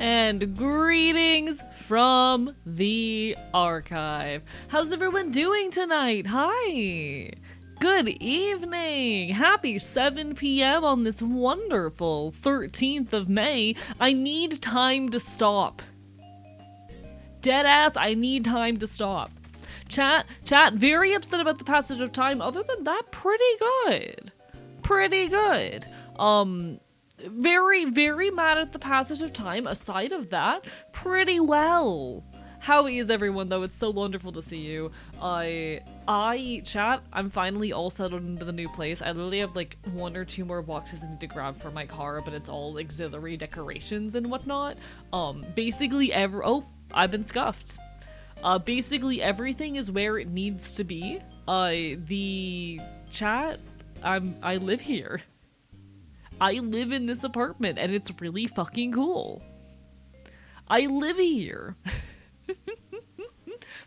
And greetings from the archive. How's everyone doing tonight? Hi. Good evening. Happy 7 p.m. on this wonderful 13th of May. I need time to stop. Deadass, I need time to stop. Chat, very upset about the passage of time. Other than that, pretty good. Pretty good. Very, very mad at the passage of time. Aside of that, pretty well. How is everyone, though? It's so wonderful to see you. Chat, I'm finally all settled into the new place. I literally have like 1 or 2 more boxes I need to grab for my car, but it's all auxiliary decorations and whatnot. Basically I've been scuffed. Basically everything is where it needs to be. The chat, I live here. I live in this apartment and it's really fucking cool. I live here.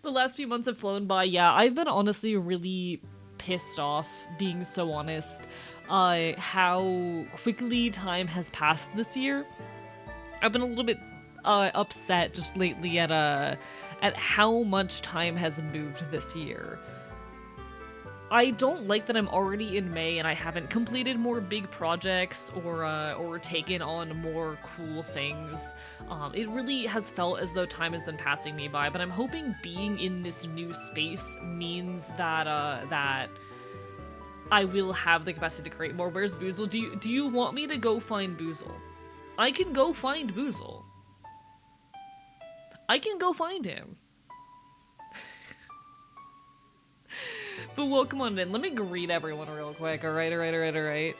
The last few months have flown by. Yeah, I've been honestly really pissed off, being so honest, how quickly time has passed this year. I've been a little bit upset just lately at how much time has moved this year. I don't like that I'm already in May and I haven't completed more big projects or taken on more cool things. It really has felt as though time has been passing me by, but I'm hoping being in this new space means that that I will have the capacity to create more. Where's Boozle? Do you want me to go find Boozle? I can go find Boozle. I can go find him. But welcome on in. Let me greet everyone real quick. Alright.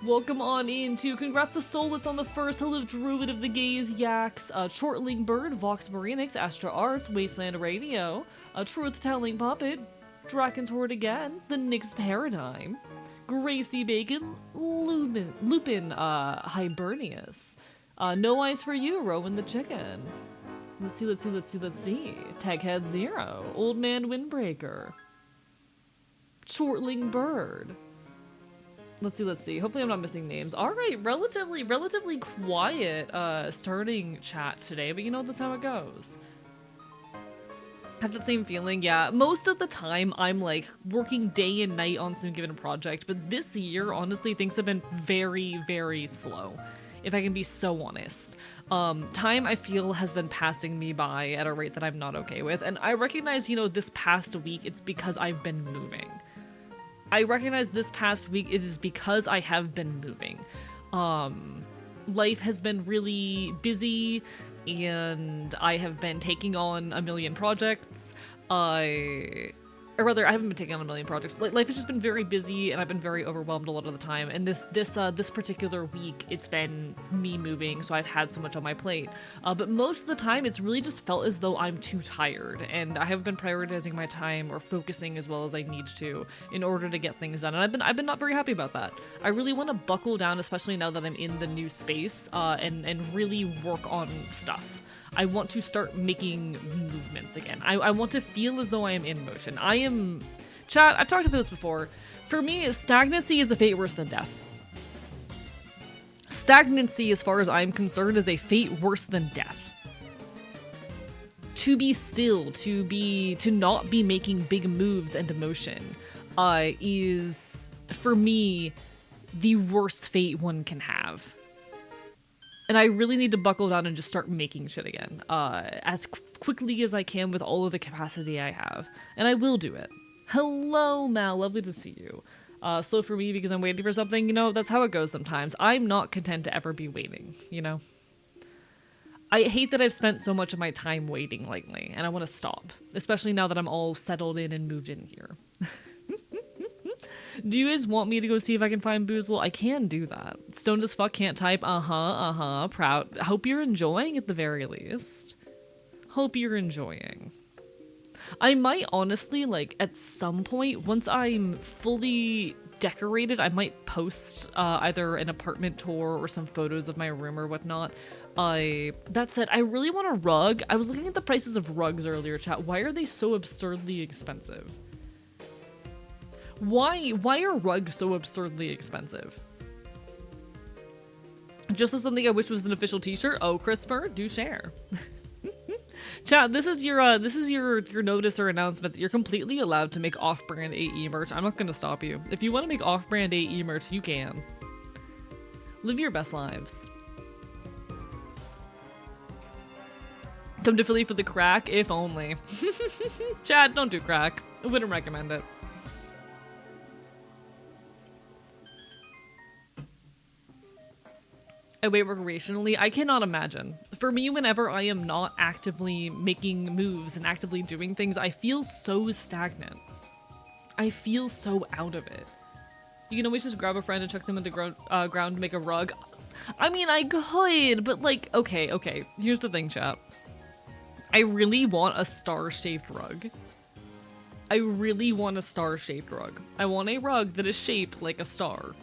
Welcome on in to congrats to Solitz on the first. Hello, Druid of the Gaze, Yaks, Chortling Bird, Vox Marinix, Astra Arts, Wasteland Radio, Truth Telling Puppet, Draken's Horde again, The Nyx Paradigm, Gracie Bacon, Lupin, Hibernius, No Eyes for You, Rowan the Chicken. Let's see. Techhead Zero, Old Man Windbreaker, Chortling Bird. Let's see. Hopefully I'm not missing names. Alright, relatively quiet starting chat today, but you know, that's how it goes. Have that same feeling, yeah. Most of the time I'm like working day and night on some given project, but this year, honestly, things have been very, very slow, if I can be so honest. Time, I feel, has been passing me by at a rate that I'm not okay with, and I recognize, you know, this past week, it's because I've been moving. I recognize this past week it is because I have been moving. Life has been really busy, and I have been taking on a million projects. Or rather, I haven't been taking on a million projects. Life has just been very busy, and I've been very overwhelmed a lot of the time. And this particular week, it's been me moving, so I've had so much on my plate. But most of the time, it's really just felt as though I'm too tired, and I haven't been prioritizing my time or focusing as well as I need to in order to get things done. And I've been not very happy about that. I really want to buckle down, especially now that I'm in the new space, and really work on stuff. I want to start making movements again. I want to feel as though I am in motion. Chat, I've talked about this before. For me, stagnancy is a fate worse than death. Stagnancy, as far as I'm concerned, is a fate worse than death. To be still, to not be making big moves and motion, is, for me, the worst fate one can have. And I really need to buckle down and just start making shit again, as quickly as I can with all of the capacity I have. And I will do it. Hello, Mal, lovely to see you. Slow for me because I'm waiting for something, you know, that's how it goes sometimes. I'm not content to ever be waiting, you know? I hate that I've spent so much of my time waiting lately, and I want to stop. Especially now that I'm all settled in and moved in here. Do you guys want me to go see if I can find Boozle? I can do that. Stoned as fuck, can't type. Proud. Hope you're enjoying at the very least. Hope you're enjoying. I might honestly, like, at some point, once I'm fully decorated, I might post either an apartment tour or some photos of my room or whatnot. That said, I really want a rug. I was looking at the prices of rugs earlier, chat. Why are they so absurdly expensive? Why are rugs so absurdly expensive? Just as something I wish was an official t-shirt. Oh, Christopher, do share. Chat, this is your notice or announcement that you're completely allowed to make off-brand AE merch. I'm not gonna stop you. If you want to make off-brand AE merch, you can. Live your best lives. Come to Philly for the crack, if only. Chat, don't do crack. I wouldn't recommend it. I wait recreationally. I cannot imagine. For me, whenever I am not actively making moves and actively doing things, I feel so stagnant. I feel so out of it. You can always just grab a friend and chuck them into ground to make a rug. I mean, I could, but like, okay. Here's the thing, chat. I really want a star-shaped rug. I really want a star-shaped rug. I want a rug that is shaped like a star.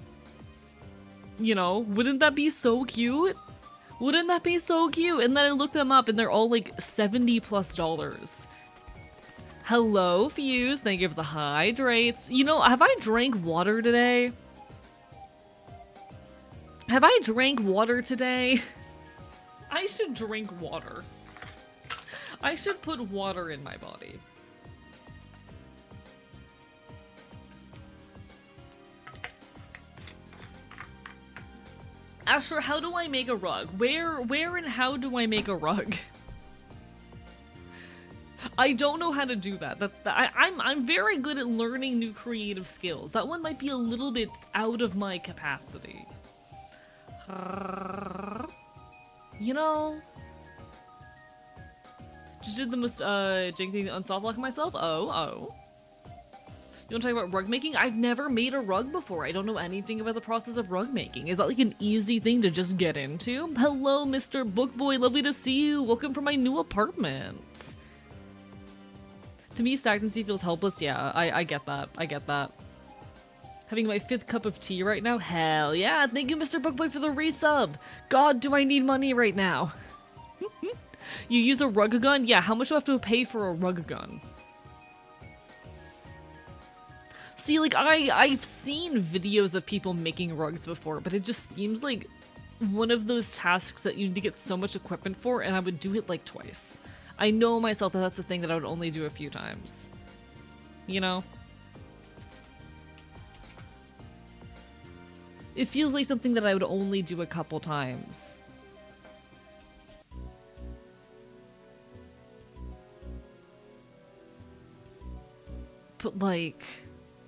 You know, wouldn't that be so cute? Wouldn't that be so cute? And then I look them up and they're all like $70+. Hello, Fuse. Thank you for the hydrates. You know, have I drank water today? Have I drank water today? I should drink water. I should put water in my body. Asher, how do I make a rug? Where and how do I make a rug? I don't know how to do that. I'm very good at learning new creative skills. That one might be a little bit out of my capacity. You know? Just did the most janky unsoft lock myself? Oh. You want to talk about rug making? I've never made a rug before. I don't know anything about the process of rug making. Is that like an easy thing to just get into? Hello, Mr. Bookboy. Lovely to see you. Welcome from my new apartment. To me, stagnancy feels helpless. Yeah, I get that. I get that. Having my 5th cup of tea right now? Hell yeah. Thank you, Mr. Bookboy, for the resub. God, do I need money right now. You use a rug gun? Yeah, how much do I have to pay for a rug gun? See, like, I've seen videos of people making rugs before, but it just seems like one of those tasks that you need to get so much equipment for, and I would do it like twice. I know myself that that's the thing that I would only do a few times. You know? It feels like something that I would only do a couple times. But like...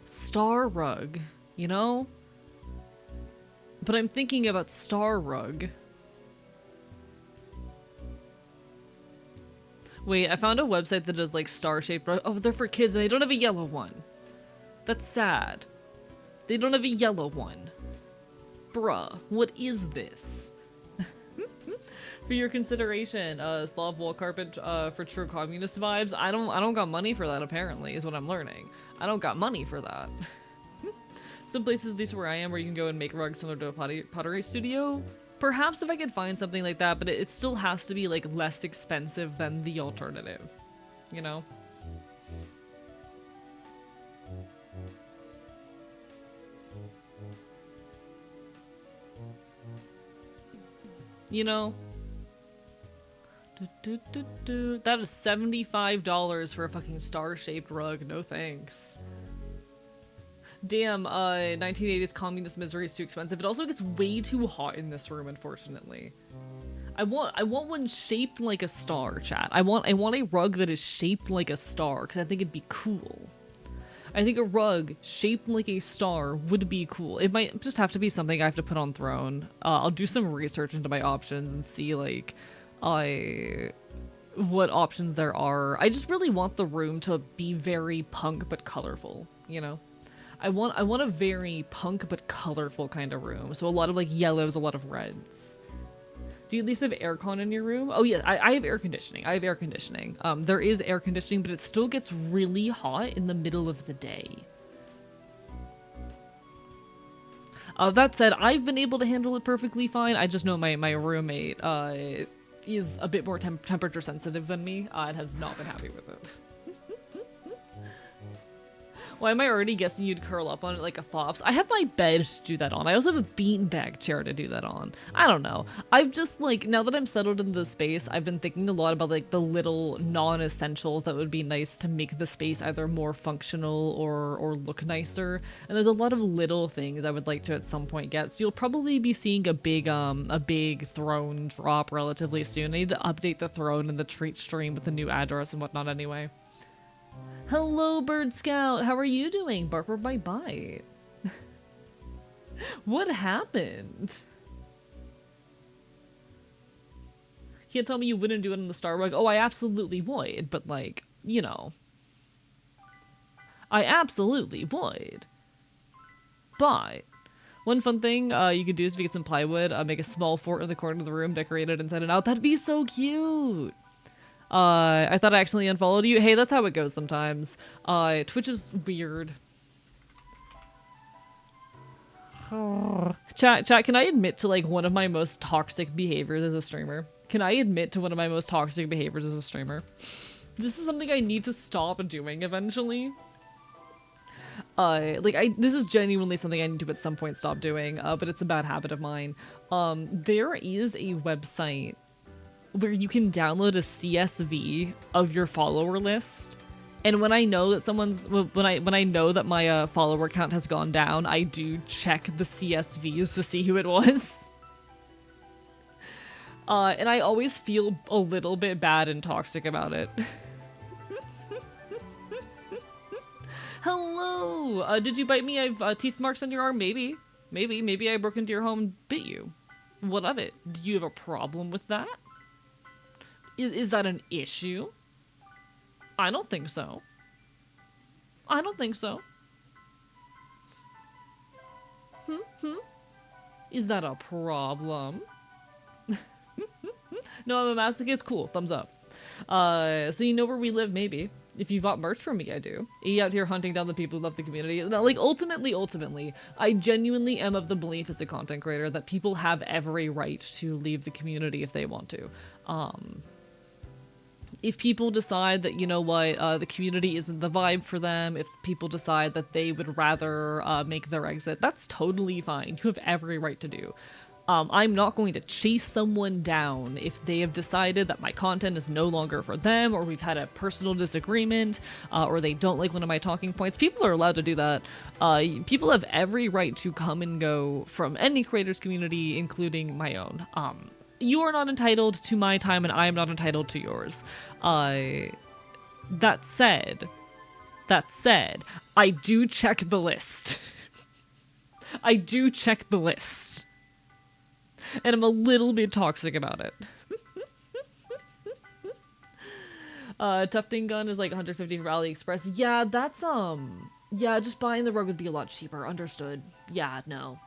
Star rug, you know? But I'm thinking about star rug. Wait, I found a website that does like star-shaped rug. Oh, they're for kids and they don't have a yellow one. That's sad. They don't have a yellow one. Bruh, what is this? For your consideration, Slav wall carpet for true communist vibes. I don't got money for that, apparently, is what I'm learning. I don't got money for that. Some places, at least where I am, where you can go and make rugs similar to a pottery studio. Perhaps if I could find something like that, but it still has to be like less expensive than the alternative, you know? You know? That is $75 for a fucking star-shaped rug. No thanks. Damn, 1980s communist misery is too expensive. It also gets way too hot in this room, unfortunately. I want one shaped like a star, chat. I want a rug that is shaped like a star, because I think it'd be cool. I think a rug shaped like a star would be cool. It might just have to be something I have to put on Throne. I'll do some research into my options and see, like, what options there are. I just really want the room to be very punk but colorful, you know? I want a very punk but colorful kind of room. So a lot of like yellows, a lot of reds. Do you at least have aircon in your room? Oh yeah, I have air conditioning. I have air conditioning. There is air conditioning, but it still gets really hot in the middle of the day. That said, I've been able to handle it perfectly fine. I just know my roommate is a bit more temperature sensitive than me and has not been happy with it. Why am I already guessing you'd curl up on it like a fops? I have my bed to do that on. I also have a beanbag chair to do that on. I don't know. I've just like, now that I'm settled in the space, I've been thinking a lot about like the little non-essentials that would be nice to make the space either more functional or look nicer. And there's a lot of little things I would like to at some point get. So you'll probably be seeing a big throne drop relatively soon. I need to update the throne and the treat stream with the new address and whatnot anyway. Hello, Bird Scout. How are you doing? Bark or bite bite. What happened? Can't tell me you wouldn't do it in the Star Rug. Oh, I absolutely would, but like, you know. I absolutely would. But one fun thing you could do is if you get some plywood, make a small fort in the corner of the room, decorate it and send it out. That'd be so cute. I thought I accidentally unfollowed you. Hey, that's how it goes sometimes. Twitch is weird. Chat, can I admit to like one of my most toxic behaviors as a streamer? Can I admit to one of my most toxic behaviors as a streamer? This is something I need to stop doing eventually. This is genuinely something I need to at some point stop doing, but it's a bad habit of mine. There is a website where you can download a CSV of your follower list, and when I know that when I know that my follower count has gone down, I do check the CSVs to see who it was. And I always feel a little bit bad and toxic about it. Hello! Did you bite me? I've teeth marks on your arm? Maybe I broke into your home and bit you. What of it? Do you have a problem with that? Is that an issue? I don't think so. I don't think so. Is that a problem? No, I'm a masochist. Cool. Thumbs up. So you know where we live, maybe. If you bought merch from me, I do. You out here hunting down the people who love the community. No, like, ultimately, I genuinely am of the belief as a content creator that people have every right to leave the community if they want to. If people decide that, you know what, the community isn't the vibe for them, if people decide that they would rather make their exit, that's totally fine. You have every right to do. I'm not going to chase someone down if they have decided that my content is no longer for them, or we've had a personal disagreement, or they don't like one of my talking points. People are allowed to do that. People have every right to come and go from any creators community, including my own. You are not entitled to my time, and I am not entitled to yours. That said, I do check the list. I do check the list. And I'm a little bit toxic about it. Tufting gun is like 150 for AliExpress. Yeah, that's, yeah, just buying the rug would be a lot cheaper. Understood. Yeah, no.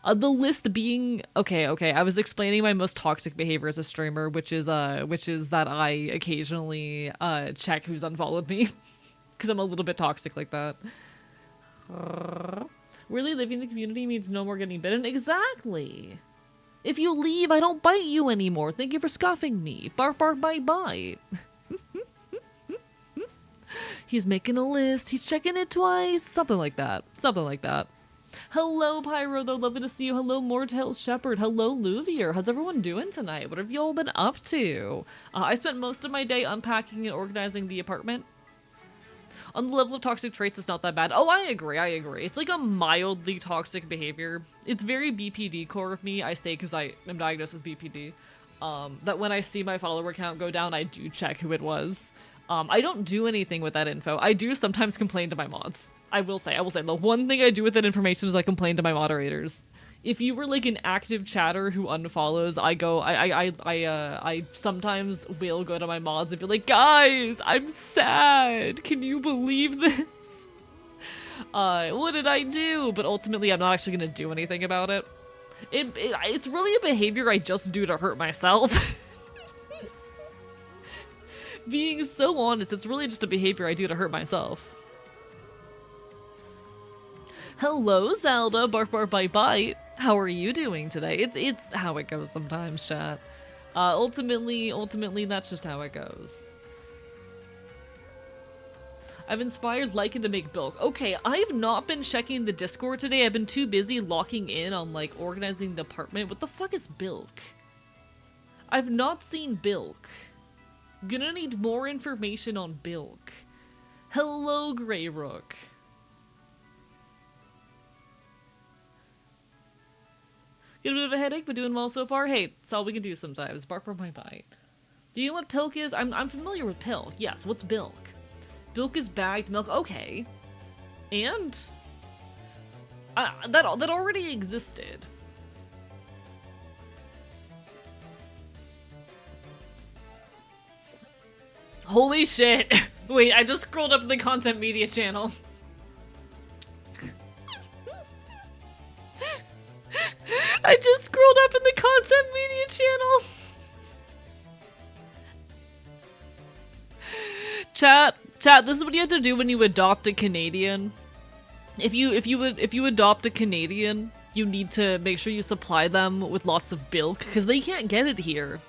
The list being okay. I was explaining my most toxic behavior as a streamer, which is that I occasionally check who's unfollowed me, because I'm a little bit toxic like that. Really, living in the community means no more getting bitten. Exactly. If you leave, I don't bite you anymore. Thank you for scoffing me. Bark, bark, bite, bite. He's making a list. He's checking it twice. Something like that. Hello, Pyro, though. Lovely to see you. Hello, Mortail Shepherd. Hello, Luvier. How's everyone doing tonight? What have y'all been up to? I spent most of my day unpacking and organizing the apartment. On the level of toxic traits, it's not that bad. Oh, I agree. It's like a mildly toxic behavior. It's very BPD core of me, I say, because I am diagnosed with BPD. That when I see my follower count go down, I do check who it was. I don't do anything with that info. I do sometimes complain to my mods. I will say, the one thing I do with that information is I complain to my moderators. If you were like an active chatter who unfollows, I sometimes will go to my mods and be like, guys, I'm sad. Can you believe this? What did I do? But ultimately, I'm not actually gonna do anything about it. It's really a behavior I just do to hurt myself. Being so honest, it's really just a behavior I do to hurt myself. Hello, Zelda. Bark, bark, bite, bite. How are you doing today? It's how it goes sometimes, chat. Ultimately, that's just how it goes. I've inspired Lycan to make bilk. Okay, I've not been checking the Discord today. I've been too busy locking in on, like, organizing the apartment. What the fuck is bilk? I've not seen bilk. Gonna need more information on bilk. Hello, Grey Rook. Get a bit of a headache, but doing well so far. Hey, it's all we can do sometimes. Bark for my bite. Do you know what pilk is? I'm familiar with pilk. Yes, what's bilk? Bilk is bagged milk. Okay. And? That already existed. Holy shit. Wait, I just scrolled up the content media channel. I just scrolled up in the content media channel. Chat, this is what you have to do when you adopt a Canadian. If you adopt a Canadian, you need to make sure you supply them with lots of bilk, because they can't get it here.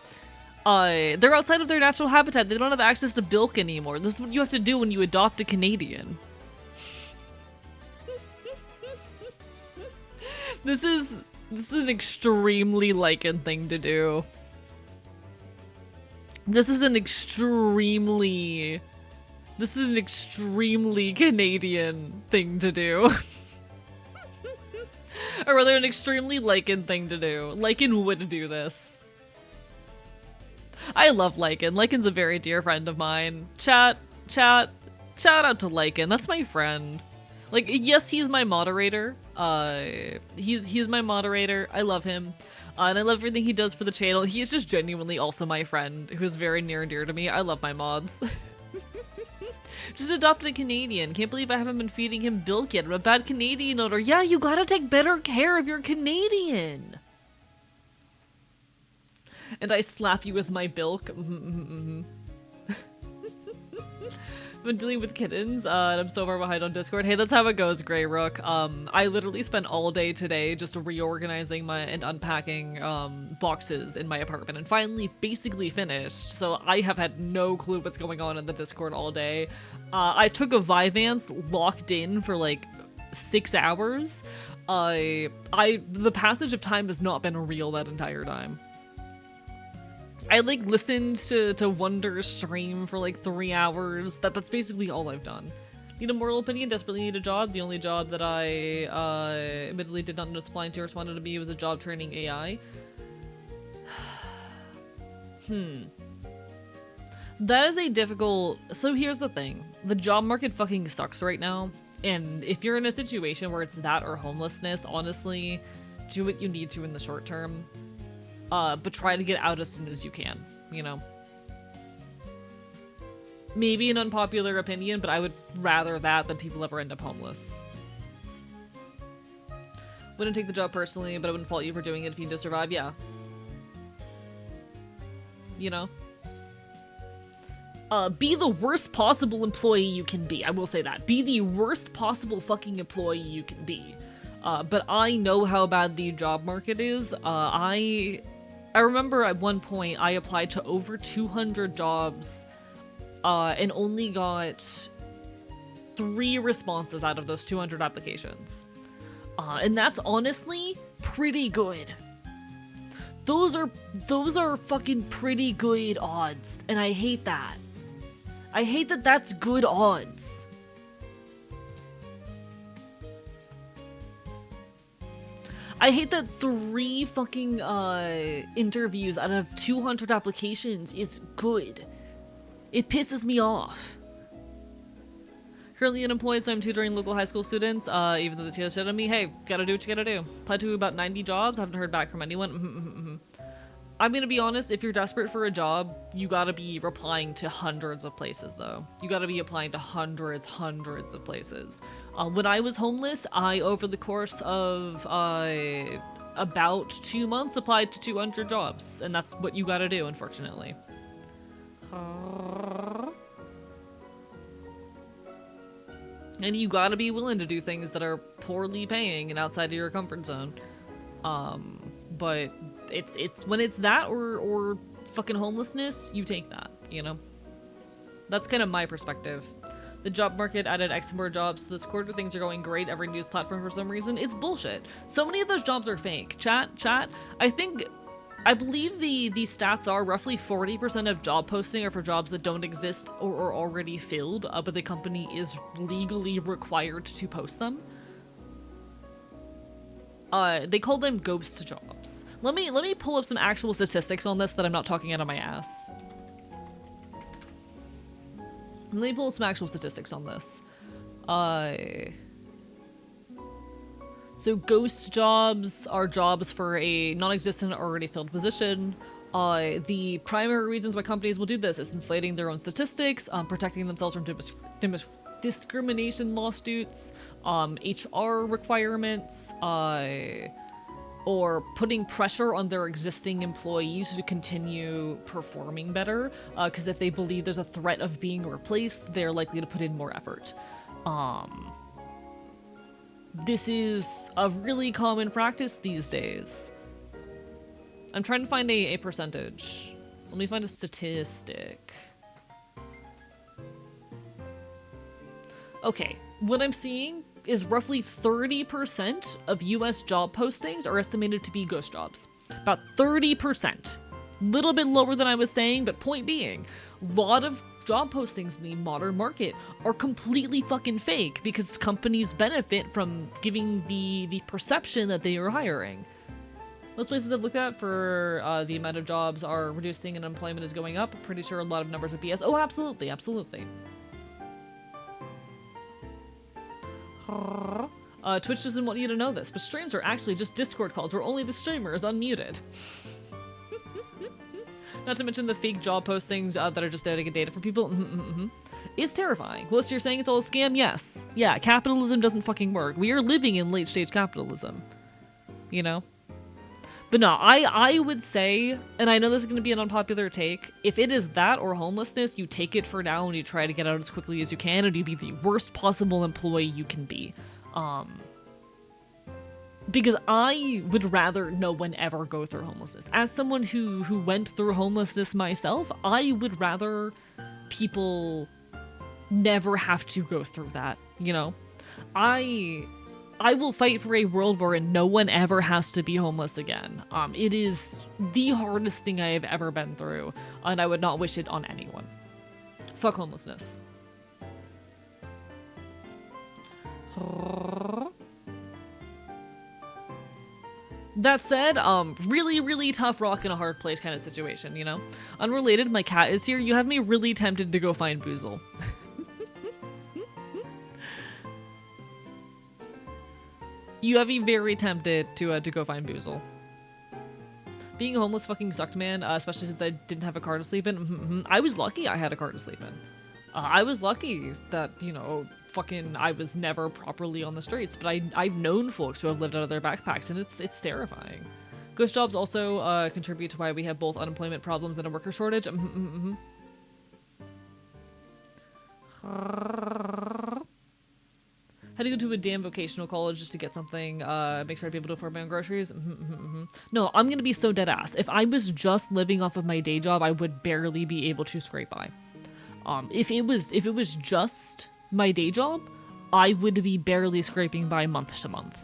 They're outside of their natural habitat. They don't have access to bilk anymore. This is what you have to do when you adopt a Canadian. This is an extremely Lycan thing to do. This is an extremely Canadian thing to do. Or rather, an extremely Lycan thing to do. Lycan would do this. I love Lycan. Lycan's a very dear friend of mine. Shout out to Lycan. That's my friend. Like, yes, he's my moderator. He's my moderator. I love him. And I love everything he does for the channel. He is just genuinely also my friend, who is very near and dear to me. I love my mods. Just adopted a Canadian. Can't believe I haven't been feeding him bilk yet. I'm a bad Canadian owner. Yeah, you gotta take better care of your Canadian. And I slap you with my bilk. I've been dealing with kittens, and I'm so far behind on Discord. Hey, that's how it goes, Grey Rook. I literally spent all day today just reorganizing and unpacking boxes in my apartment, and finally basically finished. So I have had no clue what's going on in the Discord all day. I took a Vyvanse locked in for like 6 hours. The passage of time has not been real that entire time. I like listened to Wonder's stream for like 3 hours. That's basically all I've done. Need a moral opinion, desperately need a job. The only job that I admittedly did not notice applying to or responded to me was a job training AI. That is a difficult... So here's the thing. The job market fucking sucks right now. And if you're in a situation where it's that or homelessness, honestly, do what you need to in the short term. But try to get out as soon as you can, you know? Maybe an unpopular opinion, but I would rather that than people ever end up homeless. Wouldn't take the job personally, but I wouldn't fault you for doing it if you need to survive, yeah. You know? Be the worst possible employee you can be. I will say that. Be the worst possible fucking employee you can be. But I know how bad the job market is. I remember at one point I applied to over 200 jobs and only got 3 responses out of those 200 applications. And that's honestly pretty good. Those are fucking pretty good odds, and I hate that. I hate that that's good odds. I hate that 3 fucking interviews out of 200 applications is good. It pisses me off. Currently unemployed, so I'm tutoring local high school students, even though the TS shit on me. Hey, gotta do what you gotta do. Applied to about 90 jobs, haven't heard back from anyone. I'm gonna be honest, if you're desperate for a job, you gotta be replying to hundreds of places, though. You gotta be applying to hundreds of places. When I was homeless, I, over the course of about 2 months, applied to 200 jobs, and that's what you gotta do, unfortunately. And you gotta be willing to do things that are poorly paying and outside of your comfort zone. But it's when it's that or fucking homelessness, you take that, you know? That's kind of my perspective. The job market added X more jobs. This quarter things are going great. Every news platform for some reason. It's bullshit. So many of those jobs are fake. Chat. I believe the stats are roughly 40% of job posting are for jobs that don't exist or are already filled, but the company is legally required to post them. They call them ghost jobs. Let me pull up some actual statistics on this that I'm not talking out of my ass. Let me pull up some actual statistics on this. So ghost jobs are jobs for a non-existent or already filled position. The primary reasons why companies will do this is inflating their own statistics, protecting themselves from discrimination lawsuits, HR requirements, or putting pressure on their existing employees to continue performing better, because if they believe there's a threat of being replaced, they're likely to put in more effort. This is a really common practice these days. I'm trying to find a percentage. Let me find a statistic. Okay, what I'm seeing is roughly 30% of US job postings are estimated to be ghost jobs. About 30%. Little bit lower than I was saying, but point being, a lot of job postings in the modern market are completely fucking fake because companies benefit from giving the perception that they are hiring. Most places I've looked at for the amount of jobs are reducing and unemployment is going up. I'm pretty sure a lot of numbers are BS. Oh, absolutely, absolutely. Twitch doesn't want you to know this, but streams are actually just Discord calls where only the streamer is unmuted. Not to mention the fake job postings that are just there to get data from people. It's terrifying. Well, so you're saying it's all a scam? Yes. Yeah, capitalism doesn't fucking work. We are living in late stage capitalism. You know? But no, I would say, and I know this is going to be an unpopular take, if it is that or homelessness, you take it for now and you try to get out as quickly as you can, and you be the worst possible employee you can be. Because I would rather no one ever go through homelessness. As someone who went through homelessness myself, I would rather people never have to go through that, you know? I will fight for a world where no one ever has to be homeless again. It is the hardest thing I have ever been through, and I would not wish it on anyone. Fuck homelessness. That said, really, really tough rock in a hard place kind of situation, you know? Unrelated, my cat is here. You have me really tempted to go find Boozle. You have me very tempted to go find Boozle. Being homeless fucking sucked, man, especially since I didn't have a car to sleep in. I was lucky I had a car to sleep in. I was lucky that, you know, fucking I was never properly on the streets, but I've known folks who have lived out of their backpacks, and it's terrifying. Ghost jobs also contribute to why we have both unemployment problems and a worker shortage. Had to go to a damn vocational college just to get something, make sure I'd be able to afford my own groceries. No, I'm gonna be so dead ass. If I was just living off of my day job, I would barely be able to scrape by. If it was just my day job, I would be barely scraping by month to month.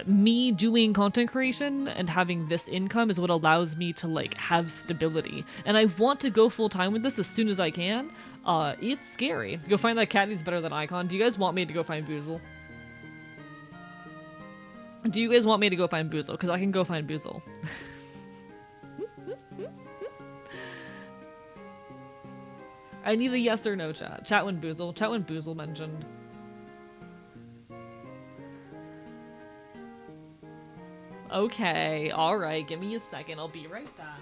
Me doing content creation and having this income is what allows me to, like, have stability. And I want to go full time with this as soon as I can. It's scary. Go find that cat who's better than Icon. Do you guys want me to go find Boozle? Do you guys want me to go find Boozle? Because I can go find Boozle. I need a yes or no chat. Chat when Boozle. Chat when Boozle mentioned. Okay, alright. Give me a second. I'll be right back.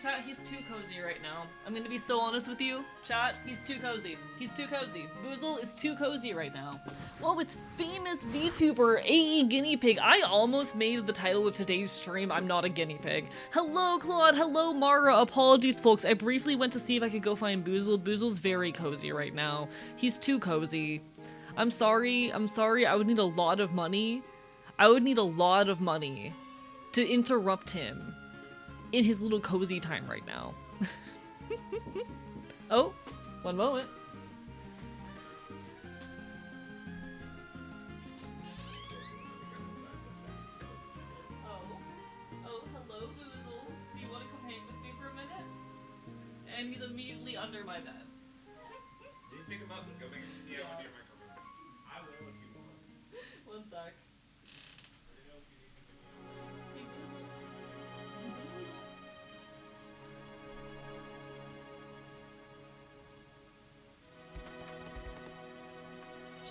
Chat, he's too cozy right now. I'm gonna be so honest with you. Chat, he's too cozy. He's too cozy. Boozle is too cozy right now. Whoa, it's famous VTuber AE Guinea Pig. I almost made the title of today's stream, I'm not a guinea pig. Hello, Claude. Hello, Mara. Apologies, folks. I briefly went to see if I could go find Boozle. Boozle's very cozy right now. He's too cozy. I'm sorry. I'm sorry. I would need a lot of money. I would need a lot of money to interrupt him in his little cozy time right now. Oh, one moment. Oh, hello, Boozle. Do you want to come hang with me for a minute? And he's immediately under my bed. Do you pick him up and go make it? Yeah, I'll be your microphone. I will if you want. One sec.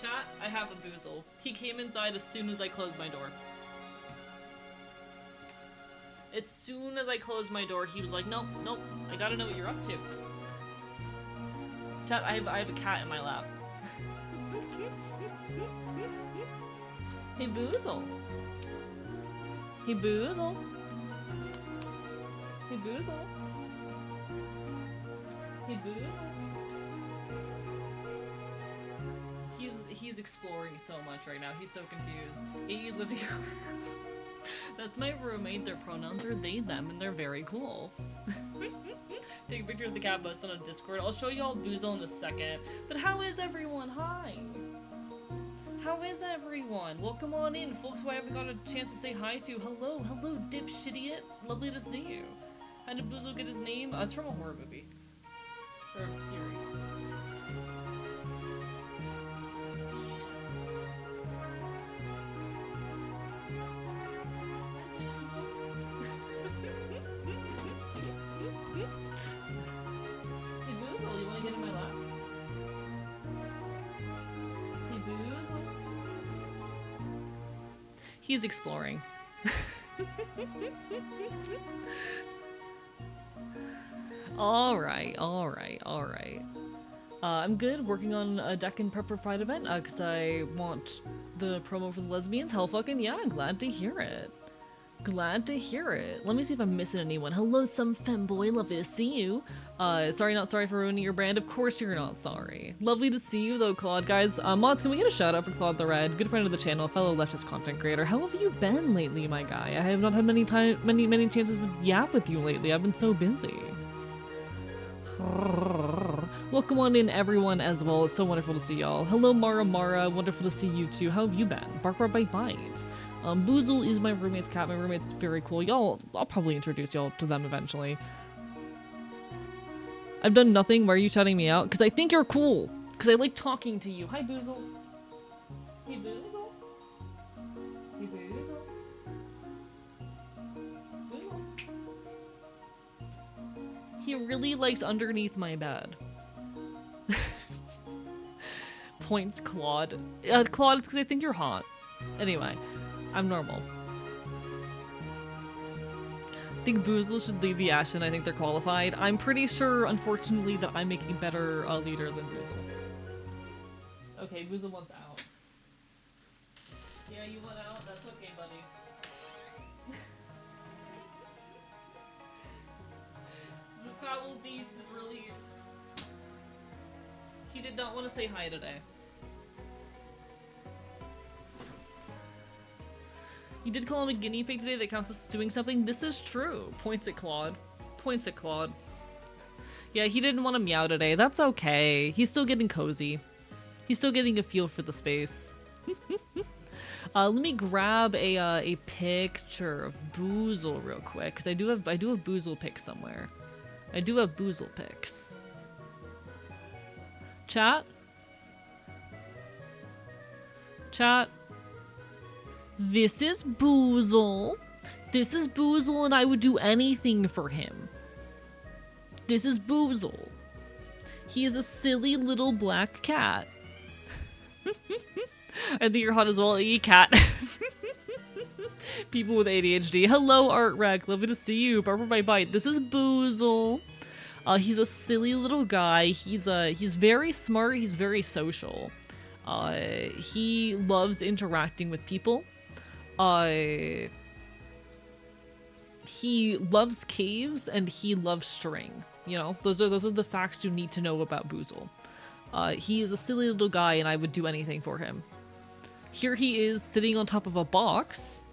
Chat, I have a Boozle. He came inside as soon as I closed my door. As soon as I closed my door, he was like, nope, nope, I gotta know what you're up to. Chat, I have a cat in my lap. Hey, Boozle. Hey, Boozle. Hey, Boozle. Hey, Boozle. He's exploring so much right now. He's so confused. Hey, Livia. That's my roommate. Their pronouns are they, them, and they're very cool. Take a picture of the cat, post on a Discord. I'll show you all Boozle in a second. But how is everyone? Hi. How is everyone? Welcome on in, folks who I haven't got a chance to say hi to. Hello, hello, dipshitiot. Lovely to see you. How did Boozle get his name? It's from a horror movie. Or series. He's exploring. Alright. I'm good, working on a deck and prep for Fight event, cause I want the promo for the lesbians. Hell fucking yeah, glad to hear it. Glad to hear it. Let me see if I'm missing anyone. Hello, some femboy, lovely to see you. Sorry, not sorry for ruining your brand. Of course you're not sorry. Lovely to see you though, Claude. Guys, mods, can we get a shout out for Claude the Red? Good friend of the channel, fellow leftist content creator. How have you been lately, my guy? I have not had many chances to yap with you lately. I've been so busy. Welcome on in, everyone, as well. It's so wonderful to see y'all. Hello, Mara. Wonderful to see you too. How have you been? Bark, bite, bite. Boozle is my roommate's cat. My roommate's very cool. I'll probably introduce y'all to them eventually. I've done nothing. Why are you shouting me out? Because I think you're cool. Because I like talking to you. Hi, Boozle. Hey, Boozle. Hey, Boozle. Boozle. He really likes underneath my bed. Points Claude. Claude, it's because I think you're hot. Anyway. I'm normal. I think Boozle should lead the Ashen. I think they're qualified. I'm pretty sure, unfortunately, that I'm making a better leader than Boozle. Okay, Boozle wants out. Yeah, you want out? That's okay, buddy. The foul beast is released. He did not want to say hi today. You did call him a guinea pig today. That counts as doing something. This is true. Points at Claude. Points at Claude. Yeah, he didn't want to meow today. That's okay. He's still getting cozy. He's still getting a feel for the space. Let me grab a picture of Boozle real quick, because I do have Boozle pics somewhere. I do have Boozle pics. Chat. This is Boozle. This is Boozle, and I would do anything for him. This is Boozle. He is a silly little black cat. I think you're hot as well, cat. People with ADHD. Hello, Art Rec. Lovely to see you. Barbara by Bite. This is Boozle. He's a silly little guy. He's very smart. He's very social. He loves interacting with people. He loves caves and he loves string. You know, those are the facts you need to know about Boozle. He is a silly little guy, and I would do anything for him. Here he is sitting on top of a box.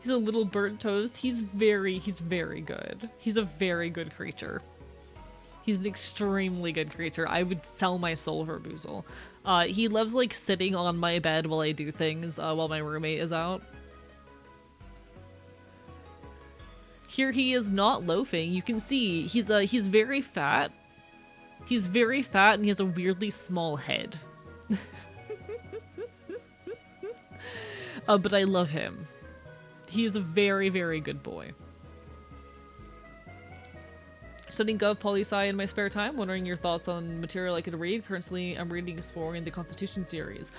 He's a little burnt toast. He's very good. He's a very good creature. He's an extremely good creature. I would sell my soul for Boozle. He loves like sitting on my bed while I do things while my roommate is out. Here he is not loafing. You can see he's very fat. He's very fat and he has a weirdly small head. But I love him. He is a very, very good boy. Studying Gov Poli-Sci in my spare time, wondering your thoughts on material I could read. Currently, I'm reading Exploring the Constitution series.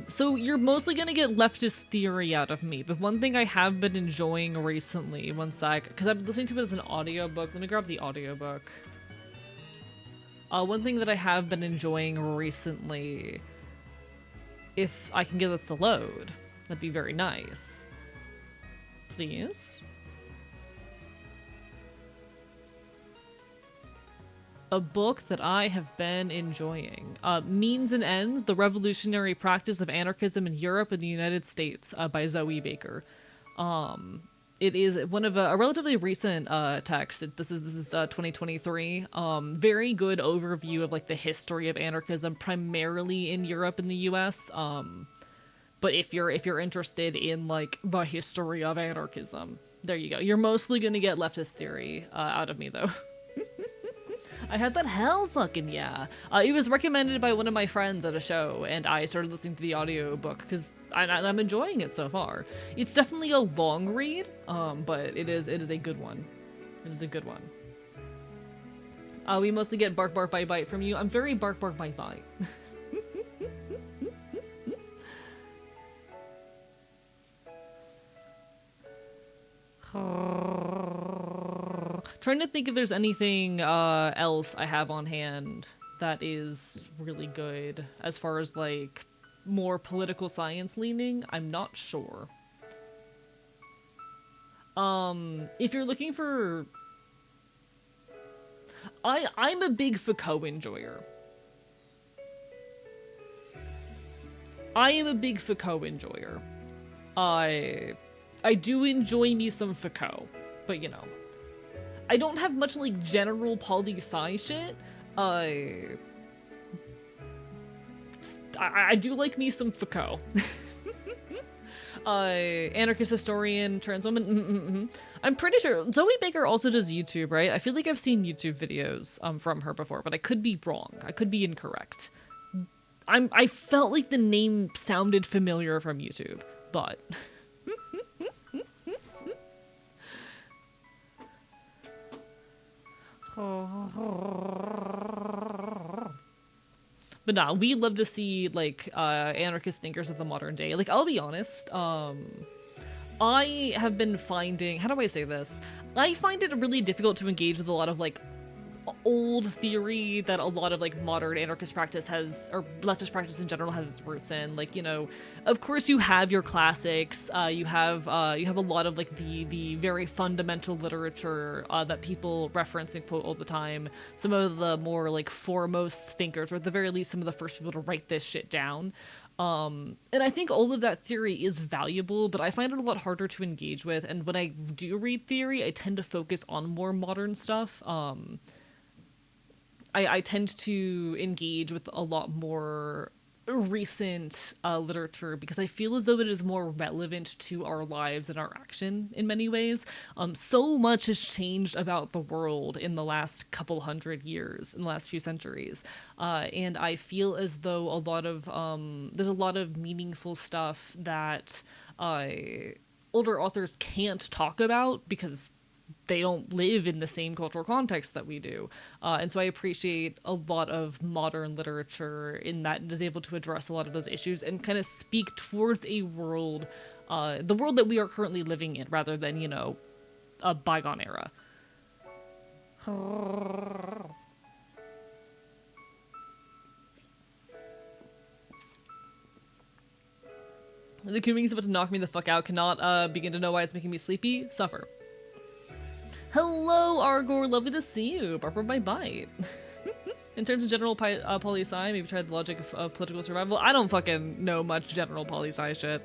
So you're mostly gonna get leftist theory out of me, but one thing I have been enjoying recently, one sec, because I've been listening to it as an audiobook. Let me grab the audiobook. One thing that I have been enjoying recently, if I can get this to load, that'd be very nice. Please? A book that I have been enjoying. Means and Ends, The Revolutionary Practice of Anarchism in Europe and the United States by Zoe Baker. It is one of a relatively recent text. This is 2023. Very good overview of like the history of anarchism, primarily in Europe and the US. But if you're interested in like the history of anarchism, there you go. You're mostly gonna get leftist theory out of me though. I had that hell fucking yeah. It was recommended by one of my friends at a show, and I started listening to the audiobook because I'm enjoying it so far. It's definitely a long read, but it is a good one. It is a good one. We mostly get bark bark bite bite from you. I'm very bark bark bite bite. Trying to think if there's anything else I have on hand that is really good as far as like more political science leaning. I'm not sure. If you're looking for, I'm a big Foucault enjoyer. I am a big Foucault enjoyer. I do enjoy me some Foucault, but you know. I don't have much like general poli-sci shit. I do like me some Foucault. Anarchist historian, trans woman. I'm pretty sure Zoe Baker also does YouTube, right? I feel like I've seen YouTube videos from her before, but I could be wrong. I could be incorrect. I felt like the name sounded familiar from YouTube, but but nah, we love to see like anarchist thinkers of the modern day. Like, I'll be honest, I have been finding, how do I say this? I find it really difficult to engage with a lot of like old theory that a lot of like modern anarchist practice has, or leftist practice in general, has its roots in. Like, you know, of course you have your classics, you have a lot of like the very fundamental literature that people reference and quote all the time. Some of the more like foremost thinkers, or at the very least some of the first people to write this shit down. And I think all of that theory is valuable, but I find it a lot harder to engage with. And when I do read theory, I tend to focus on more modern stuff. I tend to engage with a lot more recent literature because I feel as though it is more relevant to our lives and our action in many ways. So much has changed about the world in the last couple hundred years, in the last few centuries. And I feel as though there's a lot of meaningful stuff that older authors can't talk about because they don't live in the same cultural context that we do. And so I appreciate a lot of modern literature in that it is able to address a lot of those issues and kind of speak towards a world, the world that we are currently living in, rather than, a bygone era. The Kuming is about to knock me the fuck out. Cannot begin to know why it's making me sleepy. Suffer. Hello, Argor. Lovely to see you. Barber by bite. In terms of general poli-sci, maybe try the logic of political survival. I don't fucking know much general poli-sci shit.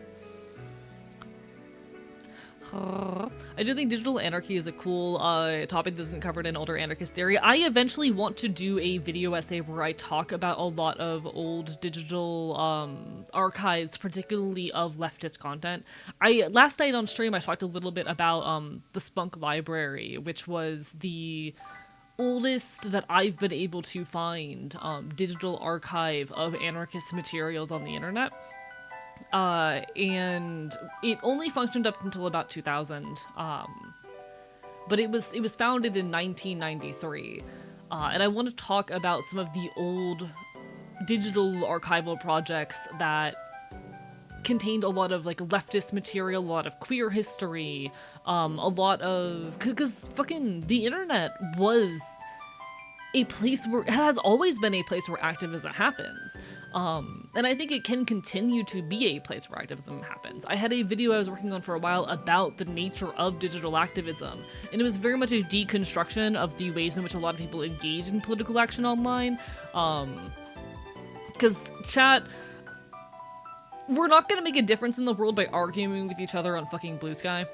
I do think digital anarchy is a cool topic that isn't covered in older anarchist theory. I eventually want to do a video essay where I talk about a lot of old digital archives, particularly of leftist content. Last night on stream I talked a little bit about the Spunk Library, which was the oldest that I've been able to find digital archive of anarchist materials on the internet. And it only functioned up until about 2000. But it was founded in 1993. And I want to talk about some of the old digital archival projects that contained a lot of like leftist material, a lot of queer history, a lot of, because fucking the internet was a place where, it has always been a place where activism happens. And I think it can continue to be a place where activism happens. I had a video I was working on for a while about the nature of digital activism, and it was very much a deconstruction of the ways in which a lot of people engage in political action online. Because chat, we're not gonna make a difference in the world by arguing with each other on fucking Blue Sky.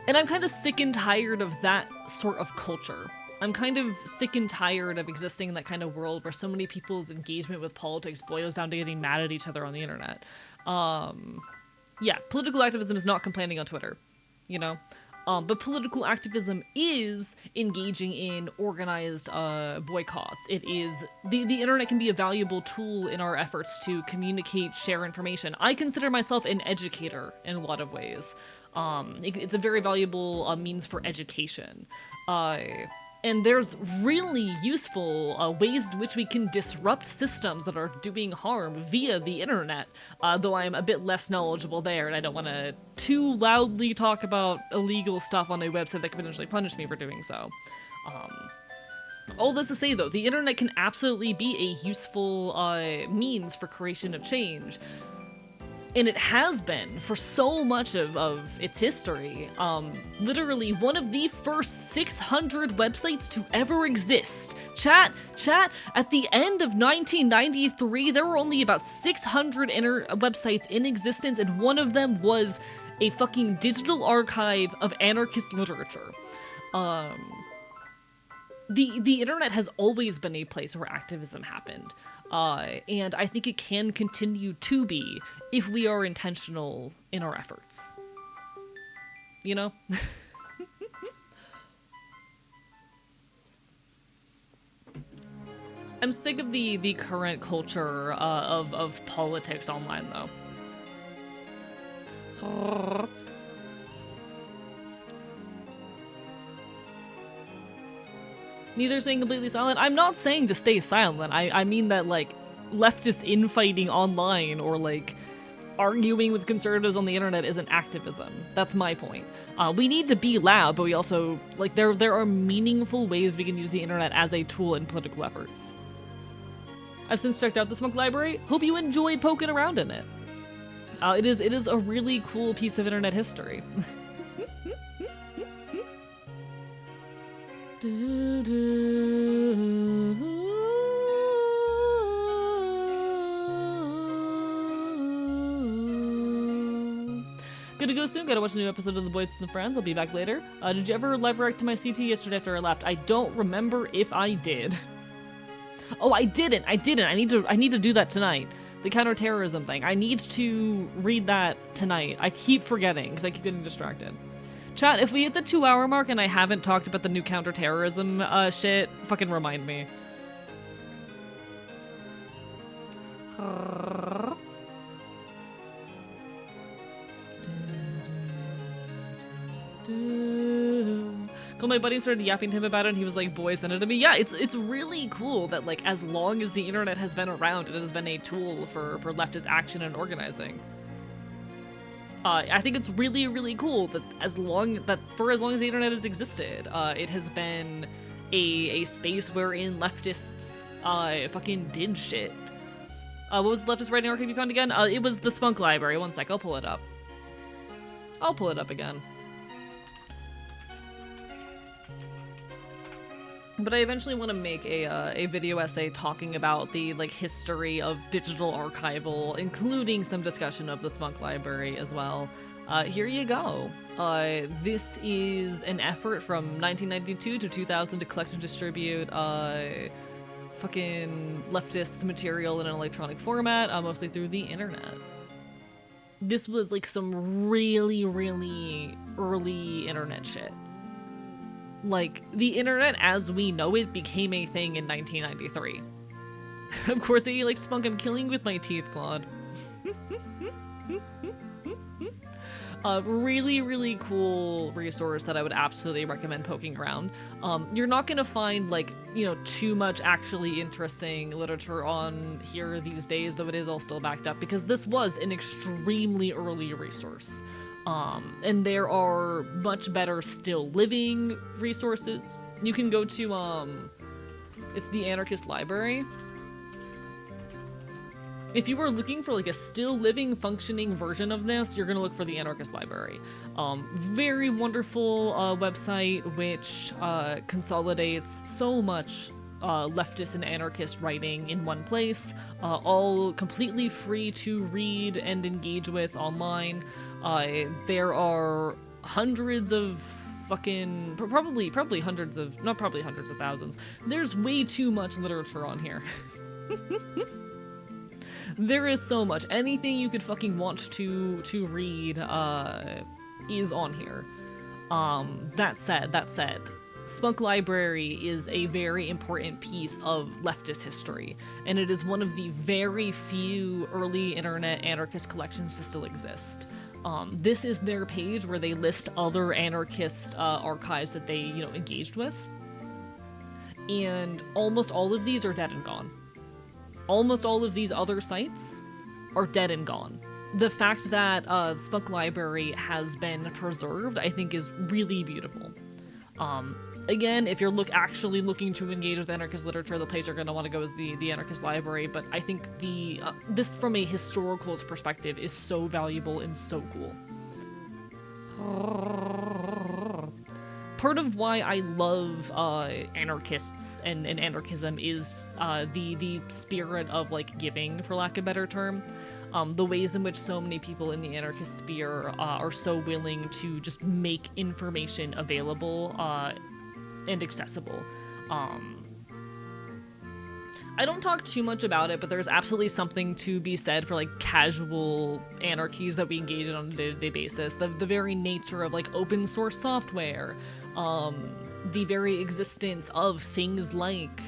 And I'm kind of sick and tired of that sort of culture. I'm kind of sick and tired of existing in that kind of world where so many people's engagement with politics boils down to getting mad at each other on the internet. Yeah, political activism is not complaining on Twitter, you know? But political activism is engaging in organized boycotts. It is, the internet can be a valuable tool in our efforts to communicate, share information. I consider myself an educator in a lot of ways. It's a very valuable means for education. And there's really useful ways in which we can disrupt systems that are doing harm via the internet, though I'm a bit less knowledgeable there, and I don't want to too loudly talk about illegal stuff on a website that could potentially punish me for doing so. All this to say, though, the internet can absolutely be a useful means for creation of change. And it has been for so much of its history. Literally one of the first 600 websites to ever exist. Chat, at the end of 1993, there were only about 600 websites in existence, and one of them was a fucking digital archive of anarchist literature. The internet has always been a place where activism happened. And I think it can continue to be if we are intentional in our efforts. You know? I'm sick of the current culture of politics online, though. Neither saying completely silent. I'm not saying to stay silent. I mean that, like, leftist infighting online or, like, arguing with conservatives on the internet isn't activism. That's my point. We need to be loud, but we also, like, there are meaningful ways we can use the internet as a tool in political efforts. I've since checked out the Spunk Library. Hope you enjoyed poking around in it. It is a really cool piece of internet history. Gonna go soon, gotta watch a new episode of The Boys and Friends, I'll be back later. Did you ever live react to my CT yesterday after I left? I don't remember if I did. Oh, I didn't. I need to do that tonight. The counterterrorism thing. I need to read that tonight. I keep forgetting, because I keep getting distracted. Chat, if we hit the 2-hour mark and I haven't talked about the new counterterrorism shit, fucking remind me. Told my buddy and started yapping to him about it, and he was like, boy, send it to me. Yeah, it's really cool that, like, as long as the internet has been around, it has been a tool for leftist action and organizing. I think it's really, really cool that for as long as the internet has existed, it has been a space wherein leftists fucking did shit. What was the leftist writing archive you found again? It was the Spunk Library. One sec, I'll pull it up. I'll pull it up again. But I eventually want to make a video essay talking about the like history of digital archival, including some discussion of the Spunk Library as well. Here you go. This is an effort from 1992 to 2000 to collect and distribute fucking leftist material in an electronic format, mostly through the internet. This was like some really, really early internet shit. Like, the internet as we know it became a thing in 1993. Of course, they like Spunk, I'm killing with my teeth, Claude. Really, really cool resource that I would absolutely recommend poking around. You're not gonna find, like, you know, too much actually interesting literature on here these days, though it is all still backed up, because this was an extremely early resource. And there are much better still living resources. You can go to, it's the Anarchist Library. If you were looking for like a still living functioning version of this, you're gonna look for the Anarchist Library. Very wonderful website which consolidates so much leftist and anarchist writing in one place, all completely free to read and engage with online. There are hundreds of fucking, probably hundreds of, not probably hundreds of thousands. There's way too much literature on here. There is so much. Anything you could fucking want to read is on here. That said, Spunk Library is a very important piece of leftist history, and it is one of the very few early internet anarchist collections to still exist. This is their page where they list other anarchist archives that they, you know, engaged with. And almost all of these are dead and gone. Almost all of these other sites are dead and gone. The fact that Spunk Library has been preserved, I think, is really beautiful. Again, if you're actually looking to engage with anarchist literature, the place you're going to want to go is the Anarchist Library, but I think this, from a historical perspective, is so valuable and so cool. Part of why I love anarchists and anarchism is the spirit of, like, giving, for lack of a better term. The ways in which so many people in the anarchist sphere are so willing to just make information available and accessible. I don't talk too much about it, but there's absolutely something to be said for, like, casual anarchies that we engage in on a day-to-day basis. The very nature of, like, open source software, the very existence of things like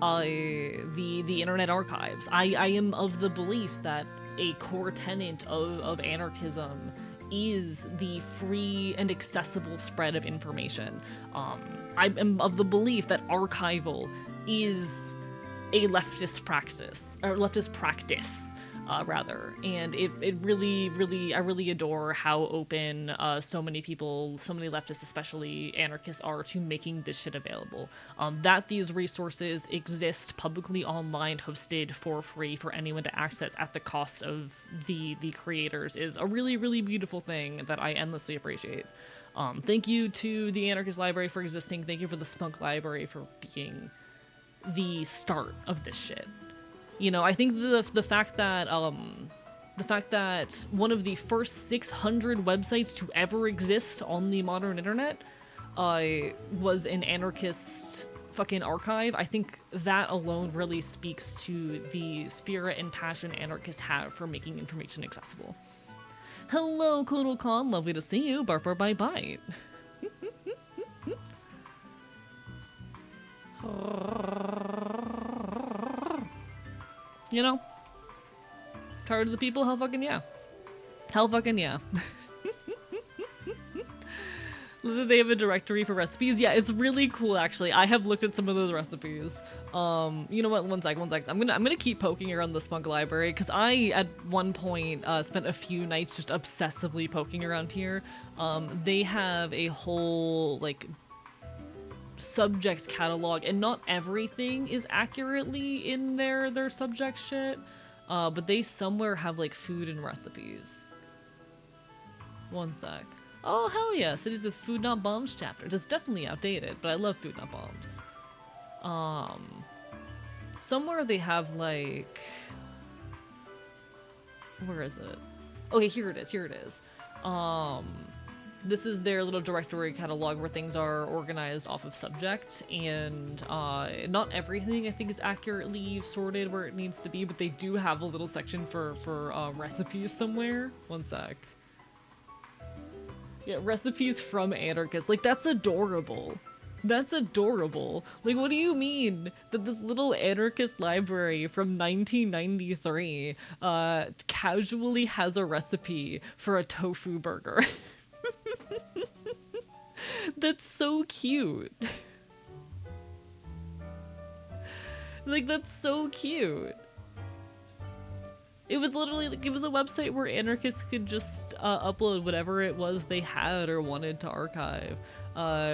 the Internet Archives. I am of the belief that a core tenet of anarchism is the free and accessible spread of information. I am of the belief that archival is a leftist practice, or leftist practice, rather. And it really, I really adore how open so many people, so many leftists, especially anarchists, are to making this shit available. That these resources exist publicly online, hosted for free for anyone to access at the cost of the creators is a really, really beautiful thing that I endlessly appreciate. Thank you to the Anarchist Library for existing. Thank you for the Spunk Library for being the start of this shit. You know, I think the fact that one of the first 600 websites to ever exist on the modern internet was an anarchist fucking archive, I think that alone really speaks to the spirit and passion anarchists have for making information accessible. Hello, Kotal Khan, lovely to see you. Barper bye bye. You know? Tired of the people? Hell fucking yeah. Hell fucking yeah. They have a directory for recipes. Yeah, it's really cool actually. I have looked at some of those recipes. You know what? One sec. I'm gonna keep poking around the Smug Library because I at one point spent a few nights just obsessively poking around here. They have a whole like subject catalog, and not everything is accurately in their subject shit. But they somewhere have like food and recipes. One sec. Oh, hell yeah, cities with food not bombs chapters. It's definitely outdated, but I love food not bombs. Somewhere they have like... Where is it? Okay, here it is. This is their little directory catalog where things are organized off of subject, and not everything I think is accurately sorted where it needs to be, but they do have a little section for recipes somewhere. One sec. Yeah, recipes from anarchists. Like, that's adorable. That's adorable. Like, what do you mean that this little anarchist library from 1993 casually has a recipe for a tofu burger? That's so cute. Like, that's so cute. It was literally like, it was a website where anarchists could just upload whatever it was they had or wanted to archive.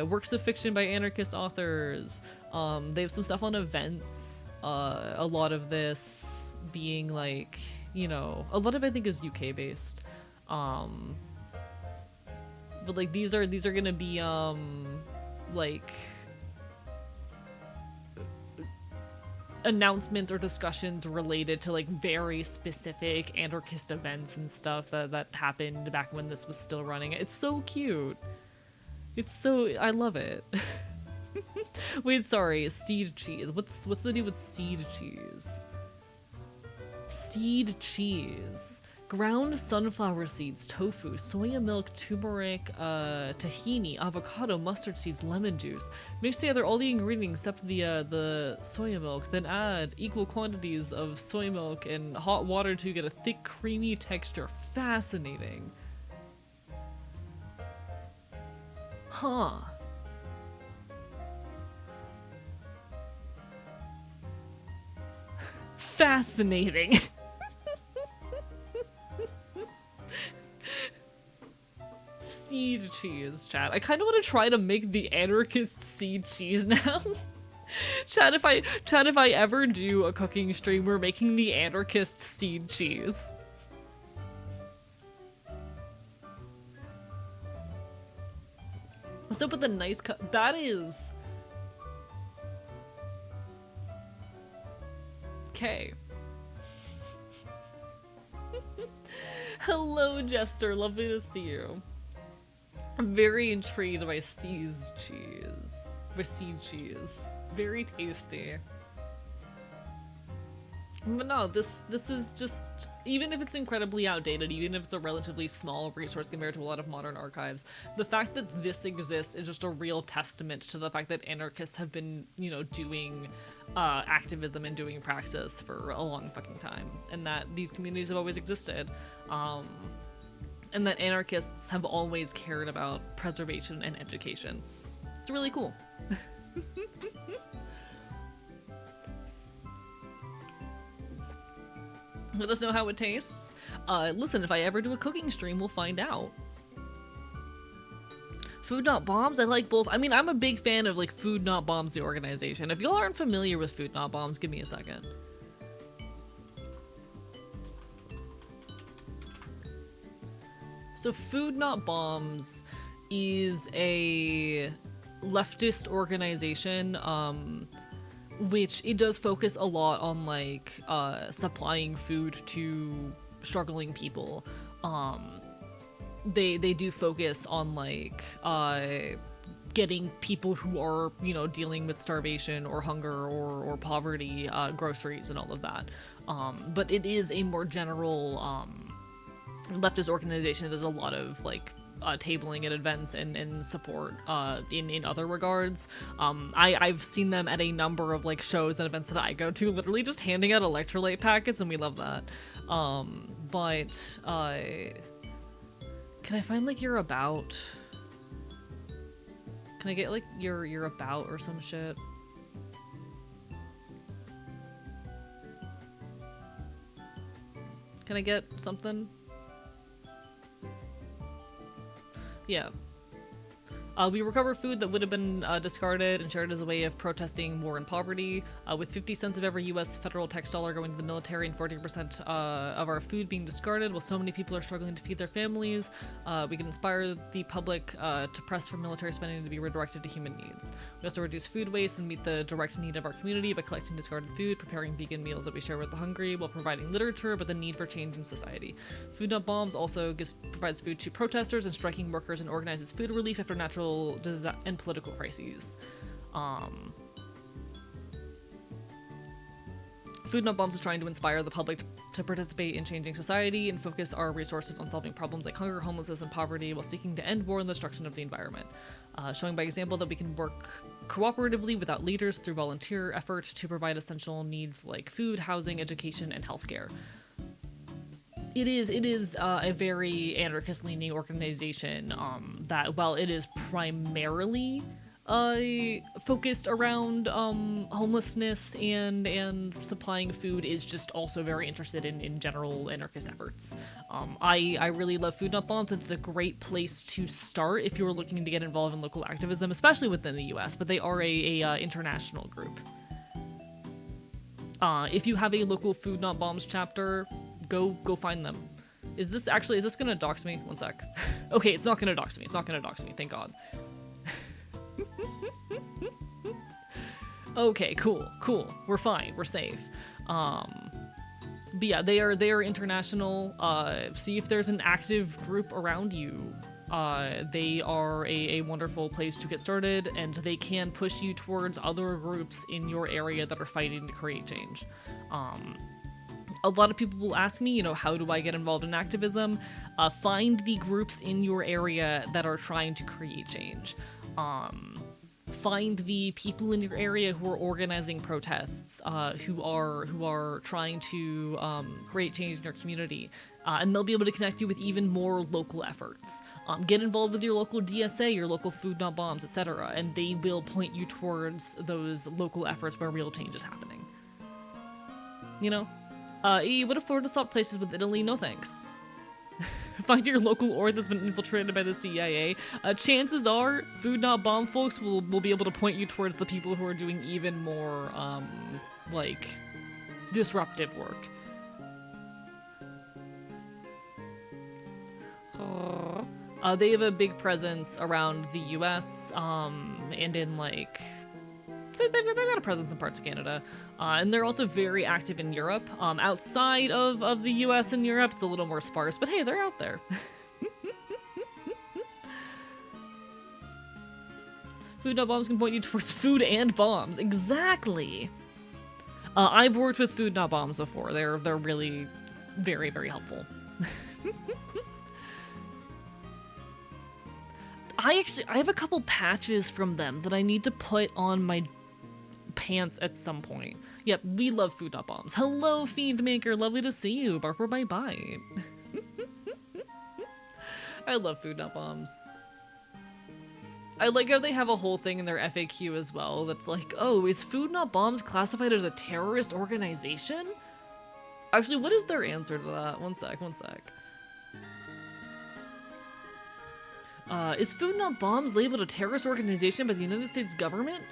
Works of fiction by anarchist authors. They have some stuff on events. A lot of this being like, you know, a lot of it I think is UK based. But like these are gonna be like announcements or discussions related to like very specific anarchist events and stuff that happened back when this was still running. It's so cute. It's so, I love it. Wait, sorry, seed cheese. What's the deal with seed cheese? Seed cheese. Ground sunflower seeds, tofu, soya milk, turmeric, tahini, avocado, mustard seeds, lemon juice. Mix together all the ingredients except the soya milk, then add equal quantities of soy milk and hot water to get a thick, creamy texture. Fascinating. Huh. Fascinating. Seed cheese, chat. I kind of want to try to make the anarchist seed cheese now. Chat, if I ever do a cooking stream, we're making the anarchist seed cheese. What's up with the nice cut? That is... Okay. Hello, Jester. Lovely to see you. I'm very intrigued by seed cheese. Very tasty. But no, this is just, even if it's incredibly outdated, even if it's a relatively small resource compared to a lot of modern archives, the fact that this exists is just a real testament to the fact that anarchists have been, you know, doing activism and doing praxis for a long fucking time, and that these communities have always existed, and that anarchists have always cared about preservation and education. It's really cool. Let us know how it tastes. Listen, if I ever do a cooking stream, we'll find out. Food Not Bombs? I like both. I mean, I'm a big fan of like Food Not Bombs, the organization. If y'all aren't familiar with Food Not Bombs, give me a second. So Food Not Bombs is a leftist organization, which it does focus a lot on like supplying food to struggling people. They do focus on like getting people who are, you know, dealing with starvation or hunger or poverty groceries and all of that. But it is a more general leftist organization. There's a lot of like tabling at events and support in other regards. I've seen them at a number of like shows and events that I go to, literally just handing out electrolyte packets, and we love that. But can I find like your about? Can I get like your about or some shit? Can I get something? Yeah. We recover food that would have been discarded and shared as a way of protesting war and poverty, with 50 cents of every U.S. federal tax dollar going to the military and 40% of our food being discarded. While so many people are struggling to feed their families, we can inspire the public to press for military spending to be redirected to human needs. We also reduce food waste and meet the direct need of our community by collecting discarded food, preparing vegan meals that we share with the hungry, while providing literature about the need for change in society. Food Not Bombs also provides food to protesters and striking workers and organizes food relief after natural and political crises. Food Not Bombs is trying to inspire the public to participate in changing society and focus our resources on solving problems like hunger, homelessness, and poverty while seeking to end war and the destruction of the environment. Showing by example that we can work cooperatively without leaders through volunteer effort to provide essential needs like food, housing, education, and healthcare. It is a very anarchist-leaning organization that, while it is primarily focused around homelessness and supplying food, is just also very interested in general anarchist efforts. I really love Food Not Bombs. It's a great place to start if you're looking to get involved in local activism, especially within the US, but they are a international group. If you have a local Food Not Bombs chapter, go find them. Is this gonna dox me? One sec. Okay, it's not gonna dox me. It's not gonna dox me, thank God. Okay, cool. We're fine. We're safe. But yeah, they are international. See if there's an active group around you. They are a wonderful place to get started, and they can push you towards other groups in your area that are fighting to create change. A lot of people will ask me, you know, how do I get involved in activism? Find the groups in your area that are trying to create change. Find the people in your area who are organizing protests, who are trying to create change in your community, and they'll be able to connect you with even more local efforts. Get involved with your local DSA, your local Food Not Bombs, etc., and they will point you towards those local efforts where real change is happening. You know? What if Florida stopped places with Italy? No thanks. Find your local org that's been infiltrated by the CIA. Chances are, Food Not Bomb folks will be able to point you towards the people who are doing even more, like, disruptive work. They have a big presence around the US, and in, like, they've got a presence in parts of Canada. And they're also very active in Europe. Outside of the US and Europe, it's a little more sparse, but hey, they're out there. Food Not Bombs can point you towards food and bombs. Exactly! I've worked with Food Not Bombs before. They're really very, very helpful. I have a couple patches from them that I need to put on my pants at some point. Yep, we love Food Not Bombs. Hello, Fiend Maker. Lovely to see you. Barker bye bye. I love Food Not Bombs. I like how they have a whole thing in their FAQ as well that's like, oh, is Food Not Bombs classified as a terrorist organization? Actually, what is their answer to that? One sec. Is Food Not Bombs labeled a terrorist organization by the United States government?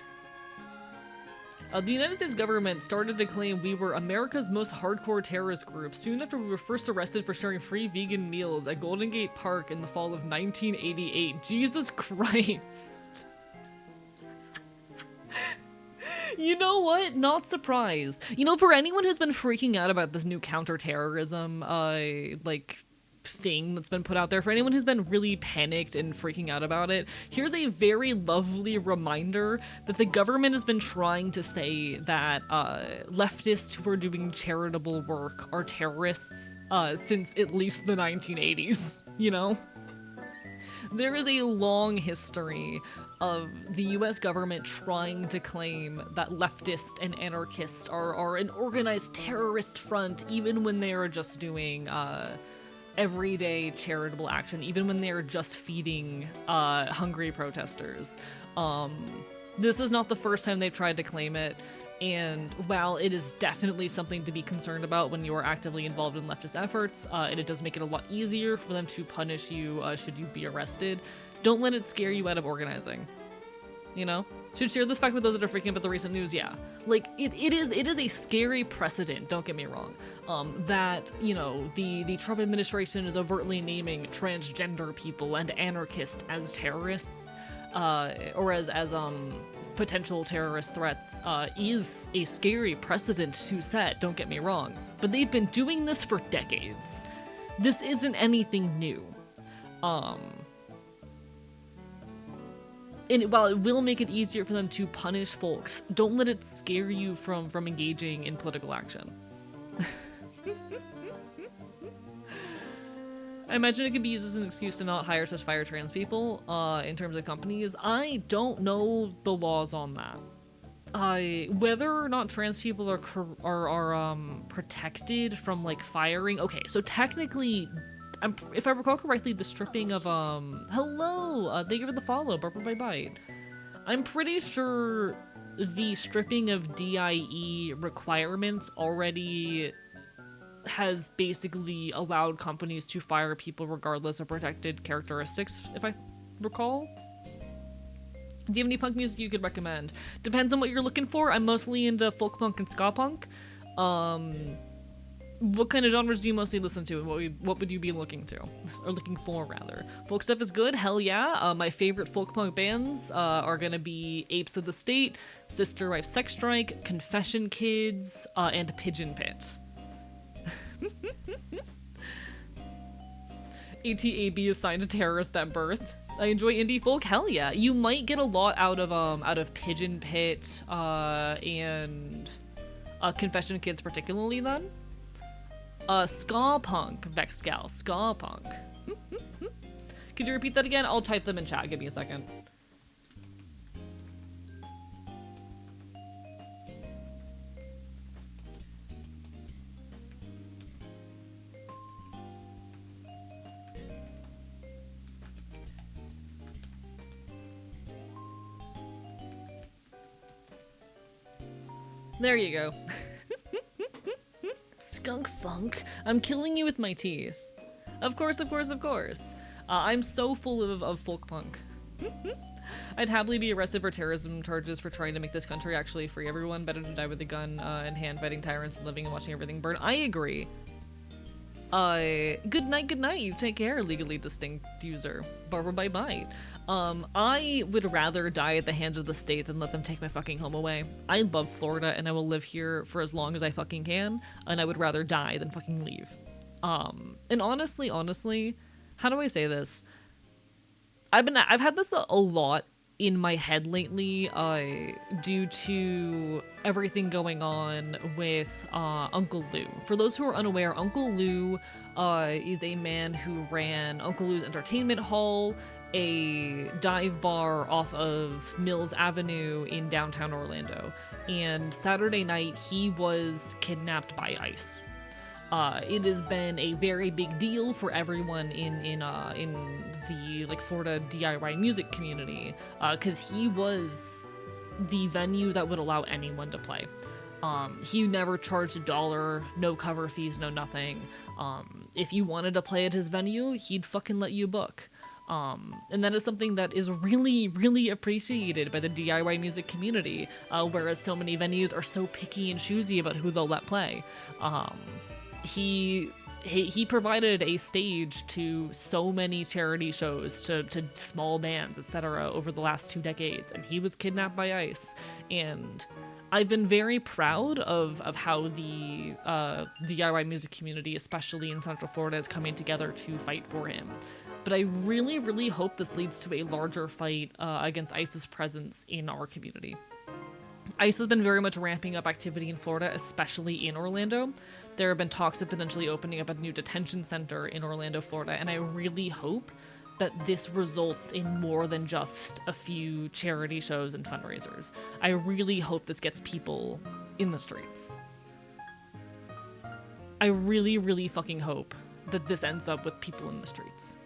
The United States government started to claim we were America's most hardcore terrorist group soon after we were first arrested for sharing free vegan meals at Golden Gate Park in the fall of 1988. Jesus Christ. You know what? Not surprised. You know, for anyone who's been freaking out about this new counterterrorism, like, thing that's been put out there, for anyone who's been really panicked and freaking out about it, here's a very lovely reminder that the government has been trying to say that leftists who are doing charitable work are terrorists since at least the 1980s, you know? There is a long history of the US government trying to claim that leftists and anarchists are an organized terrorist front even when they are just doing everyday charitable action, even when they're just feeding hungry protesters. This is not the first time they've tried to claim it, and while it is definitely something to be concerned about when you are actively involved in leftist efforts, and it does make it a lot easier for them to punish you should you be arrested, don't let it scare you out of organizing. You know? Should share this fact with those that are freaking about the recent news, yeah. Like, it is a scary precedent, don't get me wrong, that, you know, the Trump administration is overtly naming transgender people and anarchists as terrorists, or as potential terrorist threats, is a scary precedent to set, don't get me wrong. But they've been doing this for decades. This isn't anything new. And while it will make it easier for them to punish folks, don't let it scare you from engaging in political action. I imagine it could be used as an excuse to not hire such fire trans people in terms of companies. I don't know the laws on that. Whether or not trans people are protected from like firing. Okay, so technically, if I recall correctly, the stripping of hello, thank you for the follow, Barbara by Bite. I'm pretty sure the stripping of DIE requirements already has basically allowed companies to fire people regardless of protected characteristics, if I recall. Do you have any punk music you could recommend? Depends on what you're looking for. I'm mostly into folk punk and ska punk. What kind of genres do you mostly listen to, and what would you be looking to? Or looking for, rather? Folk stuff is good, hell yeah. My favorite folk punk bands are gonna be Apes of the State, Sister Wife Sex Strike, Confession Kids, and Pigeon Pit. ATAB assigned a terrorist at birth. I enjoy indie folk, hell yeah. You might get a lot out of Pigeon Pit and Confession Kids particularly then. Ska punk, Vexcal, ska punk. Could you repeat that again? I'll type them in chat, give me a second. There you go. Skunk funk. I'm killing you with my teeth. Of course, of course, of course. I'm so full of folk punk. I'd happily be arrested for terrorism charges for trying to make this country actually free everyone. Better to die with a gun in hand fighting tyrants and living and watching everything burn. I agree. Good night, you take care, legally distinct user. Barbara by Bite. I would rather die at the hands of the state than let them take my fucking home away. I love Florida and I will live here for as long as I fucking can, and I would rather die than fucking leave. And honestly, how do I say this? I've had this a lot in my head lately, due to everything going on with Uncle Lou. For those who are unaware, Uncle Lou is a man who ran Uncle Lou's Entertainment Hall, a dive bar off of Mills Avenue in downtown Orlando. And Saturday night, he was kidnapped by ICE. It has been a very big deal for everyone in the like Florida DIY music community, because he was the venue that would allow anyone to play. He never charged $1, no cover fees, no nothing. If you wanted to play at his venue, he'd fucking let you book. And that is something that is really, really appreciated by the DIY music community, whereas so many venues are so picky and choosy about who they'll let play. He provided a stage to so many charity shows, to small bands, etc. over the last 2 decades, and he was kidnapped by ICE. And I've been very proud of how the DIY music community, especially in Central Florida, is coming together to fight for him. But I really, really hope this leads to a larger fight against ICE's presence in our community. ICE has been very much ramping up activity in Florida, especially in Orlando. There have been talks of potentially opening up a new detention center in Orlando, Florida, and I really hope that this results in more than just a few charity shows and fundraisers. I really hope this gets people in the streets. I really, really fucking hope that this ends up with people in the streets.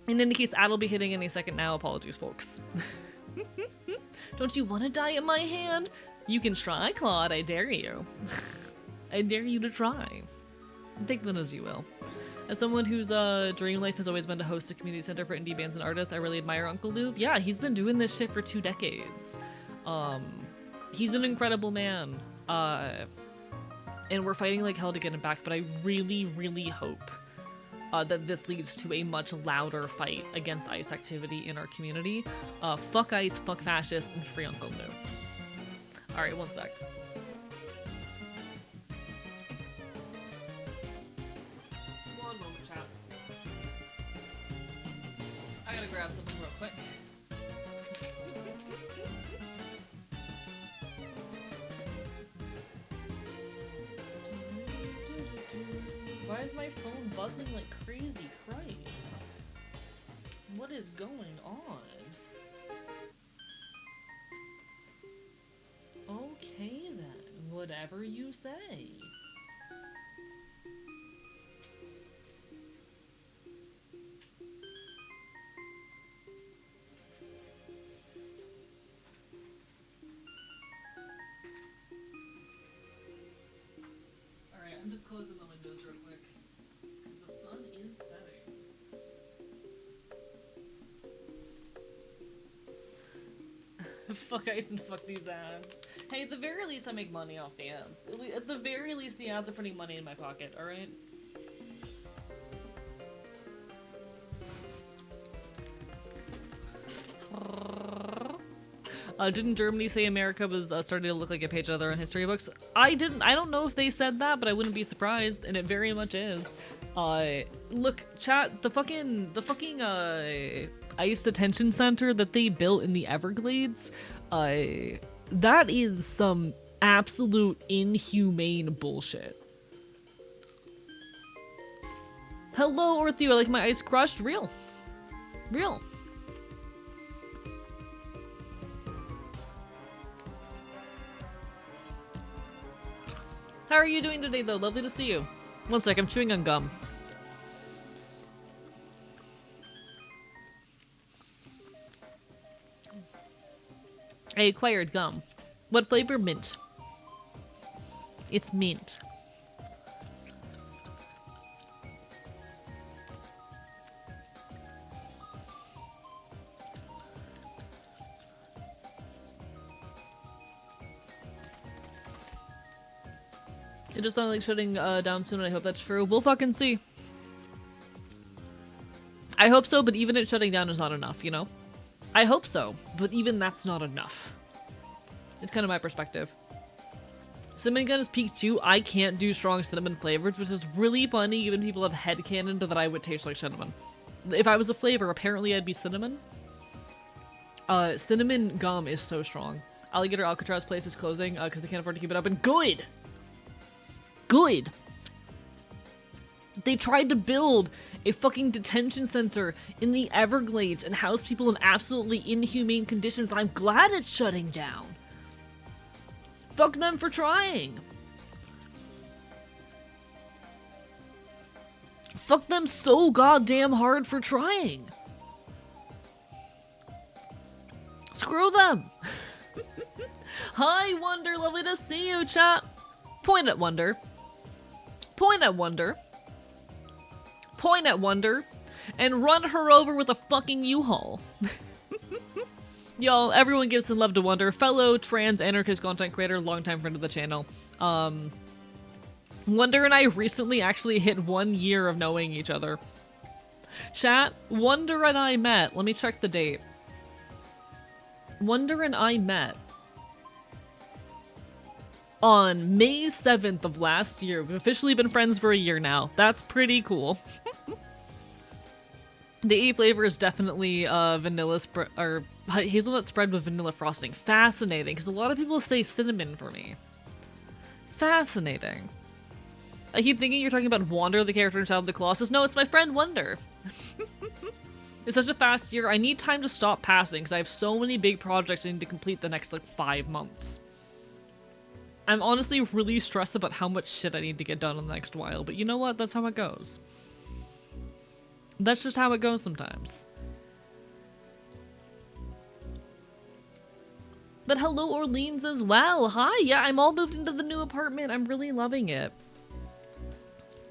In any case, Ad will be hitting any second now. Apologies, folks. Don't you want to die at my hand? You can try, Claude. I dare you. I dare you to try. Take them as you will. As someone whose dream life has always been to host a community center for indie bands and artists, I really admire Uncle Luke. Yeah, he's been doing this shit for 2 decades. He's an incredible man. And we're fighting like hell to get him back, but I really, really hope that this leads to a much louder fight against ICE activity in our community. Fuck ICE, fuck fascists, and free Uncle Luke. Alright, one sec. One moment, chat. I gotta grab something real quick. Why is my phone buzzing like crazy? Christ. What is going on? Okay then, whatever you say. Alright, I'm just closing the windows real quick. Because the sun is setting. Fuck ICE and fuck these ads. Hey, at the very least I make money off the ads. At the very least the ads are putting money in my pocket, alright? Didn't Germany say America was starting to look like a page out of their own history books? I don't know if they said that, but I wouldn't be surprised, and it very much is. Look, chat, the fucking ICE detention center that they built in the Everglades, that is some absolute inhumane bullshit. Hello, Ortheo, I like my ice crushed. Real. Real. How are you doing today, though? Lovely to see you. One sec, I'm chewing on gum. I acquired gum. What flavor? Mint. It's mint. It just sounded like shutting down soon, and I hope that's true. We'll fucking see. I hope so, but even it shutting down is not enough, you know? I hope so, but even that's not enough. It's kind of my perspective. Cinnamon gun is peak too. I can't do strong cinnamon flavors, which is really funny given people have headcanon that I would taste like cinnamon. If I was a flavor, apparently I'd be cinnamon. Cinnamon gum is so strong. Alligator Alcatraz place is closing because they can't afford to keep it open. Good! Good! They tried to build a fucking detention center in the Everglades and house people in absolutely inhumane conditions. I'm glad it's shutting down. Fuck them for trying. Fuck them so goddamn hard for trying. Screw them. Hi, Wonder. Lovely to see you, chat. Point at Wonder. Point at Wonder. Point at Wonder. And run her over with a fucking U-Haul. Y'all, everyone gives some love to Wonder. Fellow trans anarchist content creator, longtime friend of the channel. Wonder and I recently actually hit 1 year of knowing each other. Chat, Wonder and I met. Let me check the date. Wonder and I met on May 7th of last year. We've officially been friends for a year now. That's pretty cool. The A flavor is definitely vanilla spread or hazelnut spread with vanilla frosting. Fascinating, because a lot of people say cinnamon for me. Fascinating. I keep thinking you're talking about Wander, the character in Shadow of the Colossus. No, it's my friend Wonder. It's such a fast year. I need time to stop passing because I have so many big projects I need to complete the next, like, 5 months. I'm honestly really stressed about how much shit I need to get done in the next while, but you know what? That's how it goes. That's just how it goes sometimes. But hello, Orleans as well. Hi, yeah, I'm all moved into the new apartment. I'm really loving it.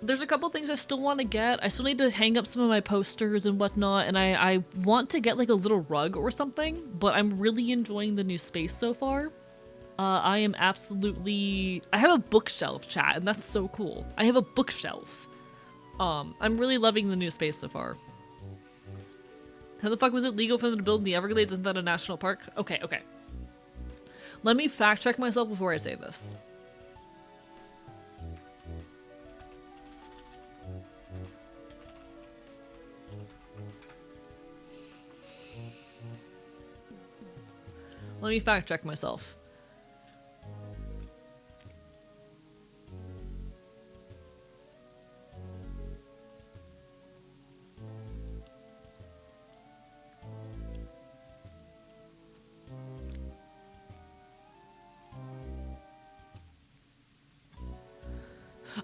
There's a couple things I still want to get. I still need to hang up some of my posters and whatnot, and I want to get like a little rug or something, but I'm really enjoying the new space so far. I am absolutely... I have a bookshelf, chat, and that's so cool. I have a bookshelf. I'm really loving the new space so far. How the fuck was it legal for them to build in the Everglades? Isn't that a national park? Okay, okay. Let me fact check myself before I say this. Let me fact check myself.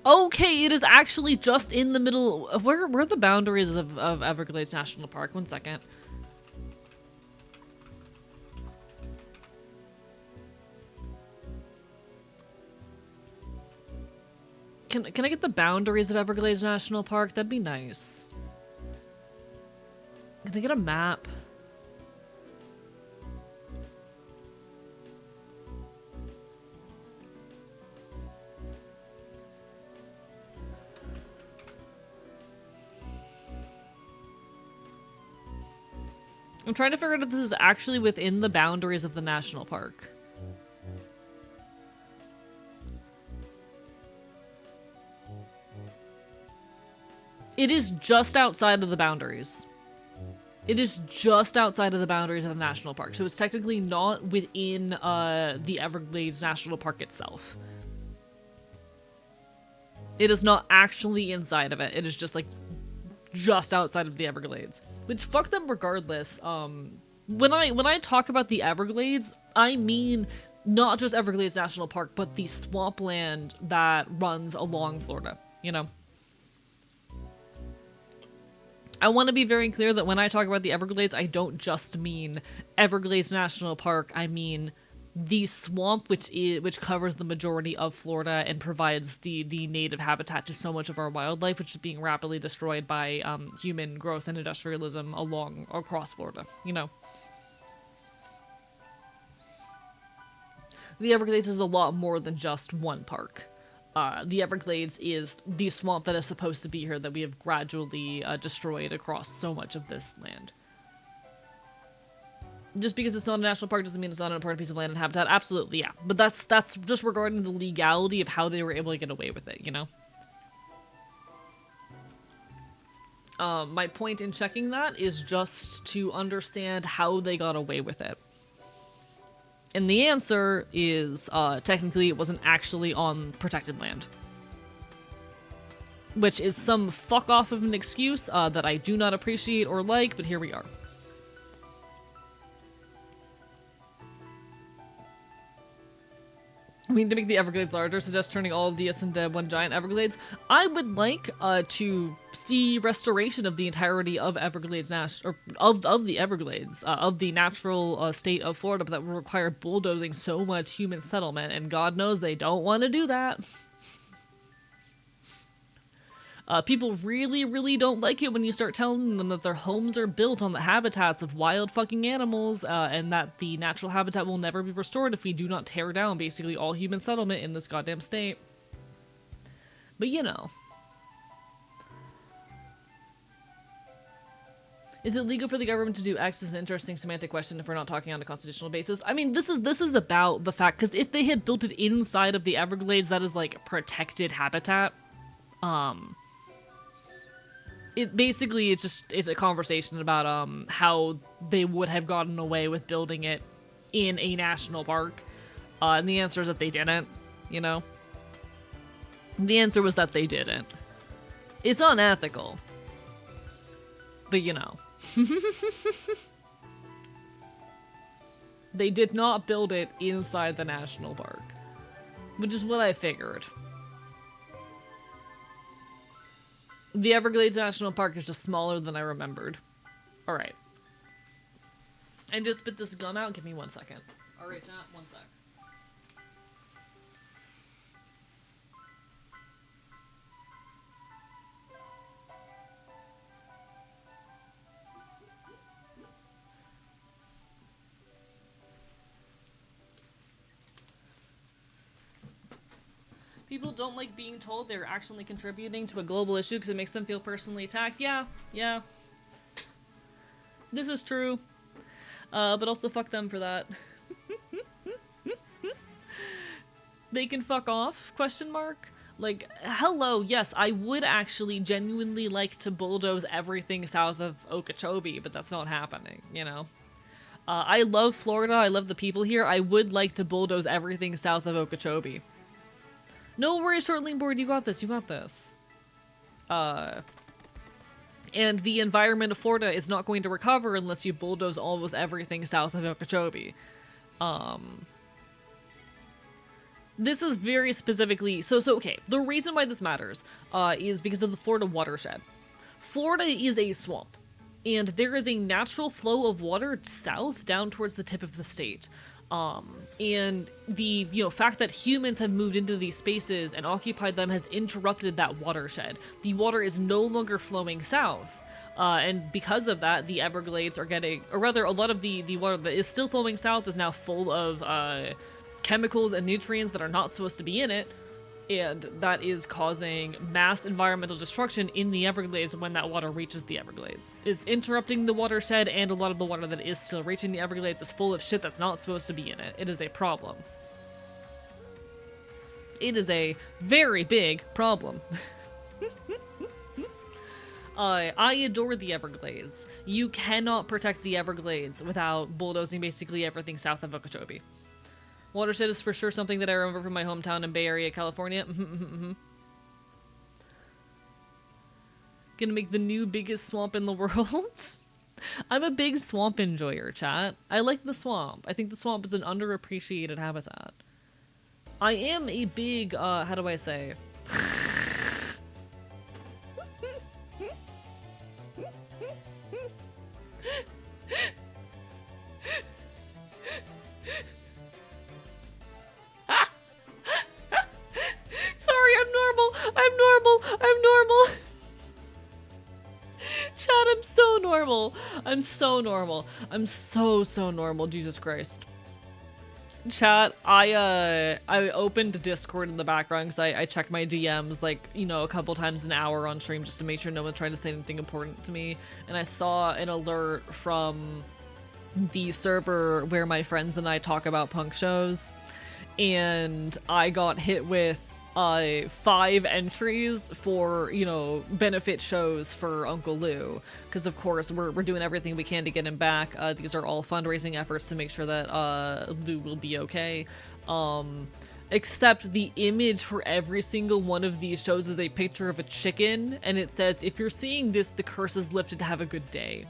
Okay, it is actually just in the middle. Where are the boundaries of Everglades National Park? One second. Can I get the boundaries of Everglades National Park? That'd be nice. Can I get a map? I'm trying to figure out if this is actually within the boundaries of the national park. It is just outside of the boundaries. It is just outside of the boundaries of the national park, so it's technically not within the Everglades National Park itself. It is not actually inside of it. It is just like just outside of the Everglades. Which, fuck them regardless. When I talk about the Everglades, I mean not just Everglades National Park, but the swampland that runs along Florida, you know? I want to be very clear that when I talk about the Everglades, I don't just mean Everglades National Park. I mean the swamp, which covers the majority of Florida and provides the native habitat to so much of our wildlife, which is being rapidly destroyed by human growth and industrialism across Florida. You know, the Everglades is a lot more than just one park. The Everglades is the swamp that is supposed to be here that we have gradually destroyed across so much of this land. Just because it's not a national park doesn't mean it's not an important piece of land and habitat. Absolutely, yeah. But that's just regarding the legality of how they were able to get away with it, you know? My point in checking that is just to understand how they got away with it. And the answer is, technically it wasn't actually on protected land. Which is some fuck off of an excuse that I do not appreciate or like, but here we are. We need to make the Everglades larger, suggest turning all of DS into one giant Everglades. I would like to see restoration of the entirety of Everglades of the Everglades, of the natural state of Florida, but that would require bulldozing so much human settlement, and God knows they don't want to do that. People really, really don't like it when you start telling them that their homes are built on the habitats of wild fucking animals, and that the natural habitat will never be restored if we do not tear down basically all human settlement in this goddamn state. But you know. Is it legal for the government to do X? Is an interesting semantic question if we're not talking on a constitutional basis. I mean, this is about the fact, because if they had built it inside of the Everglades, that is like protected habitat. It basically it's a conversation about how they would have gotten away with building it in a national park, and the answer is that they didn't. You know, the answer was that they didn't. It's unethical, but you know, they did not build it inside the national park, which is what I figured. The Everglades National Park is just smaller than I remembered. Alright. And just spit this gum out. Give me 1 second. Alright, chat. 1 sec. People don't like being told they're actually contributing to a global issue because it makes them feel personally attacked. Yeah, yeah. This is true. But also fuck them for that. They can fuck off, question mark? Like, hello, yes, I would actually genuinely like to bulldoze everything south of Okeechobee, but that's not happening, you know? I love Florida, I love the people here, I would like to bulldoze everything south of Okeechobee. No worries, Shortling Board, you got this, you got this. And the environment of Florida is not going to recover unless you bulldoze almost everything south of Okeechobee. This is very specifically... So okay, the reason why this matters is because of the Florida watershed. Florida is a swamp, and there is a natural flow of water south down towards the tip of the state. And the, fact that humans have moved into these spaces and occupied them has interrupted that watershed. The water is no longer flowing south. And because of that, the Everglades are getting, or rather, a lot of the water that is still flowing south is now full of, chemicals and nutrients that are not supposed to be in it. And that is causing mass environmental destruction in the Everglades when that water reaches the Everglades. It's interrupting the watershed, and a lot of the water that is still reaching the Everglades is full of shit that's not supposed to be in it. It is a problem. It is a very big problem. I adore the Everglades. You cannot protect the Everglades without bulldozing basically everything south of Okeechobee. Watershed is for sure something that I remember from my hometown in Bay Area, California. Gonna make the new biggest swamp in the world. I'm a big swamp enjoyer, chat. I like the swamp. I think the swamp is an underappreciated habitat. I am a big, how do I say? Sorry, I'm normal. Chat, I'm so normal. I'm so normal, Jesus Christ. Chat, I opened Discord in the background because I check my DMs like, a couple times an hour on stream just to make sure no one's trying to say anything important to me. And I saw an alert from the server where my friends and I talk about punk shows. And I got hit with 5 entries for, benefit shows for Uncle Lou. Because, of course, we're doing everything we can to get him back. These are all fundraising efforts to make sure that Lou will be okay. Except the image for every single one of these shows is a picture of a chicken. And it says, if you're seeing this, the curse is lifted. Have a good day.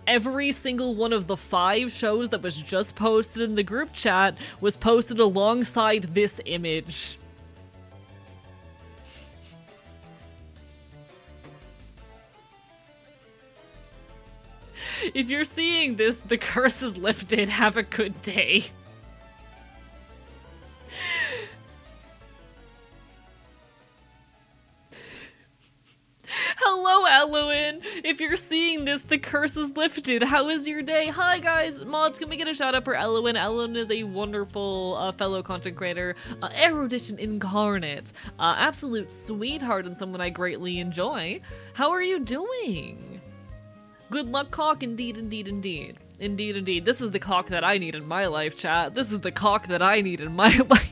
Every single one of the 5 shows that was just posted in the group chat was posted alongside this image. If you're seeing this, the curse is lifted. Have a good day. Hello, Eloin! If you're seeing this, the curse is lifted. How is your day? Hi, guys! Mods, can we get a shout out for Eloin? Eloin is a wonderful fellow content creator, erudition incarnate, absolute sweetheart, and someone I greatly enjoy. How are you doing? Good luck, cock, indeed, indeed, indeed. Indeed, indeed. This is the cock that I need in my life, chat. This is the cock that I need in my life.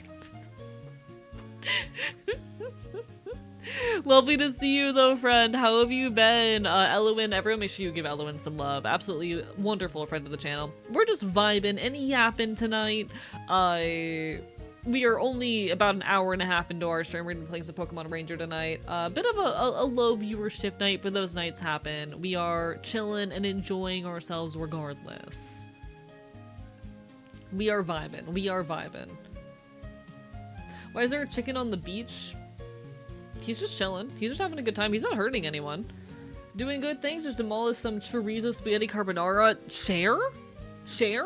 Lovely to see you though, friend. How have you been? Eloin, everyone make sure you give Eloin some love. Absolutely wonderful friend of the channel. We're just vibing and yapping tonight. We are only about an hour and a half into our stream. We're gonna be playing some Pokemon Ranger tonight. Bit of a low viewership night, but those nights happen. We are chilling and enjoying ourselves regardless. We are vibing. We are vibing. Why is there a chicken on the beach? He's just chilling. He's just having a good time. He's not hurting anyone. Doing good things. Just demolish some chorizo spaghetti carbonara. Share? Share?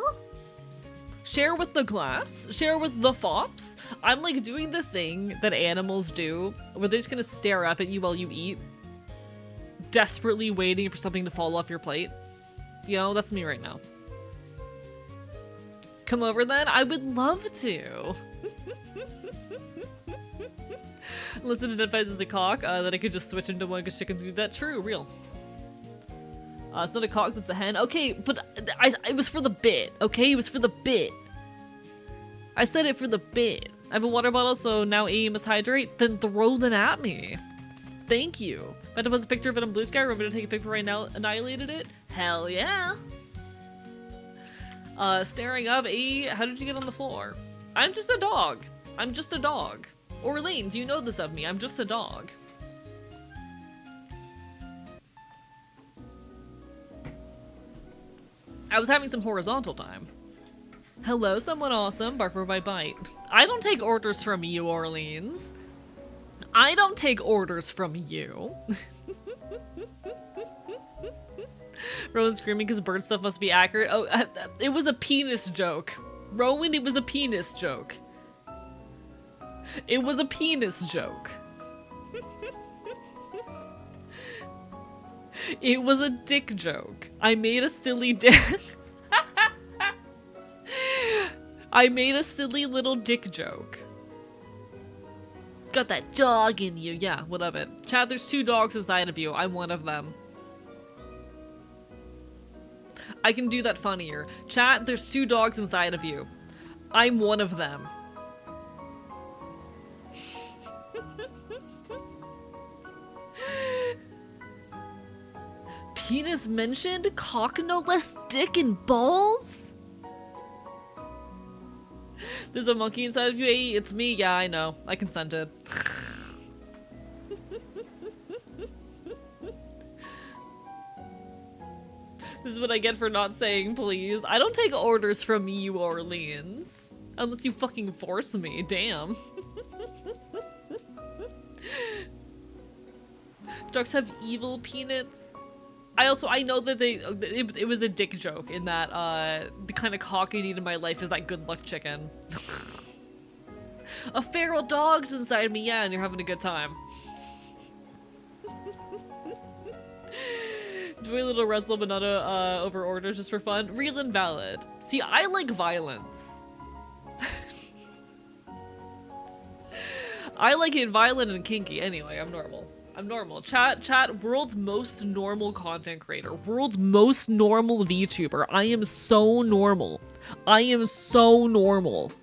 Share with the glass? Share with the fops? I'm like doing the thing that animals do where they're just gonna stare up at you while you eat. Desperately waiting for something to fall off your plate. You know, that's me right now. Come over then? I would love to. Listen, identifies as a cock, that I could just switch into one because chickens do that. True, real. It's not a cock, that's a hen. Okay, but it was for the bit, okay? It was for the bit. I said it for the bit. I have a water bottle, so now AE must hydrate. Then throw them at me. Thank you. If I had to post a picture of it on Blue Sky, remember to take a picture right now, annihilated it? Hell yeah. Staring up, AE, how did you get on the floor? I'm just a dog. I'm just a dog. Orleans, you know this of me. I'm just a dog. I was having some horizontal time. Hello, someone awesome. Bark by bite. I don't take orders from you, Orleans. I don't take orders from you. Rowan's screaming because bird stuff must be accurate. Oh, it was a penis joke. Rowan, it was a penis joke. It was a penis joke. It was a dick joke. I made a silly dick. I made a silly little dick joke. Got that dog in you. Yeah, what of it? Chad, there's 2 dogs inside of you. I'm one of them. I can do that funnier. Chat, there's 2 dogs inside of you. I'm one of them. Penis mentioned? Cock no less, dick and balls? There's a monkey inside of you, AE. It's me. Yeah, I know. I consented. This is what I get for not saying please. I don't take orders from you, Orleans. Unless you fucking force me. Damn. Ducks have evil peanuts. I know that it was a dick joke in that the kind of cock I need in my life is that good luck chicken. A feral dog's inside me, yeah, and you're having a good time. Do a little wrestle banana over orders just for fun. Real and valid. See, I like violence. I like it violent and kinky. Anyway, I'm normal. I'm normal. Chat, world's most normal content creator. World's most normal VTuber. I am so normal. I am so normal.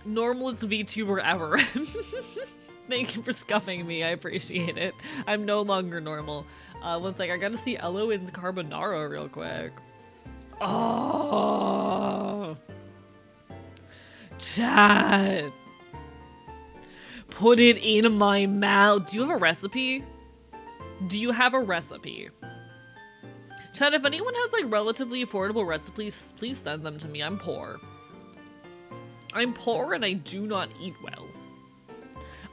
Normalest VTuber ever. Thank you for scuffing me. I appreciate it. I'm no longer normal. One sec. I gotta see Eloin's carbonara real quick. Oh, chat. Put it in my mouth. Do you have a recipe? Do you have a recipe? Chat, if anyone has like relatively affordable recipes, please send them to me. I'm poor. I'm poor and I do not eat well.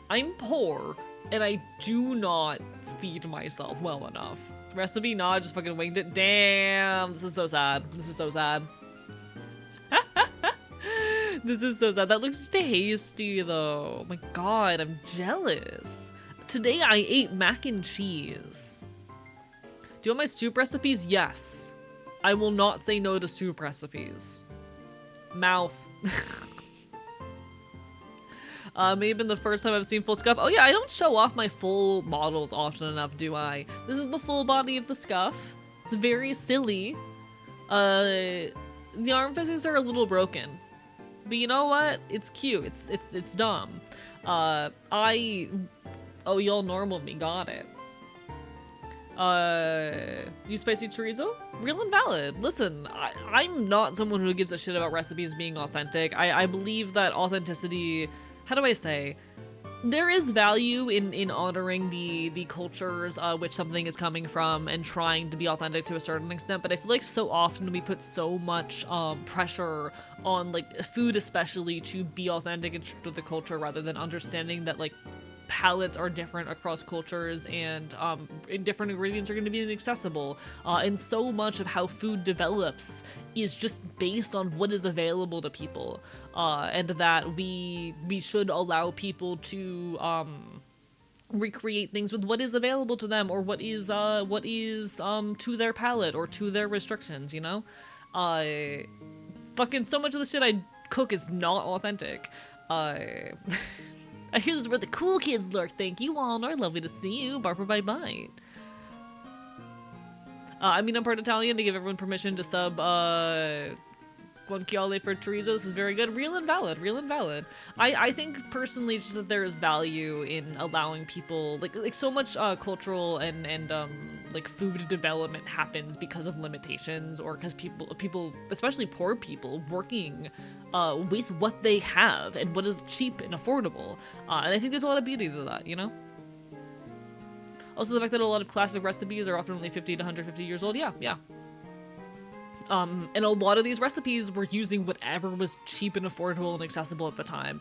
I'm poor and I do not feed myself well enough. Recipe? Nah, I just fucking winged it. Damn, this is so sad. This is so sad. This is so sad. That looks tasty though. Oh my god, I'm jealous. Today I ate mac and cheese. Do you want my soup recipes? Yes. I will not say no to soup recipes. Mouth. May have been the first time I've seen full scuff. Oh yeah, I don't show off my full models often enough, do I? This is the full body of the scuff. It's very silly. The arm physics are a little broken. But you know what? It's cute. It's dumb. Oh, y'all normal me. Got it. You spicy chorizo? Real and valid. Listen, I'm not someone who gives a shit about recipes being authentic. I believe that authenticity, how do I say? there is value in honoring the cultures which something is coming from and trying to be authentic to a certain extent, but I feel like so often we put so much pressure on like food especially to be authentic and true to the culture rather than understanding that like palettes are different across cultures and different ingredients are going to be inaccessible, and so much of how food develops is just based on what is available to people, and that we should allow people to recreate things with what is available to them or what is to their palate or to their restrictions, you know? Fucking so much of the shit I cook is not authentic. I hear this is where the cool kids lurk. Thank you, Walnar. Lovely to see you. Barbara bye bye. I mean, I'm part Italian to give everyone permission to sub Guanciale for chorizo. This is very good. Real and valid. Real and valid. I think personally just that there is value in allowing people like so much cultural and like food development happens because of limitations or because people especially poor people working with what they have and what is cheap and affordable. And I think there's a lot of beauty to that, you know? Also, the fact that a lot of classic recipes are often only 50 to 150 years old. Yeah. And a lot of these recipes were using whatever was cheap and affordable and accessible at the time.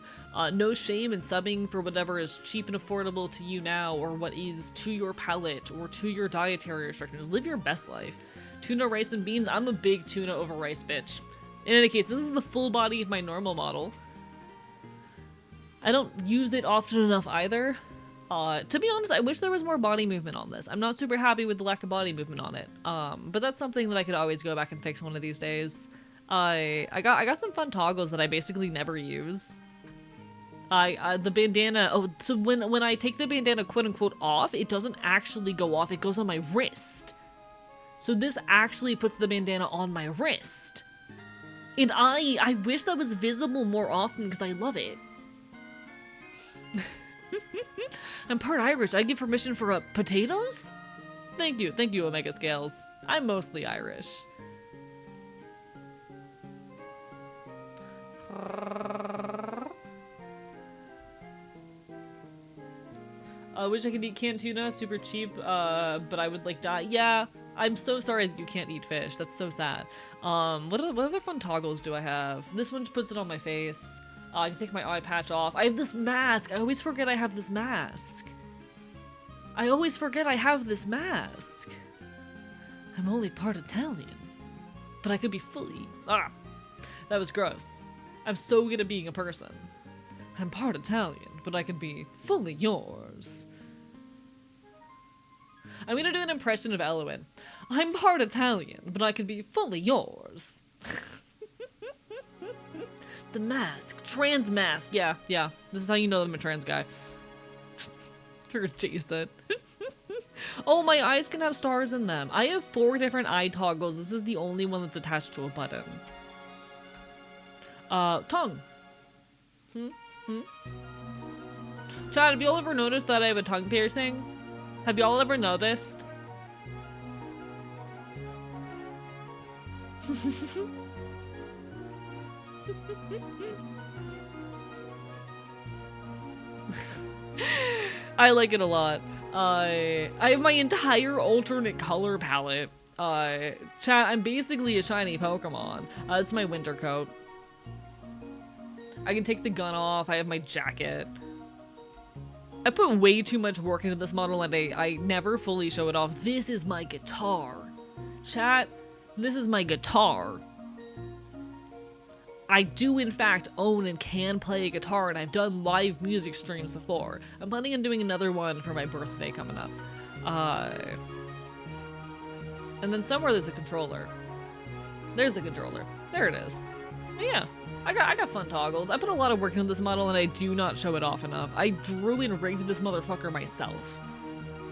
No shame in subbing for whatever is cheap and affordable to you now or what is to your palate or to your dietary restrictions. Live your best life. Tuna, rice, and beans. I'm a big tuna over rice bitch. In any case, this is the full body of my normal model. I don't use it often enough either. To be honest, I wish there was more body movement on this. I'm not super happy with the lack of body movement on it. But that's something that I could always go back and fix one of these days. I got some fun toggles that I basically never use. The bandana. Oh, so when I take the bandana quote unquote off, it doesn't actually go off. It goes on my wrist. So this actually puts the bandana on my wrist. And I wish that was visible more often because I love it. I'm part Irish. I give permission for potatoes? Thank you, Omega Scales. I'm mostly Irish. I wish I could eat canned tuna, super cheap, but I would like die. Yeah, I'm so sorry that you can't eat fish. That's so sad. What other fun toggles do I have? This one puts it on my face. I can take my eye patch off. I have this mask. I always forget I have this mask. I'm only part Italian. But I could be fully... Ah! That was gross. I'm so good at being a person. I'm part Italian, but I could be fully yours. I'm gonna do an impression of Elowen. I'm part Italian, but I could be fully yours. The mask. Trans mask. Yeah. This is how you know I'm a trans guy. You're adjacent. Oh, my eyes can have stars in them. I have 4 different eye toggles. This is the only one that's attached to a button. Tongue. Chad, have y'all ever noticed that I have a tongue piercing? Have y'all ever noticed? I like it a lot. I have my entire alternate color palette. Chat, I'm basically a shiny Pokemon. It's my winter coat. I can take the gun off. I have my jacket. I put way too much work into this model and I never fully show it off. This is my guitar. Chat, this is my guitar. I do in fact own and can play a guitar, and I've done live music streams before. I'm planning on doing another one for my birthday coming up. And then somewhere there's a controller. There's the controller. There it is. But yeah, I got fun toggles. I put a lot of work into this model and I do not show it off enough. I drew and rigged this motherfucker myself.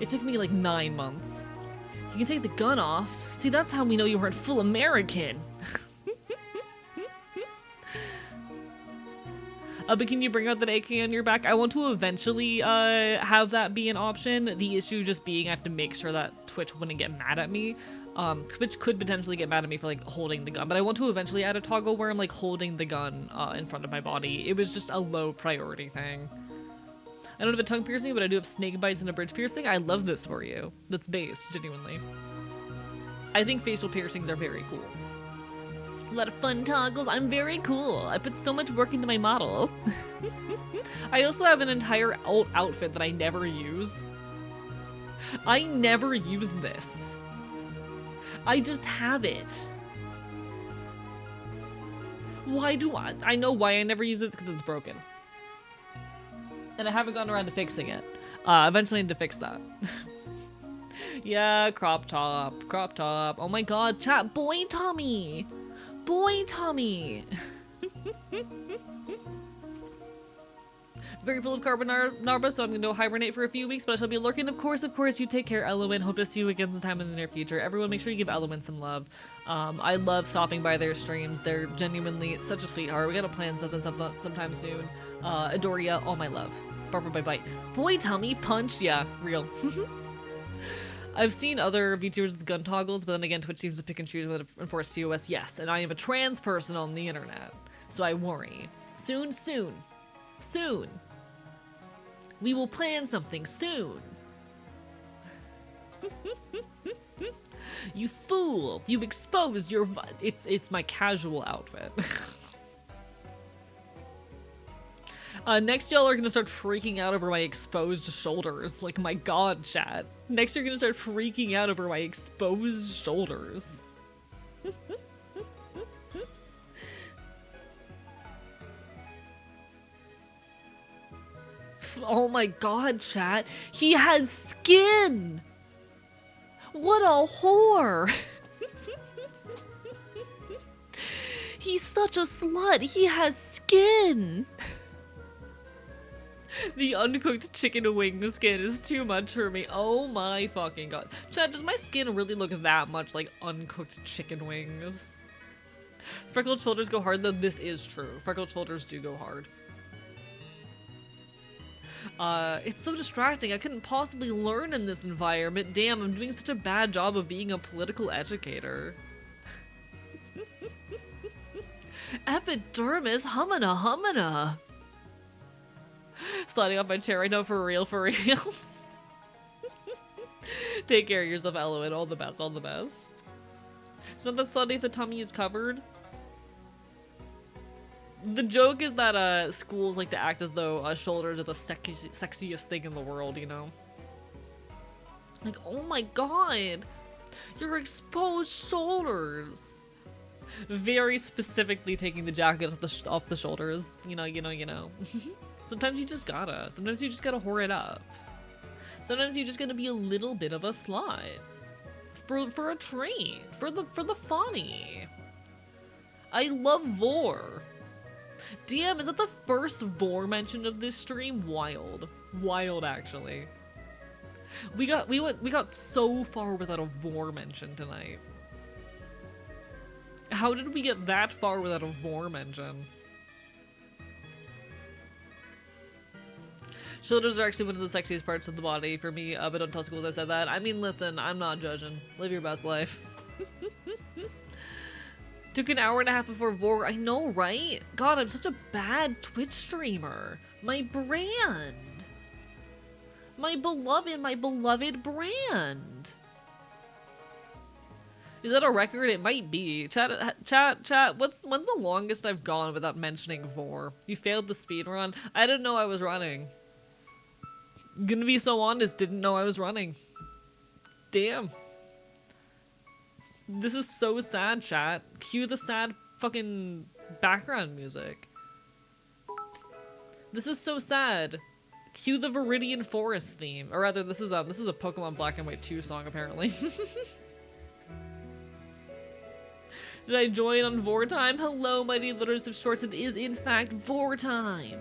It took me like 9 months. You can take the gun off. See, that's how we know you weren't full American. But can you bring out that AK on your back? I want to eventually have that be an option. The issue just being I have to make sure that Twitch wouldn't get mad at me. Twitch could potentially get mad at me for like holding the gun, but I want to eventually add a toggle where I'm like holding the gun in front of my body. It was just a low priority thing. I don't have a tongue piercing, but I do have snake bites and a bridge piercing. I love this for you. That's based, genuinely. I think facial piercings are very cool. A lot of fun toggles. I'm very cool. I put so much work into my model. I also have an entire outfit that I never use. I never use this. I just have it. Why do I? I know why I never use it, because it's broken. And I haven't gotten around to fixing it. Eventually I need to fix that. Yeah, crop top, crop top. Oh my god, chat, boy Tommy! Boy Tommy! Very full of carbonara, so I'm gonna go hibernate for a few weeks, but I shall be lurking. Of course, you take care, Element. Hope to see you again sometime in the near future. Everyone, make sure you give Element some love. I love stopping by their streams. They're genuinely such a sweetheart. We gotta plan something sometime soon. Adoria, all my love. Barbara, bye bye. Boy, Tommy, punch, yeah, real. I've seen other VTubers with gun toggles, but then again, Twitch seems to pick and choose whether to enforce COS. Yes, and I am a trans person on the internet, so I worry. Soon. We will plan something soon. You fool! You exposed your it's my casual outfit. Next y'all are gonna start freaking out over my exposed shoulders. Like, my god, chat. Next you're gonna start freaking out over my exposed shoulders. Oh my god, chat. He has skin! What a whore! He's such a slut. He has skin! The uncooked chicken wing skin is too much for me. Oh my fucking god. Chat, does my skin really look that much like uncooked chicken wings? Freckled shoulders go hard, though. This is true. Freckled shoulders do go hard. It's so distracting. I couldn't possibly learn in this environment. Damn, I'm doing such a bad job of being a political educator. Epidermis, humana. Sliding off my chair right now, for real. Take care of yourself, Eloin. All the best. It's not that slutty that Tommy is covered. The joke is that schools like to act as though shoulders are the sexiest thing in the world, you know? Like, oh my god, your exposed shoulders. Very specifically taking the jacket off the shoulders. You know. Sometimes you just gotta whore it up. Sometimes you just gotta be a little bit of a slut. For a treat. For the funny. I love vor. Damn, is that the first vor mention of this stream? Wild, actually. We got so far without a vor mention tonight. How did we get that far without a vor mention? Shoulders are actually one of the sexiest parts of the body for me, but don't tell schools I said that. I mean, listen, I'm not judging. Live your best life. Took an hour and a half before vor. I know, right? God, I'm such a bad Twitch streamer. My brand. My beloved brand. Is that a record? It might be. Chat, when's the longest I've gone without mentioning vor? You failed the speed run? I didn't know I was running. Gonna be so honest, didn't know I was running. Damn. This is so sad, chat. Cue the sad fucking background music. This is so sad. Cue the Viridian Forest theme. Or rather, this is a Pokemon Black and White 2 song, apparently. Did I join on vor time? Hello, mighty litters of shorts. It is, in fact, vor time.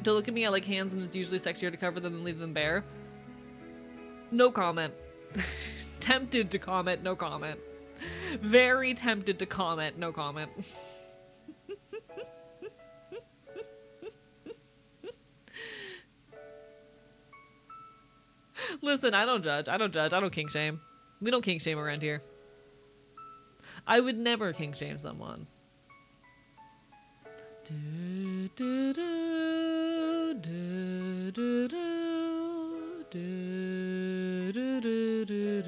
Don't look at me, I like hands and it's usually sexier to cover them than leave them bare. No comment. Tempted to comment, no comment. Very tempted to comment, no comment. Listen, I don't judge, I don't kink shame. We don't kink shame around here. I would never kink shame someone. do, do, do, do, do, do, do,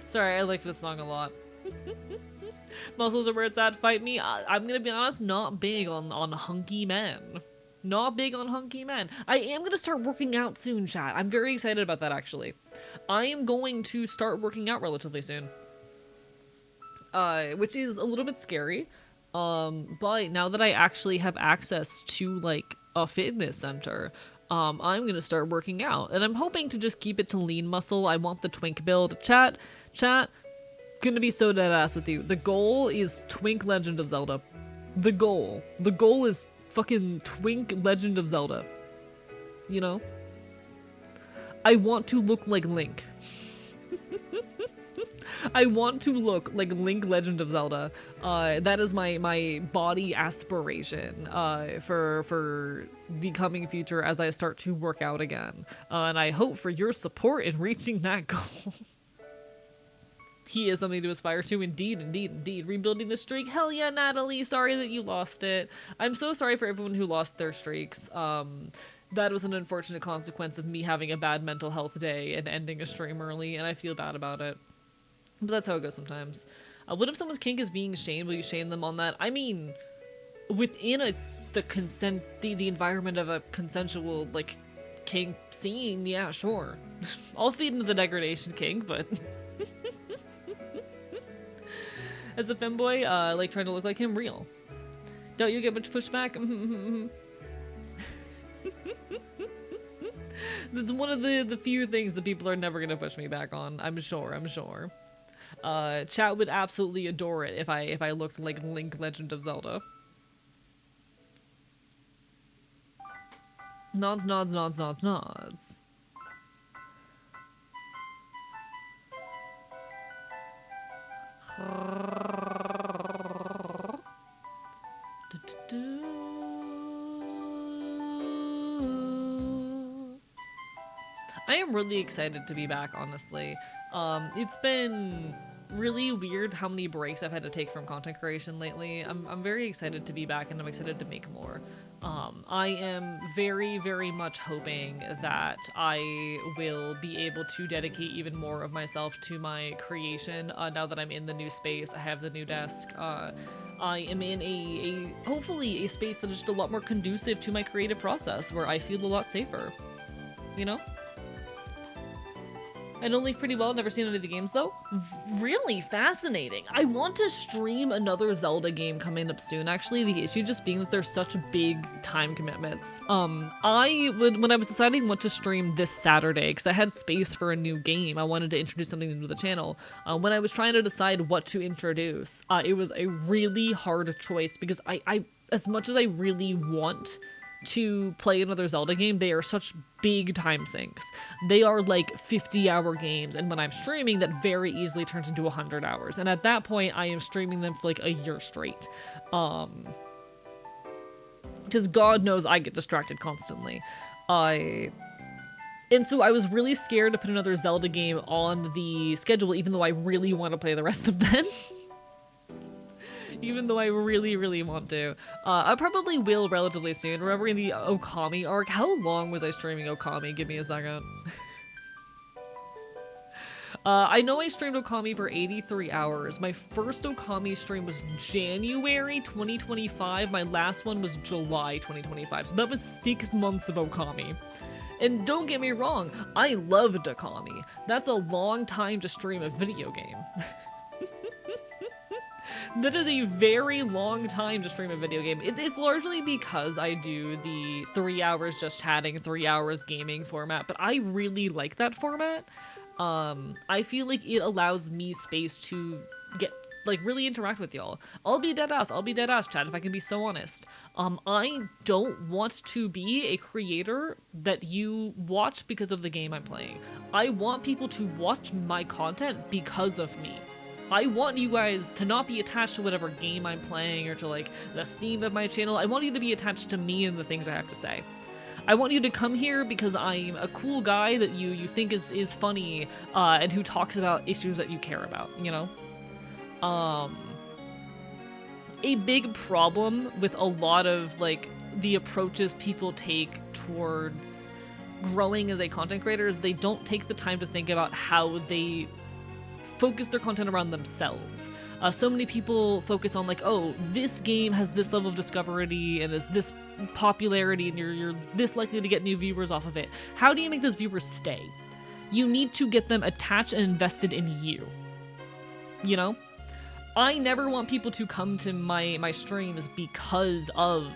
Sorry, I like this song a lot. Muscles are where it's at, fight me. I'm gonna be honest, not big on hunky men. Not big on hunky men. I am gonna start working out soon, chat. I'm very excited about that, actually. I am going to start working out relatively soon. Which is a little bit scary. But now that I actually have access to, like, a fitness center, I'm gonna start working out. And I'm hoping to just keep it to lean muscle. I want the twink build. Chat, gonna be so dead ass with you. The goal is Twink Legend of Zelda. The goal is fucking Twink Legend of Zelda. You know? I want to look like Link. I want to look like Link Legend of Zelda. That is my body aspiration for the coming future as I start to work out again. And I hope for your support in reaching that goal. He is something to aspire to, indeed, indeed, indeed. Rebuilding the streak, hell yeah, Natalie, sorry that you lost it. I'm so sorry for everyone who lost their streaks. That was an unfortunate consequence of me having a bad mental health day and ending a stream early, and I feel bad about it. But that's how it goes sometimes. What if someone's kink is being shamed? Will you shame them on that? I mean, within the environment of a consensual, like, kink scene, yeah, sure. I'll feed into the degradation kink, but... As a femboy, like trying to look like him, real. Don't you get much pushback? That's one of the few things that people are never gonna push me back on. I'm sure. Chat would absolutely adore it if I looked like Link Legend of Zelda. Nods, nods, nods, nods, nods. I am really excited to be back, honestly. It's been really weird how many breaks I've had to take from content creation lately. I'm very excited to be back, and I'm excited to make more. I am very, very much hoping that I will be able to dedicate even more of myself to my creation now that I'm in the new space. I have the new desk. I am in hopefully a space that is just a lot more conducive to my creative process, where I feel a lot safer. You know? I know Link pretty well, never seen any of the games though. Really fascinating. I want to stream another Zelda game coming up soon, actually. The issue just being that there's such big time commitments. When I was deciding what to stream this Saturday, because I had space for a new game, I wanted to introduce something new to the channel. When I was trying to decide what to introduce, it was a really hard choice, because I as much as I really want to play another Zelda game, they are such big time sinks. They are like 50-hour games, and when I'm streaming, that very easily turns into 100 hours. And at that point, I am streaming them for like a year straight. Because God knows I get distracted constantly. And so I was really scared to put another Zelda game on the schedule, even though I really want to play the rest of them. Even though I really, really want to. I probably will relatively soon. Remembering the Okami arc. How long was I streaming Okami? Give me a second. I know I streamed Okami for 83 hours. My first Okami stream was January 2025. My last one was July 2025. So that was 6 months of Okami. And don't get me wrong, I loved Okami. That's a long time to stream a video game. That is a very long time to stream a video game. It's largely because I do the 3 hours just chatting, 3 hours gaming format, but I really like that format. I feel like it allows me space to really interact with y'all. I'll be dead ass, chat, if I can be so honest. I don't want to be a creator that you watch because of the game I'm playing. I want people to watch my content because of me. I want you guys to not be attached to whatever game I'm playing or to like the theme of my channel. I want you to be attached to me and the things I have to say. I want you to come here because I'm a cool guy that you think is funny and who talks about issues that you care about, you know? A big problem with a lot of like the approaches people take towards growing as a content creator is they don't take the time to think about how they focus their content around themselves. So many people focus on like, oh, this game has this level of discoverability and is this popularity and you're this likely to get new viewers off of it. How do you make those viewers stay? You need to get them attached and invested in you. You know? I never want people to come to my streams because of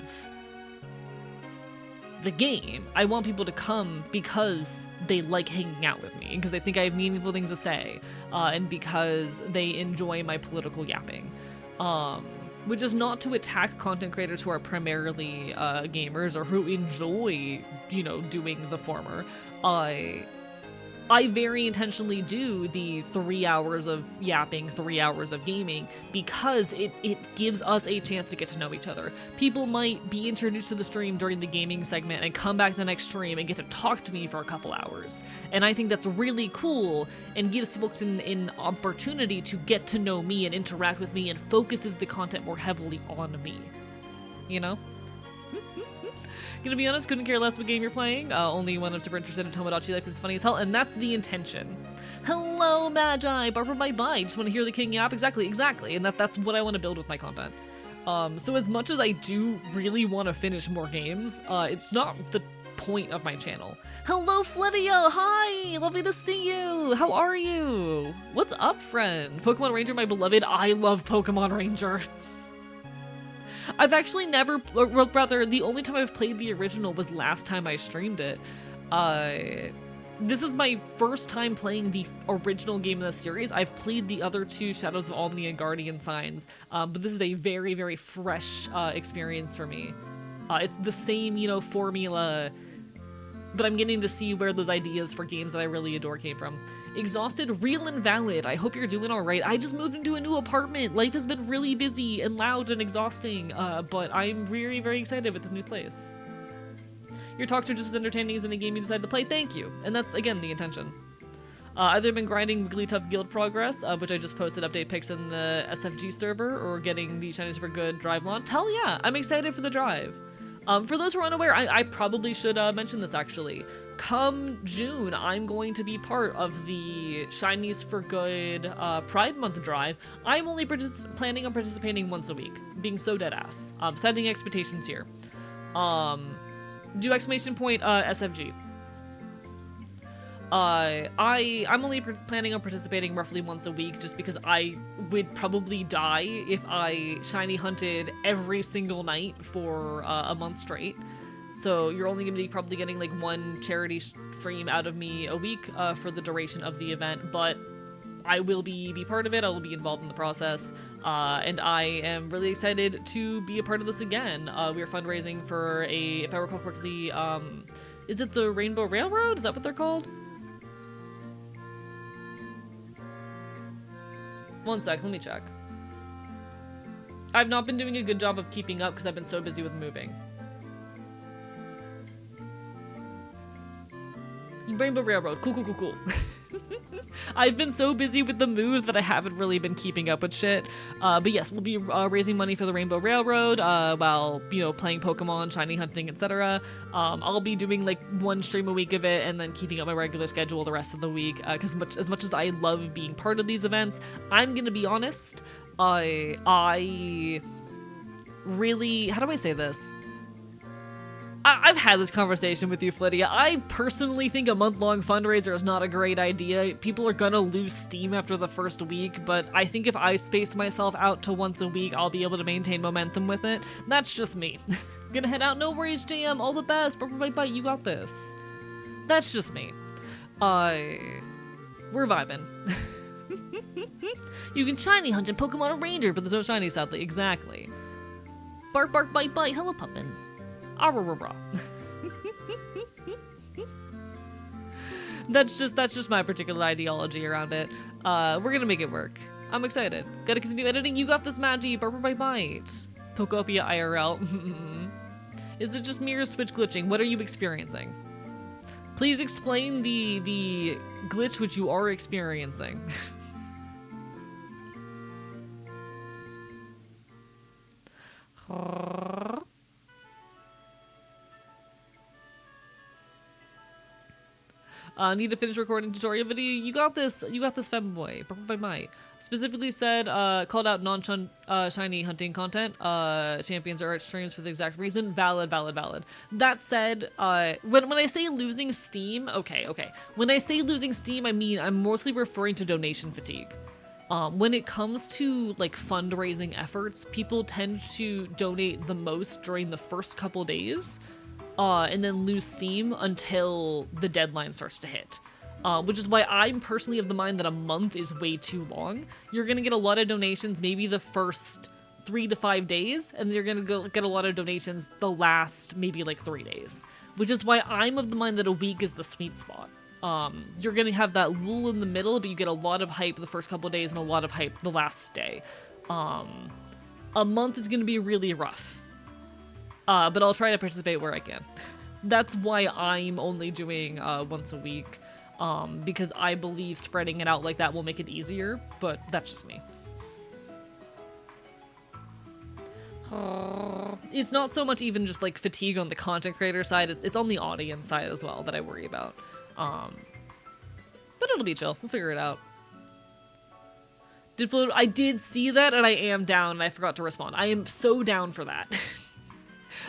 the game. I want people to come because they like hanging out with me, and because they think I have meaningful things to say, and because they enjoy my political yapping. Which is not to attack content creators who are primarily gamers or who enjoy, you know, doing the former. I very intentionally do the 3 hours of yapping, 3 hours of gaming, because it gives us a chance to get to know each other. People might be introduced to the stream during the gaming segment and come back the next stream and get to talk to me for a couple hours. And I think that's really cool and gives folks an opportunity to get to know me and interact with me and focuses the content more heavily on me. You know? Gonna be honest, couldn't care less what game you're playing. Only when I'm super interested in Tomodachi Life is funny as hell, and that's the intention. Hello, Magi! Barbara bye-bye. Just want to hear the king yap. Exactly. And that's what I want to build with my content. So as much as I do really want to finish more games, it's not the point of my channel. Hello, Fledio! Hi! Lovely to see you! How are you? What's up, friend? Pokemon Ranger, my beloved. I love Pokemon Ranger. I've actually never, or rather, the only time I've played the original was last time I streamed it. This is my first time playing the original game in the series. I've played the other two, Shadows of Omni and Guardian Signs, but this is a very, very fresh experience for me. It's the same, you know, formula, but I'm getting to see where those ideas for games that I really adore came from. Exhausted, real and valid. I hope you're doing all right. I just moved into a new apartment. Life has been really busy and loud and exhausting, but I'm very, very excited with this new place. Your talks are just as entertaining as any game you decide to play. Thank you. And that's, again, the intention. Either been grinding Wigglytuff Guild progress, which I just posted update pics in the SFG server, or getting the Chinese for Good drive launch. Hell yeah, I'm excited for the drive. For those who are unaware, I probably should mention this actually. Come June, I'm going to be part of the Shinies for Good Pride Month drive. I'm only planning on participating once a week, being so deadass. Setting expectations here. Do exclamation point SFG. I'm only planning on participating roughly once a week just because I would probably die if I shiny hunted every single night for a month straight. So you're only going to be probably getting like one charity stream out of me a week for the duration of the event, but I will be part of it. I will be involved in the process, and I am really excited to be a part of this again. We are fundraising for if I recall correctly, is it the Rainbow Railroad? Is that what they're called? One sec, let me check. I've not been doing a good job of keeping up because I've been so busy with moving. Rainbow Railroad, cool. I've been so busy with the move that I haven't really been keeping up with shit. But yes, we'll be raising money for the Rainbow Railroad while, you know, playing Pokemon, shiny hunting, etc. I'll be doing like one stream a week of it and then keeping up my regular schedule the rest of the week. Because as much as I love being part of these events, I'm gonna be honest, I really, how do I say this? I've had this conversation with you, Flydia. I personally think a month-long fundraiser is not a great idea. People are gonna lose steam after the first week, but I think if I space myself out to once a week, I'll be able to maintain momentum with it. That's just me. Gonna head out, no worries, JM, all the best, bye, you got this. That's just me. We're vibing. You can shiny hunt in Pokemon Ranger, but there's no shiny, sadly. Exactly. Bark, bite, hello, puppin'. That's just my particular ideology around it. We're gonna make it work. I'm excited. Gotta continue editing. You got this, Magi. Barber by Bite. Pokopia IRL. Is it just me or Switch glitching? What are you experiencing? Please explain the glitch which you are experiencing. Need to finish recording tutorial video. You got this, femboy. Purple by Might. Specifically said, called out non-shiny hunting content. Champions are at streams for the exact reason. Valid. That said, when I say losing steam, okay. When I say losing steam, I mean, I'm mostly referring to donation fatigue. When it comes to like fundraising efforts, people tend to donate the most during the first couple days. And then lose steam until the deadline starts to hit. Which is why I'm personally of the mind that a month is way too long. You're gonna get a lot of donations maybe the first 3 to 5 days, and you're gonna get a lot of donations the last maybe like 3 days. Which is why I'm of the mind that a week is the sweet spot. You're gonna have that lull in the middle, but you get a lot of hype the first couple of days and a lot of hype the last day. A month is gonna be really rough. But I'll try to participate where I can. That's why I'm only doing once a week, because I believe spreading it out like that will make it easier, but that's just me. It's not so much even just like fatigue on the content creator side, it's on the audience side as well that I worry about. But it'll be chill, we'll figure it out. I did see that and I am down and I forgot to respond. I am so down for that.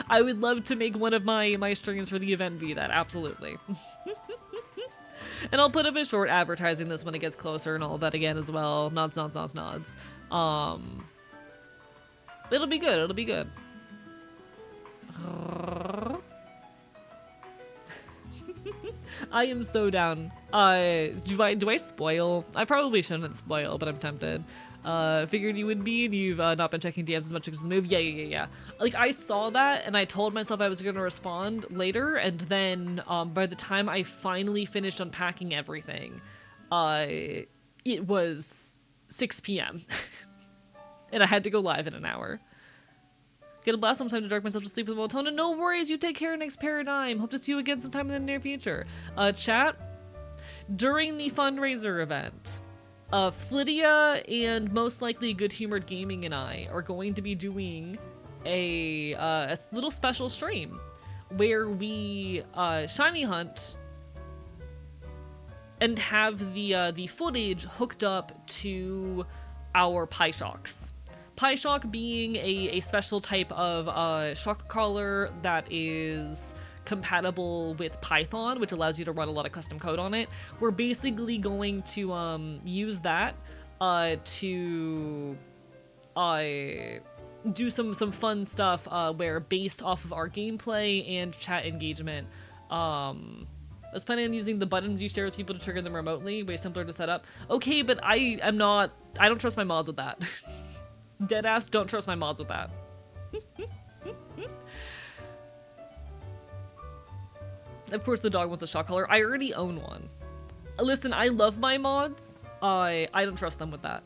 I would love to make one of my streams for the event be that, absolutely. And I'll put up a short advertising this when it gets closer and all of that again as well. Nods. It'll be good. I am so down. Do I spoil? I probably shouldn't spoil, but I'm tempted. Figured you would be, and you've not been checking DMs as much as the move. Yeah. Like, I saw that, and I told myself I was going to respond later, and then by the time I finally finished unpacking everything, it was 6 p.m. and I had to go live in an hour. Get a blast sometime to dark myself to sleep with melatonin. No worries, you take care, next paradigm. Hope to see you again sometime in the near future. Chat, during the fundraiser event, Flydia and most likely Good Humored Gaming and I are going to be doing a little special stream where we shiny hunt and have the footage hooked up to our pie shocks. Pie shock being a special type of shock collar that is compatible with Python, which allows you to run a lot of custom code on it. We're basically going to use that to do some fun stuff where, based off of our gameplay and chat engagement, I was planning on using the buttons you share with people to trigger them remotely, way simpler to set up. Okay, but I don't trust my mods with that. Deadass, don't trust my mods with that. Of course the dog wants a shock collar. I already own one. Listen, I love my mods. I don't trust them with that.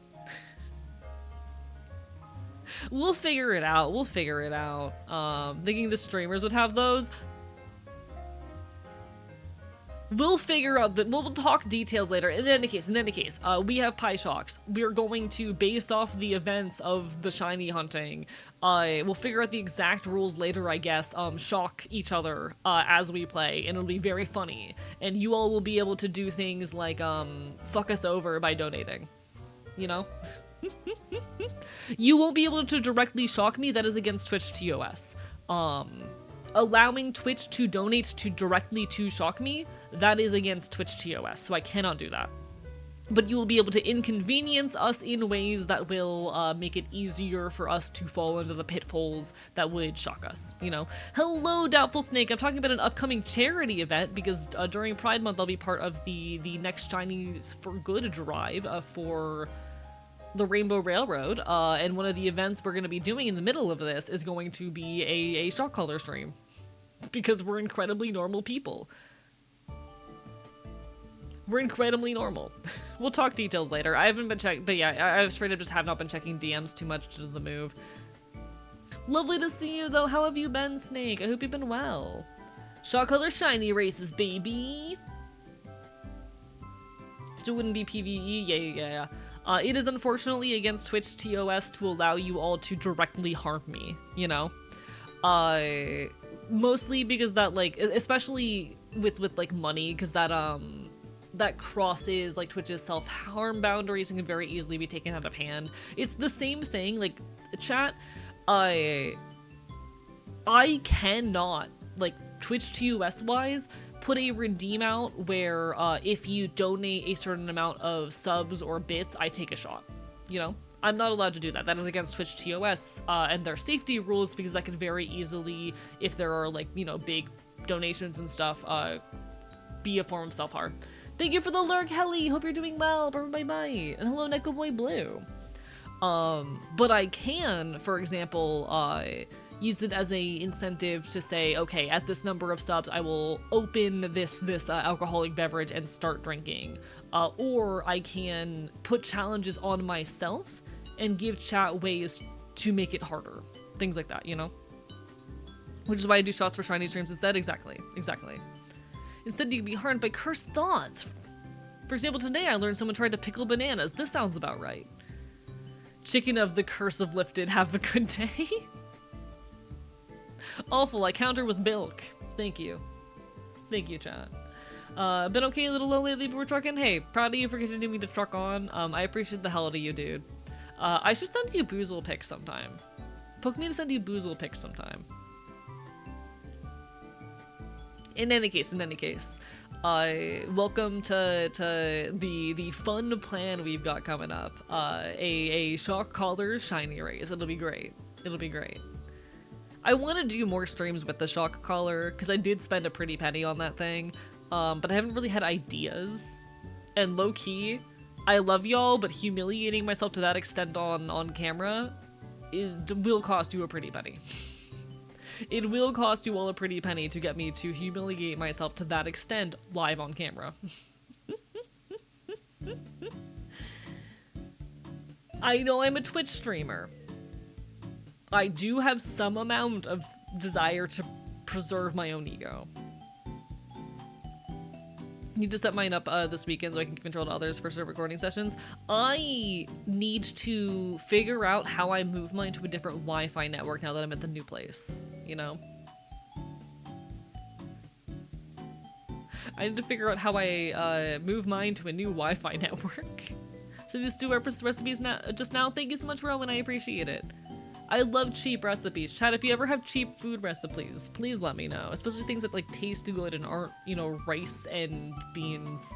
We'll figure it out. Thinking the streamers would have those. We'll figure out that. We'll talk details later. In any case, we have pie shocks. We're going to, based off the events of the shiny hunting, we'll figure out the exact rules later, I guess. Shock each other as we play, and it'll be very funny. And you all will be able to do things like fuck us over by donating. You know? You won't be able to directly shock me. That is against Twitch TOS. Allowing Twitch to donate directly to shock me, that is against Twitch TOS, so I cannot do that. But you will be able to inconvenience us in ways that will make it easier for us to fall into the pitfalls that would shock us, you know? Hello, Doubtful Snake. I'm talking about an upcoming charity event because during Pride Month, I'll be part of the next Chinese for Good drive for the Rainbow Railroad, and one of the events we're going to be doing in the middle of this is going to be a shock collar stream. Because we're incredibly normal people. We're incredibly normal. We'll talk details later. I haven't been checking, but yeah, I straight up just have not been checking DMs too much due to the move. Lovely to see you though. How have you been, Snake? I hope you've been well. Shot color shiny races, baby. It wouldn't be PvE. Yeah. It is unfortunately against Twitch TOS to allow you all to directly harm me, you know? Mostly because that, like, especially with like money, because that crosses like Twitch's self-harm boundaries and can very easily be taken out of hand. It's the same thing, like, chat, I cannot, like, Twitch TOS wise, put a redeem out where if you donate a certain amount of subs or bits, I take a shot, you know? I'm not allowed to do that. That is against Twitch TOS and their safety rules, because that could very easily, if there are, like, you know, big donations and stuff, be a form of self-harm. Thank you for the lurk, Helly. Hope you're doing well. Bye. And hello, Neko Boy Blue. But I can, for example, use it as a incentive to say, okay, at this number of subs, I will open this alcoholic beverage and start drinking. Or I can put challenges on myself and give chat ways to make it harder. Things like that, you know? Which is why I do shots for shiny streams instead. Exactly. Instead, you can be harmed by cursed thoughts. For example, today I learned someone tried to pickle bananas. This sounds about right. Chicken of the curse of lifted. Have a good day. Awful. I counter with milk. Thank you, chat. Been okay, a little low lately, but we're trucking. Hey, proud of you for continuing to truck on. I appreciate the hell out of you, dude. I should send you boozle pics sometime. Poke me to send you boozle pics sometime. In any case, welcome to the fun plan we've got coming up. A shock collar shiny race. It'll be great. I want to do more streams with the shock collar because I did spend a pretty penny on that thing, but I haven't really had ideas. And low key, I love y'all, but humiliating myself to that extent on camera will cost you a pretty penny. It will cost you all a pretty penny to get me to humiliate myself to that extent live on camera. I know I'm a Twitch streamer. I do have some amount of desire to preserve my own ego. Need to set mine up this weekend so I can give control to others for certain recording sessions. I need to figure out how I move mine to a different Wi-Fi network now that I'm at the new place, you know? I need to figure out how I move mine to a new Wi-Fi network. So just do our recipes just now. Thank you so much, Rowan. I appreciate it. I love cheap recipes. Chat, if you ever have cheap food recipes, please let me know. Especially things that, like, taste good and aren't, you know, rice and beans.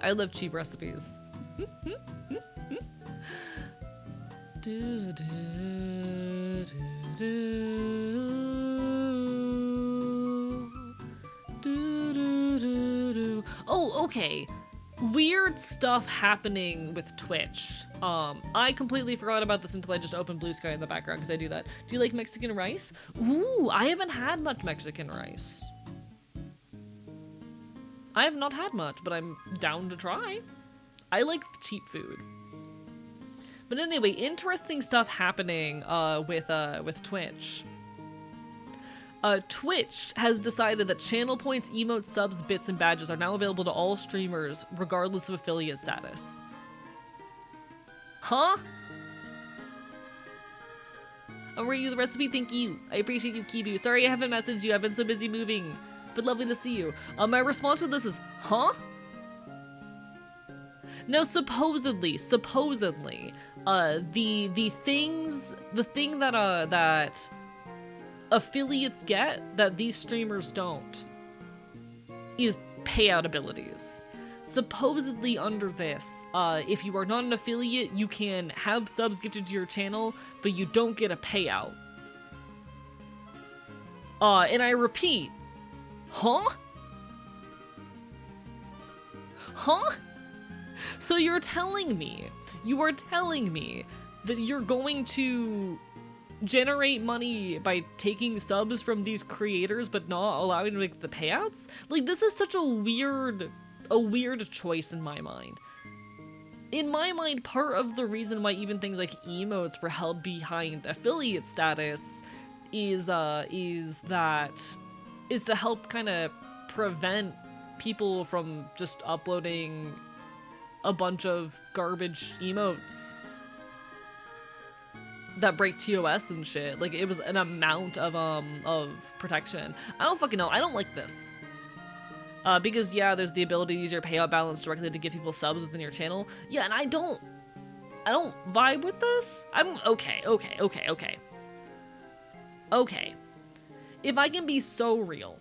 I love cheap recipes. Oh, okay. Weird stuff happening with Twitch. I completely forgot about this until I just opened Blue Sky in the background because I do that. Do you like Mexican rice? Ooh, I haven't had much Mexican rice. I have not had much, but I'm down to try. I like cheap food. But anyway, interesting stuff happening with Twitch. Twitch has decided that channel points, emotes, subs, bits, and badges are now available to all streamers, regardless of affiliate status. Huh? I'll bring you the recipe, thank you. I appreciate you, Kibu. Sorry I haven't messaged you, I've been so busy moving. But lovely to see you. My response to this is, huh? No, supposedly, the thing that affiliates get that these streamers don't is payout abilities. Supposedly under this, if you are not an affiliate, you can have subs gifted to your channel, but you don't get a payout. And I repeat, huh? Huh? So you are telling me that you're going to generate money by taking subs from these creators but not allowing them to make the payouts? Like, this is such a weird choice in my mind. In my mind, part of the reason why even things like emotes were held behind affiliate status is to help kind of prevent people from just uploading a bunch of garbage emotes that break TOS and shit. Like, it was an amount of protection. I don't fucking know. I don't like this. Because yeah, there's the ability to use your payout balance directly to give people subs within your channel. Yeah, and I don't vibe with this. I'm okay. If I can be so real,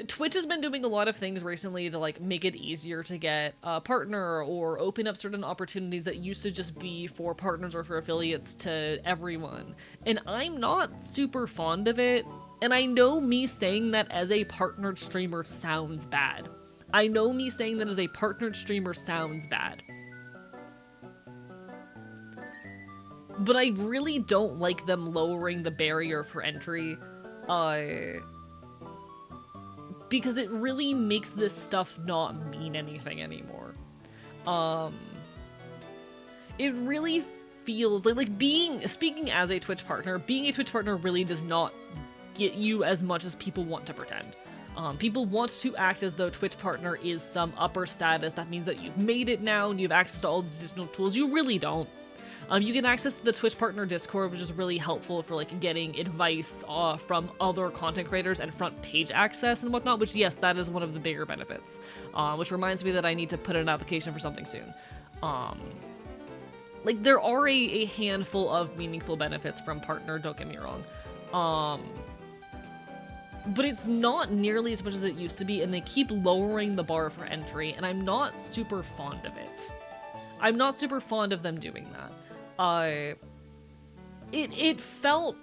Twitch has been doing a lot of things recently to like make it easier to get a partner or open up certain opportunities that used to just be for partners or for affiliates to everyone. And I'm not super fond of it. And I know me saying that as a partnered streamer sounds bad. I know me saying that as a partnered streamer sounds bad. But I really don't like them lowering the barrier for entry. Because it really makes this stuff not mean anything anymore. It really feels like speaking as a Twitch partner, being a Twitch partner really does not get you as much as people want to pretend. People want to act as though Twitch partner is some upper status. That means that you've made it now and you have access to all these additional tools. You really don't. You can access the Twitch partner Discord, which is really helpful for like getting advice from other content creators and front page access and whatnot, which yes, that is one of the bigger benefits. Which reminds me that I need to put in an application for something soon. Like, there are a handful of meaningful benefits from partner, don't get me wrong. But it's not nearly as much as it used to be, and they keep lowering the bar for entry, and I'm not super fond of it. I'm not super fond of them doing that. It felt,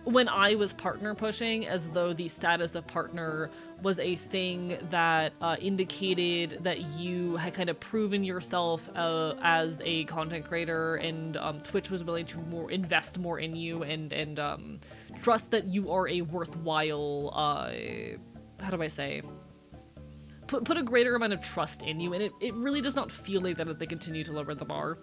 when I was partner pushing, as though the status of partner was a thing that indicated that you had kind of proven yourself as a content creator, and Twitch was willing to invest more in you and trust that you are a worthwhile, how do I say, put a greater amount of trust in you, and it really does not feel like that as they continue to lower the bar.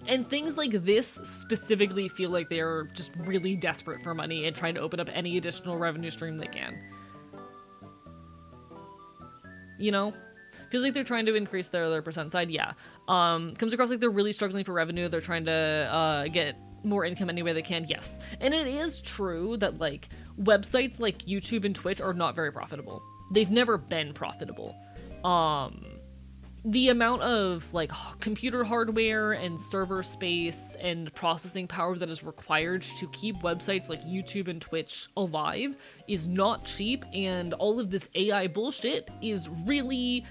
And things like this specifically feel like they are just really desperate for money and trying to open up any additional revenue stream they can. You know? Feels like they're trying to increase their percent side, yeah. Comes across like they're really struggling for revenue, they're trying to get more income any way they can, yes. And it is true that like websites like YouTube and Twitch are not very profitable. They've never been profitable. The amount of like computer hardware and server space and processing power that is required to keep websites like YouTube and Twitch alive is not cheap, and all of this AI bullshit is really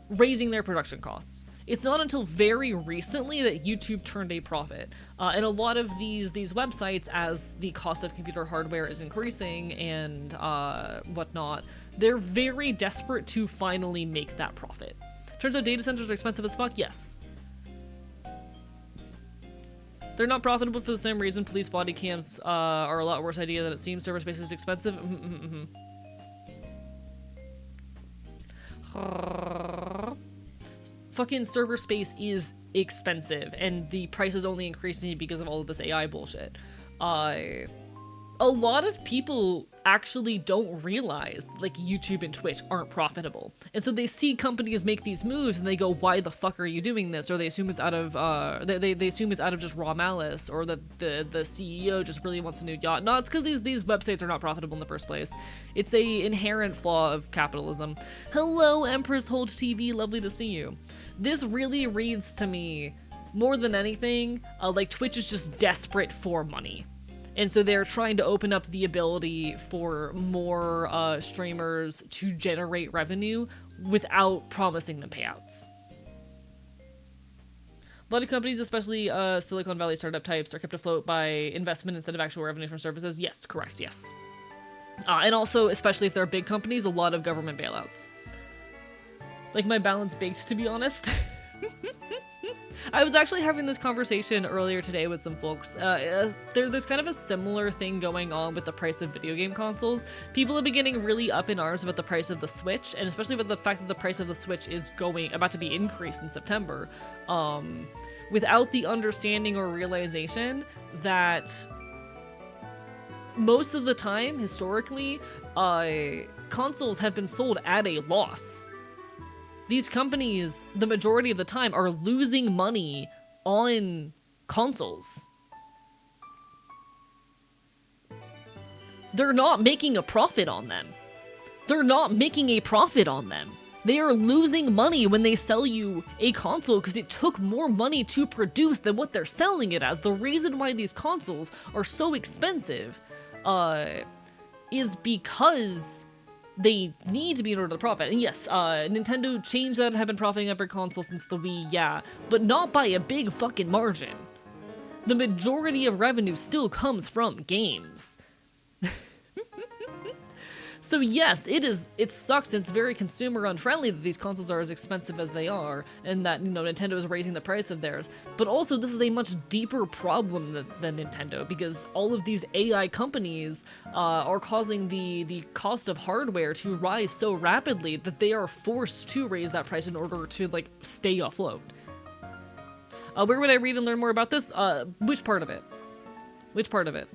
raising their production costs. It's not until very recently that YouTube turned a profit. And a lot of these websites, as the cost of computer hardware is increasing and whatnot, they're very desperate to finally make that profit. Turns out data centers are expensive as fuck, yes. They're not profitable for the same reason. Police body cams are a lot worse idea than it seems. Server space is expensive. Fucking server space is expensive, and the price is only increasing because of all of this AI bullshit. A lot of people actually don't realize like YouTube and Twitch aren't profitable, and so they see companies make these moves and they go, why the fuck are you doing this? Or they assume it's out of they assume it's out of just raw malice, or that the CEO just really wants a new yacht. No, it's because these websites are not profitable in the first place. It's a inherent flaw of capitalism. Hello, Empress Hold TV, lovely to see you. This really reads to me, more than anything, like Twitch is just desperate for money. And so they're trying to open up the ability for more streamers to generate revenue without promising them payouts. A lot of companies, especially Silicon Valley startup types, are kept afloat by investment instead of actual revenue from services. Yes, correct, yes. And also, especially if they're big companies, a lot of government bailouts. Like my balance baked, to be honest. I was actually having this conversation earlier today with some folks. There's kind of a similar thing going on with the price of video game consoles. People have been getting really up in arms about the price of the Switch, and especially about the fact that the price of the Switch is about to be increased in September, without the understanding or realization that most of the time, historically, consoles have been sold at a loss. These companies, the majority of the time, are losing money on consoles. They're not making a profit on them. They're not making a profit on them. They are losing money when they sell you a console because it took more money to produce than what they're selling it as. The reason why these consoles are so expensive is because they need to be in order to profit. And yes, Nintendo changed that and have been profiting every console since the Wii, yeah, but not by a big fucking margin. The majority of revenue still comes from games. So yes, it sucks and it's very consumer unfriendly that these consoles are as expensive as they are, and that, you know, Nintendo is raising the price of theirs. But also, this is a much deeper problem than Nintendo, because all of these AI companies are causing the cost of hardware to rise so rapidly that they are forced to raise that price in order to, like, stay afloat. Where would I read and learn more about this? Which part of it? Which part of it?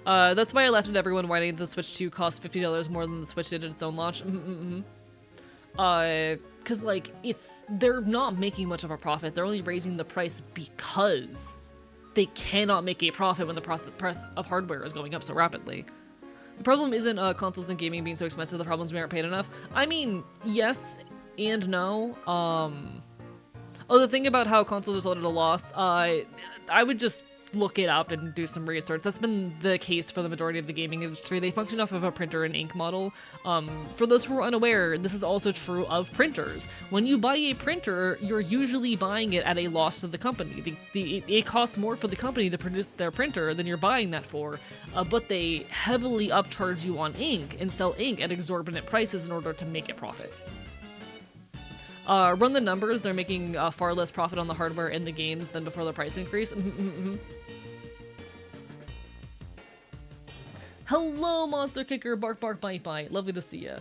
That's why I left it everyone whining the Switch 2 cost $50 more than the Switch did at its own launch. Cause like, they're not making much of a profit. They're only raising the price because they cannot make a profit when the price of hardware is going up so rapidly. The problem isn't consoles and gaming being so expensive, the problem is we aren't paid enough. I mean, yes and no. The thing about how consoles are sold at a loss, I would just look it up and do some research. That's been the case for the majority of the gaming industry. They function off of a printer and ink model. For those who are unaware, this is also true of printers. When you buy a printer, you're usually buying it at a loss to the company. It costs more for the company to produce their printer than you're buying that for, but they heavily upcharge you on ink and sell ink at exorbitant prices in order to make a profit. Run the numbers, they're making far less profit on the hardware in the games than before the price increase. Hello, Monster Kicker, bark bark bite bite, lovely to see ya.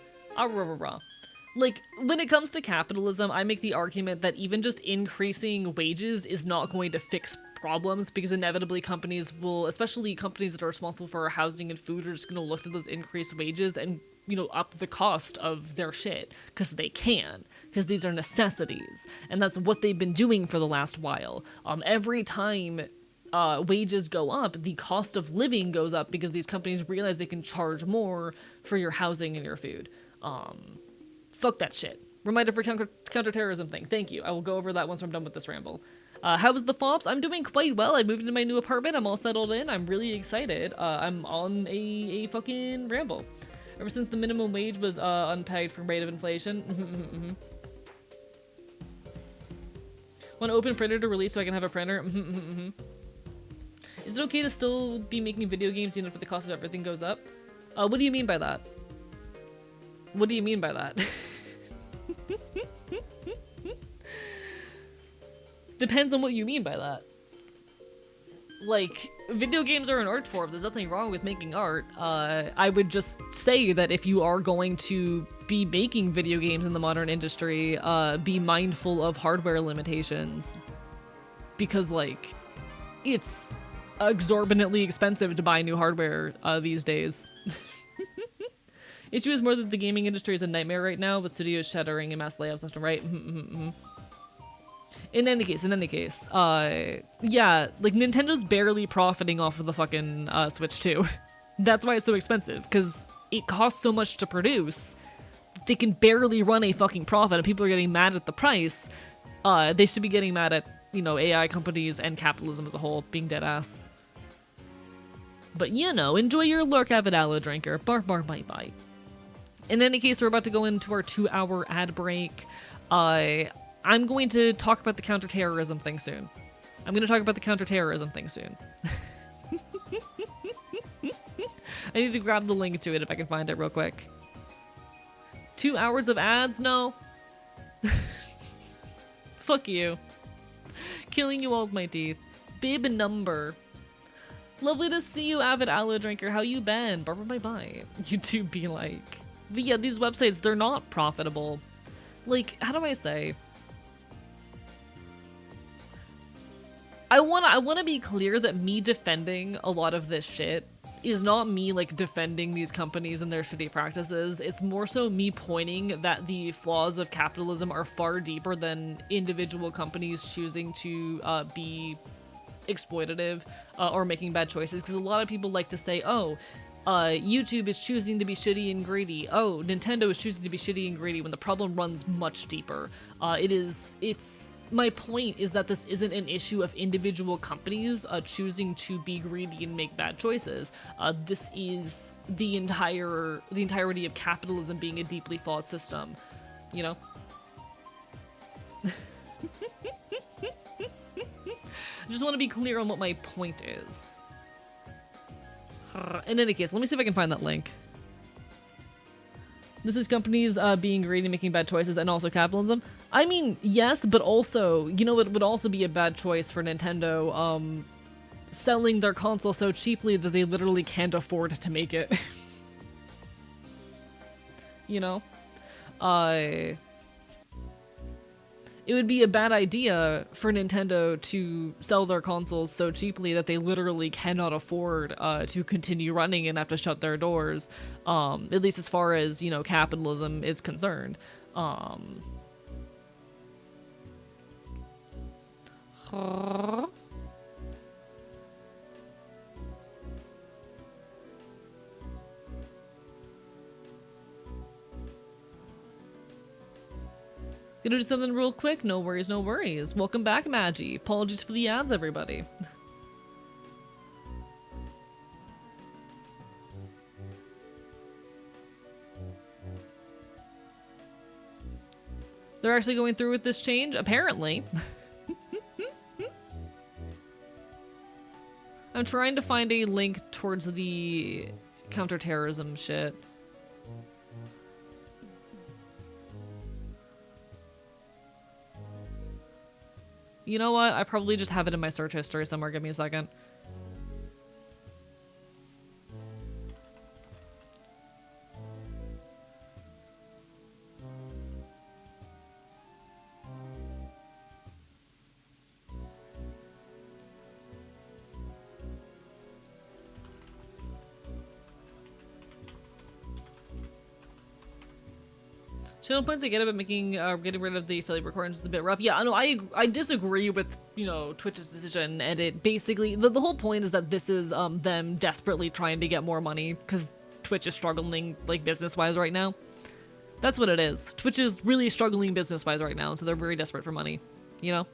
Like, when it comes to capitalism, I make the argument that even just increasing wages is not going to fix problems, because inevitably companies will, especially companies that are responsible for our housing and food, are just gonna look at those increased wages and, you know, up the cost of their shit, because they can, because these are necessities, and that's what they've been doing for the last while. Every time wages go up, the cost of living goes up because these companies realize they can charge more for your housing and your food. Fuck that shit. Reminder for counterterrorism thing. Thank you. I will go over that once I'm done with this ramble. How was the FOPS? I'm doing quite well. I moved into my new apartment. I'm all settled in. I'm really excited. I'm on a fucking ramble. Ever since the minimum wage was unpegged from rate of inflation. Want to open printer to release so I can have a printer? Is it okay to still be making video games even if the cost of everything goes up? What do you mean by that? What do you mean by that? Depends on what you mean by that. Like, video games are an art form. There's nothing wrong with making art. I would just say that if you are going to be making video games in the modern industry, be mindful of hardware limitations. Because, like, it's exorbitantly expensive to buy new hardware these days. Issue is more that the gaming industry is a nightmare right now, with studios shuttering and mass layoffs left and right. In any case, yeah, like, Nintendo's barely profiting off of the fucking Switch 2. That's why it's so expensive, because it costs so much to produce. They can barely run a fucking profit, and people are getting mad at the price. They should be getting mad at, you know, AI companies and capitalism as a whole being dead ass. But, you know, enjoy your lurk, avid aloe drinker. Bark, bark, bite, bite. In any case, we're about to go into our 2-hour ad break. I'm going to talk about the counterterrorism thing soon. I need to grab the link to it if I can find it real quick. 2 hours of ads? No. Fuck you. Killing you all with my teeth. Bib number. Lovely to see you, avid aloe drinker. How you been? Barbara bye-bye. You do be like. But yeah, these websites, they're not profitable. Like, how do I say? I wanna be clear that me defending a lot of this shit is not me like defending these companies and their shitty practices. It's more so me pointing that the flaws of capitalism are far deeper than individual companies choosing to be exploitative or making bad choices. Because a lot of people like to say, oh, YouTube is choosing to be shitty and greedy. Oh, Nintendo is choosing to be shitty and greedy, when the problem runs much deeper. My point is that this isn't an issue of individual companies choosing to be greedy and make bad choices. This is the entirety of capitalism being a deeply flawed system, you know? I just want to be clear on what my point is. In any case, let me see if I can find that link. This is companies being greedy, making bad choices, and also capitalism. I mean, yes, but also, you know, it would also be a bad choice for Nintendo selling their console so cheaply that they literally can't afford to make it. You know? It would be a bad idea for Nintendo to sell their consoles so cheaply that they literally cannot afford to continue running and have to shut their doors, at least as far as, you know, capitalism is concerned. Gonna do something real quick? No worries, no worries. Welcome back, Magi. Apologies for the ads, everybody. They're actually going through with this change? Apparently. I'm trying to find a link towards the counterterrorism shit. You know what? I probably just have it in my search history somewhere. Give me a second. Channel points I get about making getting rid of the affiliate recordings is a bit rough. Yeah, no, I disagree with, you know, Twitch's decision, and it basically the whole point is that this is them desperately trying to get more money because Twitch is struggling like business wise right now. That's what it is. Twitch is really struggling business wise right now, so they're very desperate for money, you know.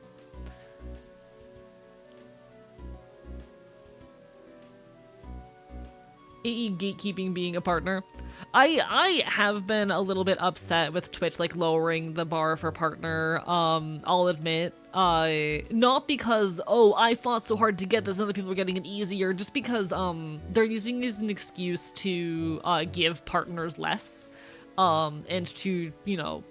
AE gatekeeping being a partner. I have been a little bit upset with Twitch like lowering the bar for partner. I'll admit. Not because, oh, I fought so hard to get this and other people are getting it easier, just because they're using it as an excuse to give partners less. And to, you know,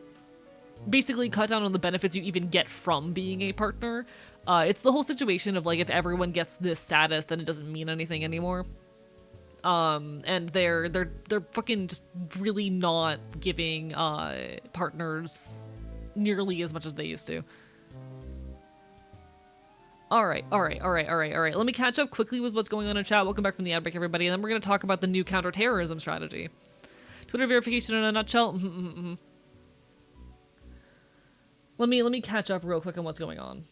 basically cut down on the benefits you even get from being a partner. It's the whole situation of like, if everyone gets this status, then it doesn't mean anything anymore. And they're fucking just really not giving partners nearly as much as they used to. All right. Let me catch up quickly with what's going on in chat. Welcome back from the ad break, everybody. And then we're going to talk about the new counterterrorism strategy. Twitter verification in a nutshell. Let me catch up real quick on what's going on.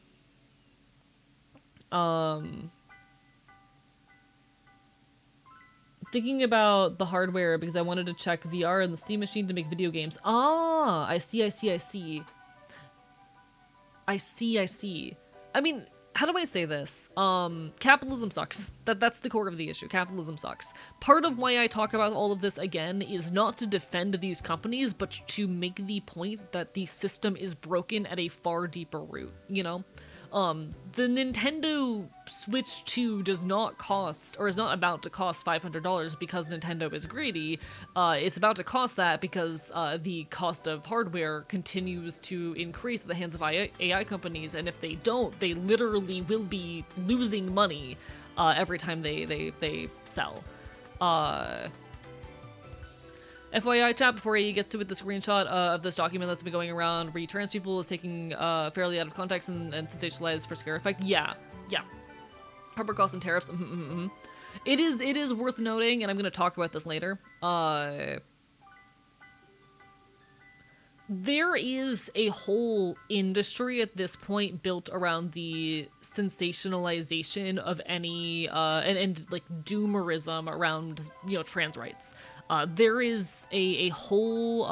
Thinking about the hardware because I wanted to check VR and the Steam machine to make video games. Ah, I see. I mean, how do I say this? Capitalism sucks. That's the core of the issue. Capitalism sucks. Part of why I talk about all of this again is not to defend these companies, but to make the point that the system is broken at a far deeper root, you know? The Nintendo Switch 2 does not cost, or is not about to cost $500 because Nintendo is greedy. It's about to cost that because the cost of hardware continues to increase at the hands of AI companies, and if they don't, they literally will be losing money every time they sell. FYI chat, before he gets to it, the screenshot of this document that's been going around where trans people is taking fairly out of context and sensationalized for scare effect. Yeah. Harbor costs and tariffs. It is worth noting, and I'm going to talk about this later. There is a whole industry at this point built around the sensationalization of any and like doomerism around trans rights. There is a whole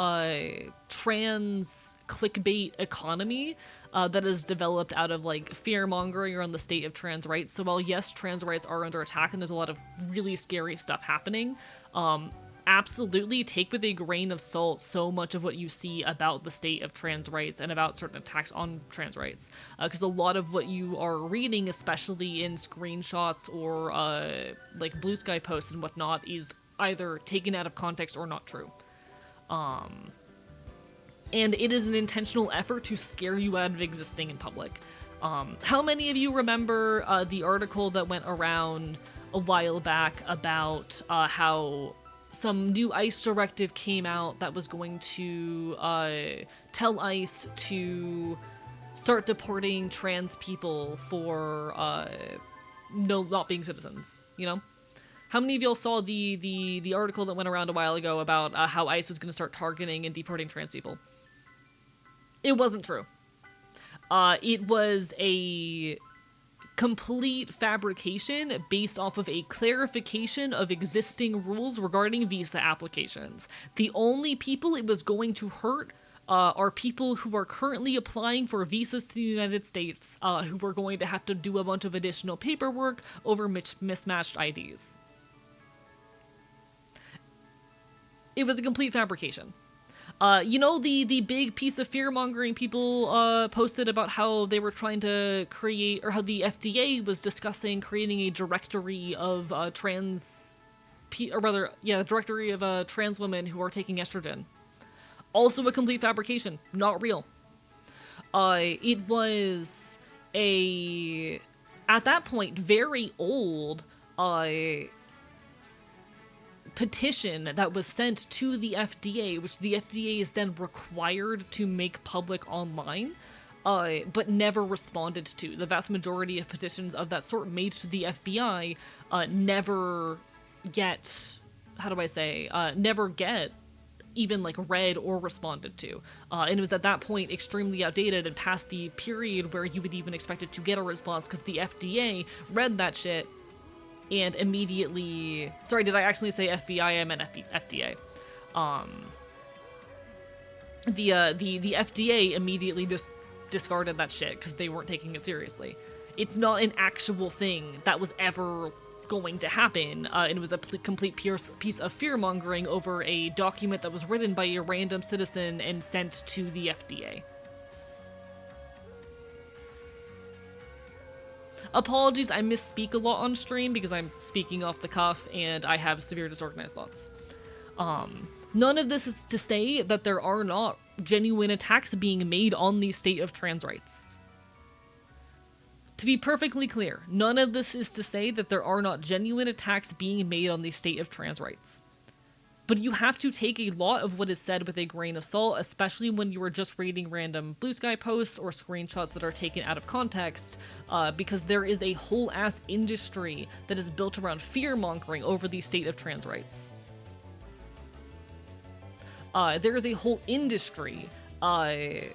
trans clickbait economy that is developed out of like fear mongering around the state of trans rights. So while yes, trans rights are under attack and there's a lot of really scary stuff happening, absolutely take with a grain of salt so much of what you see about the state of trans rights and about certain attacks on trans rights, because a lot of what you are reading, especially in screenshots or like Blue Sky posts and whatnot, is either taken out of context or not true. And it is an intentional effort to scare you out of existing in public. How many of you remember the article that went around a while back about how some new ICE directive came out that was going to tell ICE to start deporting trans people for not being citizens, How many of y'all saw the article that went around a while ago about how ICE was going to start targeting and deporting trans people? It wasn't true. It was a complete fabrication based off of a clarification of existing rules regarding visa applications. The only people it was going to hurt are people who are currently applying for visas to the United States, who are going to have to do a bunch of additional paperwork over mismatched IDs. It was a complete fabrication. The big piece of fear-mongering people posted about how they were trying to create, or how the FDA was discussing creating a directory of trans women who are taking estrogen. Also a complete fabrication, not real. It was at that point, very old, petition that was sent to the FDA, which the FDA is then required to make public online, but never responded to. The vast majority of petitions of that sort made to the FBI never get, never get even like read or responded to. And it was at that point extremely outdated and past the period where you would even expect it to get a response, because the FDA read that shit and immediately... Sorry, did I actually say FBI? I meant FDA. The FDA immediately just discarded that shit because they weren't taking it seriously. It's not an actual thing that was ever going to happen, and it was a complete piece of fear-mongering over a document that was written by a random citizen and sent to the FDA. Apologies, I misspeak a lot on stream because I'm speaking off the cuff and I have severe disorganized thoughts. None of this is to say that there are not genuine attacks being made on the state of trans rights. To be perfectly clear, none of this is to say that there are not genuine attacks being made on the state of trans rights. But you have to take a lot of what is said with a grain of salt, especially when you are just reading random Blue Sky posts or screenshots that are taken out of context, because there is a whole ass industry that is built around fear-mongering over the state of trans rights. There is a whole industry, a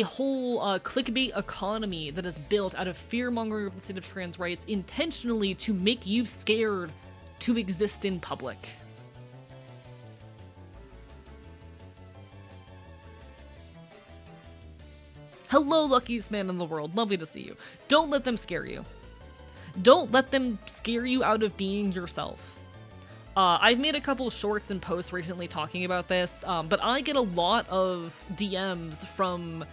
whole clickbait economy that is built out of fear-mongering over the state of trans rights intentionally to make you scared to exist in public. Hello, luckiest man in the world. Lovely to see you. Don't let them scare you. Don't let them scare you out of being yourself. I've made a couple shorts and posts recently talking about this, but I get a lot of DMs from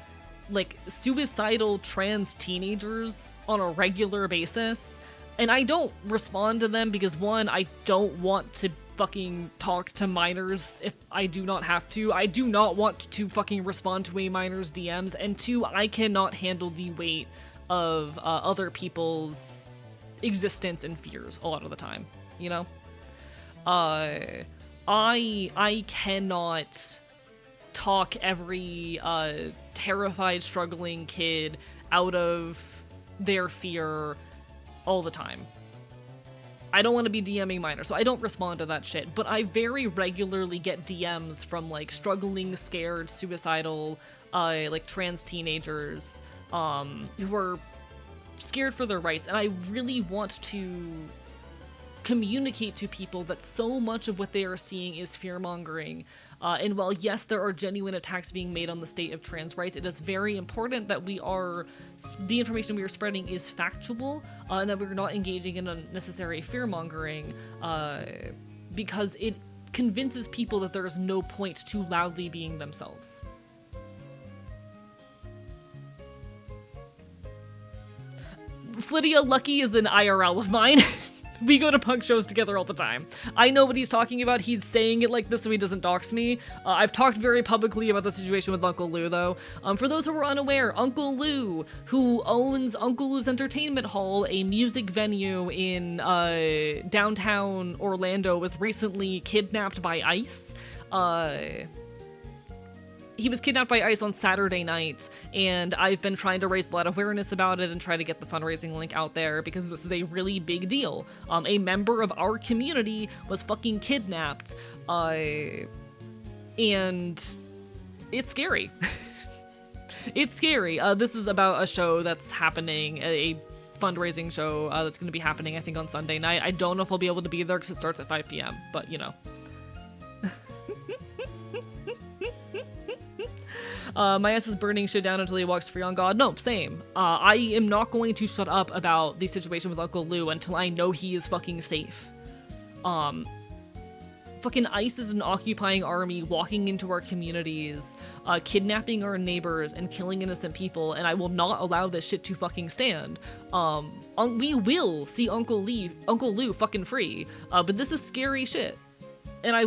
like suicidal trans teenagers on a regular basis, and I don't respond to them because one, I don't want to fucking talk to minors if I do not have to. I do not want to fucking respond to a minor's DMs, and two, I cannot handle the weight of other people's existence and fears a lot of the time, you know? I cannot talk every terrified, struggling kid out of their fear all the time. I don't want to be DMing minors, so I don't respond to that shit, but I very regularly get DMs from, like, struggling, scared, suicidal, like, trans teenagers, who are scared for their rights, and I really want to communicate to people that so much of what they are seeing is fear-mongering. And while, yes, there are genuine attacks being made on the state of trans rights, it is very important that the information we are spreading is factual, and that we're not engaging in unnecessary fear-mongering, because it convinces people that there is no point to loudly being themselves. Flydia Lucky is an IRL of mine. We go to punk shows together all the time. I know what he's talking about. He's saying it like this so he doesn't dox me. I've talked very publicly about the situation with Uncle Lou, though. For those who are unaware, Uncle Lou, who owns Uncle Lou's Entertainment Hall, a music venue in downtown Orlando, was recently kidnapped by ICE. He was kidnapped by ICE on Saturday night, and I've been trying to raise a lot of awareness about it and try to get the fundraising link out there because this is a really big deal. A member of our community was fucking kidnapped, and it's scary. It's scary. This is about a show that's happening, a fundraising show that's going to be happening, I think, on Sunday night. I don't know if I'll be able to be there because it starts at 5 p.m., but, you know. My ass is burning shit down until he walks free on God. No, same. I am not going to shut up about the situation with Uncle Lou until I know he is fucking safe. Fucking ICE is an occupying army walking into our communities, kidnapping our neighbors and killing innocent people, and I will not allow this shit to fucking stand. We will see Uncle Lou fucking free, but this is scary shit. And I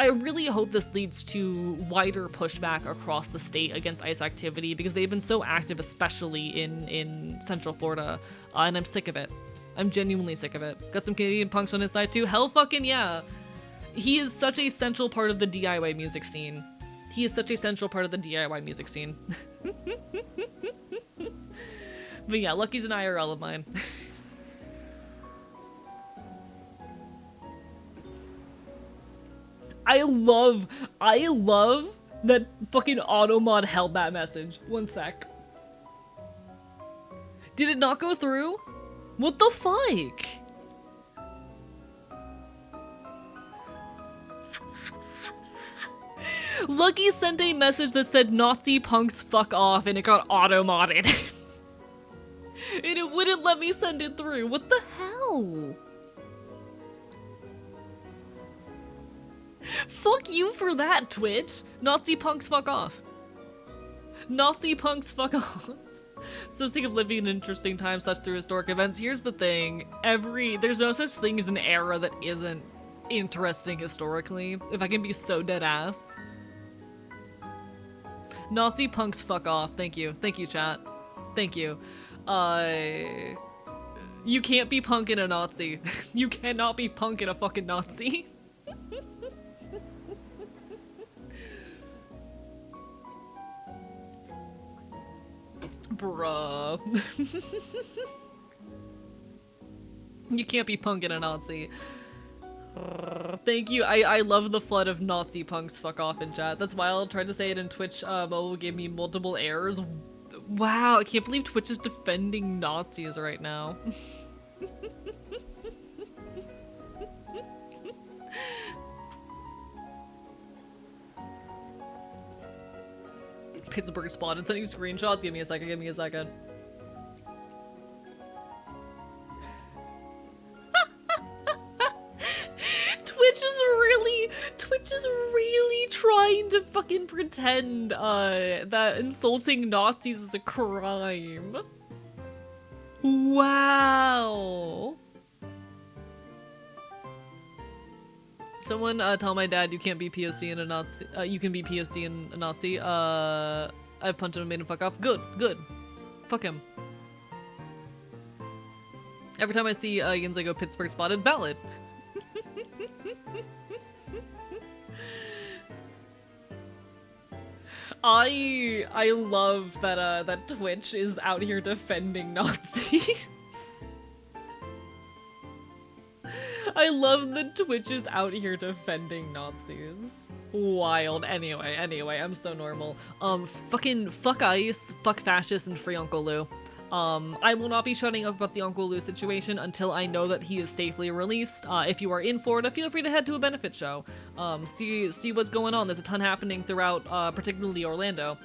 really hope this leads to wider pushback across the state against ICE activity because they've been so active, especially in Central Florida, and I'm sick of it. I'm genuinely sick of it. Got some Canadian punks on his side too? Hell fucking yeah! He is such a central part of the DIY music scene. He is such a central part of the DIY music scene. But yeah, Lucky's an IRL of mine. I love that fucking Automod held that message. One sec. Did it not go through? What the fuck? Lucky sent a message that said Nazi punks fuck off and it got auto-modded. And it wouldn't let me send it through. What the hell? Fuck you for that, Twitch. Nazi punks fuck off. Nazi punks fuck off. So sick of living in interesting times such through historic events. Here's the thing. There's no such thing as an era that isn't interesting historically. If I can be so dead ass. Nazi punks fuck off. Thank you. Thank you, chat. Thank you. You can't be punking a Nazi. You cannot be punking a fucking Nazi. Bruh. You can't be punking a Nazi. Thank you. I love the flood of Nazi punks fuck off in chat. That's wild. Tried to say it in Twitch mobile gave me multiple errors. Wow, I can't believe Twitch is defending Nazis right now. Pittsburgh spotted sending screenshots. Give me a second, give me a second. Twitch just really trying to fucking pretend that insulting Nazis is a crime. Wow. Someone tell my dad you can't be POC in a Nazi. You can be POC in a Nazi. I've punched him and made him fuck off. Good, good. Fuck him. Every time I see Yins, I go Pittsburgh spotted. Valid. I love that that Twitch is out here defending Nazis. I love that Twitch is out here defending Nazis. Wild. Anyway, I'm so normal. Fucking fuck ICE, fuck fascists, and free Uncle Lou. I will not be shutting up about the Uncle Lou situation until I know that he is safely released. If you are in Florida, feel free to head to a benefit show. See what's going on. There's a ton happening throughout, particularly Orlando.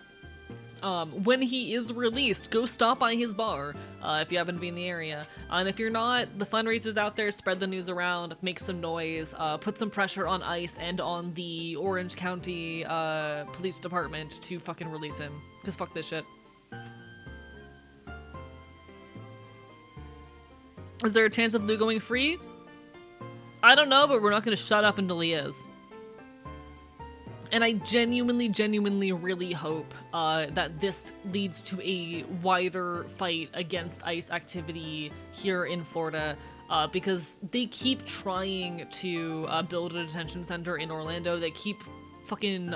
When he is released, go stop by his bar, if you happen to be in the area. And if you're not, the fundraiser's out there, spread the news around, make some noise, put some pressure on ICE and on the Orange County, Police Department to fucking release him. Cause fuck this shit. Is there a chance of Lou going free? I don't know, but we're not gonna shut up until he is. And I genuinely really hope that this leads to a wider fight against ICE activity here in Florida, because they keep trying to build a detention center in Orlando. They keep fucking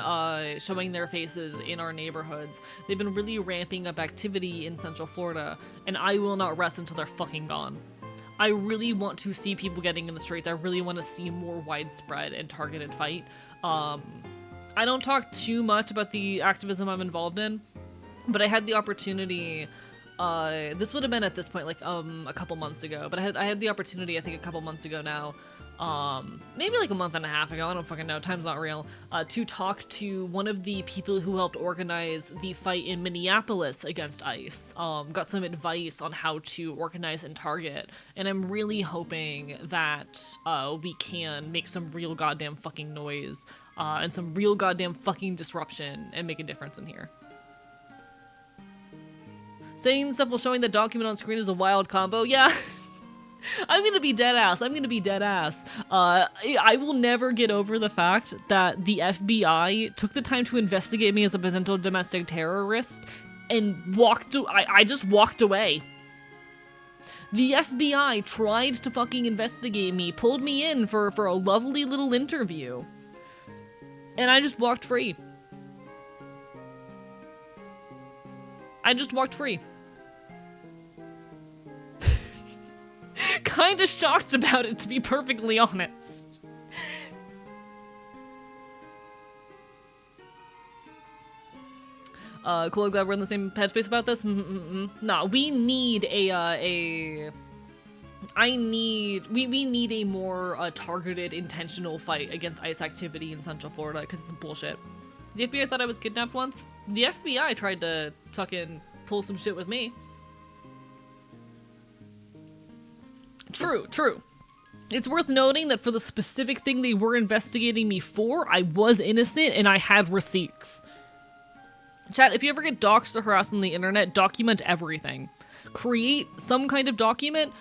showing their faces in our neighborhoods. They've been really ramping up activity in Central Florida, and I will not rest until they're fucking gone. I really want to see people getting in the streets. I really want to see more widespread and targeted fight. I don't talk too much about the activism I'm involved in, but I had the opportunity, this would have been at this point like a couple months ago, but I had the opportunity, I think a couple months ago now, maybe like a month and a half ago, I don't fucking know, time's not real, to talk to one of the people who helped organize the fight in Minneapolis against ICE. Got some advice on how to organize and target, and I'm really hoping that we can make some real goddamn fucking noise and some real goddamn fucking disruption and make a difference in here. Saying stuff while showing the document on screen is a wild combo. Yeah. I'm gonna be dead ass. I will never get over the fact that the FBI took the time to investigate me as a potential domestic terrorist and I just walked away. The FBI tried to fucking investigate me, pulled me in for a lovely little interview, and I just walked free. Kinda shocked about it, to be perfectly honest. Cool, glad we're in the same headspace about this. Nah, we need we need a more targeted, intentional fight against ICE activity in Central Florida, because it's bullshit. The FBI thought I was kidnapped once. The FBI tried to fucking pull some shit with me. True. It's worth noting that for the specific thing they were investigating me for, I was innocent and I had receipts. Chat, if you ever get doxxed or harassed on the internet, document everything. Create some kind of document,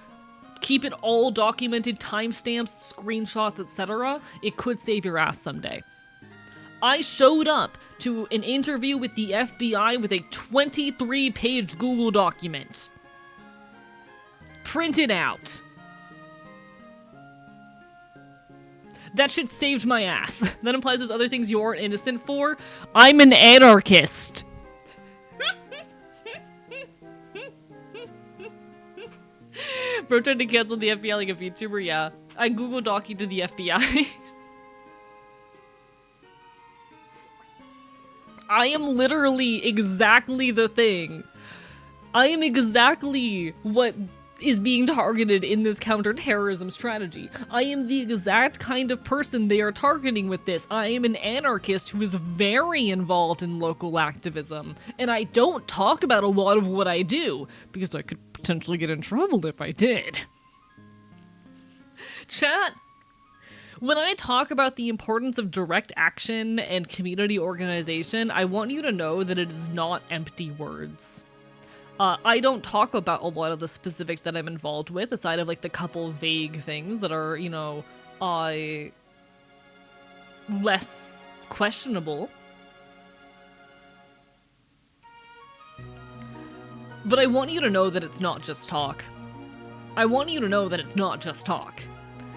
keep it all documented, timestamps, screenshots, etc. It could save your ass someday. I showed up to an interview with the FBI with a 23-page Google document. Printed out. That shit saved my ass. That implies there's other things you aren't innocent for. I'm an anarchist. Bro tried to cancel the FBI like a VTuber, yeah. I Google docued to the FBI. I am literally exactly the thing. I am exactly what is being targeted in this counterterrorism strategy. I am the exact kind of person they are targeting with this. I am an anarchist who is very involved in local activism, and I don't talk about a lot of what I do, because I could potentially get in trouble if I did. Chat, When I talk about the importance of direct action and community organization, I want you to know that it is not empty words. I don't talk about a lot of the specifics that I'm involved with, aside of like the couple vague things that are, you know, less questionable. But I want you to know that it's not just talk. I want you to know that it's not just talk.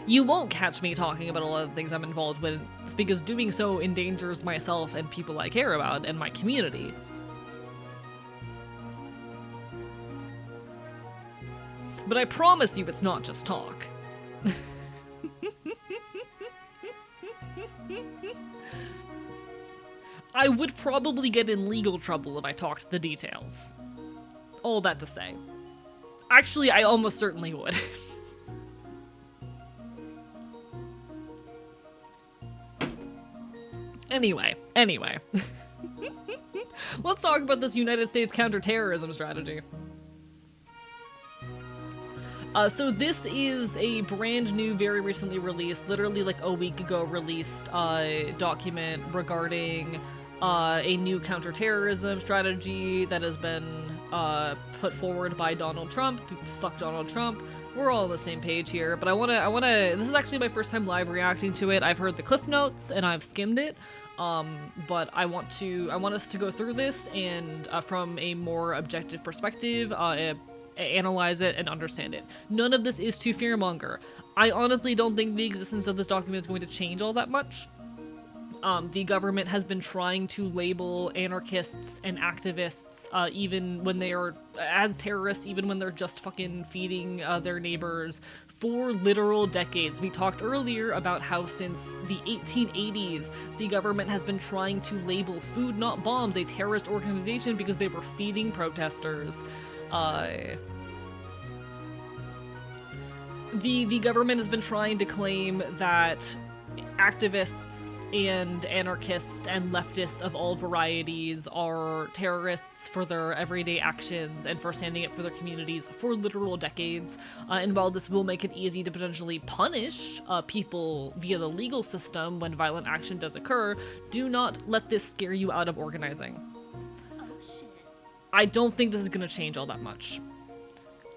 You won't catch me talking about a lot of the things I'm involved with, because doing so endangers myself and people I care about and my community. But I promise you it's not just talk. I would probably get in legal trouble if I talked the details. All that to say. Actually, I almost certainly would. Anyway. Let's talk about this United States counterterrorism strategy. So this is a brand new, very recently released, literally like a week ago released document regarding a new counterterrorism strategy that has been put forward by Donald Trump. Fuck Donald Trump. We're all on the same page here, but I wanna, this is actually my first time live reacting to it. I've heard the cliff notes and I've skimmed it. But I want us to go through this and from a more objective perspective, analyze it and understand it. None of this is to fearmonger. I honestly don't think the existence of this document is going to change all that much. The government has been trying to label anarchists and activists, even when they are as terrorists, even when they're just fucking feeding their neighbors for literal decades. We talked earlier about how since the 1880s, the government has been trying to label Food Not Bombs a terrorist organization because they were feeding protesters. The government has been trying to claim that activists and anarchists and leftists of all varieties are terrorists for their everyday actions and for standing up for their communities for literal decades. And while this will make it easy to potentially punish people via the legal system when violent action does occur, do not let this scare you out of organizing. Oh shit. I don't think this is going to change all that much.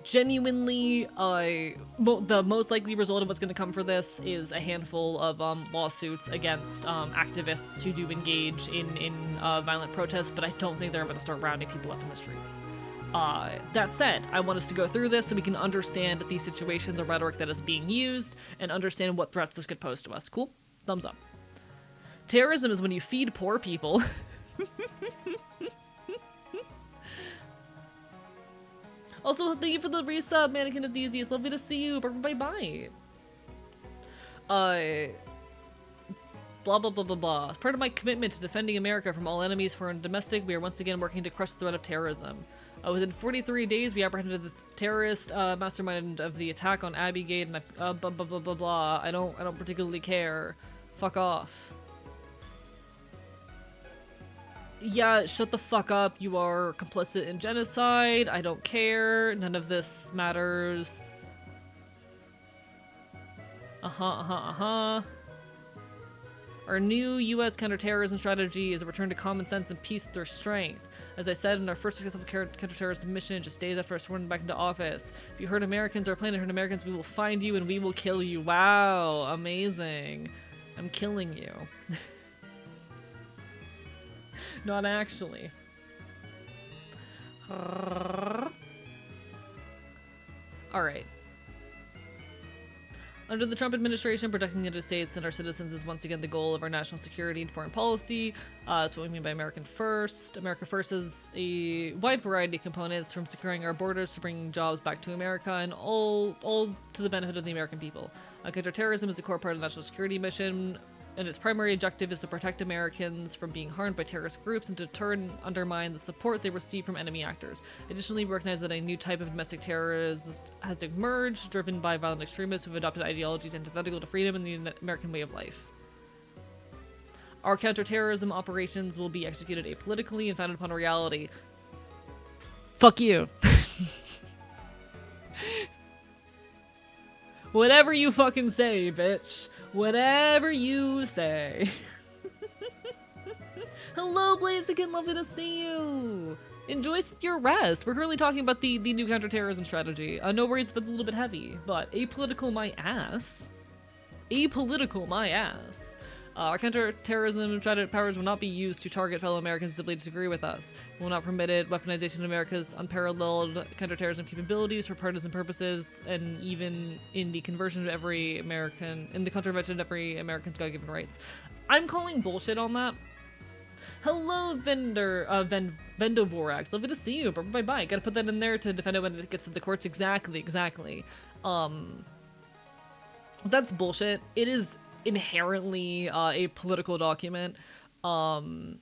Genuinely, the most likely result of what's going to come for this is a handful of lawsuits against activists who do engage in violent protests, but I don't think they're going to start rounding people up in the streets. That said, I want us to go through this so we can understand the situation, the rhetoric that is being used, and understand what threats this could pose to us. Cool? Thumbs up. Terrorism is when you feed poor people. Also, thank you for the resub, Mannequin of It's lovely to see you. Bye-bye. Blah, blah, blah, blah, blah. As part of my commitment to defending America from all enemies, foreign and domestic, we are once again working to crush the threat of terrorism. Within 43 days, we apprehended the terrorist mastermind of the attack on Abbey Gate, and blah, blah, blah, blah, blah. I don't particularly care. Fuck off. Yeah, shut the fuck up. You are complicit in genocide. I don't care. None of this matters. Our new U.S. counterterrorism strategy is a return to common sense and peace through strength. As I said in our first successful counterterrorism mission, just days after I sworn back into office. If you hurt Americans or plan to hurt Americans, we will find you and we will kill you. Wow, amazing. I'm killing you. Not actually. Alright. Under the Trump administration, protecting the United States and our citizens is once again the goal of our national security and foreign policy. That's what we mean by American First. America First is a wide variety of components, from securing our borders to bringing jobs back to America, and all to the benefit of the American people. Counterterrorism is a core part of the national security mission, and its primary objective is to protect Americans from being harmed by terrorist groups and to deter and undermine the support they receive from enemy actors. Additionally, we recognize that a new type of domestic terrorism has emerged, driven by violent extremists who have adopted ideologies antithetical to freedom and the American way of life. Our counterterrorism operations will be executed apolitically and founded upon reality. Fuck you. Whatever you fucking say, bitch. Whatever you say. Hello, Blaziken, lovely to see you. Enjoy your rest. We're currently talking about the new counterterrorism strategy. No worries if that's a little bit heavy, but apolitical my ass. Apolitical my ass. Our counterterrorism powers will not be used to target fellow Americans who simply disagree with us. We will not permit it. Weaponization of America's unparalleled counterterrorism capabilities for partisan purposes, and even in the conversion of every American, in the contravention of every American's God-given rights. I'm calling bullshit on that. Hello, Vendovorax. Lovely to see you. Bye-bye. Gotta put that in there to defend it when it gets to the courts. Exactly. That's bullshit. It is inherently a political document. To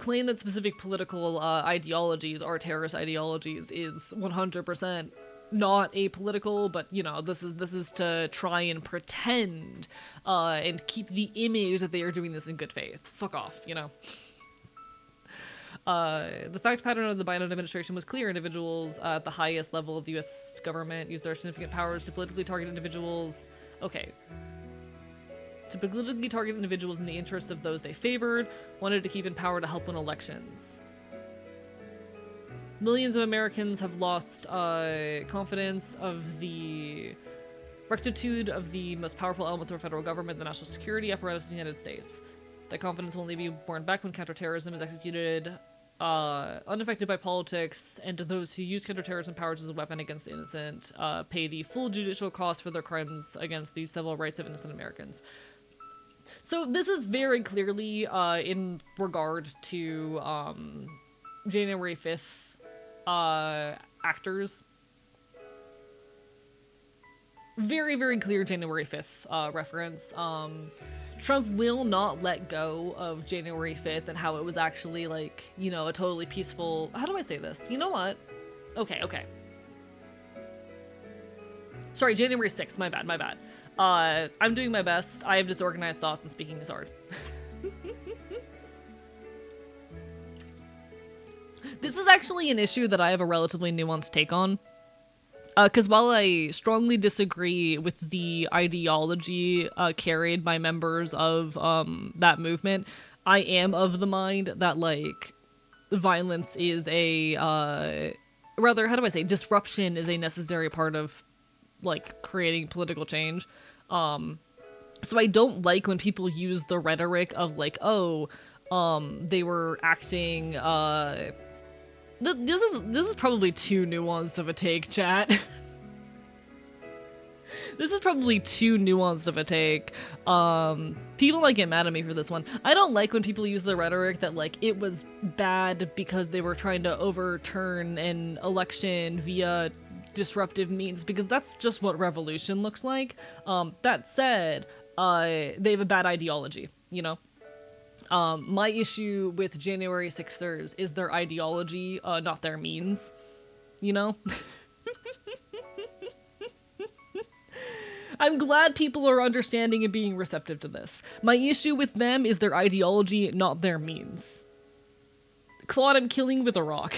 claim that specific political ideologies are terrorist ideologies is 100% not apolitical, but you know, this is to try and pretend and keep the image that they are doing this in good faith. Fuck off, you know. The fact pattern of the Biden administration was clear. Individuals at the highest level of the U.S. government use their significant powers to politically target individuals. Okay. To politically target individuals in the interests of those they favored, wanted to keep in power to help win elections. Millions of Americans have lost confidence of the rectitude of the most powerful elements of our federal government, the national security apparatus of the United States. That confidence will only be borne back when counterterrorism is executed unaffected by politics, and to those who use counterterrorism powers as a weapon against the innocent pay the full judicial cost for their crimes against the civil rights of innocent Americans. So this is very clearly in regard to January 5th actors. Very, very clear January 5th reference. Trump will not let go of January 5th and how it was actually, like, you know, a totally peaceful... How do I say this? You know what? Okay. Sorry, January 6th. My bad. I'm doing my best. I have disorganized thoughts and speaking is hard. This is actually an issue that I have a relatively nuanced take on. Because while I strongly disagree with the ideology carried by members of that movement, I am of the mind that, like, violence is a... rather, how do I say? Disruption is a necessary part of, like, creating political change. So I don't like when people use the rhetoric of, like, oh, they were acting... This is probably too nuanced of a take, chat. This is probably too nuanced of a take. People might get mad at me for this one. I don't like when people use the rhetoric that, like, it was bad because they were trying to overturn an election via disruptive means, because that's just what revolution looks like. That said, they have a bad ideology, you know? My issue with January 6ers is their ideology, not their means, you know? I'm glad people are understanding and being receptive to this. My issue with them is their ideology, not their means. Claude, I'm killing with a rock.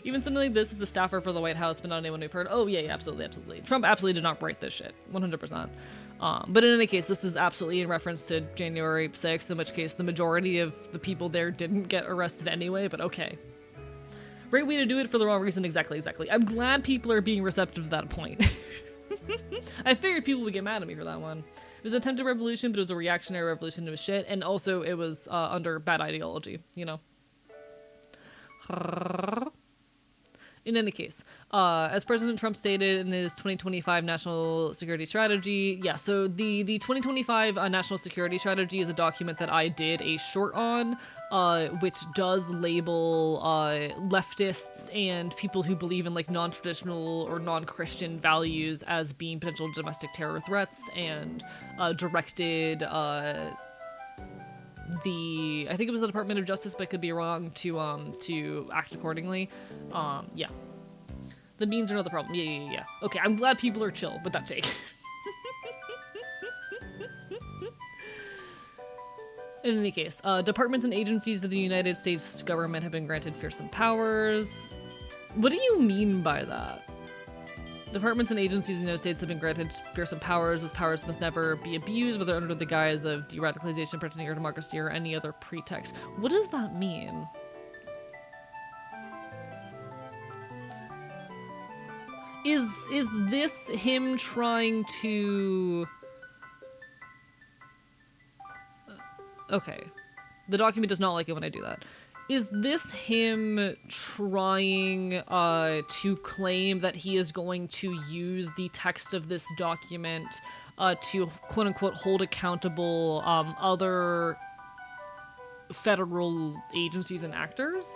Even something like this is a staffer for the White House, but not anyone we've heard. Oh, yeah, absolutely. Trump absolutely did not write this shit. 100%. But in any case, this is absolutely in reference to January 6th, in which case the majority of the people there didn't get arrested anyway, but okay. Great way to do it for the wrong reason, exactly. I'm glad people are being receptive to that point. I figured people would get mad at me for that one. It was an attempted revolution, but it was a reactionary revolution to shit, and also it was under bad ideology, you know? In any case, as President Trump stated in his 2025 national security strategy, yeah, so the 2025 national security strategy is a document that I did a short on, which does label leftists and people who believe in, like, non-traditional or non-Christian values as being potential domestic terror threats, and directed I think it was the Department of Justice, but I could be wrong, to act accordingly. Yeah. The means are not the problem. Yeah. Okay, I'm glad people are chill with that take. In any case, departments and agencies of the United States government have been granted fearsome powers. What do you mean by that? Departments and agencies in the United States have been granted fearsome powers. Those powers must never be abused, whether under the guise of de-radicalization, protecting your democracy, or any other pretext. What does that mean? Is this him trying to... Okay. The document does not like it when I do that. Is this him trying to claim that he is going to use the text of this document to quote-unquote hold accountable other federal agencies and actors?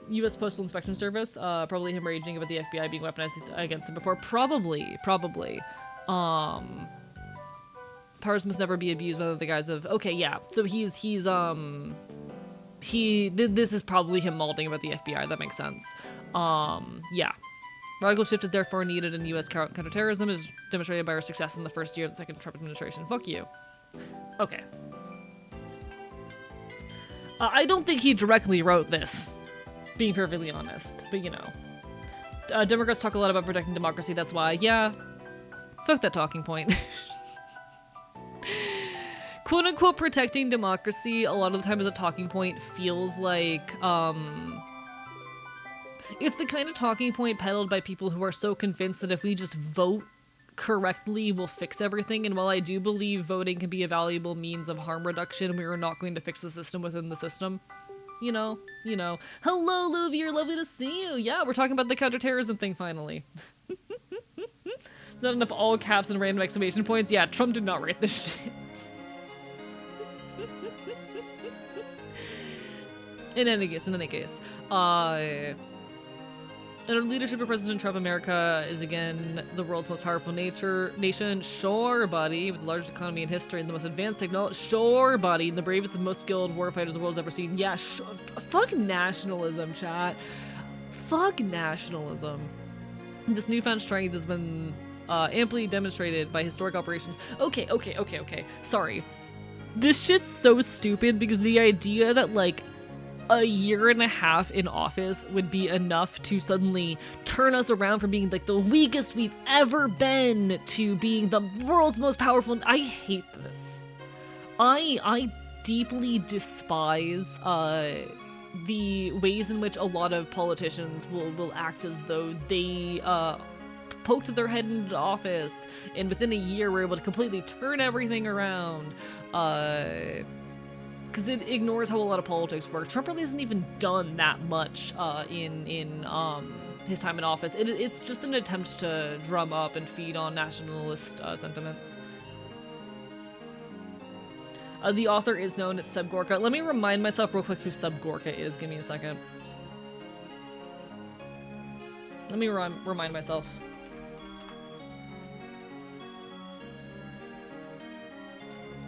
U.S. Postal Inspection Service, probably him raging about the FBI being weaponized against him before. Probably. Powers must never be abused under the guise of... Okay, yeah. So this is probably him malding about the FBI. That makes sense. Yeah. Radical shift is therefore needed in U.S. counterterrorism, as demonstrated by our success in the first year of the second Trump administration. Fuck you. Okay. I don't think he directly wrote this, being perfectly honest. But, you know. Democrats talk a lot about protecting democracy. That's why, yeah. Fuck that talking point. Quote-unquote protecting democracy a lot of the time as a talking point feels like, it's the kind of talking point peddled by people who are so convinced that if we just vote correctly, we'll fix everything. And while I do believe voting can be a valuable means of harm reduction, we are not going to fix the system within the system. You know. Hello, Louvier, lovely to see you. Yeah, we're talking about the counterterrorism thing finally. It's not enough all caps and random exclamation points. Yeah, Trump did not write this shit. In any case, under leadership of President Trump, America is again the world's most powerful nation. Sure, buddy, with the largest economy in history and the most advanced technology. Sure, buddy, and the bravest and most skilled warfighters the world's ever seen. Yeah, fuck nationalism, chat. Fuck nationalism. This newfound strength has been amply demonstrated by historic operations. Okay. Sorry. This shit's so stupid because the idea that, like, a year and a half in office would be enough to suddenly turn us around from being like the weakest we've ever been to being the world's most powerful. I hate this. I deeply despise the ways in which a lot of politicians will act as though they poked their head into office and within a year were able to completely turn everything around. Because it ignores how a lot of politics work. Trump really hasn't even done that much in his time in office. It's just an attempt to drum up and feed on nationalist sentiments. The author is known as Seb Gorka. Let me remind myself real quick who Seb Gorka is. Give me a second. Let me remind myself.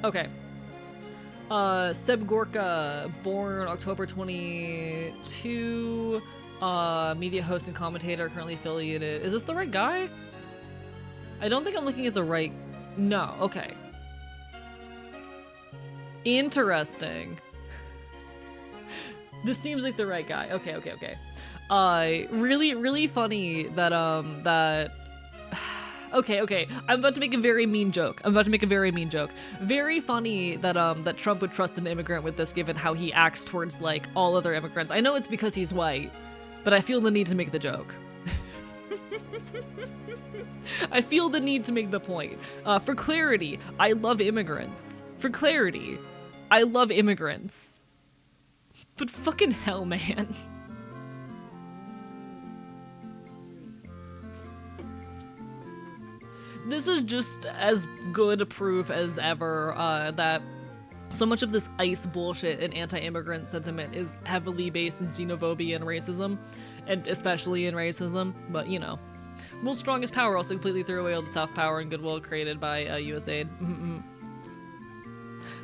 Okay. Seb Gorka, born October 22, media host and commentator, currently affiliated. Is this the right guy? I don't think I'm looking at the right... No, okay. Interesting. This seems like the right guy. Okay. Really funny that, Okay. I'm about to make a very mean joke. Very funny that Trump would trust an immigrant with this, given how he acts towards, like, all other immigrants. I know it's because he's white, but I feel the need to make the joke. I feel the need to make the point. For clarity, I love immigrants. But fucking hell, man. This is just as good a proof as ever that so much of this ICE bullshit and anti-immigrant sentiment is heavily based in xenophobia and racism, and especially in racism, but you know. World's strongest power also completely threw away all the soft power and goodwill created by USAID.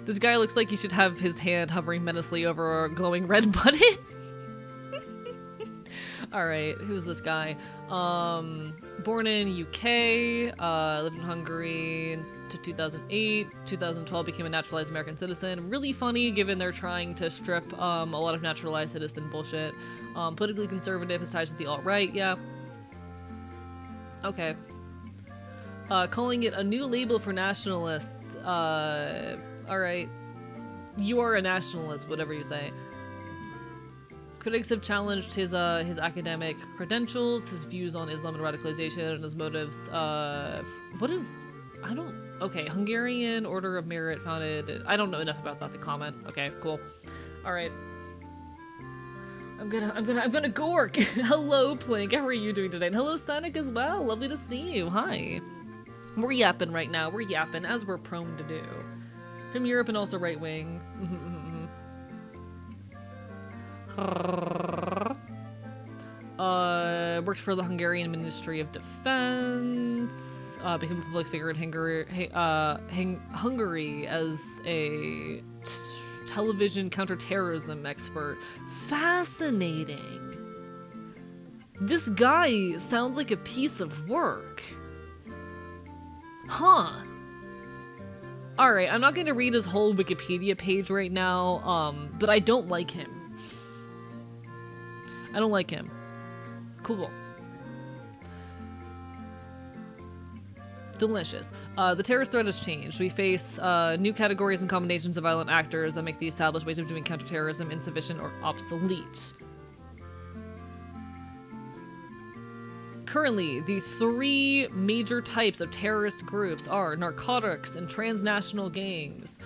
This guy looks like he should have his hand hovering menacingly over a glowing red button. Alright, who's this guy? Born in UK, lived in Hungary to 2008, 2012 became a naturalized American citizen. Really funny given they're trying to strip a lot of naturalized citizen bullshit. Politically conservative, his ties with the alt-right, yeah. Okay. Calling it a new label for nationalists. Alright. You are a nationalist, whatever you say. Critics have challenged his academic credentials, his views on Islam and radicalization, and his motives. What is... I don't... Okay, Hungarian Order of Merit founded... I don't know enough about that to comment. Okay, cool. Alright. I'm gonna gork! Hello, Plink, how are you doing today? And hello, Sonic, as well! Lovely to see you, hi! We're yapping right now, we're yapping, as we're prone to do. From Europe and also right-wing. Worked for the Hungarian Ministry of Defense. Became a public figure in Hungary as a television counterterrorism expert. Fascinating. This guy sounds like a piece of work. Huh. Alright, I'm not going to read his whole Wikipedia page right now, but I don't like him. I don't like him. Cool. Delicious. The terrorist threat has changed. We face new categories and combinations of violent actors that make the established ways of doing counterterrorism insufficient or obsolete. Currently, the three major types of terrorist groups are narcotics and transnational gangs,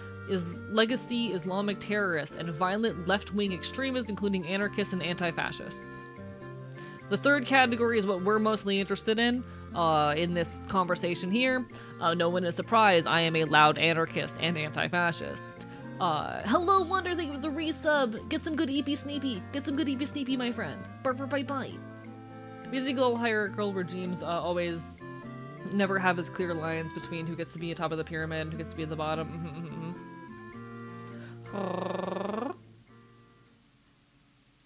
legacy Islamic terrorists, and violent left-wing extremists, including anarchists and anti-fascists. The third category is what we're mostly interested in this conversation here. No one is surprised, I am a loud anarchist and anti-fascist. Hello, Wonder, thank you for the resub. Get some good EP Sneepy. Get some good EP Sneepy, my friend. Bye. Musical hierarchical regimes always never have as clear lines between who gets to be at top of the pyramid and who gets to be at the bottom.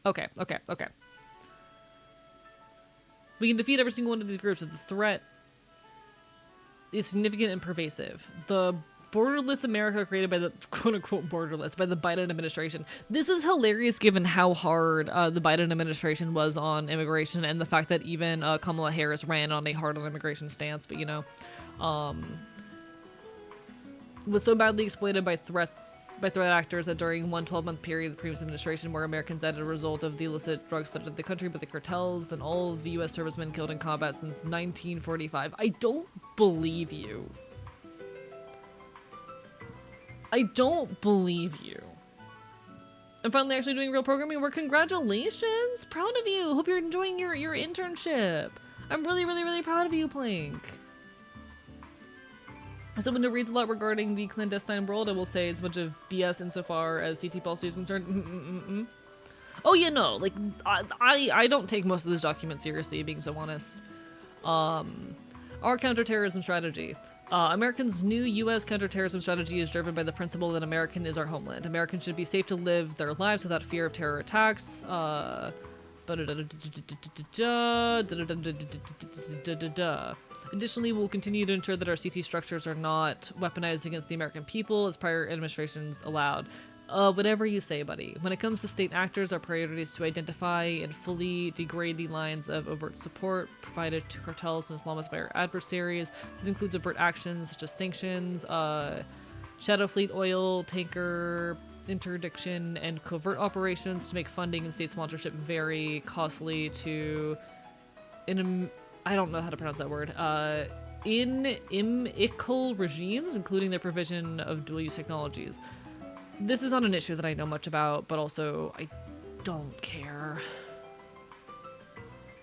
Okay. We can defeat every single one of these groups if the threat is significant and pervasive. The borderless America created by the quote-unquote borderless by the Biden administration. This is hilarious given how hard the Biden administration was on immigration and the fact that even Kamala Harris ran on a hard on immigration stance, but you know, was so badly exploited by threat actors that during one 12-month period of the previous administration where Americans died as a result of the illicit drugs flooded the country by the cartels than all of the U.S. servicemen killed in combat since 1945. I don't believe you. I don't believe you. I'm finally actually doing real programming work. Congratulations! Proud of you! Hope you're enjoying your internship. I'm really proud of you, Plank. As someone who reads a lot regarding the clandestine world, I will say it's a bunch of BS insofar as CT policy is concerned. Oh yeah, no, like, I don't take most of this document seriously, being so honest. Our counterterrorism strategy. Americans' new U.S. counterterrorism strategy is driven by the principle that American is our homeland. Americans should be safe to live their lives without fear of terror attacks. Additionally, we'll continue to ensure that our CT structures are not weaponized against the American people as prior administrations allowed. Whatever you say, buddy. When it comes to state actors, our priority is to identify and fully degrade the lines of overt support provided to cartels and Islamist by our adversaries. This includes overt actions such as sanctions, shadow fleet oil, tanker interdiction, and covert operations to make funding and state sponsorship very costly to... I don't know how to pronounce that word. Inimical regimes, including the provision of dual-use technologies. This is not an issue that I know much about, but also I don't care.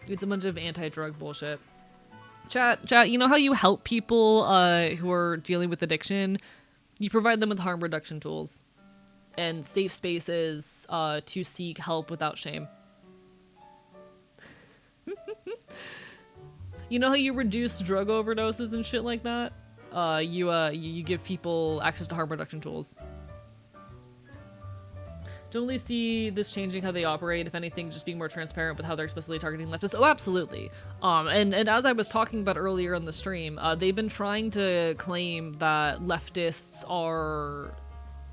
It's a bunch of anti-drug bullshit. Chat, you know how you help people who are dealing with addiction? You provide them with harm reduction tools and safe spaces to seek help without shame. You know how you reduce drug overdoses and shit like that? You give people access to harm reduction tools. Don't really see this changing how they operate, if anything, just being more transparent with how they're explicitly targeting leftists. Oh, absolutely. And as I was talking about earlier in the stream, they've been trying to claim that leftists are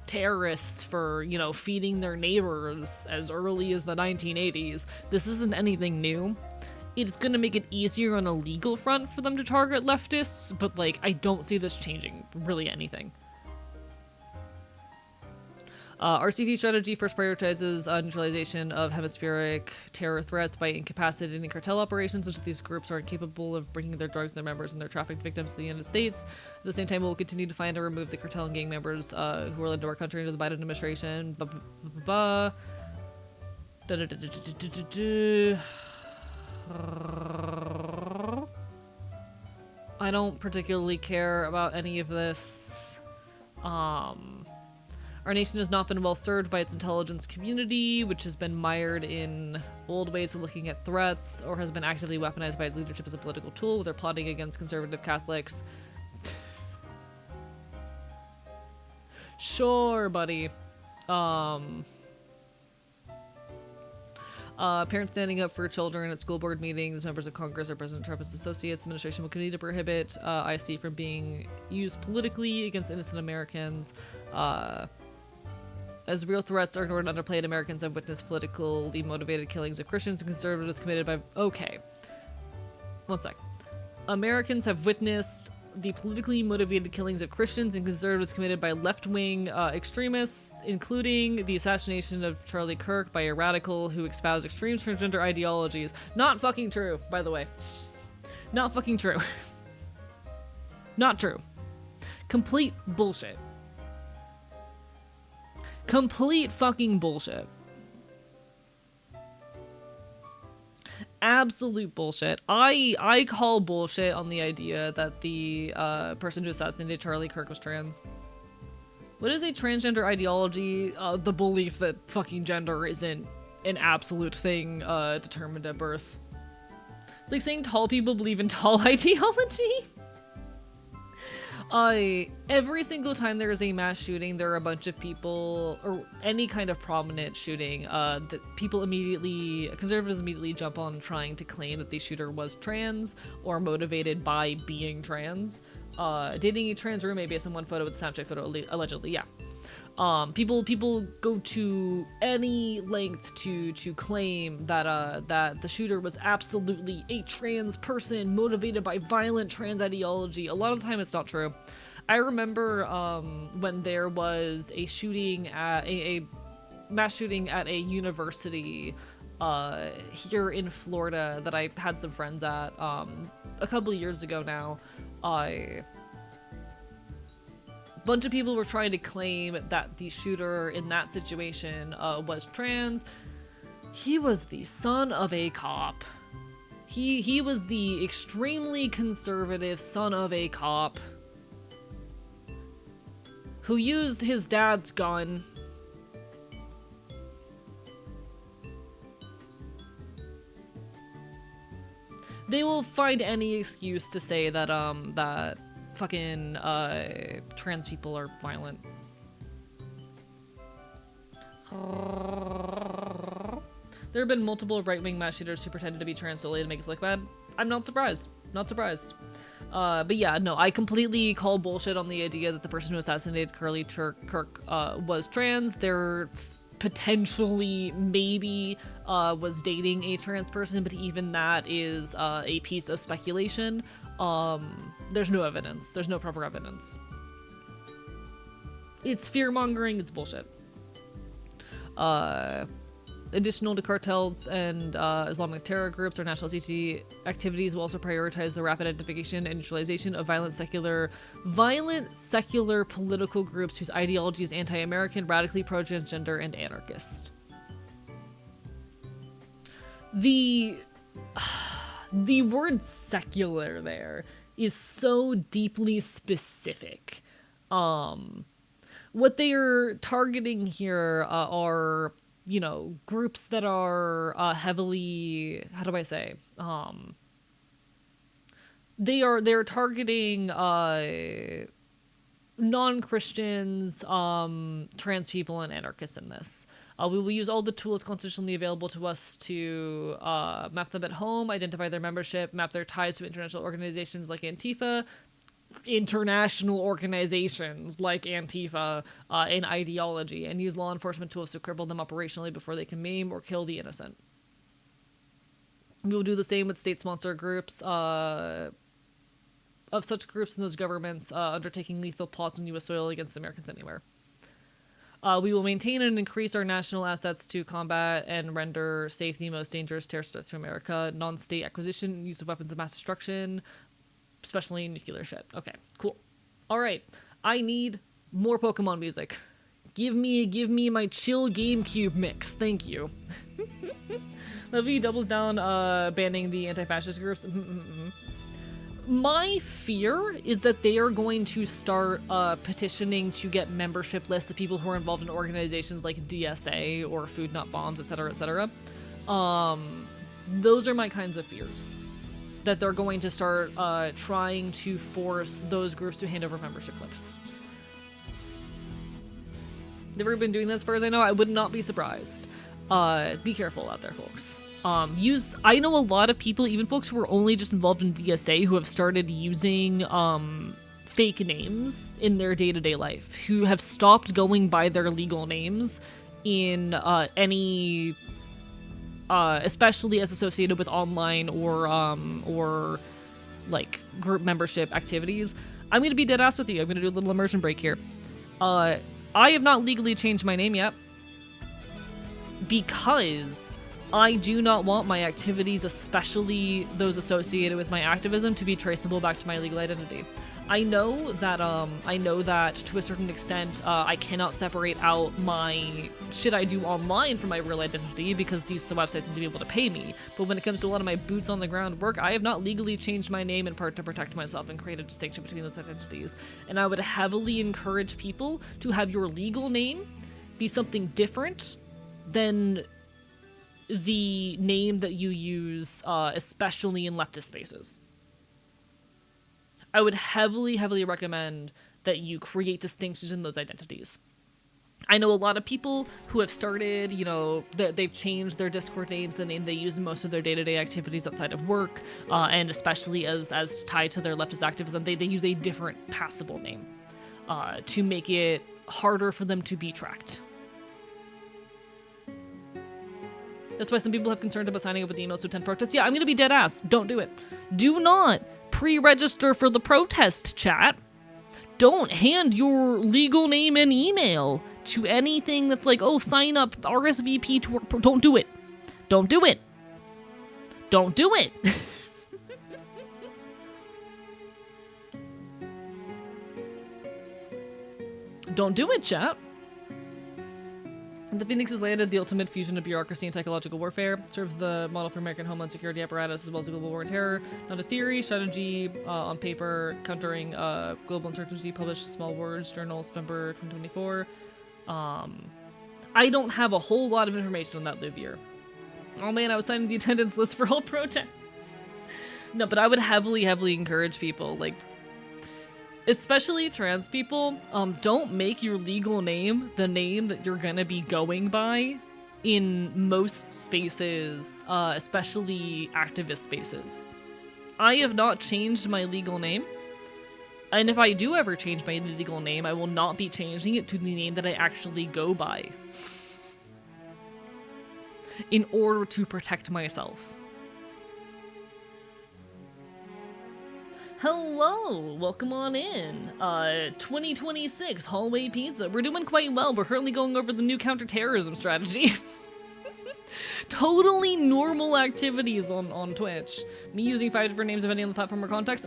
terrorists for, you know, feeding their neighbors as early as the 1980s. This isn't anything new. it's gonna make it easier on a legal front for them to target leftists, but like I don't see this changing really anything. RCT strategy first prioritizes neutralization of hemispheric terror threats by incapacitating cartel operations, which these groups are incapable of bringing their drugs, their members, and their trafficked victims to the United States. At the same time, we'll continue to find and remove the cartel and gang members who are led to our country under the Biden administration. I don't particularly care about any of this. Our nation has not been well served by its intelligence community, which has been mired in old ways of looking at threats, or has been actively weaponized by its leadership as a political tool, with their plotting against conservative Catholics. Sure, buddy. Parents standing up for children at school board meetings, members of Congress, or President Trump's associates. Administration will continue to prohibit IC from being used politically against innocent Americans. As real threats are ignored and underplayed, Americans have witnessed politically motivated killings of Christians and conservatives committed by... Okay. One sec. Americans have witnessed the politically motivated killings of Christians and conservatives committed by left-wing extremists, including the assassination of Charlie Kirk by a radical who espoused extreme transgender ideologies. Not fucking true, by the way. Not fucking true. Not true. Complete bullshit. Complete fucking bullshit. Absolute bullshit. I call bullshit on the idea that the person who assassinated Charlie Kirk was trans. What is a transgender ideology? The belief that fucking gender isn't an absolute thing determined at birth. It's like saying tall people believe in tall ideology. Every single time there is a mass shooting, there are a bunch of people, or any kind of prominent shooting, that conservatives immediately jump on trying to claim that the shooter was trans, or motivated by being trans. Dating a trans roommate based on one photo with a Snapchat photo, allegedly, yeah. People go to any length to claim that that the shooter was absolutely a trans person motivated by violent trans ideology. A lot of the time it's not true. I remember when there was a shooting at a mass shooting at a university here in Florida that I had some friends at a couple of years ago now. Bunch of people were trying to claim that the shooter in that situation was trans. He was the son of a cop. He was the extremely conservative son of a cop who used his dad's gun. They will find any excuse to say that that fucking trans people are violent. There have been multiple right-wing mass shooters who pretended to be trans solely to make us look bad. I'm not surprised. Not surprised. But yeah, no, I completely call bullshit on the idea that the person who assassinated Charlie Kirk was trans. They're potentially, maybe, was dating a trans person, but even that is a piece of speculation. There's no evidence. There's no proper evidence. It's fear-mongering, it's bullshit. Additional to cartels and Islamic terror groups, our national security activities will also prioritize the rapid identification and neutralization of violent secular political groups whose ideology is anti-American, radically pro-transgender, and anarchist. The word secular there is so deeply specific. What they are targeting here are, you know, groups that are heavily, how do I say, they're targeting non-Christians, trans people, and anarchists in this. We will use all the tools constitutionally available to us to map them at home, identify their membership, map their ties to international organizations like Antifa, international organizations like Antifa, in ideology, and use law enforcement tools to cripple them operationally before they can maim or kill the innocent. We will do the same with state-sponsored groups of such groups and those governments undertaking lethal plots on U.S. soil against Americans anywhere. We will maintain and increase our national assets to combat and render safe the most dangerous terrorist threats to America. Non-state acquisition, use of weapons of mass destruction, especially nuclear shit. Okay, cool. All right, I need more Pokemon music. Give me my chill GameCube mix. Thank you. Levy doubles down banning the anti-fascist groups. My fear is that they are going to start petitioning to get membership lists of people who are involved in organizations like DSA or Food Not Bombs, etc., etc. Those are my kinds of fears. That they're going to start trying to force those groups to hand over membership lists. They've ever been doing this, as far as I know. I would not be surprised. Be careful out there, folks. I know a lot of people, even folks who are only just involved in DSA, who have started using fake names in their day-to-day life, who have stopped going by their legal names in any, especially as associated with online or like group membership activities. I'm gonna be dead ass with you. I'm gonna do a little immersion break here. I have not legally changed my name yet because I do not want my activities, especially those associated with my activism, to be traceable back to my legal identity. I know that to a certain extent, I cannot separate out my shit I do online from my real identity because these websites need to be able to pay me. But when it comes to a lot of my boots on the ground work, I have not legally changed my name in part to protect myself and create a distinction between those identities. And I would heavily encourage people to have your legal name be something different than the name that you use, especially in leftist spaces. I would heavily recommend that you create distinctions in those identities. I know a lot of people who have started, they've changed their Discord names, the name they use in most of their day-to-day activities outside of work, and especially as tied to their leftist activism, they use a different passable name to make it harder for them to be tracked. That's why some people have concerns about signing up with emails to attend protests. Yeah, I'm gonna be dead ass. Don't do it. Do not pre-register for the protest, chat. Don't hand your legal name and email to anything that's like, oh, sign up, RSVP to work. Don't do it. Don't do it. Don't do it. Don't do it, chat. The Phoenix has landed the ultimate fusion of bureaucracy and psychological warfare. Serves the model for American Homeland Security apparatus as well as the global war and terror. Not a theory, strategy on paper, countering global insurgency, published Small Words Journal, September 2024. I don't have a whole lot of information on that, Livier. Oh man, I was signing the attendance list for all protests. No, but I would heavily encourage people, like, especially trans people, don't make your legal name the name that you're gonna be going by in most spaces, especially activist spaces. I have not changed my legal name, and if I do ever change my legal name, I will not be changing it to the name that I actually go by in order to protect myself. Hello, welcome on in. 2026 hallway pizza. We're doing quite well. We're currently going over the new counterterrorism strategy. Totally normal activities on Twitch. Me using 5 different names depending on the platform or context.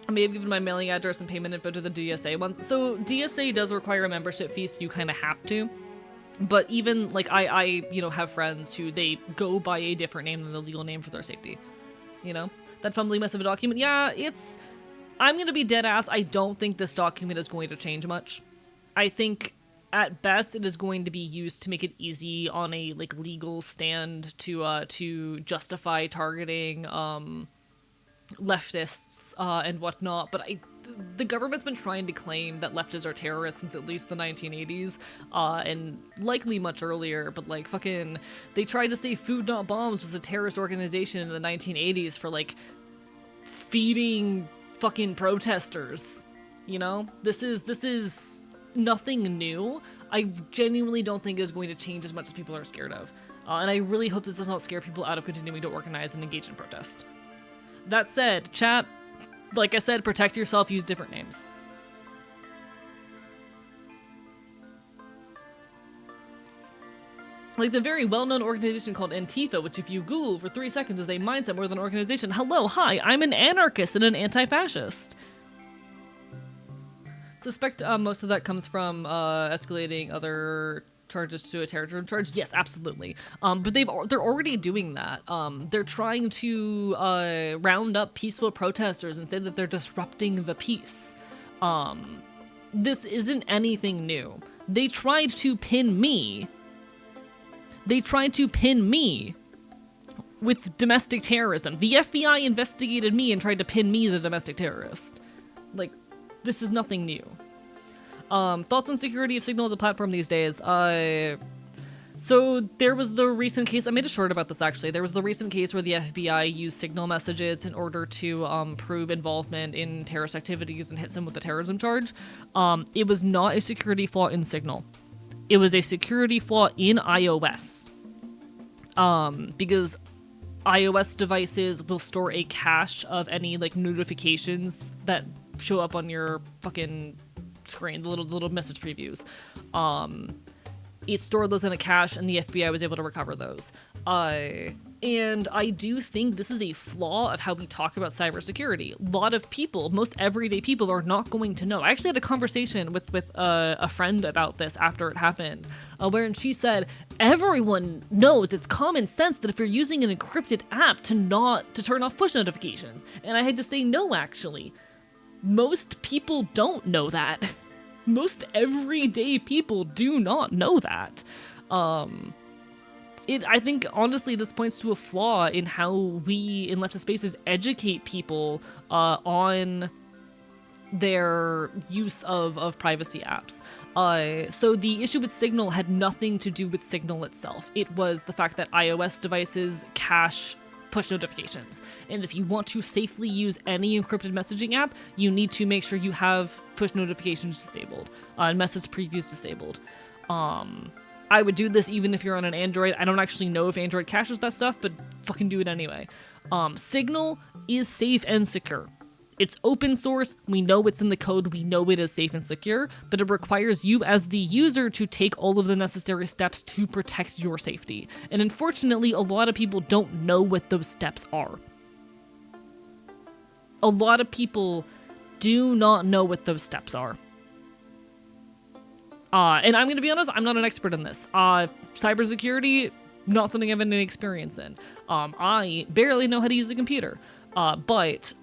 I may have given my mailing address and payment info to the DSA ones. So DSA does require a membership fee, so you kind of have to. But even, like, I have friends who they go by a different name than the legal name for their safety. That fumbling mess of a document, yeah, I'm gonna be dead ass. I don't think this document is going to change much. I think, at best, it is going to be used to make it easy on a, like, legal stand to justify targeting, leftists, and whatnot, but the government's been trying to claim that leftists are terrorists since at least the 1980s, and likely much earlier, but like fucking, they tried to say Food Not Bombs was a terrorist organization in the 1980s for like feeding fucking protesters, This is nothing new. I genuinely don't think is going to change as much as people are scared of. And I really hope this does not scare people out of continuing to organize and engage in protest. That said, chat, like I said, protect yourself, use different names. Like the very well-known organization called Antifa, which if you Google for 3 seconds is a mindset more than an organization. Hello, hi, I'm an anarchist and an anti-fascist. Suspect most of that comes from escalating other charges to a terrorism charge. Yes, absolutely. But they're already doing that. They're trying to round up peaceful protesters and say that they're disrupting the peace. This isn't anything new. They tried to pin me. They tried to pin me with domestic terrorism. The FBI investigated me and tried to pin me as a domestic terrorist. Like, this is nothing new. Thoughts on security of Signal as a platform these days? So there was the recent case, I made a short about this actually, there was the recent case where the FBI used Signal messages in order to prove involvement in terrorist activities and hit someone with a terrorism charge. It was not a security flaw in Signal. It was a security flaw in iOS. Because iOS devices will store a cache of any like notifications that show up on your fucking screen, the little message previews. It stored those in a cache and the FBI was able to recover those. And I do think this is a flaw of how we talk about cybersecurity. A lot of people, most everyday people, are not going to know. I actually had a conversation with a friend about this after it happened, wherein she said, everyone knows, it's common sense that if you're using an encrypted app to turn off push notifications. And I had to say, no, actually. Most people don't know that. Most everyday people do not know that. I think, honestly, this points to a flaw in how we, in leftist spaces, educate people on their use of privacy apps. So the issue with Signal had nothing to do with Signal itself. It was the fact that iOS devices cache push notifications. And if you want to safely use any encrypted messaging app, you need to make sure you have push notifications disabled and message previews disabled. I would do this even if you're on an Android. I don't actually know if Android caches that stuff, but fucking do it anyway. Signal is safe and secure. It's open source, we know it's in the code, we know it is safe and secure, but it requires you as the user to take all of the necessary steps to protect your safety. And unfortunately, a lot of people don't know what those steps are. A lot of people do not know what those steps are. And I'm going to be honest, I'm not an expert in this. Cybersecurity, not something I have any experience in. I barely know how to use a computer. But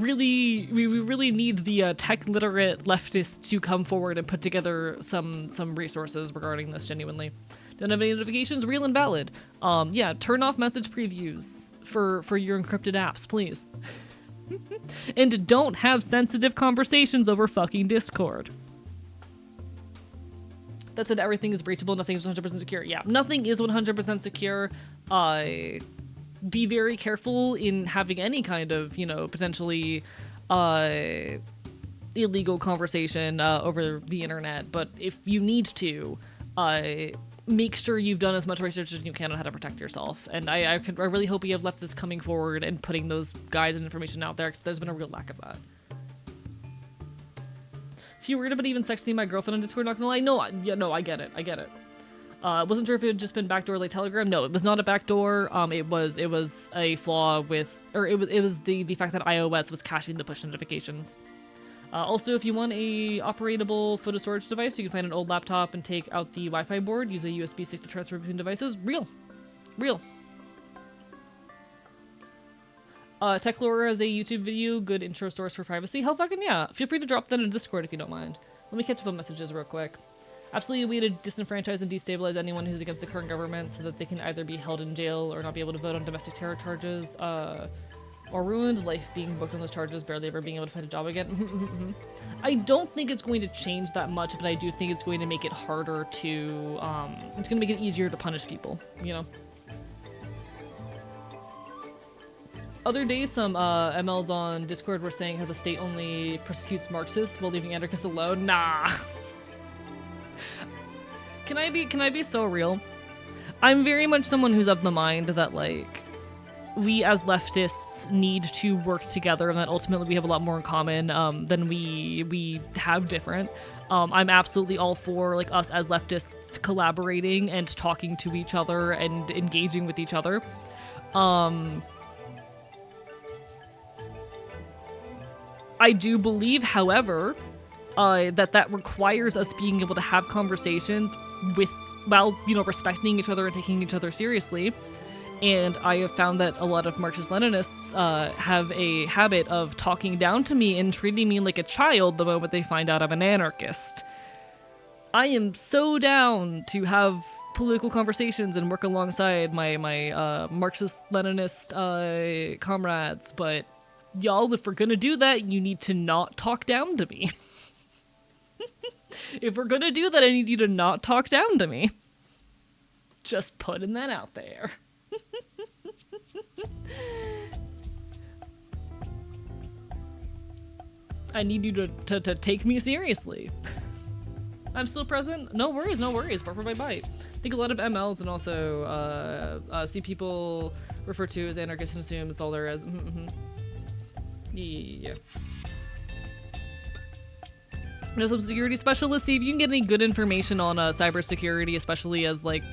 we really need the tech literate leftists to come forward and put together some resources regarding this genuinely. Don't have any notifications? Real and valid. Yeah, turn off message previews for your encrypted apps, please. And don't have sensitive conversations over fucking Discord. That said, everything is breachable, nothing is 100% secure. Yeah, nothing is 100% secure. Be very careful in having any kind of, potentially illegal conversation over the internet. But if you need to, make sure you've done as much research as you can on how to protect yourself. And I really hope we have leftists coming forward and putting those guides and information out there, because there's been a real lack of that. If you're worried about even sexting my girlfriend on Discord, not gonna lie, no, I get it. Wasn't sure if it had just been backdoor like Telegram. No, it was not a backdoor. It was a flaw with, or it was the fact that iOS was caching the push notifications. Also, if you want a operatable photo storage device, you can find an old laptop and take out the Wi-Fi board, use a USB stick to transfer between devices. Real. TechLore has a YouTube video, good intro source for privacy. Hell fucking yeah. Feel free to drop that in Discord if you don't mind. Let me catch up on messages real quick. Absolutely a way to disenfranchise and destabilize anyone who's against the current government so that they can either be held in jail or not be able to vote on domestic terror charges, or ruined, life being booked on those charges, barely ever being able to find a job again. I don't think it's going to change that much, but I do think it's going to make it harder to, it's going to make it easier to punish people, Other day, some MLs on Discord were saying how the state only persecutes Marxists while leaving anarchists alone. Nah. Can I be so real? I'm very much someone who's of the mind that, like, we as leftists need to work together, and that ultimately we have a lot more in common than we have different. I'm absolutely all for, like, us as leftists collaborating and talking to each other and engaging with each other. I do believe, however, that requires us being able to have conversations while, you know, respecting each other and taking each other seriously. And I have found that a lot of Marxist-Leninists have a habit of talking down to me and treating me like a child the moment they find out I'm an anarchist. I am so down to have political conversations and work alongside my Marxist-Leninist comrades, but y'all, if we're gonna do that, you need to not talk down to me. If we're gonna do that, I need you to not talk down to me. Just putting that out there. I need you to take me seriously. I'm still present? No worries, no worries. Bark for my bite. I think a lot of MLs and also see people refer to as anarchists and assume it's all there is. Yeah. No, some security specialists, see if you can get any good information on cybersecurity, especially as, like,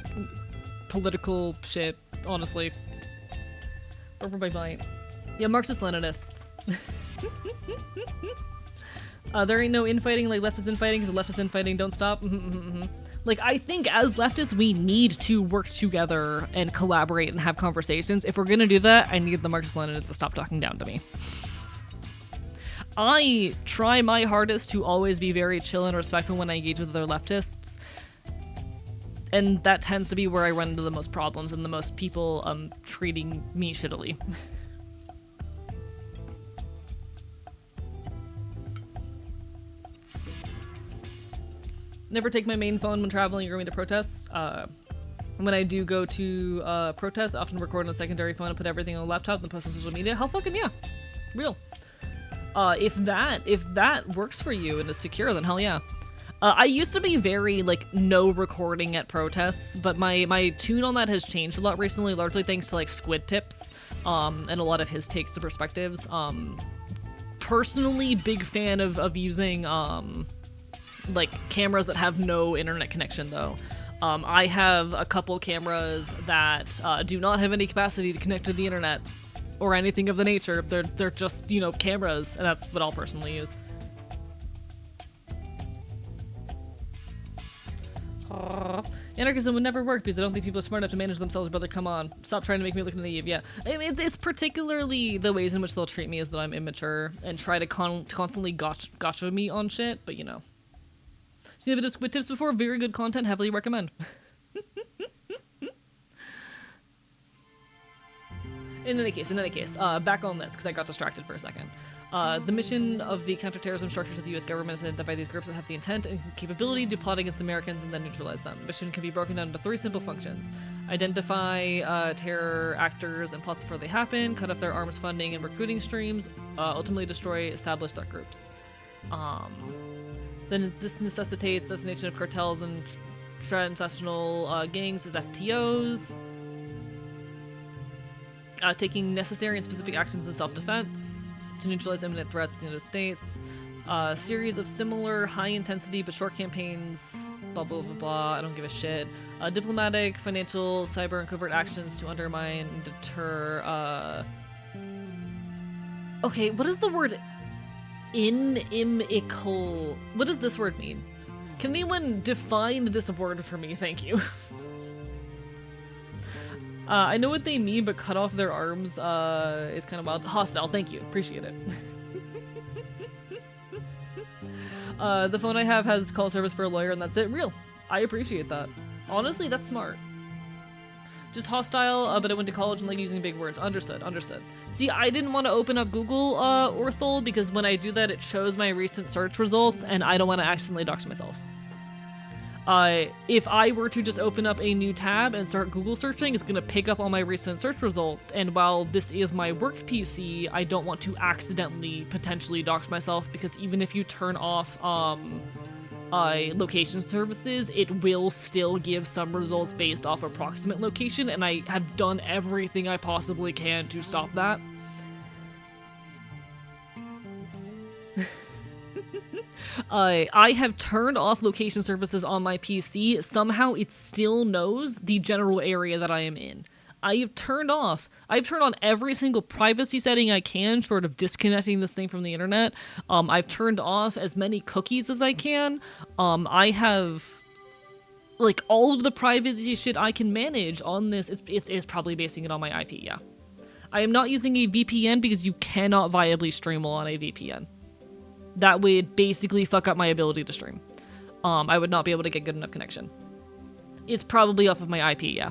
political shit, honestly. Over my bite. Yeah, Marxist-Leninists. There ain't no infighting like left is infighting, because left is infighting, don't stop. Like, I think as leftists, we need to work together and collaborate and have conversations. If we're gonna do that, I need the Marxist-Leninists to stop talking down to me. I try my hardest to always be very chill and respectful when I engage with other leftists. And that tends to be where I run into the most problems and the most people treating me shittily. Never take my main phone when traveling or going to protests. When I do go to protests, I often record on a secondary phone and put everything on a laptop and post on social media. Hell fucking yeah. Real. If that works for you and is secure, then hell yeah. I used to be very, like, no recording at protests, but my tune on that has changed a lot recently, largely thanks to, like, Squid Tips, and a lot of his takes to perspectives. Personally, big fan of using, like, cameras that have no internet connection, though. I have a couple cameras that do not have any capacity to connect to the internet or anything of the nature. They're just, you know, cameras, and that's what I'll personally use. Anarchism would never work because I don't think people are smart enough to manage themselves, brother. Come on. Stop trying to make me look naive. Yeah. I mean, it's particularly the ways in which they'll treat me as that I'm immature and try to constantly gotcha me on shit, but you know. Seen a bit of Squid Tips before? Very good content. Heavily recommend. In any case, back on this, because I got distracted for a second. The mission of the counterterrorism structures of the U.S. government is to identify these groups that have the intent and capability to plot against Americans and then neutralize them. The mission can be broken down into 3 simple functions. Identify terror actors and plots before they happen, cut off their arms funding and recruiting streams, ultimately destroy established dark groups. Then this necessitates designation of cartels and transnational gangs as FTOs. Taking necessary and specific actions in self-defense to neutralize imminent threats to the United States. A series of similar high-intensity but short campaigns, blah, blah, blah, blah, I don't give a shit. Diplomatic, financial, cyber, and covert actions to undermine and deter, Okay, what is the word inimical? What does this word mean? Can anyone define this word for me? Thank you. I know what they mean, but cut off their arms is kind of wild. Hostile, thank you. Appreciate it. The phone I have has call service for a lawyer, and that's it. Real. I appreciate that. Honestly, that's smart. Just hostile, but I went to college and like using big words. Understood. See, I didn't want to open up Google Orthol because when I do that, it shows my recent search results, and I don't want to accidentally dox myself. If I were to just open up a new tab and start Google searching, it's going to pick up all my recent search results. And while this is my work PC, I don't want to accidentally potentially dox myself, because even if you turn off location services, it will still give some results based off approximate location, and I have done everything I possibly can to stop that. I have turned off location services on my PC. Somehow it still knows the general area that I am in. I've turned on every single privacy setting I can, short of disconnecting this thing from the internet. I've turned off as many cookies as I can. I have, like, all of the privacy shit I can manage on this. It's probably basing it on my IP, yeah. I am not using a VPN because you cannot viably stream on a VPN. That would basically fuck up my ability to stream. I would not be able to get good enough connection. It's probably off of my IP, yeah.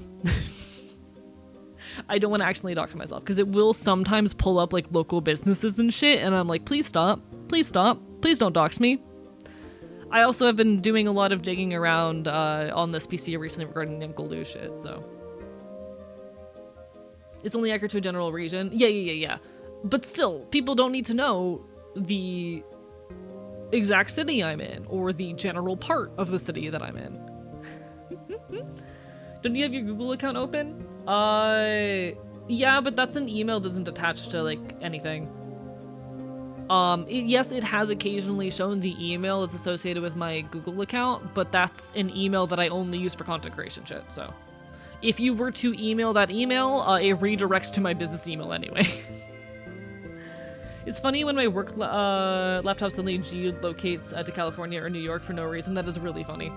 I don't want to accidentally dox myself, because it will sometimes pull up, like, local businesses and shit, and I'm like, please stop, please stop, please don't dox me. I also have been doing a lot of digging around on this PC recently regarding the Uncle Lou shit, so. It's only accurate to a general region. Yeah. But still, people don't need to know the exact city I'm in, or the general part of the city that I'm in. Don't you have your Google account open? Yeah, but that's an email that isn't attached to, like, anything. Yes, it has occasionally shown the email that's associated with my Google account, but that's an email that I only use for content creation shit, so. If you were to email that email, it redirects to my business email anyway. It's funny when my work laptop suddenly geolocates to California or New York for no reason. That is really funny.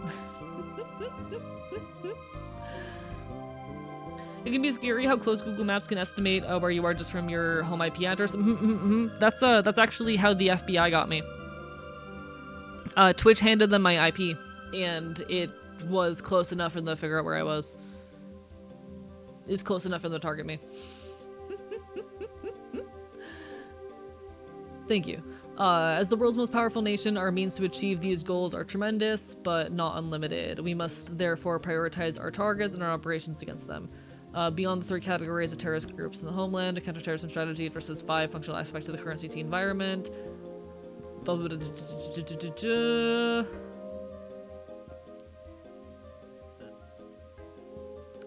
It can be scary how close Google Maps can estimate where you are just from your home IP address. That's actually how the FBI got me. Twitch handed them my IP, and it was close enough for them to figure out where I was. It was close enough for them to target me. Thank you. As the world's most powerful nation, our means to achieve these goals are tremendous, but not unlimited. We must therefore prioritize our targets and our operations against them. Beyond the 3 categories of terrorist groups in the homeland, a counterterrorism strategy addresses 5 functional aspects of the current CT environment.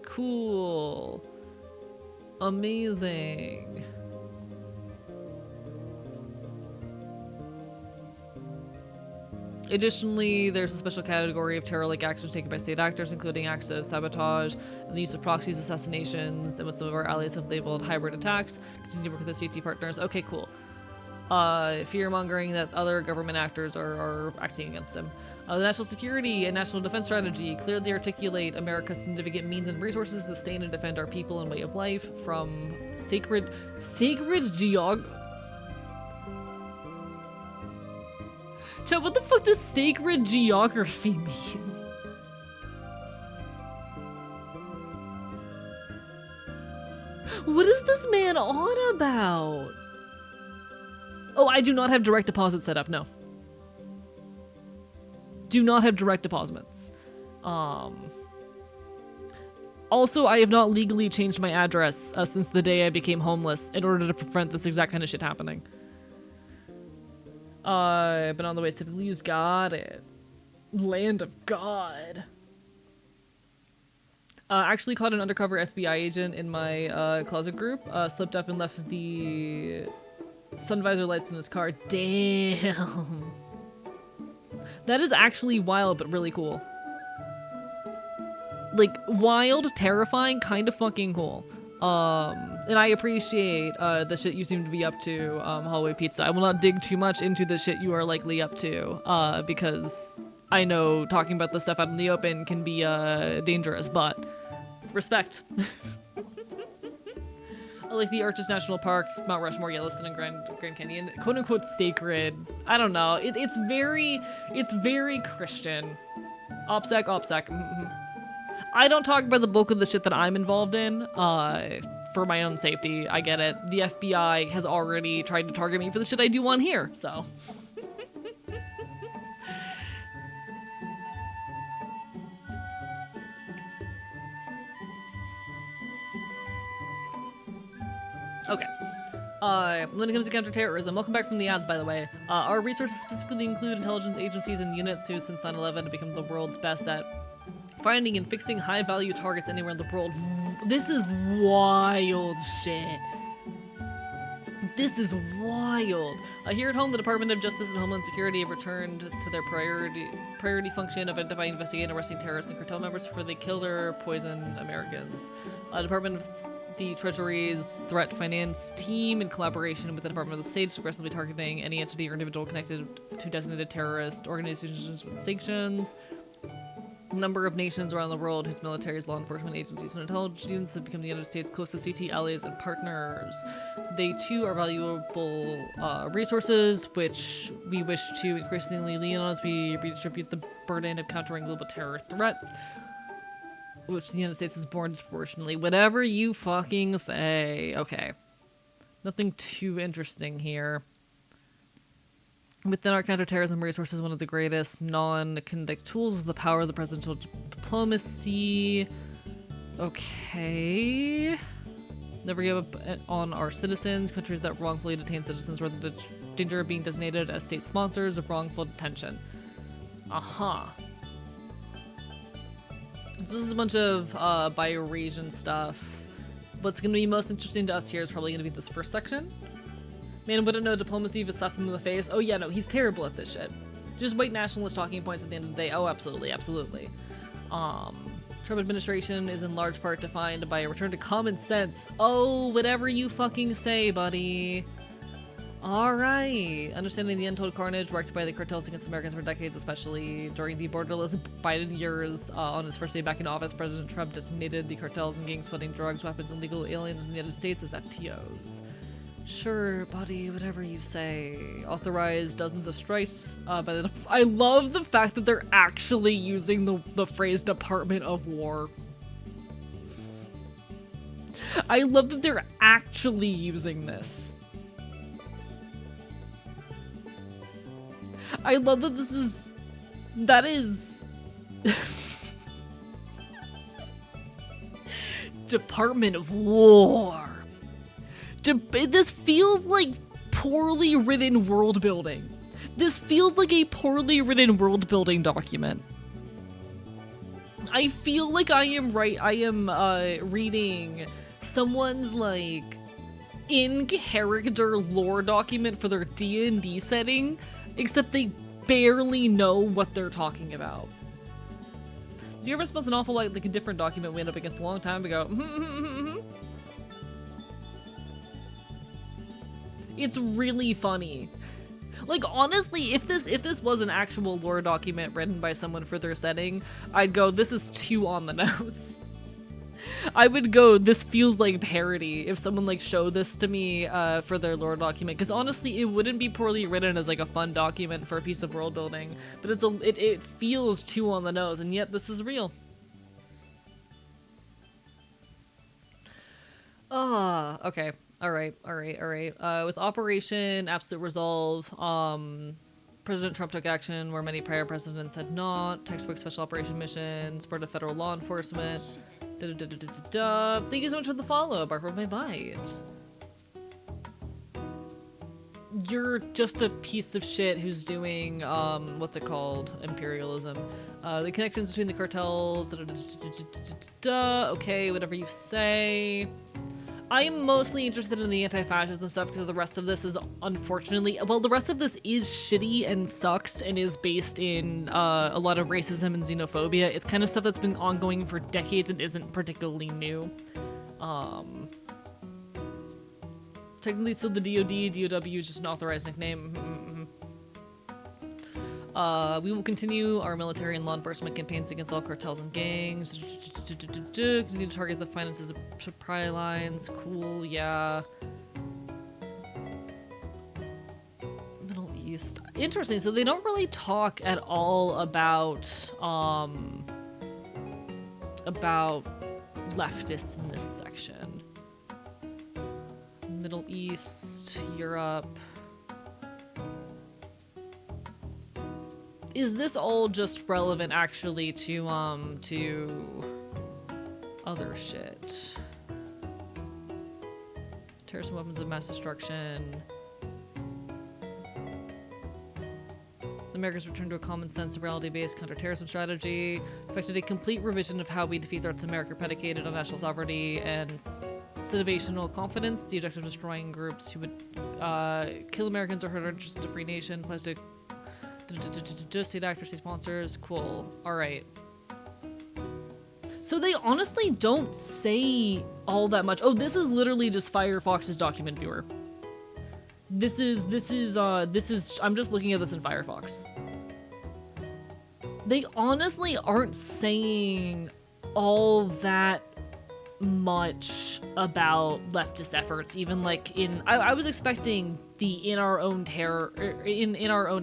Cool. Amazing. Additionally, there's a special category of terror-like actions taken by state actors, including acts of sabotage, and the use of proxies, assassinations, and what some of our allies have labeled hybrid attacks. Continue to work with the CT partners. Okay, cool. Fear-mongering that other government actors are acting against him. The national security and national defense strategy clearly articulate America's significant means and resources to sustain and defend our people and way of life from sacred geog... Chat, what the fuck does sacred geography mean? What is this man on about? Oh, I do not have direct deposit set up, no. Do not have direct deposits. Also, I have not legally changed my address since the day I became homeless in order to prevent this exact kind of shit happening. Been on the way to Belize. Got it. Land of God. Actually caught an undercover FBI agent in my closet group. Slipped up and left the sun visor lights in his car. Damn. That is actually wild, but really cool. Like, wild, terrifying, kind of fucking cool. And I appreciate the shit you seem to be up to, Hallway Pizza. I will not dig too much into the shit you are likely up to, because I know talking about this stuff out in the open can be dangerous, but respect. I like the Arches National Park, Mount Rushmore, Yellowstone, and Grand Canyon. "Quote unquote sacred." I don't know. It's very Christian. OPSEC, OPSEC. I don't talk about the bulk of the shit that I'm involved in, for my own safety. I get it. The FBI has already tried to target me for the shit I do on here, so. Okay. When it comes to counterterrorism, welcome back from the ads, by the way. Our resources specifically include intelligence agencies and units who, since 9/11, have become the world's best at finding and fixing high-value targets anywhere in the world. This is wild shit. This is wild. Here at home, the Department of Justice and Homeland Security have returned to their priority function of identifying, investigating, and arresting terrorists and cartel members before they kill or poison Americans. Department of the Treasury's Threat Finance Team, in collaboration with the Department of the State, is aggressively targeting any entity or individual connected to designated terrorist organizations with sanctions. A number of nations around the world whose militaries, law enforcement agencies, and intelligence have become the United States' closest CT allies and partners. They too are valuable resources, which we wish to increasingly lean on as we redistribute the burden of countering global terror threats, which the United States has borne disproportionately. Whatever you fucking say. Okay. Nothing too interesting here. Within our counterterrorism resources, one of the greatest non-kinetic tools is the power of the presidential diplomacy. Okay. Never give up on our citizens. Countries that wrongfully detain citizens run the danger of being designated as state sponsors of wrongful detention. This is a bunch of Bio-Eurasian stuff. What's going to be most interesting to us here is probably going to be this first section. Man wouldn't know diplomacy if it slapped him in the face. Oh yeah, no, he's terrible at this shit. Just white nationalist talking points at the end of the day. Oh, absolutely, absolutely. Trump administration is in large part defined by a return to common sense. Oh, whatever you fucking say, buddy. Alright. Understanding the untold carnage wreaked by the cartels against Americans for decades, especially during the borderless Biden years. On his first day back in office, President Trump designated the cartels and gangs smuggling drugs, weapons, and illegal aliens in the United States as FTOs. Sure, buddy, whatever you say. Authorized dozens of strikes by the... I love the fact that they're actually using the phrase Department of War. I love that they're actually using this. I love that this is... That is... Department of War. This feels like poorly written world building. This feels like a poorly written world building document. I feel like I am reading someone's like in-character lore document for their D&D setting, except they barely know what they're talking about. So you ever spent an awful like a different document we ended up against a long time ago? It's really funny. Like, honestly, if this was an actual lore document written by someone for their setting, I'd go, this is too on the nose. I would go, this feels like parody if someone like showed this to me for their lore document, because honestly, it wouldn't be poorly written as like a fun document for a piece of world building, but it feels too on the nose, and yet this is real. Okay. All right. With Operation Absolute Resolve, President Trump took action where many prior presidents had not. Textbook special operation mission, support of federal law enforcement. Thank you so much for the follow, Bark with my bite. You're just a piece of shit who's doing, what's it called? Imperialism. The connections between the cartels. Okay, whatever you say. I am mostly interested in the anti-fascism stuff because the rest of this is unfortunately, well, the rest of this is shitty and sucks and is based in a lot of racism and xenophobia. It's kind of stuff that's been ongoing for decades and isn't particularly new. Technically, it's still the DOD. DOW is just an authorized nickname. We will continue our military and law enforcement campaigns against all cartels and gangs. Continue to target the finances of supply lines. Cool, yeah. Middle East. Interesting, so they don't really talk at all about leftists in this section. Middle East, Europe. Is this all just relevant actually to other shit? Terrorist weapons of mass destruction. America's return to a common sense, reality-based counterterrorism strategy. Effected a complete revision of how we defeat threats in America predicated on national sovereignty and situational confidence. The objective of destroying groups who would kill Americans or hurt our interests as a free nation. Plans to state actors, state sponsors. Cool. All right. So they honestly don't say all that much. Oh, this is literally just Firefox's document viewer. This is, I'm just looking at this in Firefox. They honestly aren't saying all that much about leftist efforts, even like I was expecting the in our own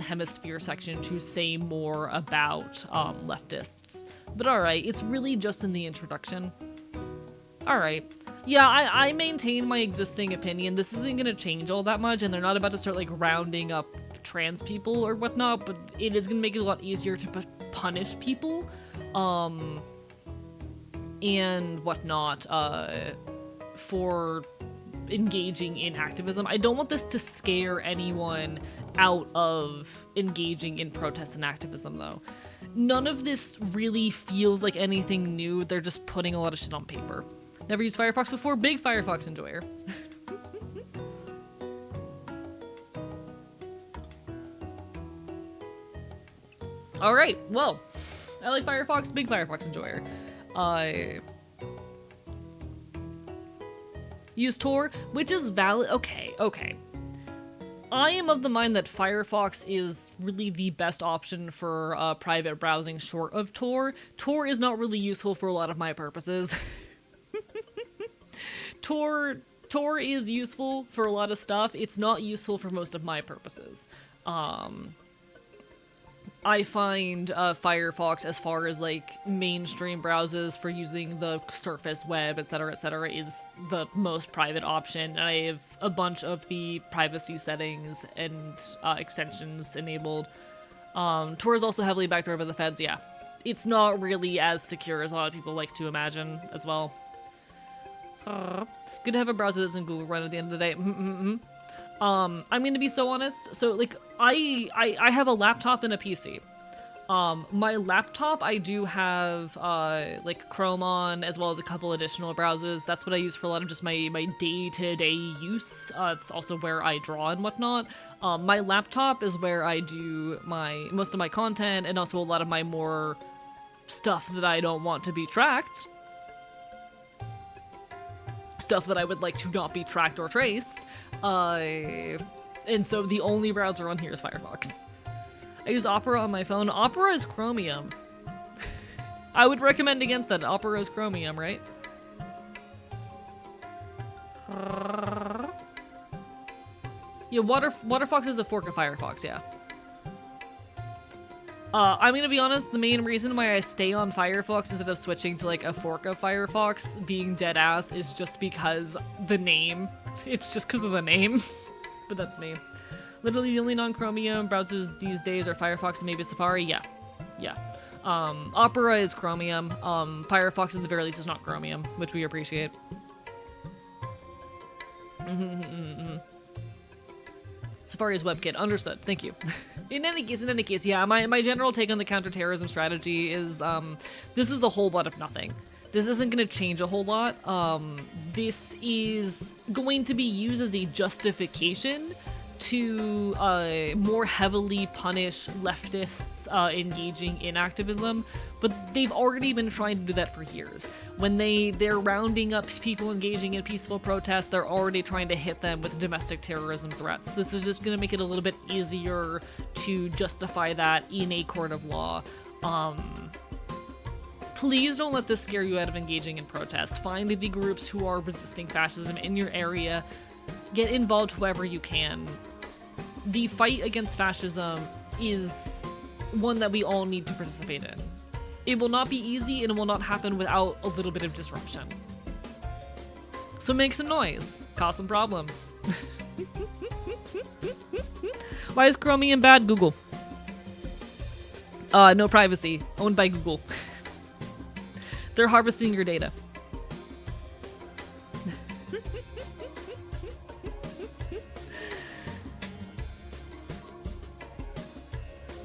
hemisphere section to say more about leftists. But alright, it's really just in the introduction. Alright. Yeah, I maintain my existing opinion. This isn't gonna change all that much, and they're not about to start, like, rounding up trans people or whatnot, but it is gonna make it a lot easier to punish people, and whatnot, for engaging in activism. I don't want this to scare anyone out of engaging in protest and activism, though. None of this really feels like anything new. They're just putting a lot of shit on paper. Never used Firefox before. Big Firefox enjoyer. Alright, well. I like Firefox. Big Firefox enjoyer. I use Tor, which is valid. Okay. I am of the mind that Firefox is really the best option for private browsing short of Tor. Tor is not really useful for a lot of my purposes. Tor is useful for a lot of stuff. It's not useful for most of my purposes. I find Firefox, as far as like mainstream browsers for using the surface web, etc., is the most private option. And I have a bunch of the privacy settings and extensions enabled. Tor is also heavily backdoored by the feds. Yeah, it's not really as secure as a lot of people like to imagine as well. Good to have a browser that's in Google Run at the end of the day. I'm gonna be so honest. So, like, I have a laptop and a PC. My laptop, I do have, like, Chrome on, as well as a couple additional browsers. That's what I use for a lot of just my day-to-day use. It's also where I draw and whatnot. My laptop is where I do most of my content, and also a lot of my more stuff that I don't want to be tracked. Stuff that I would like to not be tracked or traced. And so the only browser on here is Firefox. I use Opera on my phone. Opera is Chromium. I would recommend against that. Opera is Chromium, right? Yeah, Waterfox is the fork of Firefox, yeah. I'm gonna be honest, the main reason why I stay on Firefox instead of switching to like a fork of Firefox, being dead ass, is just because the name. It's just because of the name. But that's me. Literally the only non-Chromium browsers these days are Firefox and maybe Safari. Yeah. Opera is Chromium. Firefox at the very least is not Chromium, which we appreciate. Safari is WebKit. Understood. Thank you. In any case, yeah, my general take on the counterterrorism strategy is, this is a whole lot of nothing. This isn't going to change a whole lot. This is going to be used as a justification to more heavily punish leftists engaging in activism, but they've already been trying to do that for years. When they're rounding up people engaging in peaceful protest, they're already trying to hit them with domestic terrorism threats. This is just going to make it a little bit easier to justify that in a court of law. Please don't let this scare you out of engaging in protest. Find the groups who are resisting fascism in your area. Get involved whoever you can. The fight against fascism is one that we all need to participate in. It will not be easy, and it will not happen without a little bit of disruption. So make some noise. Cause some problems. Why is Chromium bad? Google. No privacy. Owned by Google. They're harvesting your data.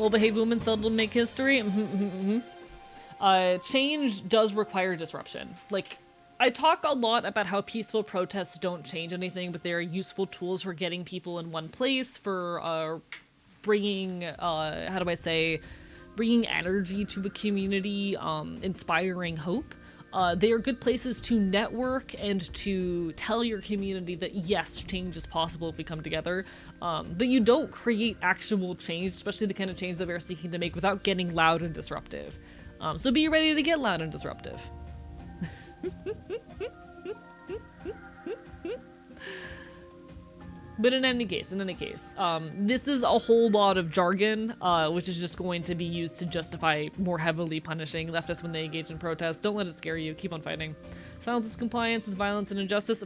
Well-behaved women seldom make history. Change does require disruption. Like, I talk a lot about how peaceful protests don't change anything, but they are useful tools for getting people in one place, for bringing, how do I say, bringing energy to a community, inspiring hope. They are good places to network and to tell your community that yes, change is possible if we come together. But you don't create actual change, especially the kind of change that we're seeking to make, without getting loud and disruptive. So be ready to get loud and disruptive. But in any case, this is a whole lot of jargon, which is just going to be used to justify more heavily punishing leftists when they engage in protests. Don't let it scare you. Keep on fighting. Silence is compliance with violence and injustice.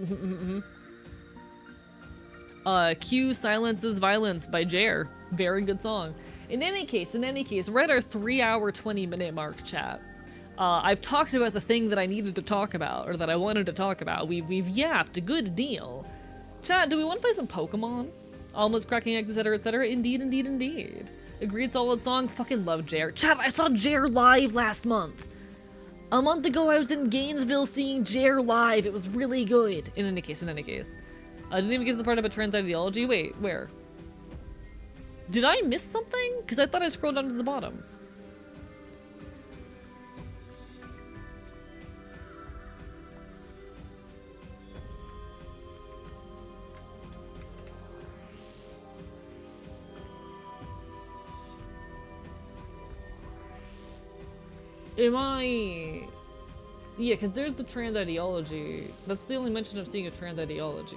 Q Silences Violence by Jer. Very good song. In any case, we're at our 3-hour, 20-minute mark, chat. I've talked about the thing that I needed to talk about, or that I wanted to talk about. We've yapped a good deal. Chat, do we want to play some Pokemon? Omelets, cracking eggs, etc., etc.? Indeed. Agreed, solid song. Fucking love Jer. Chat, I saw Jer live last month. A month ago, I was in Gainesville seeing Jer live. It was really good. In any case. I didn't even get to the part about trans ideology. Wait, where? Did I miss something? Because I thought I scrolled down to the bottom. Am I... Yeah, because there's the trans ideology. That's the only mention of seeing a trans ideology.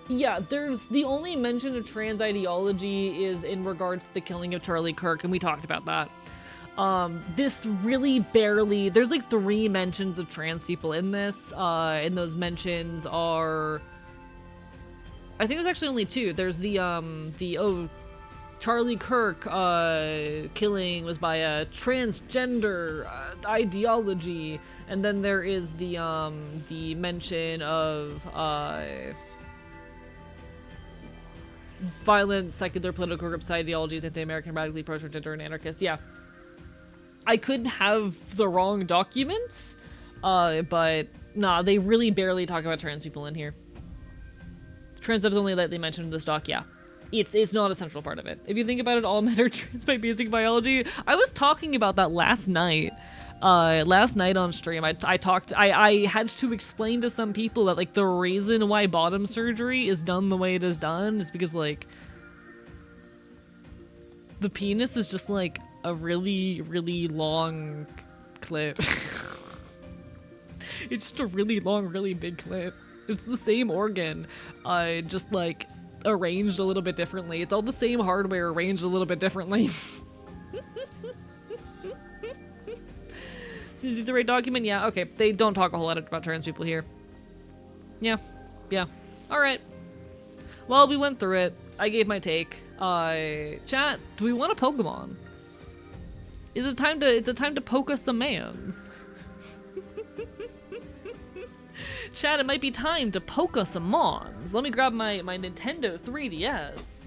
Yeah, there's the only mention of trans ideology is in regards to the killing of Charlie Kirk, and we talked about that. This really barely, there's like 3 mentions of trans people in this, and those mentions are, I think there's actually only 2. There's the Charlie Kirk, killing was by a transgender ideology, and then there is the mention of, violent, secular, political groups, ideologies, anti-American, radically pro-transgender, and anarchists. Yeah. I could have the wrong document, but nah, they really barely talk about trans people in here. Trans stuff is only lightly mentioned in this doc, yeah. It's not a central part of it. If you think about it, all men are trans by basic biology. I was talking about that last night. Last night on stream, I had to explain to some people that, like, the reason why bottom surgery is done the way it is done is because, like, the penis is just, like, a really, really long clit. It's just a really long, really big clit. It's the same organ, just, like, arranged a little bit differently. It's all the same hardware arranged a little bit differently. Is it the right document? Yeah, okay. They don't talk a whole lot about trans people here. Yeah. Alright. Well, we went through it. I gave my take. Chat, do we want a Pokemon? Is it time to poke us some mans? Chat, it might be time to poke us some mons. Let me grab my Nintendo 3DS.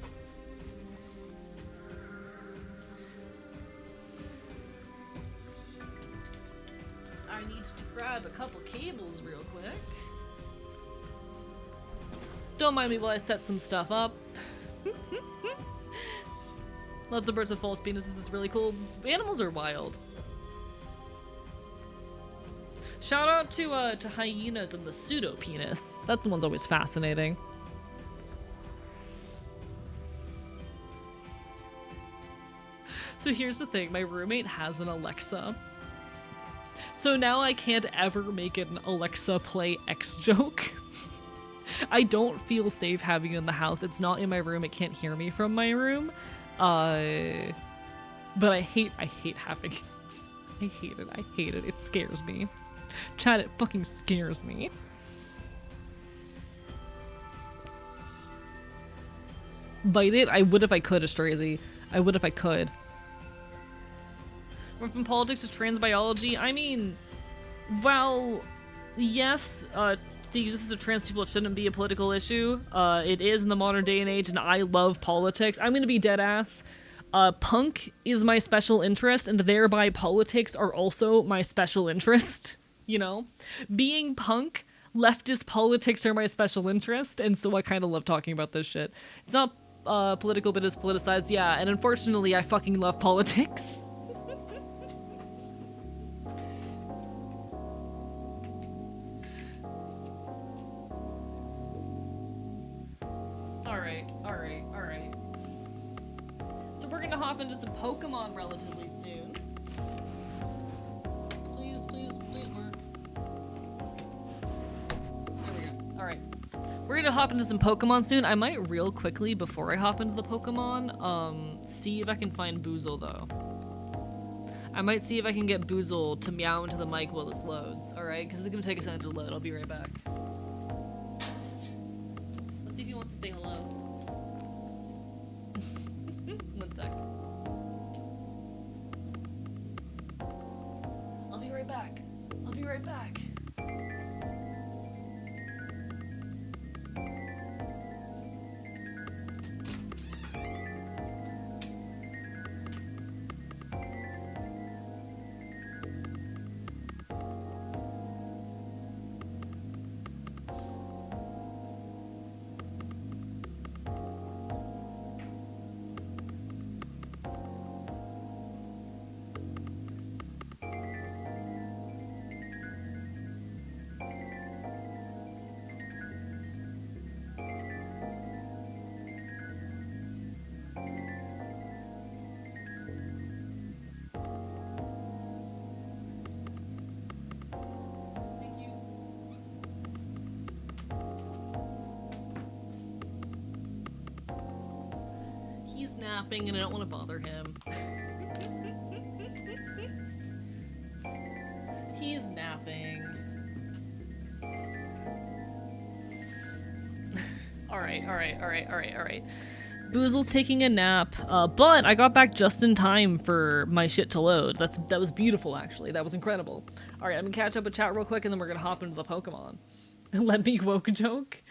I need to grab a couple cables real quick. Don't mind me while I set some stuff up. Lots of birds with false penises is really cool. Animals are wild. Shout out to hyenas and the pseudo penis. That one's always fascinating. So here's the thing, my roommate has an Alexa. So now I can't ever make an Alexa play X joke. I don't feel safe having it in the house. It's not in my room. It can't hear me from my room. But I hate having it. I hate it. It scares me. Chat, it fucking scares me. Bite it? I would if I could, Astrazy. I would if I could. We're from politics to trans biology. I mean, well, yes, the existence of trans people shouldn't be a political issue. It is in the modern day and age, and I love politics. I'm gonna be dead ass. Punk is my special interest, and thereby politics are also my special interest. You know? Being punk, leftist politics are my special interest, and so I kind of love talking about this shit. It's not political, but it's politicized, yeah, and unfortunately, I fucking love politics. Alright. So we're gonna hop into some Pokemon relatively soon. Please work. There we go. Alright. We're gonna hop into some Pokemon soon. I might real quickly, before I hop into the Pokemon, see if I can find Boozle, though. I might see if I can get Boozle to meow into the mic while this loads, alright? Because it's gonna take a second to load. I'll be right back. Let's see if he wants to say hello. One sec. I'll be right back. Thank you. He's napping and I don't want to bother him. He's napping. Alright. Boozle's taking a nap, but I got back just in time for my shit to load. That was beautiful, actually. That was incredible. Alright, I'm gonna catch up with chat real quick and then we're gonna hop into the Pokemon. Let me woke joke.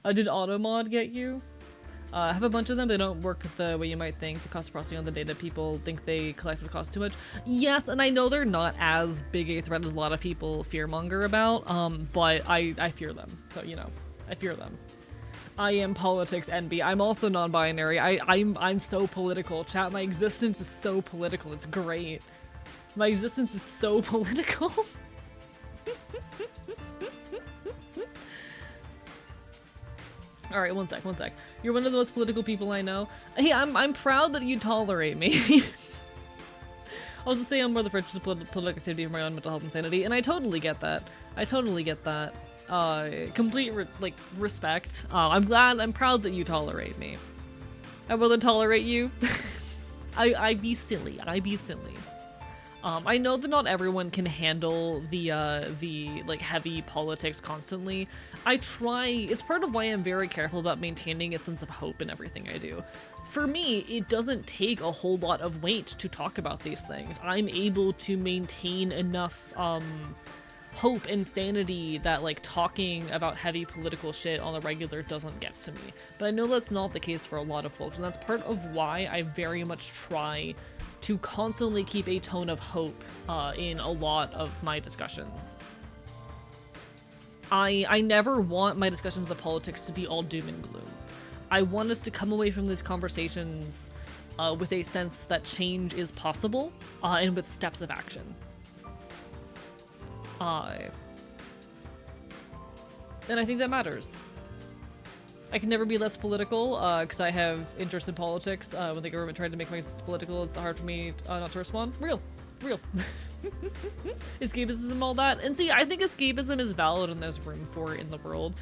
Did Automod get you? I have a bunch of them. They don't work the way you might think. The cost of processing on the data, people think they collect would cost too much. Yes, and I know they're not as big a threat as a lot of people fearmonger about, but I fear them. So, you know, I fear them. I am politics envy. I'm also non-binary. I'm so political. Chat, my existence is so political. It's great. My existence is so political. Alright, one sec. You're one of the most political people I know. Hey, I'm proud that you tolerate me. Also say I'm more the richest political activity for my own mental health and sanity, and I totally get that. Complete respect. I'm proud that you tolerate me. I will tolerate you. I be silly. I know that not everyone can handle the like heavy politics constantly. I try. It's part of why I'm very careful about maintaining a sense of hope in everything I do. For me, it doesn't take a whole lot of weight to talk about these things. I'm able to maintain enough hope and sanity that like talking about heavy political shit on the regular doesn't get to me. But I know that's not the case for a lot of folks, and that's part of why I very much try to constantly keep a tone of hope in a lot of my discussions. I never want my discussions of politics to be all doom and gloom. I want us to come away from these conversations with a sense that change is possible and with steps of action. And I think that matters. I can never be less political, because I have interest in politics. When the government tried to make my political, it's hard for me not to respond. Real. Escapism, all that. And see, I think escapism is valid and there's room for it in the world.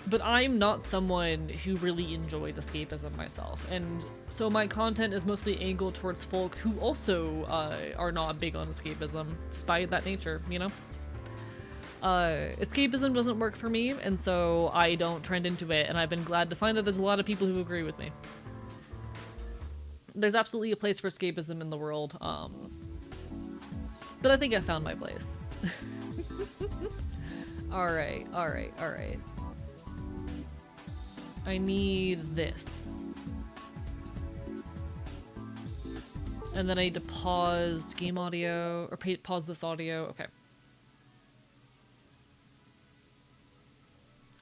But I'm not someone who really enjoys escapism myself. And so my content is mostly angled towards folk who also are not big on escapism, despite that nature, you know? Escapism doesn't work for me, and so I don't trend into it, and I've been glad to find that there's a lot of people who agree with me. There's absolutely a place for escapism in the world. But I think I found my place. Alright, alright, alright. I need this. And then I need to pause game audio, or pause this audio. Okay.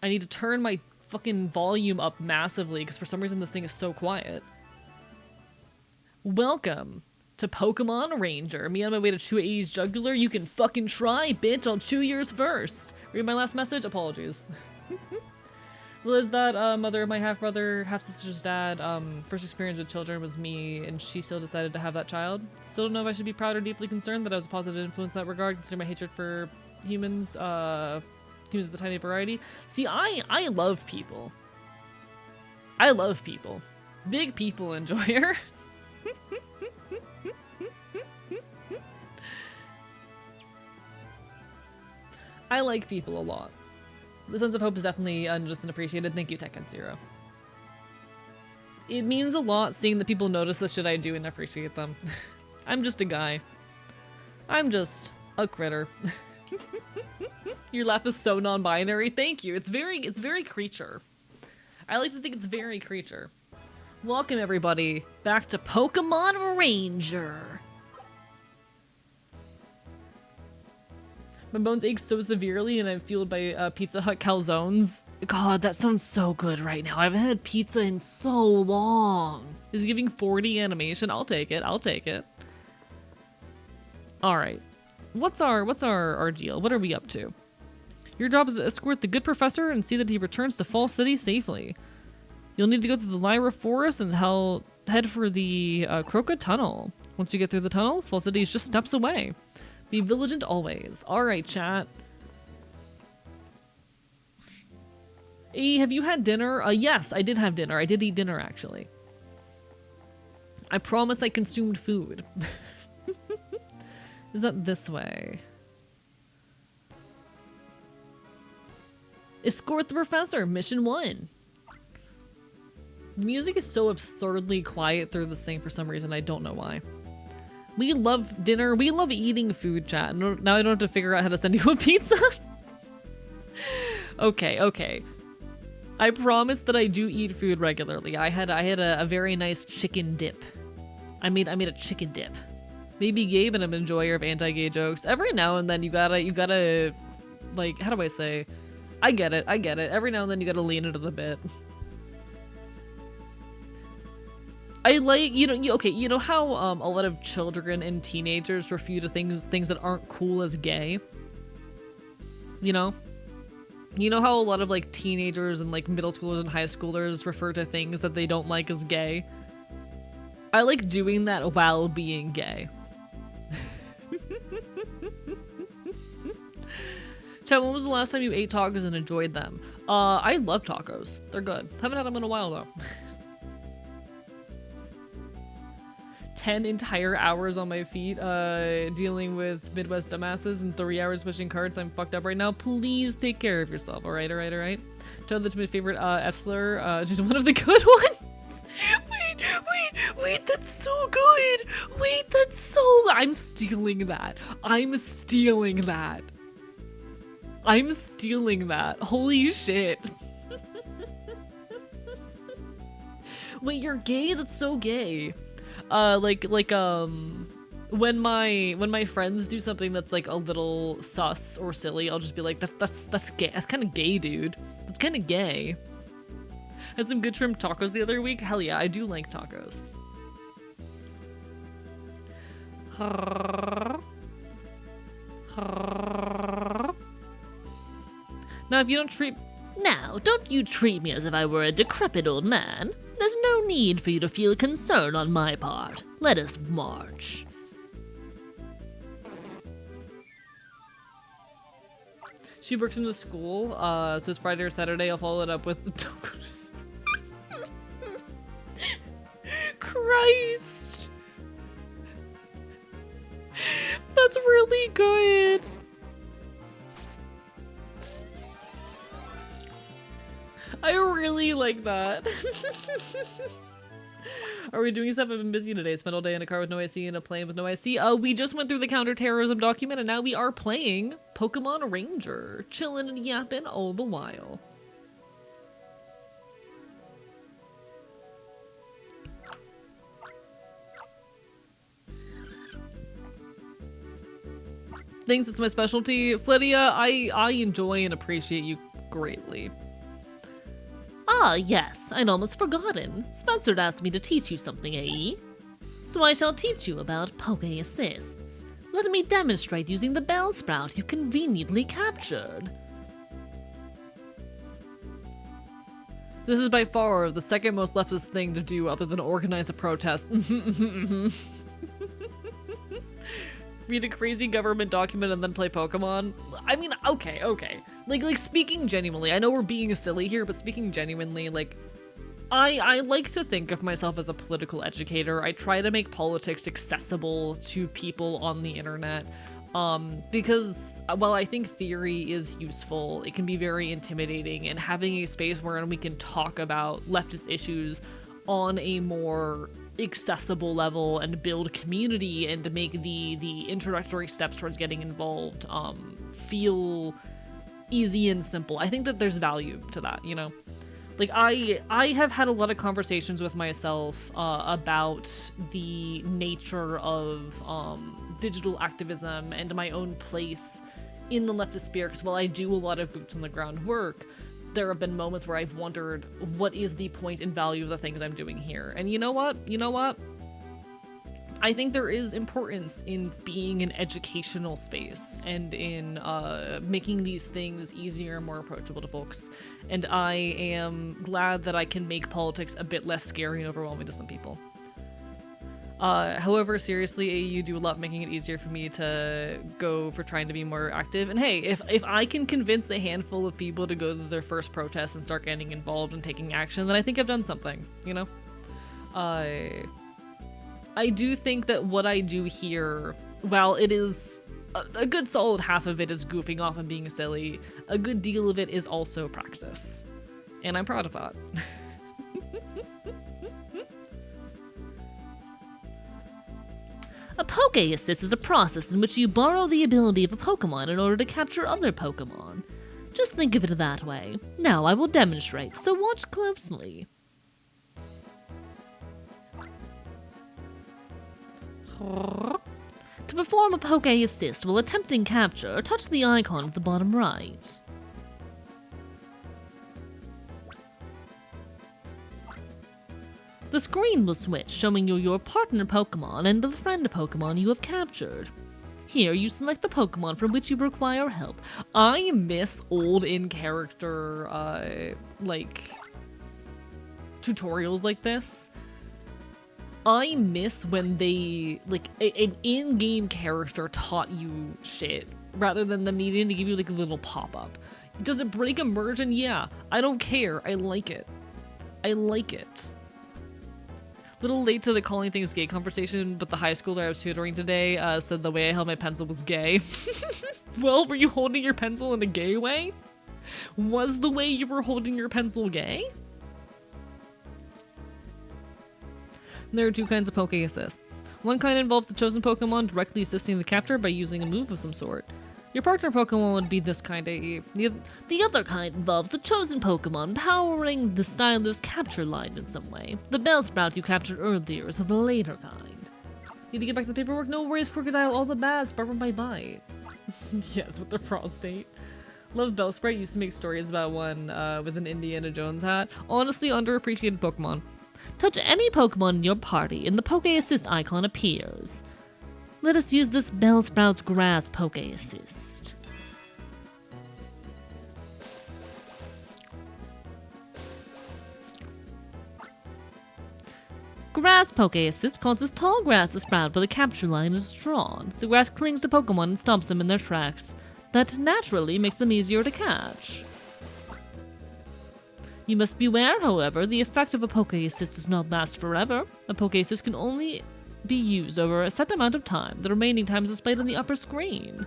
I need to turn my fucking volume up massively because for some reason this thing is so quiet. Welcome to Pokemon Ranger. Me on my way to chew 80's jugular. You can fucking try, bitch. I'll chew yours first. Read my last message? Apologies. Well, is that mother of my half-brother, half-sister's dad, first experience with children was me, and she still decided to have that child. Still don't know if I should be proud or deeply concerned that I was a positive influence in that regard, considering my hatred for humans, humans of the tiny variety. See, I love people. I love people. Big people enjoyer. I like people a lot. The sense of hope is definitely unnoticed and appreciated. Thank you, Tekken Zero. It means a lot seeing that people notice the shit I do and appreciate them. I'm just a guy. I'm just a critter. Your laugh is so non-binary. Thank you. It's very creature. I like to think it's very creature. Welcome everybody back to Pokemon Ranger. My bones ache so severely and I'm fueled by Pizza Hut calzones. God, that sounds so good right now. I haven't had pizza in so long. Is giving 40 animation? I'll take it. I'll take it. All right. What's our deal? What are we up to? Your job is to escort the good professor and see that he returns to Fall City safely. You'll need to go through the Lyra Forest and head for the Croca Tunnel. Once you get through the tunnel, Fall City is just steps away. Be vigilant always. Alright, chat. Hey, have you had dinner? Yes, I did have dinner. I did eat dinner, actually. I promise I consumed food. Is that this way? Escort the professor, mission 1. The music is so absurdly quiet through this thing for some reason. I don't know why. We love dinner. We love eating food, chat. Now I don't have to figure out how to send you a pizza. Okay, okay. I promise that I do eat food regularly. I had a very nice chicken dip. I made a chicken dip. Maybe gay, but I'm an enjoyer of anti-gay jokes. Every now and then you gotta, like, how do I say? I get it. Every now and then you gotta lean into the bit. I like, you know how a lot of children and teenagers refer to things that aren't cool as gay? You know how a lot of like teenagers and like middle schoolers and high schoolers refer to things that they don't like as gay? I like doing that while being gay. Chat, when was the last time you ate tacos and enjoyed them? I love tacos. They're good. Haven't had them in a while though. 10 entire hours on my feet dealing with Midwest dumbasses and 3 hours pushing carts. I'm fucked up right now. Please take care of yourself. All right. Tell that's my favorite F-slur. Just one of the good ones. Wait, that's so good. Wait, that's so... I'm stealing that. Holy shit. Wait, you're gay? That's so gay. When my friends do something that's like a little sus or silly, I'll just be like, that's gay. That's kind of gay, dude. That's kind of gay. Had some good shrimp tacos the other week. Hell yeah, I do like tacos. Now, if you don't treat... Now, don't you treat me as if I were a decrepit old man. There's no need for you to feel concern on my part. Let us march. She works in the school, so it's Friday or Saturday. I'll follow it up with the tacos. Christ! That's really good. I really like that. Are we doing stuff? I've been busy today. Spent all day in a car with no IC and a plane with no IC. We just went through the counterterrorism document and now we are playing Pokemon Ranger. Chilling and yapping all the while. Thanks, it's my specialty. Flydia, I enjoy and appreciate you greatly. Ah, yes, I'd almost forgotten. Spencer asked me to teach you something, AE. So I shall teach you about Poke Assists. Let me demonstrate using the Bellsprout you conveniently captured. This is by far the second most leftist thing to do other than organize a protest. Read a crazy government document and then play Pokemon. I mean, okay. Like speaking genuinely, I know we're being silly here, but speaking genuinely, like, I like to think of myself as a political educator. I try to make politics accessible to people on the internet. Because while I think theory is useful, it can be very intimidating, and having a space wherein we can talk about leftist issues on a more accessible level and build community and to make the introductory steps towards getting involved feel easy and simple. I think that there's value to that, you know? Like, I have had a lot of conversations with myself about the nature of digital activism and my own place in the leftist sphere, because while I do a lot of boots on the ground work, there have been moments where I've wondered, what is the point and value of the things I'm doing here? And you know what? I think there is importance in being an educational space and in making these things easier and more approachable to folks. And I am glad that I can make politics a bit less scary and overwhelming to some people. However, seriously, you do a lot making it easier for me to go for trying to be more active. And hey, if I can convince a handful of people to go to their first protest and start getting involved and taking action, then I think I've done something, you know? I do think that what I do here, while it is a good solid half of it is goofing off and being silly, a good deal of it is also praxis. And I'm proud of that. A Poke Assist is a process in which you borrow the ability of a Pokemon in order to capture other Pokemon. Just think of it that way. Now I will demonstrate, so watch closely. To perform a Poke Assist while attempting capture, touch the icon at the bottom right. The screen will switch, showing you your partner Pokemon and the friend Pokemon you have captured. Here, you select the Pokemon from which you require help. I miss old in-character, like, tutorials like this. I miss when they, like, an in-game character taught you shit, rather than them needing to give you, like, a little pop-up. Does it break immersion? Yeah. I don't care. I like it. I like it. Little late to the calling things gay conversation, but the high schooler I was tutoring today said the way I held my pencil was gay. Well, were you holding your pencil in a gay way? Was the way you were holding your pencil gay? There are two kinds of Poke Assists. One kind involves the chosen Pokemon directly assisting the capture by using a move of some sort. Your partner Pokemon would be this kind, AE. The other kind involves the chosen Pokemon powering the styler's capture line in some way. The Bellsprout you captured earlier is of the later kind. Need to get back to the paperwork? No worries, Crocodile. All the best. Bye bye. Yes, with the prostate. Love Bellsprout. Used to make stories about one with an Indiana Jones hat. Honestly, underappreciated Pokemon. Touch any Pokemon in your party and the Poke Assist icon appears. Let us use this Bellsprout's Grass Poke Assist. Grass Poke Assist causes tall grass to sprout where the capture line is drawn. The grass clings to Pokemon and stomps them in their tracks. That naturally makes them easier to catch. You must beware, however, the effect of a Poke Assist does not last forever. A Poke Assist can only be used over a set amount of time. The remaining time is displayed on the upper screen.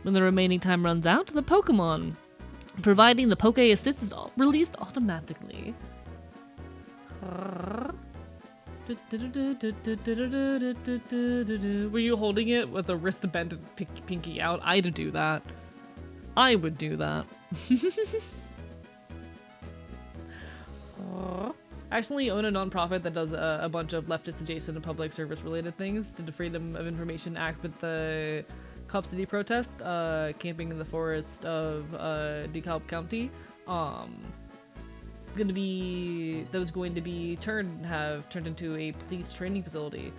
When the remaining time runs out, the Pokemon providing the Poke Assist is released automatically. Were you holding it with a wrist bent and pinky out? I'd do that. I would do that. I actually own a nonprofit that does a bunch of leftist adjacent and public service related things to the Freedom of Information Act with the Cop City protest, camping in the forest of DeKalb County. That was going to be have turned into a police training facility.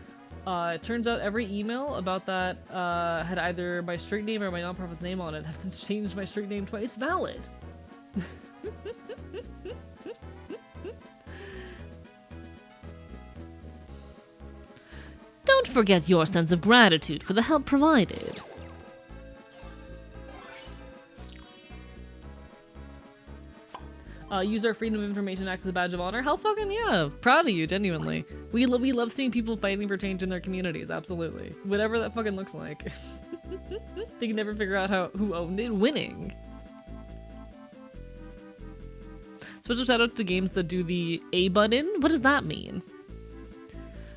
It turns out every email about that had either my street name or my nonprofit's name on it. I've since changed my street name twice. Valid. Don't forget your sense of gratitude for the help provided. Use our Freedom of Information Act as a badge of honor. Hell fucking yeah. Proud of you, genuinely. We love seeing people fighting for change in their communities, absolutely. Whatever that fucking looks like. They can never figure out who owned it. Winning. Special shout out to games that do the A button. What does that mean?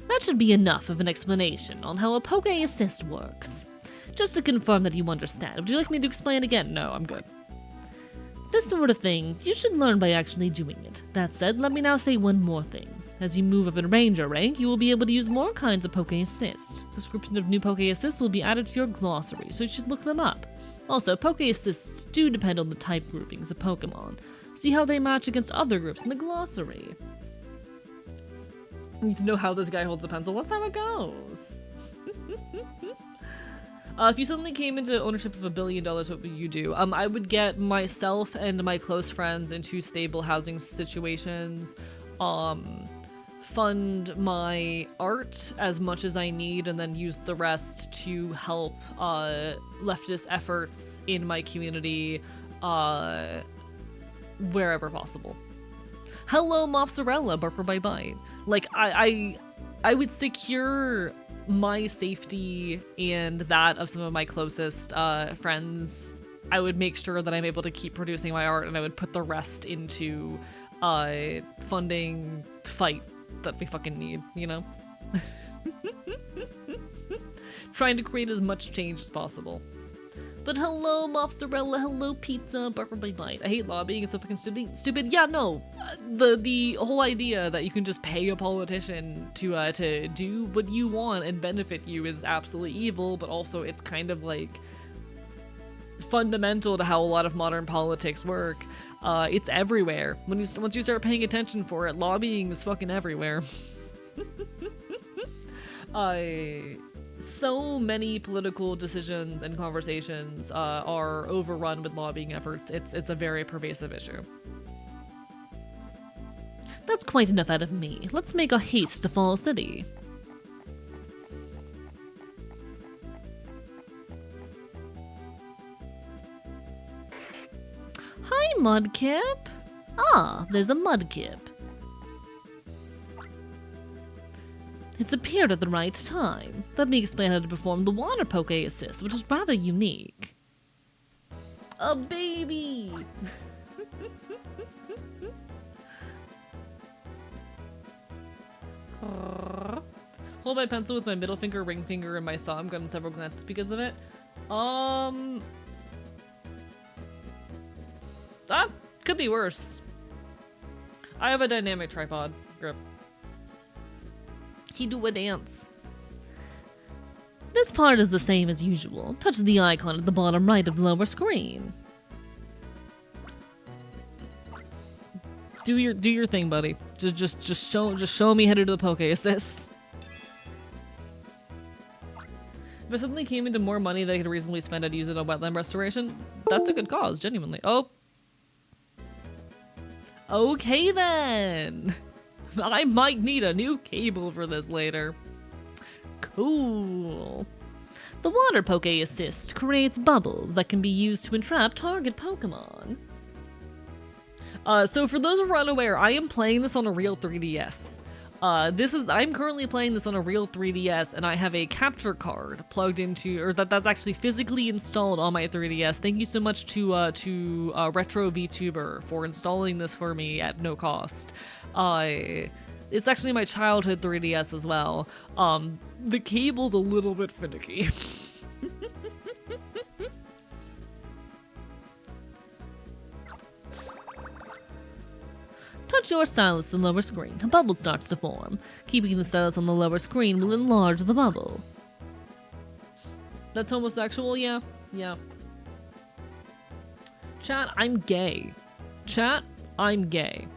That should be enough of an explanation on how a Poke Assist works. Just to confirm that you understand, would you like me to explain again? No, I'm good. This sort of thing, you should learn by actually doing it. That said, let me now say one more thing. As you move up in Ranger rank, you will be able to use more kinds of Poke Assist. Description of new Poke Assists will be added to your glossary, so you should look them up. Also, Poke Assists do depend on the type groupings of Pokemon. See how they match against other groups in the glossary. I need to know how this guy holds a pencil. That's how it goes. If you suddenly came into ownership of $1 billion, what would you do? I would get myself and my close friends into stable housing situations, fund my art as much as I need, and then use the rest to help leftist efforts in my community wherever possible. Hello, mozzarella, barker bye bye. Like, I would secure my safety and that of some of my closest friends. I would make sure that I'm able to keep producing my art, and I would put the rest into funding the fight that we fucking need, you know? Trying to create as much change as possible. But hello, mozzarella, hello, pizza, barker bye bye. I hate lobbying, it's so fucking stupid. Yeah, no, the whole idea that you can just pay a politician to do what you want and benefit you is absolutely evil, but also it's kind of like fundamental to how a lot of modern politics work. It's everywhere. Once you start paying attention for it, lobbying is fucking everywhere. So many political decisions and conversations are overrun with lobbying efforts. It's a very pervasive issue. That's quite enough out of me. Let's make a haste to Fall City. Hi, Mudkip. Ah, there's a Mudkip. It's appeared at the right time. Let me explain how to perform the Water Poke Assist, which is rather unique. A baby! Hold my pencil with my middle finger, ring finger, and my thumb. Gotten several glances because of it. Could be worse. I have a dynamic tripod grip. He do a dance. This part is the same as usual. Touch the icon at the bottom right of the lower screen. Do your thing, buddy. Just show me how to do the Poke Assist. If I suddenly came into more money that I could reasonably spend, I'd use it on wetland restoration. That's a good cause, genuinely. Oh. Okay then. I might need a new cable for this later. Cool. The Water Poke Assist creates bubbles that can be used to entrap target Pokemon. So for those who are unaware, I am playing this on a real 3DS. I'm currently playing this on a real 3DS, and I have a capture card plugged into, or that's actually physically installed on my 3DS. Thank you so much to Retro VTuber for installing this for me at no cost. It's actually my childhood 3DS as well. The cable's a little bit finicky. Touch your stylus on the lower screen. A bubble starts to form. Keeping the stylus on the lower screen will enlarge the bubble. That's homosexual? Yeah. Yeah. Chat, I'm gay. Chat, I'm gay.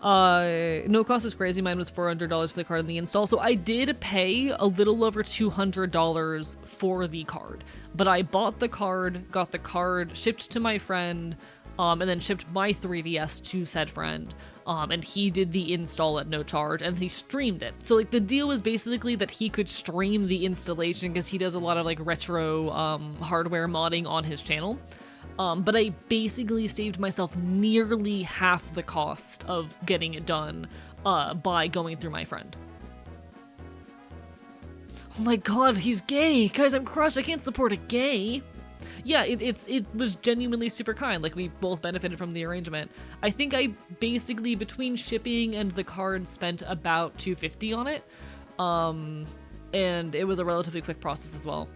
No cost is crazy. Mine was $400 for the card and the install. So I did pay a little over $200 for the card. But I bought the card, got the card, shipped to my friend, and then shipped my 3DS to said friend. And he did the install at no charge, and he streamed it. So, like, the deal was basically that he could stream the installation because he does a lot of, like, retro hardware modding on his channel. But I basically saved myself nearly half the cost of getting it done by going through my friend. Oh my god, he's gay! Guys, I'm crushed. I can't support a gay. Yeah, it was genuinely super kind. Like, we both benefited from the arrangement. I think I basically, between shipping and the card, spent about $250 on it. And it was a relatively quick process as well.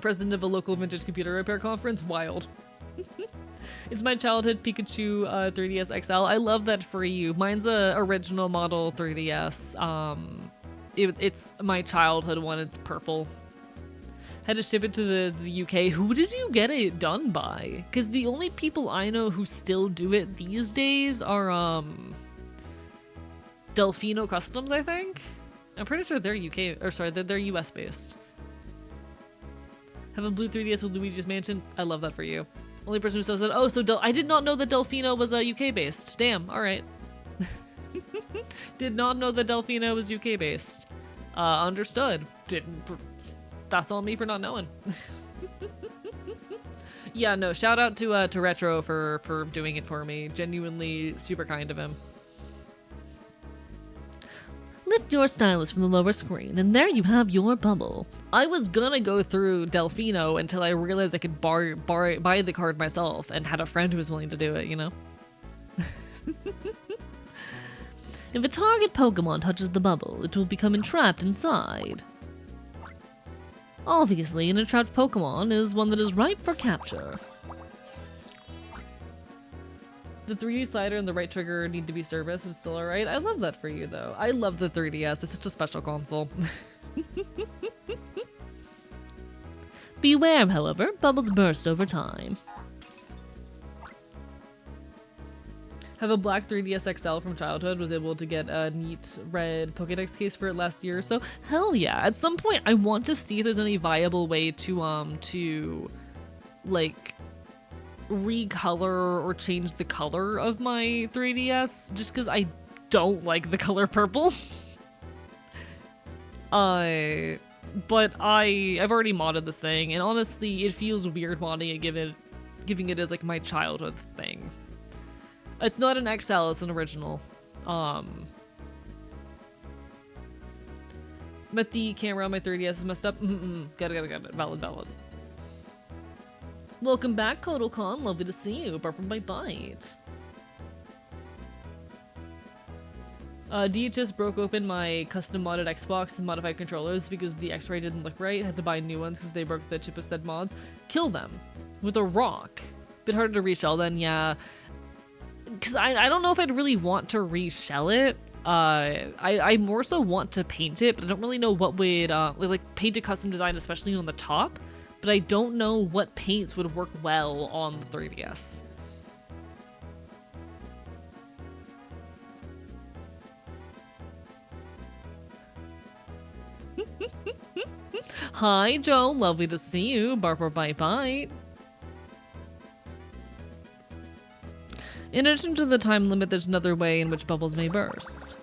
President of a local vintage computer repair conference, wild. It's my childhood Pikachu 3DS XL. I love that for you. Mine's a original model 3DS. It's my childhood one. It's purple. Had to ship it to the UK. Who did you get it done by? Because the only people I know who still do it these days are Delfino Customs, I think. I'm pretty sure they're they're US based. Have a blue 3DS with Luigi's Mansion. I love that for you. Only person who says that. Oh, so I did not know that Delfino was UK based. Damn. All right. Did not know that Delfino was UK based. Understood. That's on me for not knowing. Yeah, no. Shout out to Retro for doing it for me. Genuinely super kind of him. Lift your stylus from the lower screen, and there you have your bubble. I was gonna go through Delfino until I realized I could buy the card myself and had a friend who was willing to do it, you know? If a target Pokemon touches the bubble, it will become entrapped inside. Obviously, an entrapped Pokemon is one that is ripe for capture. The 3D slider and the right trigger need to be serviced, but it's still alright. I love that for you, though. I love the 3DS. It's such a special console. Beware, however, bubbles burst over time. Have a black 3DS XL from childhood. Was able to get a neat red Pokédex case for it last year or so. Hell yeah. At some point, I want to see if there's any viable way to like, recolor or change the color of my 3DS, just because I don't like the color purple. But I've already modded this thing, and honestly, it feels weird modding it, giving it as like my childhood thing. It's not an XL, it's an original. But the camera on my 3DS is messed up. Got it. Valid. Welcome back, Kodokon. Lovely to see you. Apart from my bite. DHS broke open my custom modded Xbox and modified controllers because the X-ray didn't look right. Had to buy new ones because they broke the chip of said mods. Kill them with a rock. Bit harder to reshell then, yeah. Because I don't know if I'd really want to reshell it. I more so want to paint it, but I don't really know what would like paint a custom design, especially on the top. But I don't know what paints would work well on the 3DS. Hi, Joe. Lovely to see you. Barbara Bite. In addition to the time limit, there's another way in which bubbles may burst.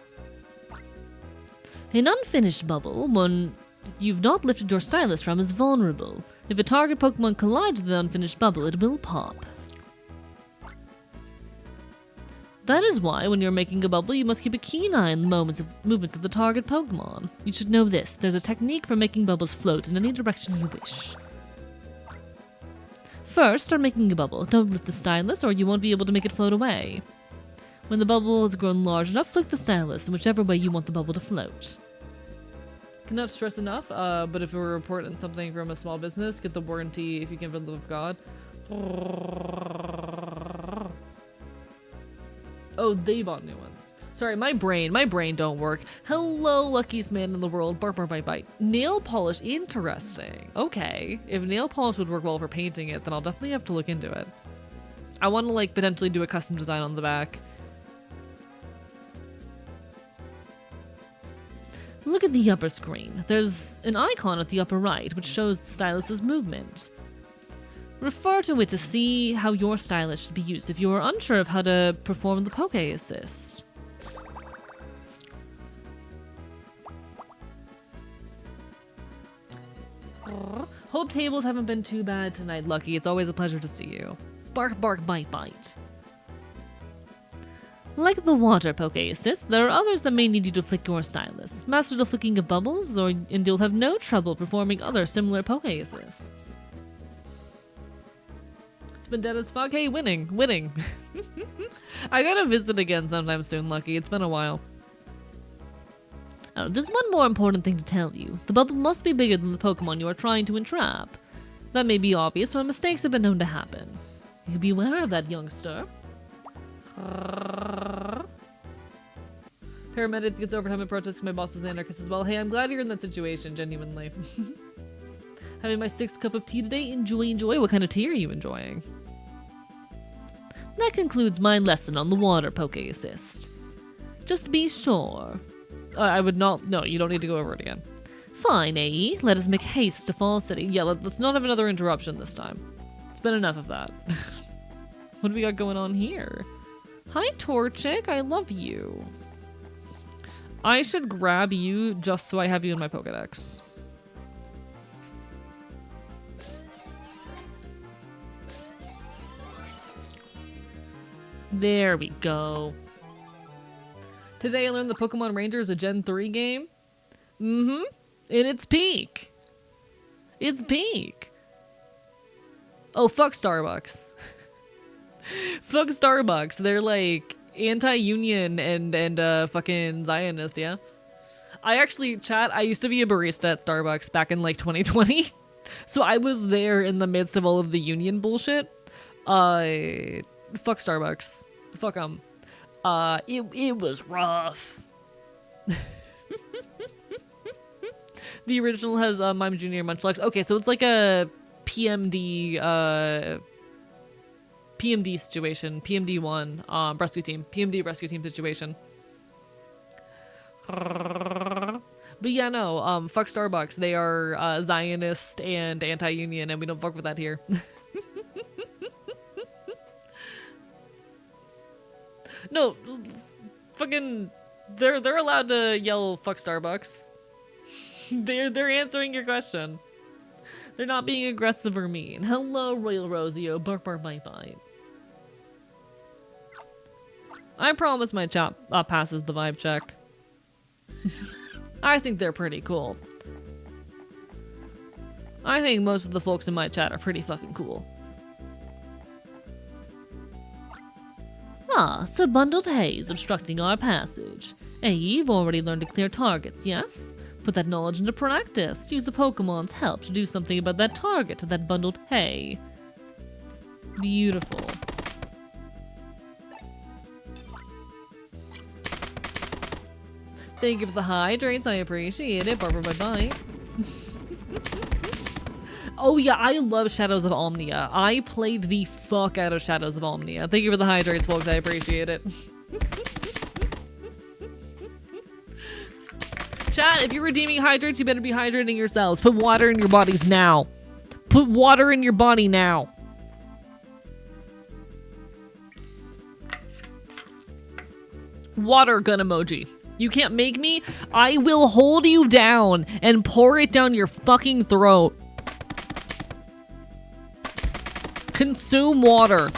An unfinished bubble, one you've not lifted your stylus from, is vulnerable. If a target Pokemon collides with the unfinished bubble, it will pop. That is why, when you're making a bubble, you must keep a keen eye on the movements of the target Pokemon. You should know this. There's a technique for making bubbles float in any direction you wish. First, start making a bubble. Don't lift the stylus, or you won't be able to make it float away. When the bubble has grown large enough, flick the stylus in whichever way you want the bubble to float. Cannot stress enough, but if we're reporting something from a small business, get the warranty if you can for the love of God. Oh, they bought new ones. Sorry, my brain don't work. Hello, luckiest man in the world. Bark, bark, bite, bite. Nail polish, interesting. Okay, if nail polish would work well for painting it, then I'll definitely have to look into it. I want to like potentially do a custom design on the back. Look at the upper screen. There's an icon at the upper right which shows the stylus's movement. Refer to it to see how your stylus should be used if you are unsure of how to perform the Poke Assist. Hope tables haven't been too bad tonight, Lucky. It's always a pleasure to see you. Bark, bark, bite, bite. Like the water Poke Assist, there are others that may need you to flick your stylus. Master the flicking of bubbles, and you'll have no trouble performing other similar Poke Assists. It's been dead as fuck. Hey, winning. I gotta visit again sometime soon, Lucky. It's been a while. Oh, there's one more important thing to tell you. The bubble must be bigger than the Pokemon you are trying to entrap. That may be obvious, but mistakes have been known to happen. You be aware of that, youngster. Paramedic gets overtime and protests my boss is an anarchist as well. Hey, I'm glad you're in that situation, genuinely. Having my 6th cup of tea today. Enjoy. What kind of tea are you enjoying? That concludes my lesson on the water Poke Assist. Just be sure. I would not. No, you don't need to go over it again. Fine, AE. Let us make haste to Fall City. Yeah, let's not have another interruption this time. It's been enough of that. What do we got going on here? Hi, Torchic. I love you. I should grab you just so I have you in my Pokedex. There we go. Today I learned the Pokemon Ranger is a Gen 3 game. In its peak. It's peak. Oh, fuck Starbucks. Fuck Starbucks. They're like anti-union and fucking Zionist, yeah? I actually, chat, I used to be a barista at Starbucks back in like 2020. So I was there in the midst of all of the union bullshit. Fuck Starbucks. Fuck 'em. It was rough. The original has Mime Jr. Munchlax. Okay, so it's like a PMD situation. PMD1 rescue team. PMD rescue team situation. But yeah, no, fuck Starbucks. They are Zionist and anti-union, and we don't fuck with that here. No, fucking, they're allowed to yell fuck Starbucks. They're answering your question. They're not being aggressive or mean. Hello, Royal Rosio. Bark, bark, bite, bite. I promise my chat passes the vibe check. I think they're pretty cool. I think most of the folks in my chat are pretty fucking cool. Ah, so bundled haze obstructing our passage. Hey, you've already learned to clear targets, yes? Put that knowledge into practice. Use the Pokemon's help to do something about that target to that bundled hay. Beautiful. Thank you for the hydrates. I appreciate it. Barbara, bye-bye. Oh yeah, I love Shadows of Omnia. I played the fuck out of Shadows of Omnia. Thank you for the hydrates, folks. I appreciate it. Chat, if you're redeeming hydrates, you better be hydrating yourselves. Put water in your bodies now. Put water in your body now. Water gun emoji. You can't make me. I will hold you down and pour it down your fucking throat. Consume water.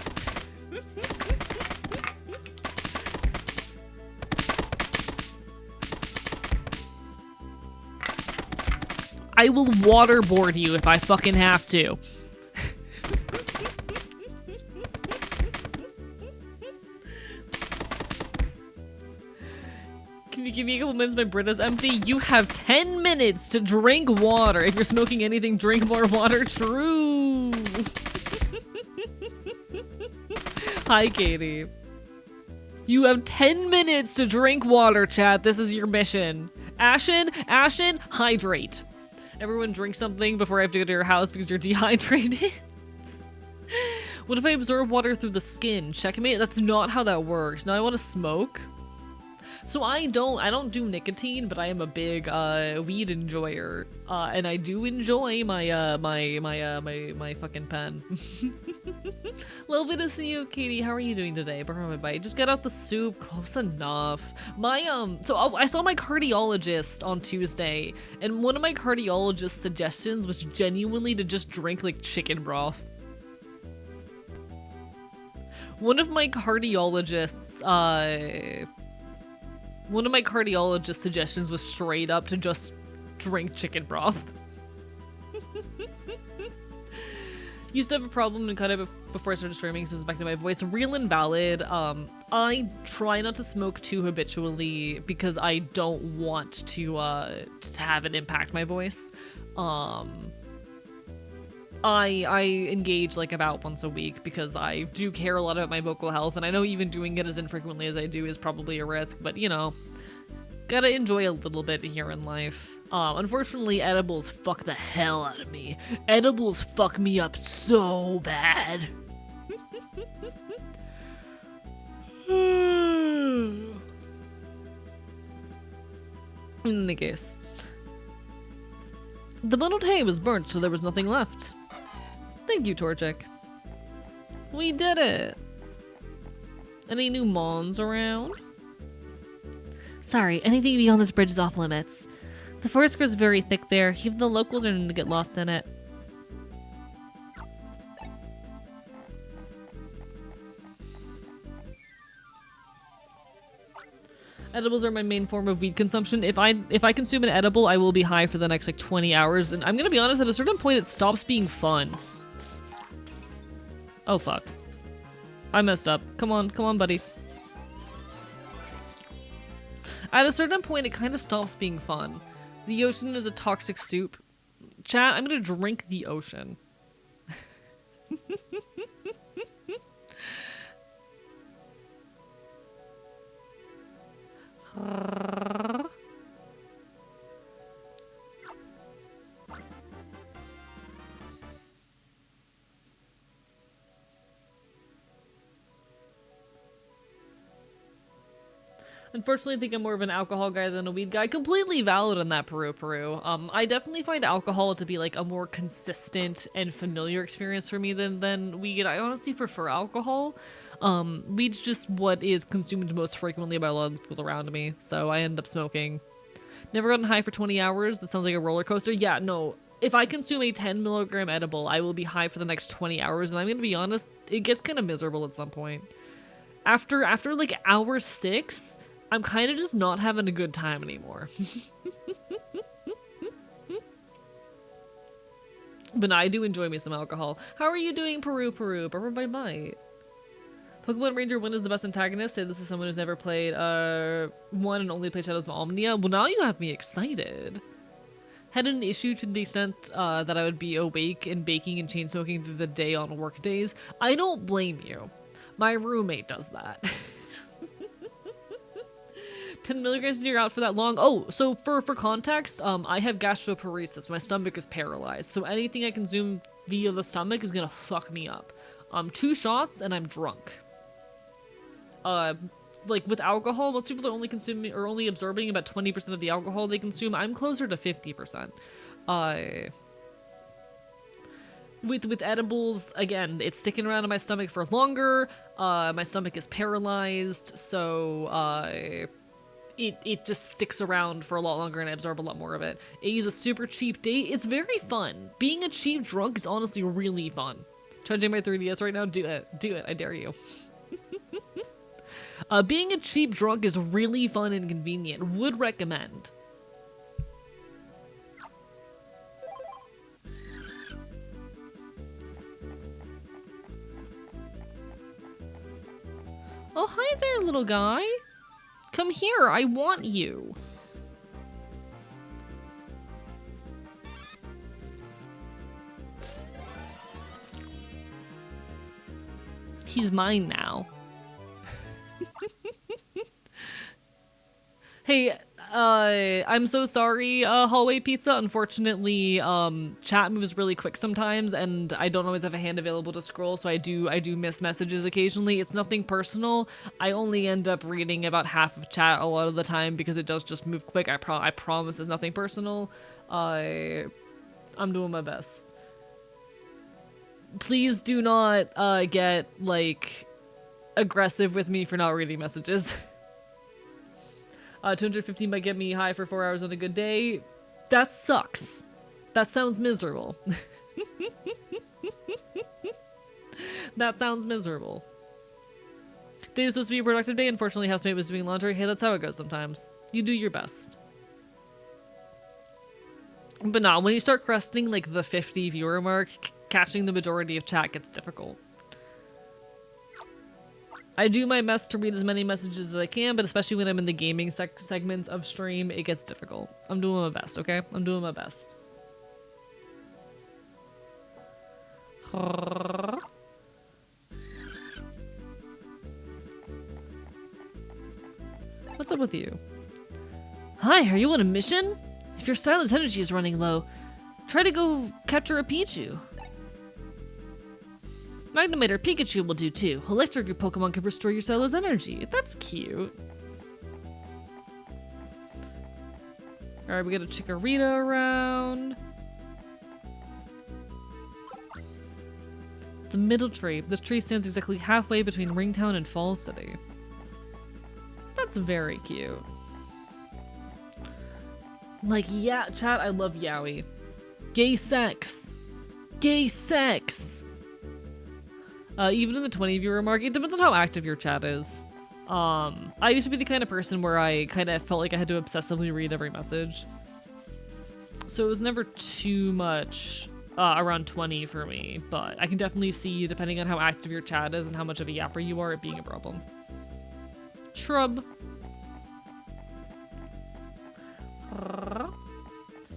I will waterboard you if I fucking have to. give me a couple minutes, my Brita's empty. You have 10 minutes to drink water. If you're smoking anything, drink more water. True. Hi, Katie. You have 10 minutes to drink water, chat. This is your mission. Ashen, hydrate. Everyone drink something before I have to go to your house because you're dehydrated. What if I absorb water through the skin? Checkmate? That's not how that works. Now I want to smoke. So I don't do nicotine, but I am a big weed enjoyer, and I do enjoy my my fucking pen. Lovely to see you, Katie. How are you doing today? Before my bite, just get out the soup. Close enough. My so I saw my cardiologist on Tuesday, and one of my cardiologist's suggestions was genuinely to just drink like chicken broth. One of my cardiologist's suggestions was straight up to just drink chicken broth. Used to have a problem and cut it before I started streaming, so it was affecting my voice. Real and valid. I try not to smoke too habitually because I don't want to have it impact my voice. I engage like about once a week because I do care a lot about my vocal health, and I know even doing it as infrequently as I do is probably a risk, but you know, gotta enjoy a little bit here in life. Unfortunately, edibles fuck the hell out of me. Edibles fuck me up so bad. In any case, the bundled hay was burnt, so there was nothing left. Thank you, Torchic. We did it! Any new mons around? Sorry, anything beyond this bridge is off limits. The forest grows very thick there. Even the locals are known to get lost in it. Edibles are my main form of weed consumption. If I consume an edible, I will be high for the next like 20 hours. And I'm gonna be honest, at a certain point it stops being fun. Oh fuck. I messed up. Come on, buddy. At a certain point it kind of stops being fun. The ocean is a toxic soup. Chat, I'm gonna drink the ocean. Unfortunately, I think I'm more of an alcohol guy than a weed guy. Completely valid in that, Peru. I definitely find alcohol to be like a more consistent and familiar experience for me than weed. I honestly prefer alcohol. Weed's just what is consumed most frequently by a lot of the people around me, so I end up smoking. Never gotten high for 20 hours? That sounds like a roller coaster. Yeah, no. If I consume a 10 milligram edible, I will be high for the next 20 hours, and I'm gonna be honest, it gets kind of miserable at some point. After like hour 6, I'm kind of just not having a good time anymore. But I do enjoy me some alcohol. How are you doing, Peru? Bye bye. Pokemon Ranger 1 is the best antagonist. Say this is someone who's never played 1 and only played Shadows of Omnia. Well, now you have me excited. Had an issue to the extent that I would be awake and baking and chain smoking through the day on work days. I don't blame you. My roommate does that. 10 milligrams and you're out for that long? Oh, so for context, I have gastroparesis. My stomach is paralyzed. So anything I consume via the stomach is gonna fuck me up. 2 shots and I'm drunk. Like with alcohol, most people are only consuming or only absorbing about 20% of the alcohol they consume. I'm closer to 50%. With edibles, again, it's sticking around in my stomach for longer. My stomach is paralyzed, so it just sticks around for a lot longer and I absorb a lot more of it. It is a super cheap date. It's very fun. Being a cheap drunk is honestly really fun. Charging my 3DS right now? Do it. I dare you. Being a cheap drunk is really fun and convenient. Would recommend. Oh, hi there, little guy. Come here, I want you. He's mine now. Hey, I'm so sorry, Hallway Pizza. Unfortunately, chat moves really quick sometimes, and I don't always have a hand available to scroll, so I do miss messages occasionally. It's nothing personal. I only end up reading about half of chat a lot of the time because it does just move quick. I promise it's nothing personal. I'm doing my best. Please do not, get, like, aggressive with me for not reading messages. 250 might get me high for 4 hours on a good day. That sucks. That sounds miserable. That sounds miserable. Day was supposed to be a productive day. Unfortunately, housemate was doing laundry. Hey, that's how it goes sometimes. You do your best. But nah, when you start cresting like the 50 viewer mark, catching the majority of chat gets difficult. I do my best to read as many messages as I can, but especially when I'm in the gaming segments of stream, it gets difficult. I'm doing my best, okay? I'm doing my best. What's up with you? Hi, are you on a mission? If your silence energy is running low, try to go capture a Pichu. Magnemizer Pikachu will do too. Electric your Pokemon can restore your Celo's energy. That's cute. Alright, we got a Chikorita around. The middle tree. This tree stands exactly halfway between Ringtown and Fall City. That's very cute. Like, yeah, chat, I love Yaoi. Gay sex. Gay sex. Even in the 20 viewer mark, it depends on how active your chat is. I used to be the kind of person where I kind of felt like I had to obsessively read every message. So it was never too much around 20 for me, but I can definitely see, depending on how active your chat is and how much of a yapper you are, it being a problem. Shrub.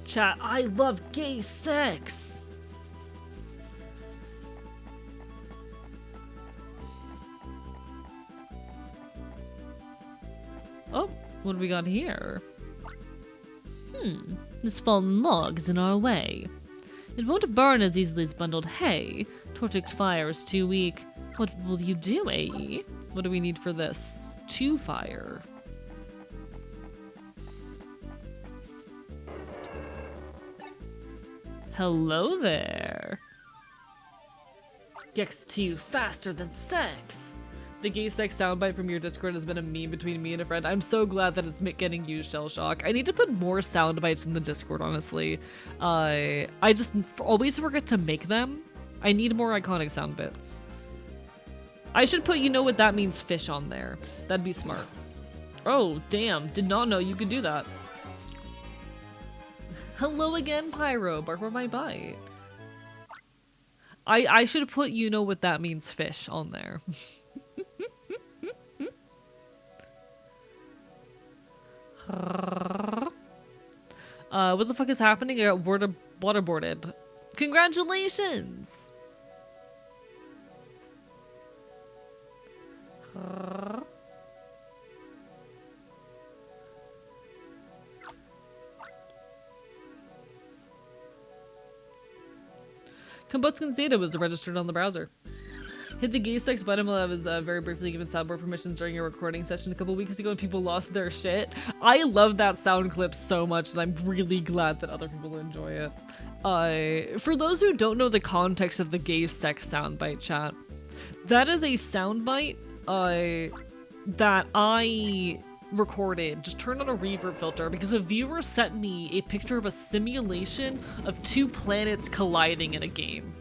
Chat, I love gay sex. Oh, what do we got here? This fallen log is in our way. It won't burn as easily as bundled hay. Torchic's fire is too weak. What will you do, AE? What do we need for this? 2 fire. Hello there. Gex2 faster than sex. The gay sex soundbite from your Discord has been a meme between me and a friend. I'm so glad that it's getting used, Shell Shock. I need to put more soundbites in the Discord, honestly. I just always forget to make them. I need more iconic sound bits. I should put, you know what that means, fish on there. That'd be smart. Oh, damn. Did not know you could do that. Hello again, Pyro. Bark for my bite. I should put, you know what that means, fish on there. What the fuck is happening? I got waterboarded. Congratulations! Kombutsukin's data was registered on the browser. Hit the gay sex button while I was very briefly given soundboard permissions during a recording session a couple weeks ago and people lost their shit. I love that sound clip so much and I'm really glad that other people enjoy it. For those who don't know the context of the gay sex soundbite, chat, that is a soundbite that I recorded, just turned on a reverb filter because a viewer sent me a picture of a simulation of 2 planets colliding in a game.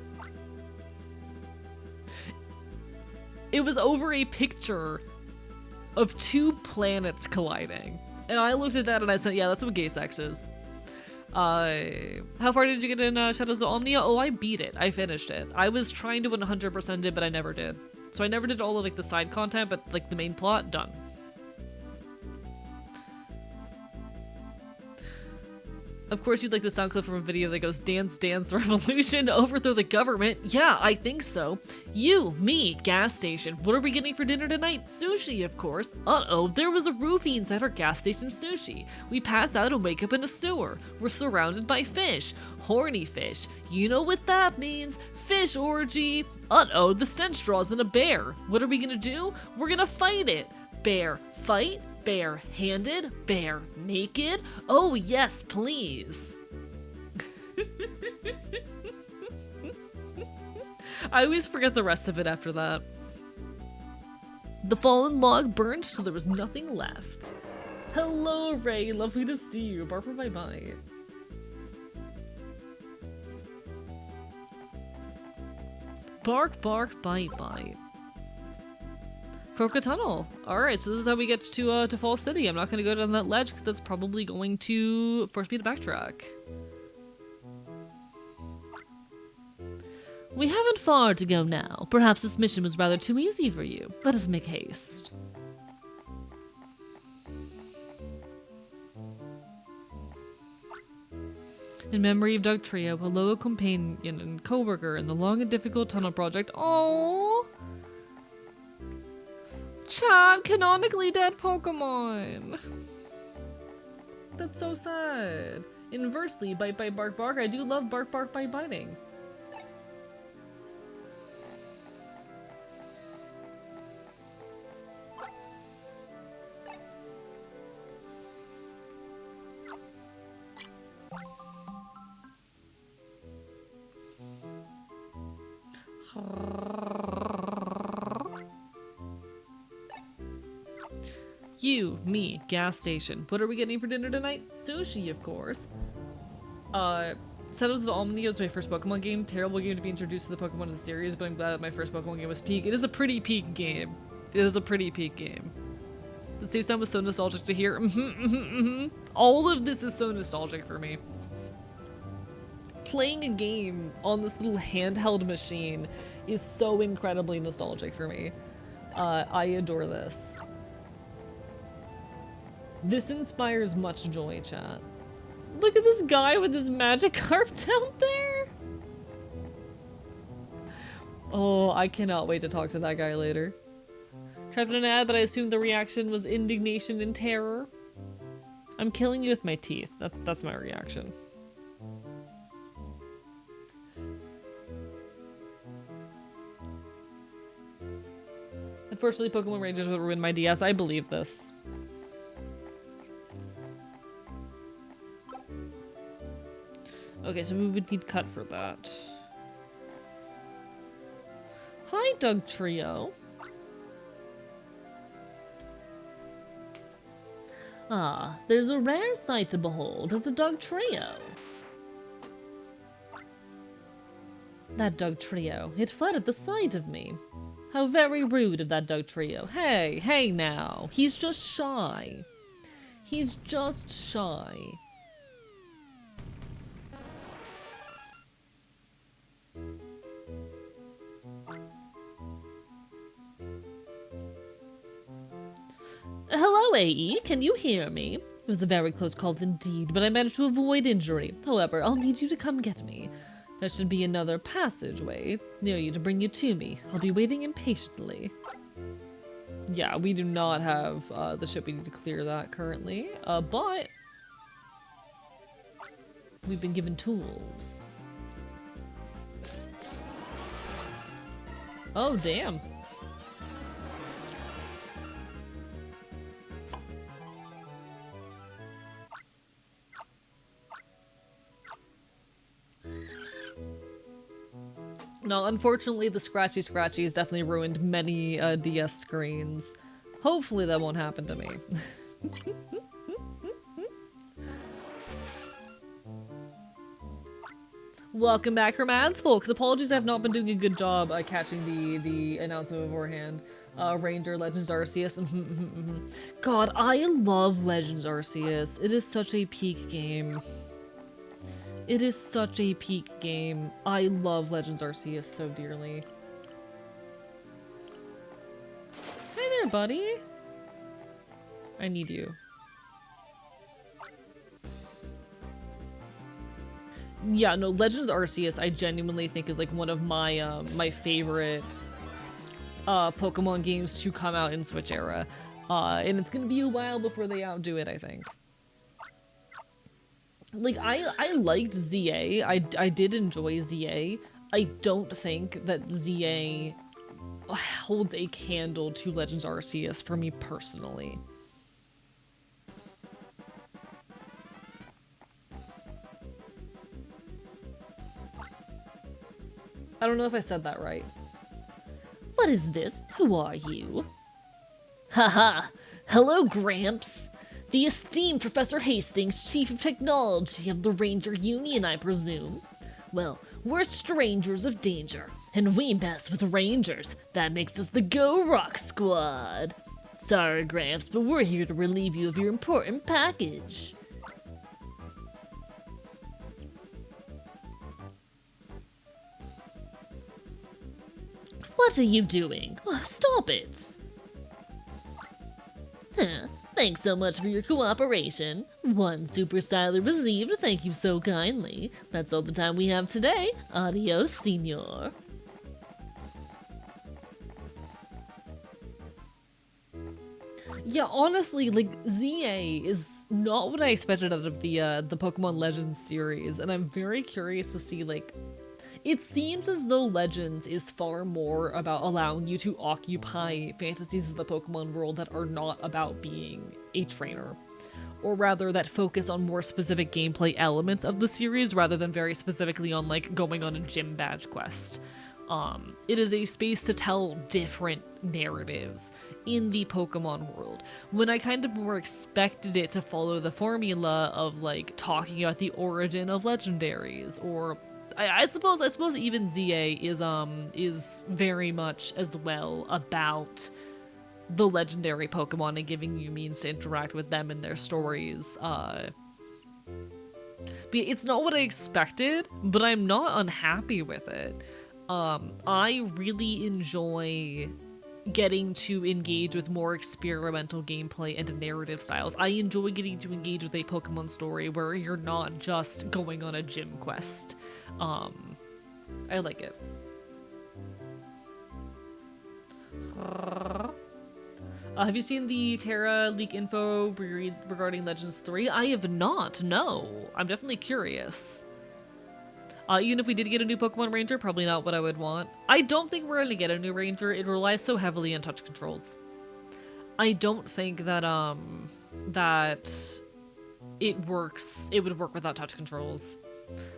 It was over a picture of 2 planets colliding. And I looked at that and I said, yeah, that's what gay sex is. How far did you get in Shadows of Omnia? Oh, I beat it. I finished it. I was trying to 100% it, but I never did. So I never did all of like the side content, but like the main plot, done. Of course you'd like the sound clip from a video that goes Dance Dance Revolution, overthrow the government. Yeah, I think so. You, me, gas station. What are we getting for dinner tonight? Sushi, of course. Uh-oh, there was a roofie inside our gas station sushi. We pass out and wake up in a sewer. We're surrounded by fish. Horny fish. You know what that means. Fish orgy. Uh-oh, the stench draws in a bear. What are we gonna do? We're gonna fight it. Bear fight? Bare-handed? Bare naked? Oh yes, please. I always forget the rest of it after that. The fallen log burned till there was nothing left. Hello, Ray. Lovely to see you. Barbara, bye-bye. Bark, bark, bite, bite. Croca Tunnel. Alright, so this is how we get to Fall City. I'm not going to go down that ledge because that's probably going to force me to backtrack. We haven't far to go now. Perhaps this mission was rather too easy for you. Let us make haste. In memory of Doug Trio, a loyal companion and co-worker in the long and difficult tunnel project. Aww. Chat, canonically dead Pokemon. That's so sad. Inversely, bite, bite, bark, bark. I do love bark, bark, bite, biting. You, me, gas station. What are we getting for dinner tonight? Sushi, of course. Shadows of Omni was my first Pokemon game. Terrible game to be introduced to the Pokemon as a series, but I'm glad that my first Pokemon game was peak. It is a pretty peak game. It is a pretty peak game. The save sound was so nostalgic to hear. All of this is so nostalgic for me. Playing a game on this little handheld machine is so incredibly nostalgic for me. I adore this. This inspires much joy, chat. Look at this guy with his Magikarp down there. Oh, I cannot wait to talk to that guy later. Trapped in an ad, but I assumed the reaction was indignation and terror. I'm killing you with my teeth. That's my reaction. Unfortunately, Pokemon Rangers would ruin my DS. I believe this. Okay, so we would need cut for that. Hi, Doug Trio. Ah, there's a rare sight to behold at the Doug Trio. That Doug Trio, it fled at the sight of me. How very rude of that Doug Trio. Hey now. He's just shy. He's just shy. Hello, AE. Can you hear me? It was a very close call indeed, but I managed to avoid injury. However, I'll need you to come get me. There should be another passageway near you to bring you to me. I'll be waiting impatiently. Yeah, we do not have the ship we need to clear that currently, but we've been given tools. Oh, damn. No, unfortunately, the scratchy has definitely ruined many DS screens. Hopefully that won't happen to me. Welcome back from ads, folks. Apologies, I have not been doing a good job catching the announcement beforehand. Ranger, Legends Arceus. God, I love Legends Arceus. It is such a peak game. It is such a peak game. I love Legends Arceus so dearly. Hi there, buddy. I need you. Yeah, no, Legends Arceus I genuinely think is like one of my my favorite Pokemon games to come out in Switch era. And it's gonna be a while before they outdo it, I think. Like, I liked ZA. I did enjoy ZA. I don't think that ZA holds a candle to Legends Arceus for me personally. I don't know if I said that right. What is this? Who are you? Haha! Hello, Gramps! The esteemed Professor Hastings, Chief of Technology of the Ranger Union, I presume. Well, we're strangers of danger, and we mess with rangers. That makes us the Go Rock Squad. Sorry, Gramps, but we're here to relieve you of your important package. What are you doing? Stop it! Huh. Thanks so much for your cooperation. One super styler received, thank you so kindly. That's all the time we have today. Adios, senor. Yeah, honestly, like, ZA is not what I expected out of the Pokemon Legends series, and I'm very curious to see, like, it seems as though Legends is far more about allowing you to occupy fantasies of the Pokemon world that are not about being a trainer. Or rather, that focus on more specific gameplay elements of the series rather than very specifically on, like, going on a gym badge quest. It is a space to tell different narratives in the Pokemon world, when I kind of more expected it to follow the formula of, like, talking about the origin of legendaries, or I suppose even ZA is very much as well about the legendary Pokemon and giving you means to interact with them and their stories. But it's not what I expected, but I'm not unhappy with it. I really enjoy getting to engage with more experimental gameplay and narrative styles. I enjoy getting to engage with a Pokemon story where you're not just going on a gym quest. I like it. Have you seen the Terra leak info regarding Legends 3? I have not, no. I'm definitely curious. Even if we did get a new Pokemon Ranger, probably not what I would want. I don't think we're gonna get a new Ranger. It relies so heavily on touch controls. I don't think that, that it would work without touch controls.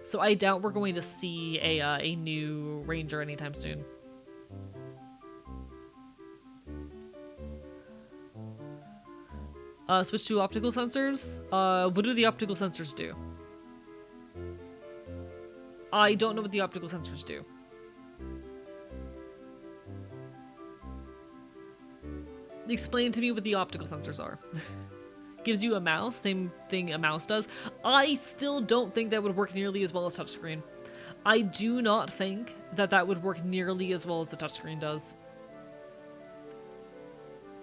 So I doubt we're going to see a new Ranger anytime soon. Switch to optical sensors? What do the optical sensors do? I don't know what the optical sensors do. Explain to me what the optical sensors are. Gives you a mouse, same thing a mouse does. I still don't think that would work nearly as well as touchscreen. I do not think that that would work nearly as well as the touchscreen does.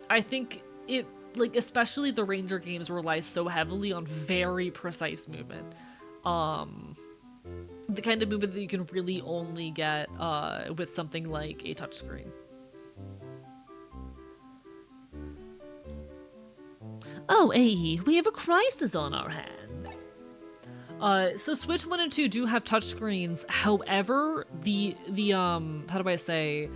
I think it, like, especially the Ranger games rely so heavily on very precise movement. The kind of movement that you can really only get with something like a touchscreen. Oh, AE, we have a crisis on our hands. So Switch 1 and 2 do have touchscreens. However, the how do I say,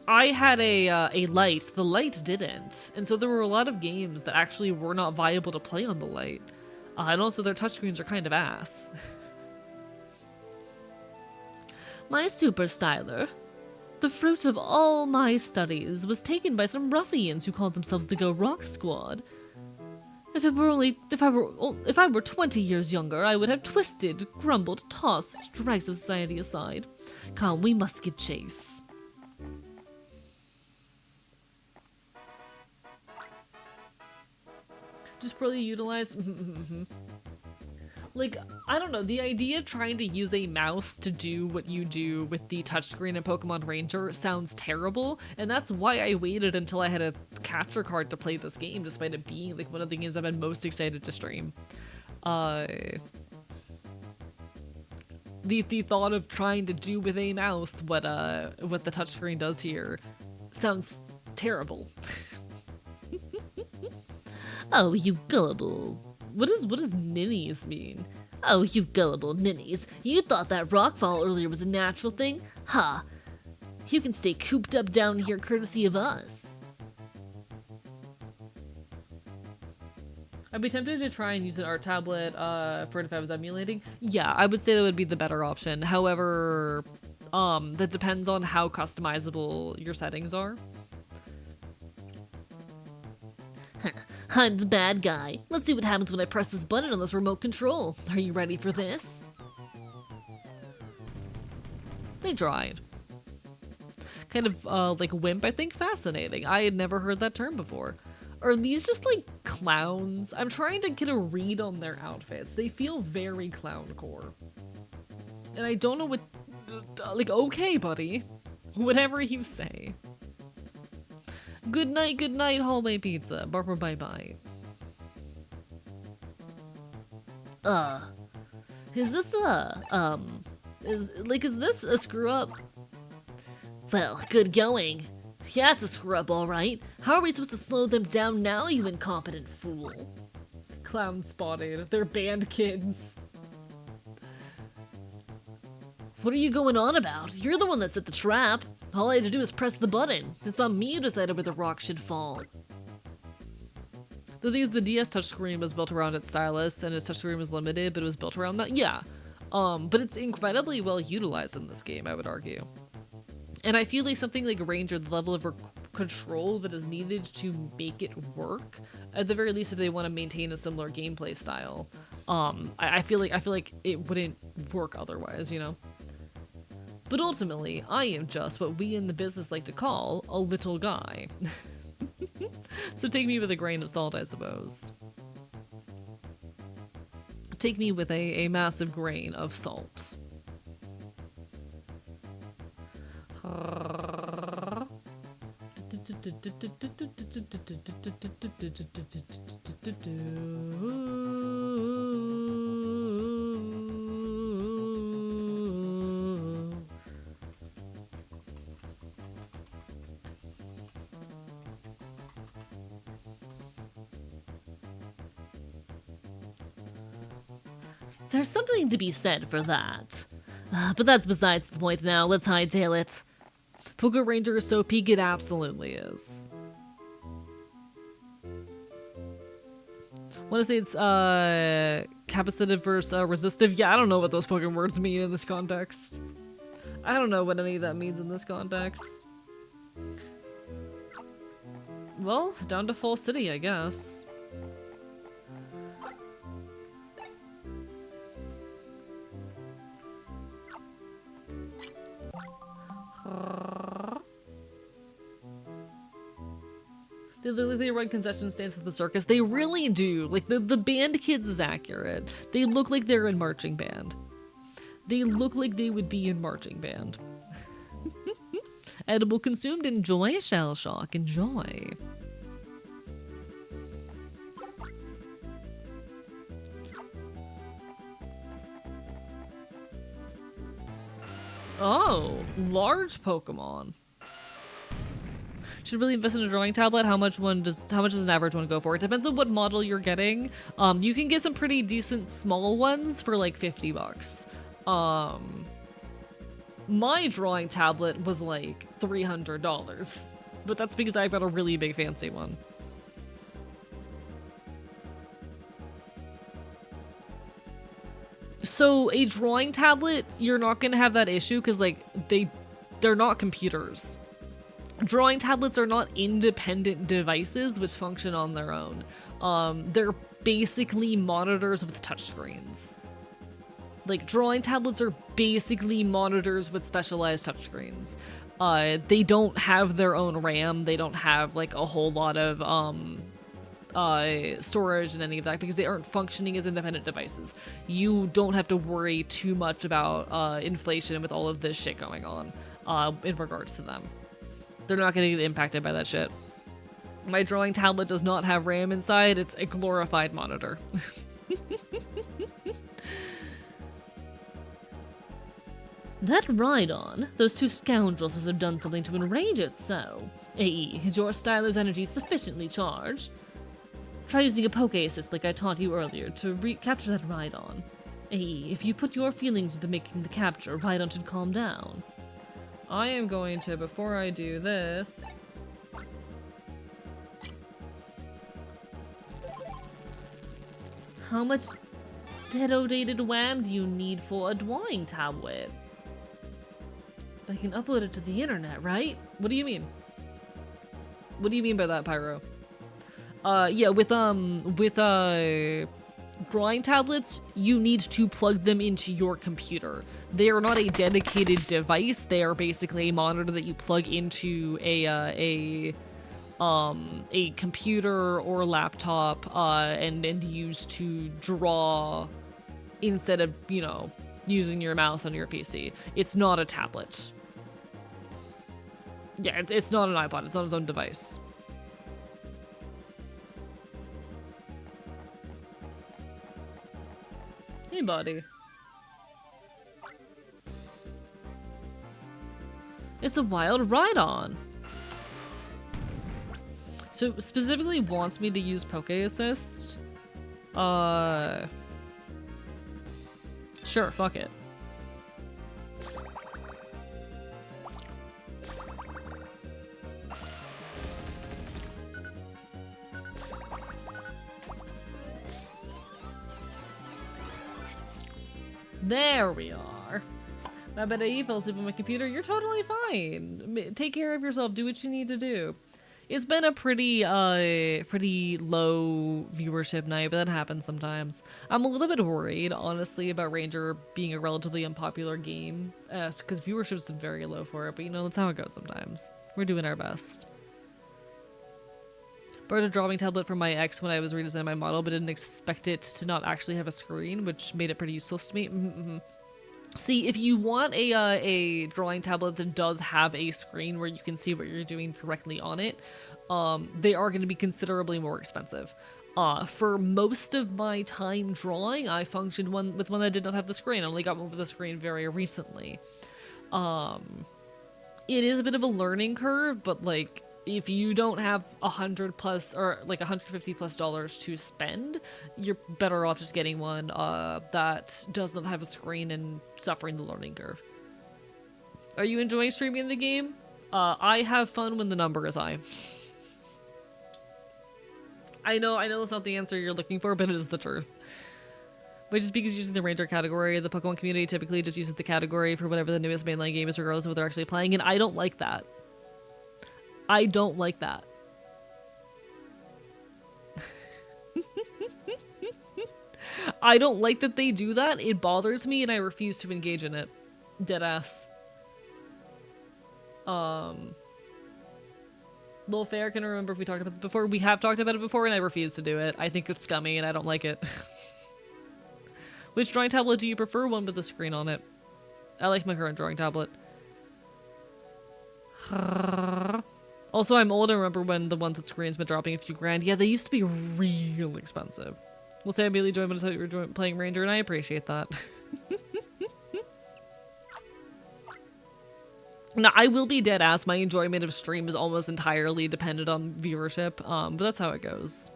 I had a light. The light didn't, and so there were a lot of games that actually were not viable to play on the light. And also their touchscreens are kind of ass. My super styler. The fruit of all my studies was taken by some ruffians who called themselves the Go Rock Squad. If I were 20 years younger, I would have twisted, grumbled, tossed dregs of society aside. Come, we must give chase. Just poorly utilized. Like, I don't know, the idea of trying to use a mouse to do what you do with the touchscreen in Pokemon Ranger sounds terrible, and that's why I waited until I had a capture card to play this game, despite it being like one of the games I've been most excited to stream. The thought of trying to do with a mouse what the touchscreen does here sounds terrible. Oh, you gullible. What does ninnies mean? Oh, you gullible ninnies. You thought that rockfall earlier was a natural thing? Ha! You can stay cooped up down here courtesy of us. I'd be tempted to try and use an art tablet for it if I was emulating. Yeah, I would say that would be the better option. However, that depends on how customizable your settings are. I'm the bad guy. Let's see what happens when I press this button on this remote control. Are you ready for this? They tried. Kind of like wimp, I think. Fascinating. I had never heard that term before. Are these just like clowns? I'm trying to get a read on their outfits. They feel very clowncore. And I don't know what... Like, okay, buddy. Whatever you say. Good night, hallway pizza. Barbara, bye-bye. Is this is this a screw up? Well, good going. Yeah, it's a screw up, alright. How are we supposed to slow them down now, you incompetent fool? Clown spotted. They're band kids. What are you going on about? You're the one that set the trap. All I had to do was press the button. It's not me who decided where the rock should fall. The thing is, the DS touchscreen was built around its stylus, and its touchscreen was limited, but it was built around that. Yeah. But it's incredibly well utilized in this game, I would argue. And I feel like something like Ranger, the level of control that is needed to make it work, at the very least, if they want to maintain a similar gameplay style, I feel like it wouldn't work otherwise, you know? But ultimately, I am just what we in the business like to call a little guy. So take me with a grain of salt, I suppose. Take me with a massive grain of salt. There's something to be said for that. But that's besides the point now. Let's hightail it. Poke Ranger is so peak, it absolutely is. Want to say it's capacitive versus resistive? Yeah, I don't know what those fucking words mean in this context. I don't know what any of that means in this context. Well, down to Fall City, I guess. They look like they run concession stands at the circus. They really do. Like, the band kids is accurate. They look like they're in marching band. They look like they would be in marching band. Edible consumed. Enjoy, Shell Shock. Enjoy. Oh, large Pokemon. Should really invest in a drawing tablet. How much does an average one go for? It depends on what model you're getting. You can get some pretty decent small ones for like $50. My drawing tablet was like $300, but that's because I've got a really big fancy one. So a drawing tablet, you're not gonna have that issue because like they're not computers. Drawing tablets are not independent devices which function on their own. They're basically monitors with touchscreens. Like, drawing tablets are basically monitors with specialized touchscreens. They don't have their own RAM. They don't have like a whole lot of storage and any of that because they aren't functioning as independent devices. You don't have to worry too much about inflation with all of this shit going on in regards to them. They're not going to get impacted by that shit. My drawing tablet does not have RAM inside. It's a glorified monitor. That ride-on, those two scoundrels must have done something to enrage it so. AE, is your styler's energy sufficiently charged? Try using a poke assist like I taught you earlier to capture that ride-on. AE, if you put your feelings into making the capture, ride-on should calm down. I am going to, before I do this... How much dedodated wham do you need for a drawing tablet? I can upload it to the internet, right? What do you mean? What do you mean by that, Pyro? Yeah, with drawing tablets, you need to plug them into your computer. They are not a dedicated device. They are basically a monitor that you plug into a computer or laptop and use to draw instead of, you know, using your mouse on your PC. It's not a tablet. Yeah, it's not an iPod. It's not its own device. Hey, buddy. It's a wild ride-on. So specifically wants me to use Poke Assist. Sure, fuck it. There we are. I bet I fell asleep on my computer. You're totally fine. Take care of yourself. Do what you need to do. It's been a pretty low viewership night, but that happens sometimes. I'm a little bit worried, honestly, about Ranger being a relatively unpopular game, because viewership's been very low for it, but you know, that's how it goes sometimes. We're doing our best. Borrowed a drawing tablet from my ex when I was redesigning my model, but didn't expect it to not actually have a screen, which made it pretty useless to me. See, if you want a drawing tablet that does have a screen where you can see what you're doing directly on it, they are going to be considerably more expensive. For most of my time drawing, I functioned with one that did not have the screen. I only got one with a screen very recently. It is a bit of a learning curve, but like, if you don't have $100+ or like $150+ to spend, you're better off just getting one that doesn't have a screen and suffering the learning curve. Are you enjoying streaming the game? I have fun when the number is high. I know that's not the answer you're looking for, but it is the truth. But just because using the Ranger category, the Pokemon community typically just uses the category for whatever the newest mainline game is, regardless of what they're actually playing, and I don't like that. I don't like that. I don't like that they do that. It bothers me and I refuse to engage in it. Deadass. Lil Fair, can I remember if we talked about it before? We have talked about it before and I refuse to do it. I think it's scummy and I don't like it. Which drawing tablet do you prefer? One with a screen on it. I like my current drawing tablet. Also, I'm old. I remember when the ones with screens been dropping a few grand. Yeah, they used to be real expensive. We'll say I immediately joined when I said you were playing Ranger, and I appreciate that. Now, I will be dead ass. My enjoyment of stream is almost entirely dependent on viewership, but that's how it goes.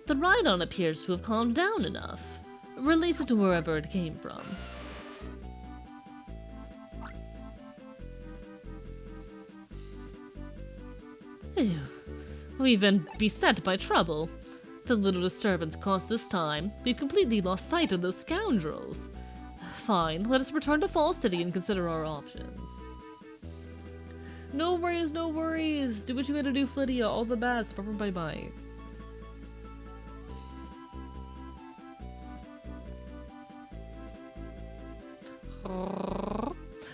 The ride-on appears to have calmed down enough. Release it to wherever it came from. Phew. We've been beset by trouble. The little disturbance cost us time. We've completely lost sight of those scoundrels. Fine, let us return to Fall City and consider our options. No worries, no worries. Do what you gotta do, Flydia. All the best. Bye-bye.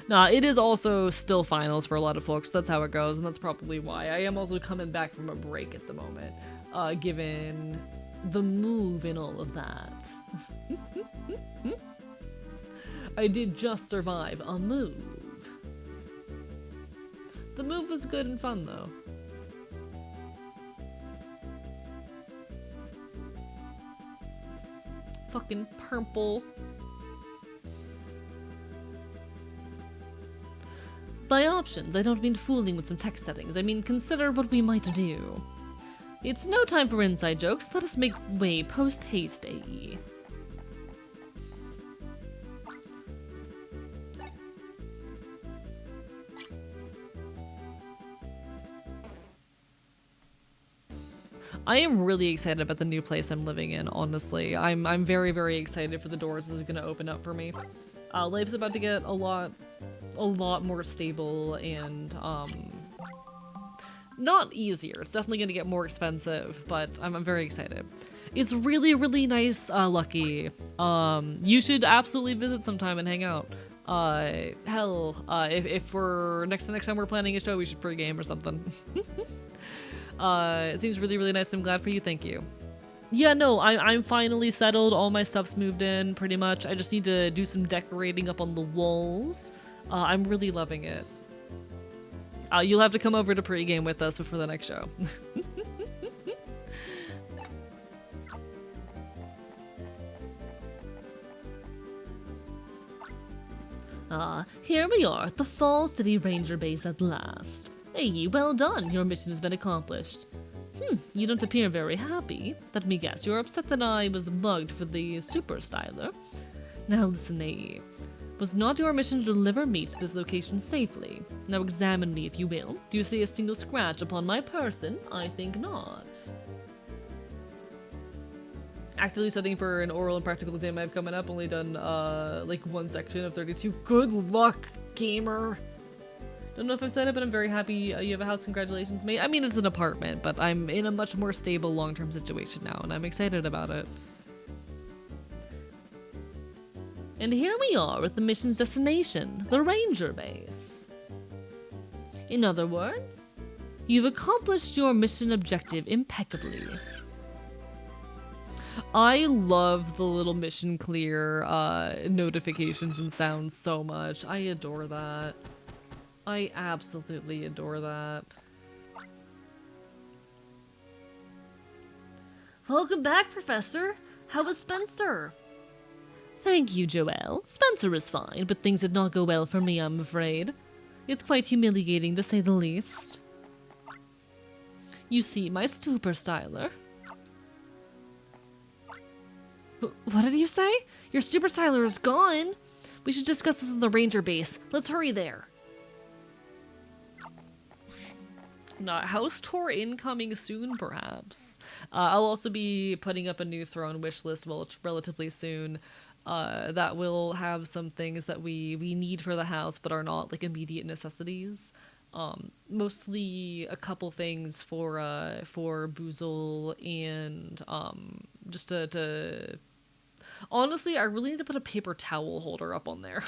Nah, it is also still finals for a lot of folks. That's how it goes, and that's probably why. I am also coming back from a break at the moment, given the move and all of that. I did just survive a move. The move was good and fun, though. Fucking purple. By options, I don't mean fooling with some text settings. I mean consider what we might do. It's no time for inside jokes. Let us make way post-haste, AE. I am really excited about the new place I'm living in, honestly. I'm very, very excited for the doors this is going to open up for me. Life's about to get a lot more stable and, not easier. It's definitely going to get more expensive, but I'm very excited. It's really, really nice, Lucky. You should absolutely visit sometime and hang out. Hell, if we're next time we're planning a show, we should pregame or something. It seems really, really nice. I'm glad for you. Thank you. Yeah, no, I'm finally settled. All my stuff's moved in, pretty much. I just need to do some decorating up on the walls. I'm really loving it. You'll have to come over to pregame with us before the next show. Here we are at the Fall City Ranger Base at last. Hey, well done. Your mission has been accomplished. You don't appear very happy. Let me guess, you're upset that I was mugged for the super styler. Now listen, AE. Was not your mission to deliver meat to this location safely? Now examine me if you will. Do you see a single scratch upon my person? I think not. Actively studying for an oral and practical exam I have coming up. Only done, like one section of 32. Good luck, gamer! Don't know if I've said it, but I'm very happy you have a house. Congratulations, mate. I mean, it's an apartment, but I'm in a much more stable long-term situation now, and I'm excited about it. And here we are at the mission's destination, the Ranger Base. In other words, you've accomplished your mission objective impeccably. I love the little mission clear notifications and sounds so much. I adore that. I absolutely adore that. Welcome back, Professor. How was Spencer? Thank you, Joelle. Spencer is fine, but things did not go well for me, I'm afraid. It's quite humiliating, to say the least. You see, my super styler. What did you say? Your super styler is gone? We should discuss this in the Ranger Base. Let's hurry there. House tour incoming soon, perhaps. I'll also be putting up a new throne wish list relatively soon. That will have some things that we need for the house, but are not like immediate necessities. Mostly a couple things for Boozle and just to honestly, I really need to put a paper towel holder up on there.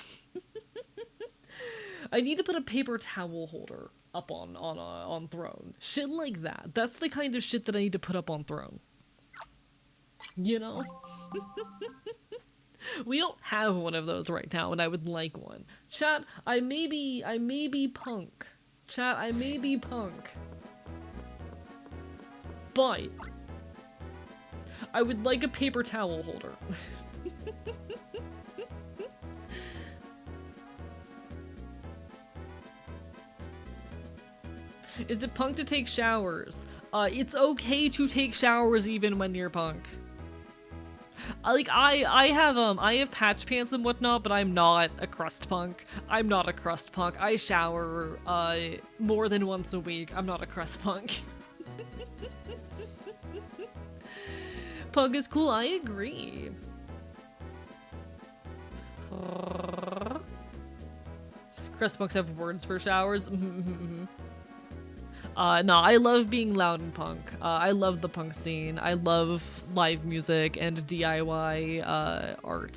I need to put a paper towel holder up on throne. Shit like that. That's the kind of shit that I need to put up on throne. You know? We don't have one of those right now, and I would like one. Chat, I may be punk. Chat, I may be punk. But I would like a paper towel holder. Is it punk to take showers? It's okay to take showers even when you're punk. Like, I have patch pants and whatnot, but I'm not a crust punk. I'm not a crust punk. I shower, more than once a week. I'm not a crust punk. Punk is cool, I agree. Crust punks have words for showers. No, I love being loud in punk. I love the punk scene. I love live music and DIY art.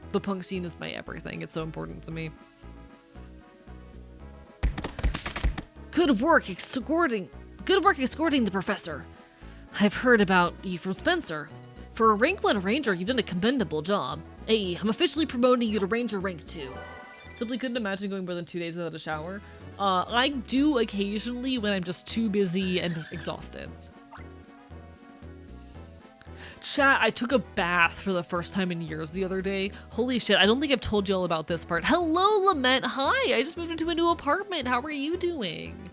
The punk scene is my everything. It's so important to me. Good work escorting the professor. I've heard about you from Spencer. For a rank 1 ranger, you've done a commendable job. Hey, I'm officially promoting you to ranger rank 2. Simply couldn't imagine going more than 2 days without a shower. I do occasionally when I'm just too busy and exhausted. Chat, I took a bath for the first time in years the other day. Holy shit, I don't think I've told you all about this part. Hello, Lament. Hi, I just moved into a new apartment. How are you doing?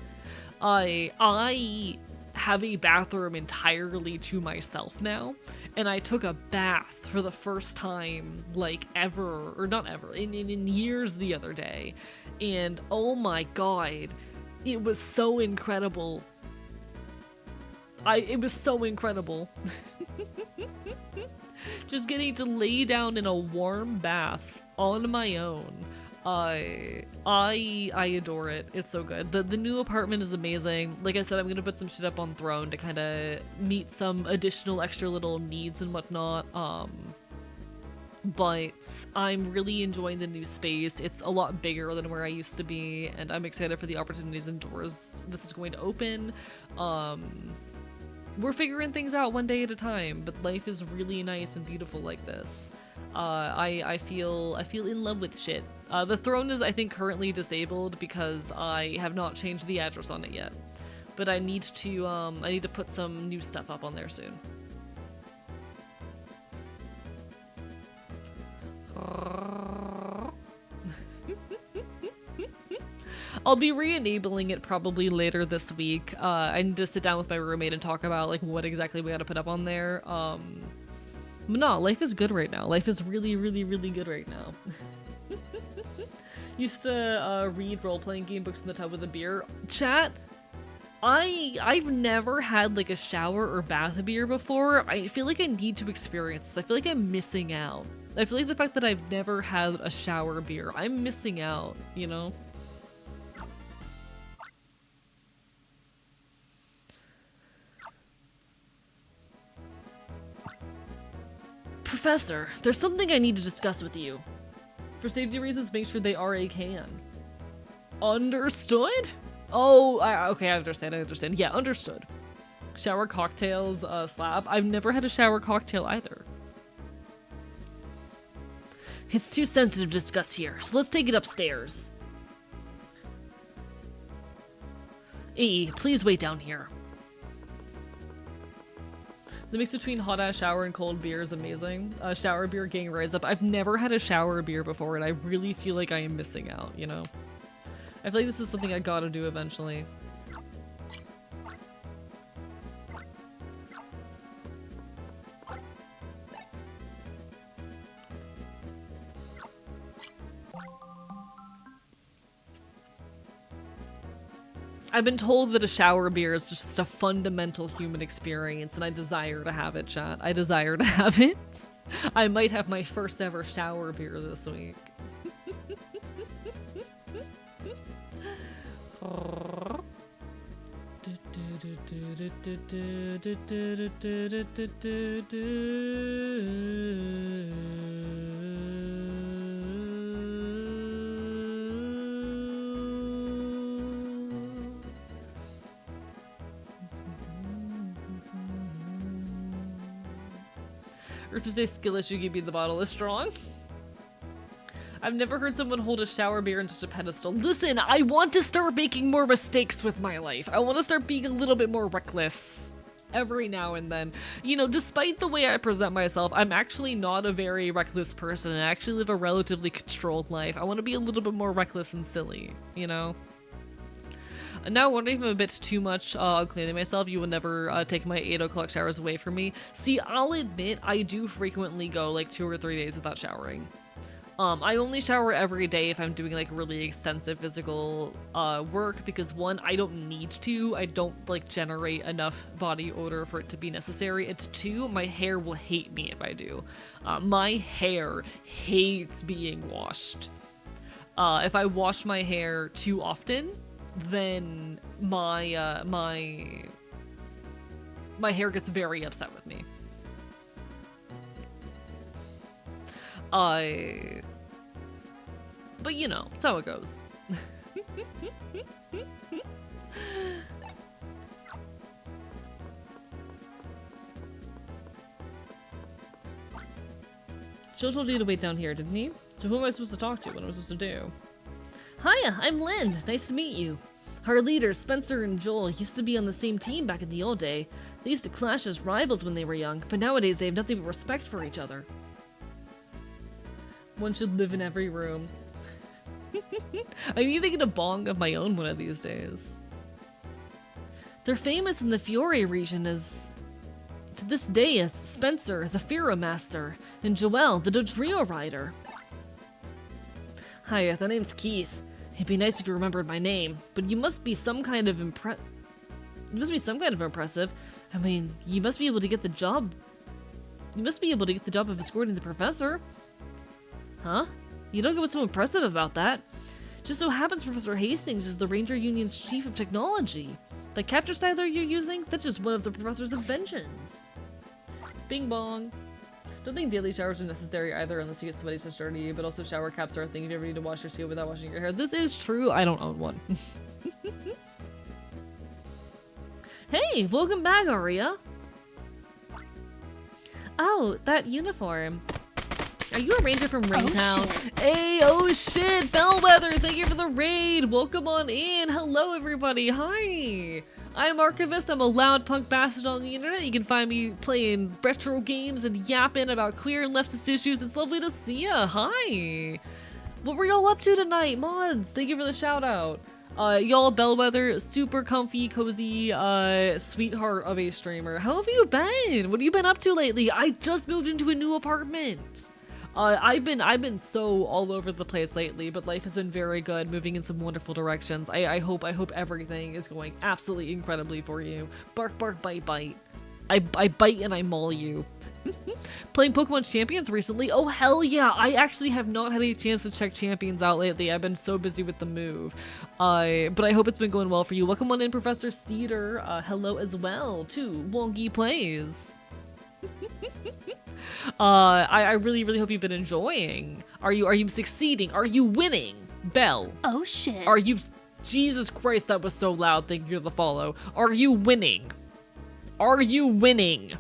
I have a bathroom entirely to myself now, and I took a bath for the first time, like, ever, or not ever, in years the other day. And oh my god, it was so incredible. It was so incredible. Just getting to lay down in a warm bath on my own. I adore it. It's so good. The new apartment is amazing. Like I said, I'm gonna put some shit up on Throne to kind of meet some additional extra little needs and whatnot. But I'm really enjoying the new space. It's a lot bigger than where I used to be, and I'm excited for the opportunities indoors this is going to open. We're figuring things out one day at a time, but life is really nice and beautiful like this. I feel in love with shit. The Throne is, I think, currently disabled because I have not changed the address on it yet. But I need to put some new stuff up on there soon. I'll be re-enabling it probably later this week. I need to sit down with my roommate and talk about like what exactly we gotta put up on there. But no, life is good right now. Life is really, really, really good right now. Used to read role-playing game books in the tub with a beer. Chat, I've never had like a shower or bath beer before. I feel like I need to experience this. I feel like I'm missing out. I feel like the fact that I've never had a shower beer, I'm missing out, you know? Professor, there's something I need to discuss with you. For safety reasons, make sure they are a can. Understood? Oh, okay, I understand. Yeah, understood. Shower cocktails, slab. I've never had a shower cocktail either. It's too sensitive to discuss here, so let's take it upstairs. E, please wait down here. The mix between hot ass shower and cold beer is amazing. Shower beer getting raised up. I've never had a shower beer before, and I really feel like I am missing out, you know? I feel like this is something I gotta do eventually. I've been told that a shower beer is just a fundamental human experience, and I desire to have it, chat. I desire to have it. I might have my first ever shower beer this week. Or to say skill issue, give you the bottle is strong. I've never heard someone hold a shower beer in such a pedestal. Listen, I want to start making more mistakes with my life. I want to start being a little bit more reckless every now and then. You know, despite the way I present myself, I'm actually not a very reckless person. I actually live a relatively controlled life. I want to be a little bit more reckless and silly, you know? Now, wondering if I'm a bit too much on cleaning myself, you will never take my 8 o'clock showers away from me. See, I'll admit, I do frequently go like 2 or 3 days without showering. I only shower every day if I'm doing like really extensive physical work because one, I don't need to. I don't like generate enough body odor for it to be necessary. And two, my hair will hate me if I do. My hair hates being washed. If I wash my hair too often, then my my hair gets very upset with me. But you know, that's how it goes. Joe told you to wait down here, didn't he? So who am I supposed to talk to? What am I supposed to do? Hiya, I'm Lynn. Nice to meet you. Our leaders, Spencer and Joel, used to be on the same team back in the old day. They used to clash as rivals when they were young, but nowadays they have nothing but respect for each other. One should live in every room. I need to get a bong of my own one of these days. They're famous in the Fiore region to this day as Spencer, the Fira Master, and Joel, the Dodrio Rider. Hiya, the name's Keith. It'd be nice if you remembered my name, but you must be some kind of impressive. I mean, you must be able to get the job. You must be able to get the job of escorting the professor. Huh? You don't get what's so impressive about that. Just so happens Professor Hastings is the Ranger Union's chief of technology. The capture styler you're using, that's just one of the professor's inventions. Bing bong. Don't think daily showers are necessary either unless you get sweaty so dirty, but also shower caps are a thing if you ever need to wash your steel without washing your hair. This is true. I don't own one. Hey, welcome back, Aria. Oh, that uniform. Are you a ranger from Ringtown? Hey, oh shit, Bellwether, thank you for the raid. Welcome on in. Hello, everybody. Hi. I'm Archivist. I'm a loud punk bastard on the internet. You can find me playing retro games and yapping about queer and leftist issues. It's lovely to see ya. Hi. What were y'all up to tonight, mods? Thank you for the shout out. Y'all, Bellwether, super comfy, cozy, sweetheart of a streamer. How have you been? What have you been up to lately? I just moved into a new apartment. I've been so all over the place lately, but life has been very good, moving in some wonderful directions. I hope everything is going absolutely incredibly for you. Bark, bark, bite, bite. I bite and I maul you. Playing Pokemon Champions recently? Oh hell yeah! I actually have not had a chance to check Champions out lately. I've been so busy with the move. But I hope it's been going well for you. Welcome on in, Professor Cedar. Hello as well to Wonky Plays. I really hope you've been enjoying. Are you succeeding? Are you winning? Belle. Oh shit. Are you... Jesus Christ, that was so loud. Thank you for the follow. Are you winning? Are you winning?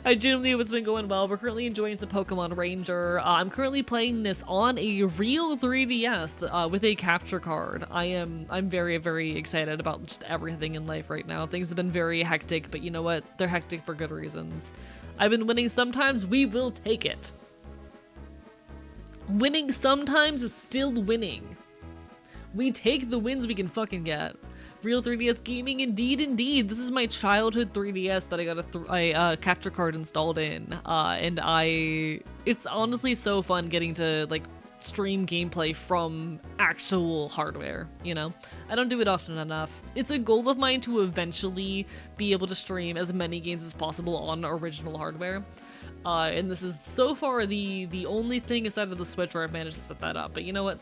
I genuinely hope it's been going well. We're currently enjoying some Pokemon Ranger. I'm currently playing this on a real 3DS with a capture card. I'm very excited about just everything in life right now. Things have been very hectic, but you know what? They're hectic for good reasons. I've been winning sometimes. We will take it. Winning sometimes is still winning. We take the wins we can fucking get. Real 3DS gaming, indeed. This is my childhood 3DS that I got a capture card installed in, and it's honestly so fun getting to like stream gameplay from actual hardware. You know, I don't do it often enough. It's a goal of mine to eventually be able to stream as many games as possible on original hardware. And this is so far the only thing aside of the Switch where I've managed to set that up. But you know what?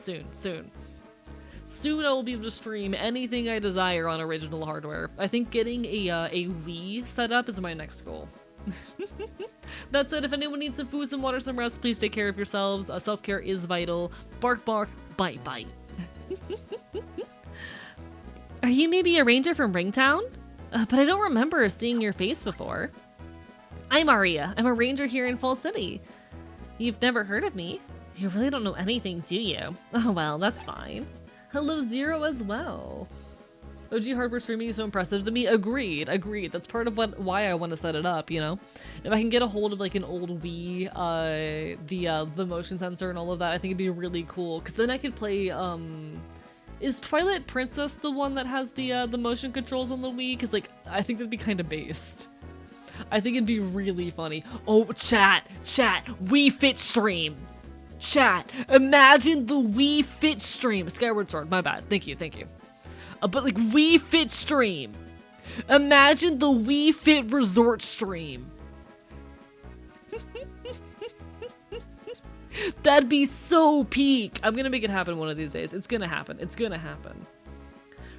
Soon I will be able to stream anything I desire on original hardware. I think getting a Wii set up is my next goal. That said, if anyone needs some food, some water, some rest, please take care of yourselves. Self-care is vital. Bark, bark, bite, bite. Are you maybe a ranger from Ringtown? But I don't remember seeing your face before. I'm Aria. I'm a ranger here in Fall City. You've never heard of me? You really don't know anything, do you? Oh well, that's fine. Hello, Zero as well. OG hardware streaming is so impressive to me. Agreed. That's part of why I want to set it up, you know? If I can get a hold of like an old Wii, the motion sensor and all of that, I think it'd be really cool. Because then I could play, is Twilight Princess the one that has the motion controls on the Wii? Because like, I think that'd be kind of based. I think it'd be really funny. Oh, chat, Wii Fit stream. Chat, imagine the Wii Fit stream. Skyward Sword, my bad. Thank you. But like Wii Fit stream. Imagine the Wii Fit resort stream. That'd be so peak. I'm gonna make it happen one of these days. It's gonna happen. It's gonna happen.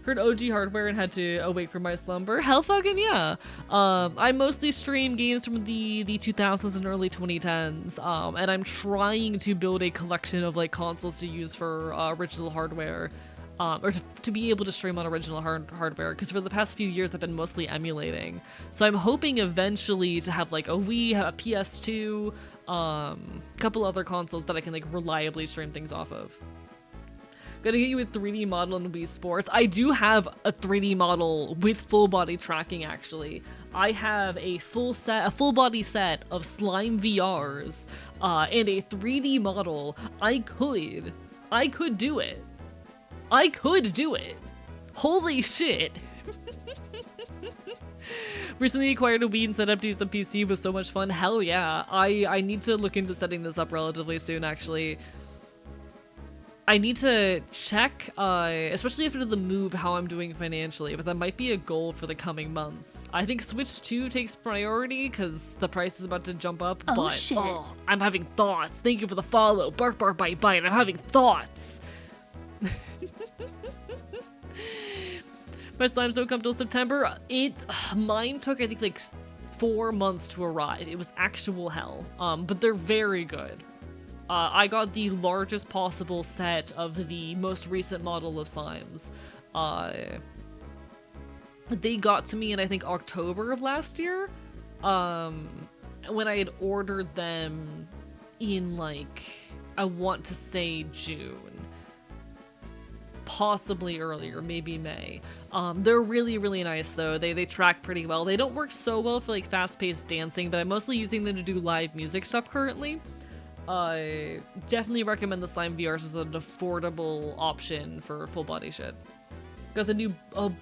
Heard OG hardware and had to awake from my slumber. Hell fucking yeah. I mostly stream games from the 2000s and early 2010s. And I'm trying to build a collection of like consoles to use for original hardware. Or to be able to stream on original hardware, because for the past few years I've been mostly emulating. So I'm hoping eventually to have like a Wii, a PS2, a couple other consoles that I can like reliably stream things off of. Gonna get you a 3D model in Wii Sports. I do have a 3D model with full body tracking actually. I have a full body set of Slime VRs and a 3D model. I could do it. I could do it. Holy shit. Recently acquired a Wii and set up to use some PC. Was so much fun. Hell yeah. I need to look into setting this up relatively soon, actually. I need to check, especially after the move, how I'm doing financially, but that might be a goal for the coming months. I think Switch 2 takes priority because the price is about to jump up, but shit. oh, I'm having thoughts. Thank you for the follow. Bark, bark, bite, bite. I'm having thoughts. My slimes don't come till September. Mine took I think like 4 months to arrive. It was actual hell. But they're very good. I got the largest possible set of the most recent model of slimes. They got to me in I think October of last year. When I had ordered them in like I want to say June. Possibly earlier, maybe May. They're really, really nice though. They track pretty well. They don't work so well for like fast-paced dancing, but I'm mostly using them to do live music stuff currently. I definitely recommend the Slime VRs as an affordable option for full body shit. Got the new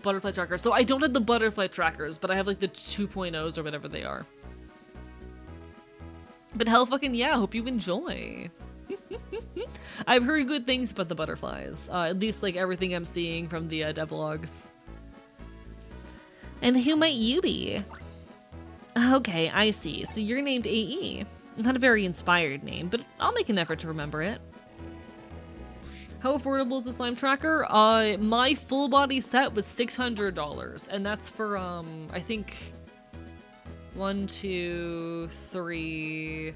butterfly tracker. So I don't have the butterfly trackers, but I have like the 2.0s or whatever they are. But hell fucking yeah, hope you enjoy. I've heard good things about the butterflies. At least like everything I'm seeing from the devlogs. And who might you be? Okay, I see. So you're named AE. Not a very inspired name, but I'll make an effort to remember it. How affordable is the slime tracker? My full body set was $600, and that's for I think 1, 2, 3,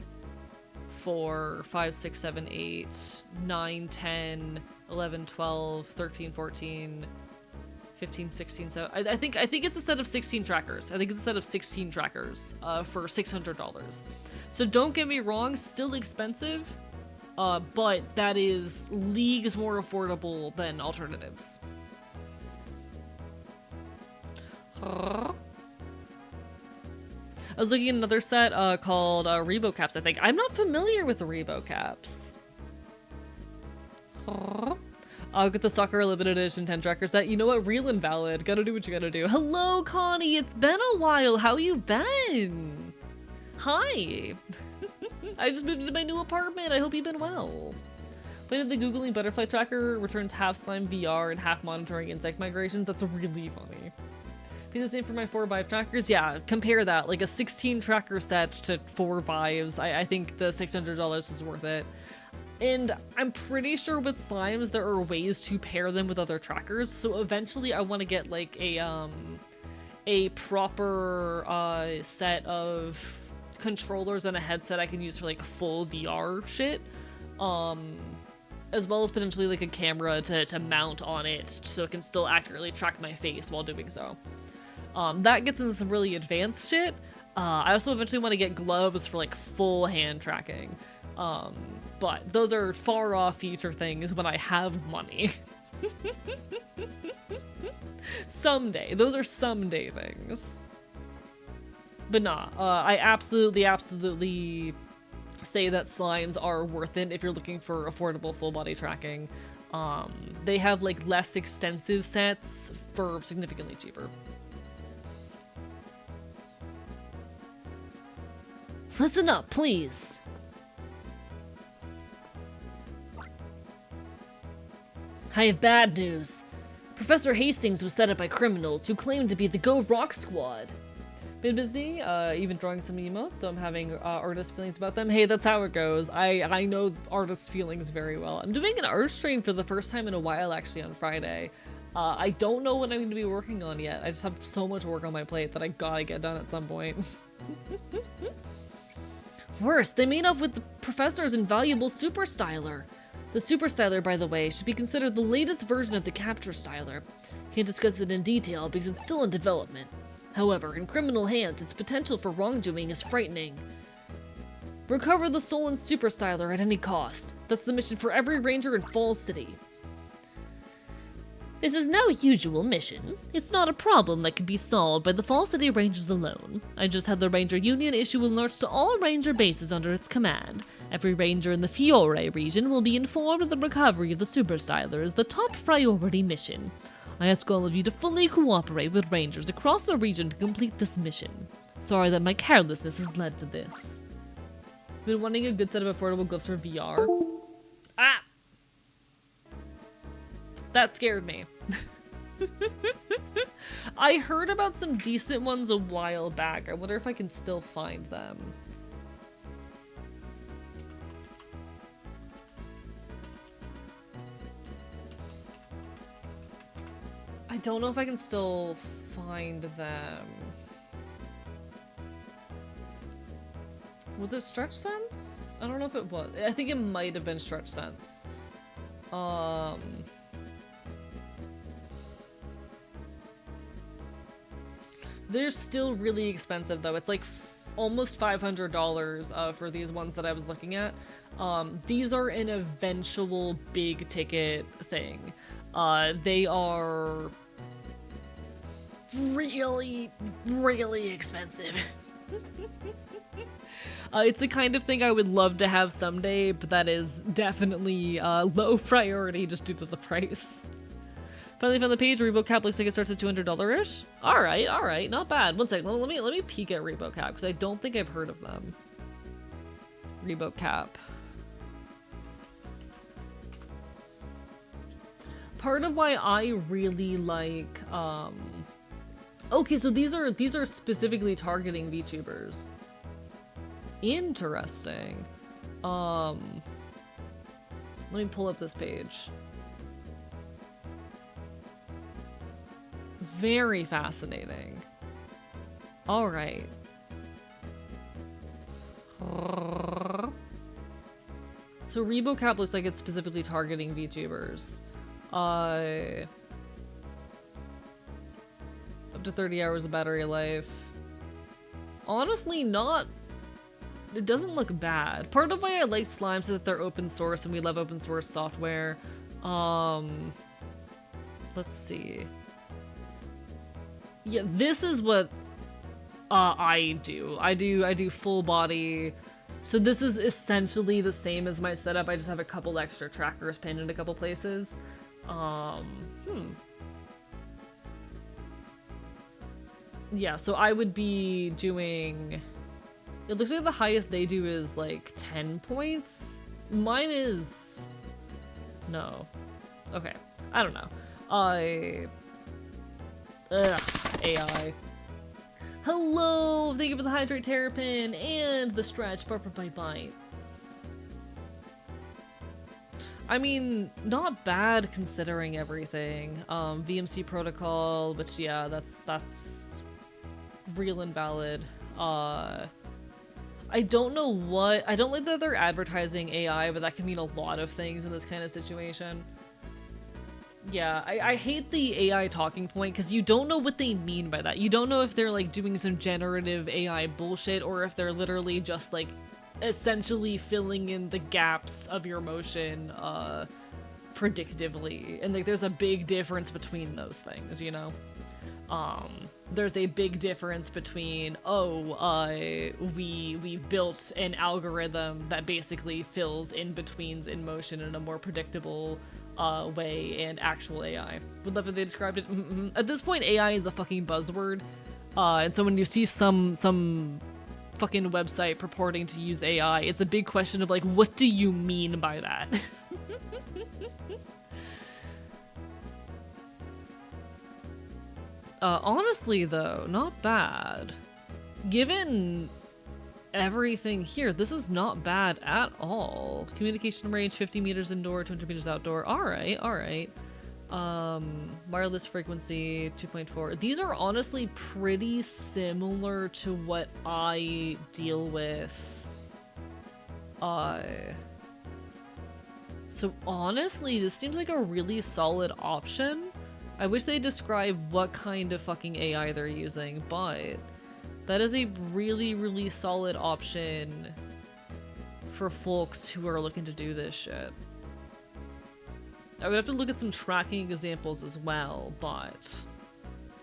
4, 5, 6, 7, 8, 9, 10, 11, 12, 13, 14, 15, 16, 17. I think it's a set of 16 trackers. I think it's a set of 16 trackers for $600. So don't get me wrong, still expensive, but that is leagues more affordable than alternatives. I was looking at another set called Rebo Caps, I think. I'm not familiar with the Rebo Caps. I'll get the Soccer Limited Edition 10 tracker set. You know what? Real and valid. Gotta do what you gotta do. Hello, Connie. It's been a while. How you been? Hi. I just moved into my new apartment. I hope you've been well. Playing the Googling butterfly tracker returns half slime VR and half monitoring insect migrations. That's really funny. Be the same for my 4 Vive trackers. Yeah, compare that. Like a 16 tracker set to 4 Vives. I think the $600 is worth it. And I'm pretty sure with slimes there are ways to pair them with other trackers. So eventually I want to get like a proper set of controllers and a headset I can use for like full VR shit. As well as potentially like a camera to mount on it so it can still accurately track my face while doing so. That gets into some really advanced shit. I also eventually want to get gloves for like full hand tracking. But those are far off future things when I have money. Someday. Those are someday things. But nah, I absolutely say that slimes are worth it if you're looking for affordable full body tracking. They have like less extensive sets for significantly cheaper. Listen up, please. I have bad news. Professor Hastings was set up by criminals who claimed to be the Go Rock Squad. Been busy, even drawing some emotes, though I'm having artist feelings about them. Hey, that's how it goes. I know artist feelings very well. I'm doing an art stream for the first time in a while, actually, on Friday. I don't know what I'm going to be working on yet. I just have so much work on my plate that I gotta get done at some point. Worse, they made off with the professor's invaluable super styler. The super styler, by the way, should be considered the latest version of the capture styler. Can't discuss it in detail because it's still in development. However, in criminal hands, its potential for wrongdoing is frightening. Recover the stolen super styler at any cost. That's the mission for every ranger in Falls City. This is no usual mission. It's not a problem that can be solved by the Falls City Rangers alone. I just had the Ranger Union issue alerts to all ranger bases under its command. Every ranger in the Fiore region will be informed of the recovery of the super styler as the top priority mission. I ask all of you to fully cooperate with rangers across the region to complete this mission. Sorry that my carelessness has led to this. Been wanting a good set of affordable gloves for VR. Ah! That scared me. I heard about some decent ones a while back. I wonder if I can still find them. I don't know if I can still find them. Was it Stretch Sense? I don't know if it was. I think it might have been Stretch Sense. They're still really expensive though. It's like almost $500 for these ones that I was looking at. These are an eventual big ticket thing. They are really, really expensive. It's the kind of thing I would love to have someday, but that is definitely low priority just due to the price. Finally found the page. ReboCap looks like it starts at $200-ish. All right, not bad. One second, let me peek at ReboCap because I don't think I've heard of them. ReboCap. Part of why I really like, okay, so these are specifically targeting VTubers. Interesting. Let me pull up this page. Very fascinating. All right. So ReboCap looks like it's specifically targeting VTubers. Up to 30 hours of battery life. Honestly, it doesn't look bad. Part of why I like Slimes is that they're open source and we love open source software. Let's see. Yeah, this is what I do. I do full body. So this is essentially the same as my setup. I just have a couple extra trackers pinned in a couple places. Yeah, so I would be doing... It looks like the highest they do is like 10 points. Mine is... No. Okay. I don't know. AI. Hello! Thank you for the Hydrate Terrapin and the Stretch. Bye. I mean, not bad considering everything. VMC protocol, which yeah, that's real and valid. I don't know what... I don't like that they're advertising AI, but that can mean a lot of things in this kind of situation. Yeah, I hate the AI talking point because you don't know what they mean by that. You don't know if they're like doing some generative AI bullshit or if they're literally just like essentially filling in the gaps of your motion predictively. And like there's a big difference between those things, you know? There's a big difference between, we've built an algorithm that basically fills in-betweens in motion in a more predictable way, and actual AI. Would love if they described it. At this point, AI is a fucking buzzword. And so when you see some fucking website purporting to use AI, it's a big question of like, what do you mean by that? Honestly though, not bad. given everything here, this is not bad at all. Communication range 50 meters indoor, 200 meters outdoor. All right. Wireless frequency 2.4. These are honestly pretty similar to what I deal with. So honestly, this seems like a really solid option. I wish they described what kind of fucking AI they're using, but that is a really, really solid option for folks who are looking to do this shit. I would have to look at some tracking examples as well, but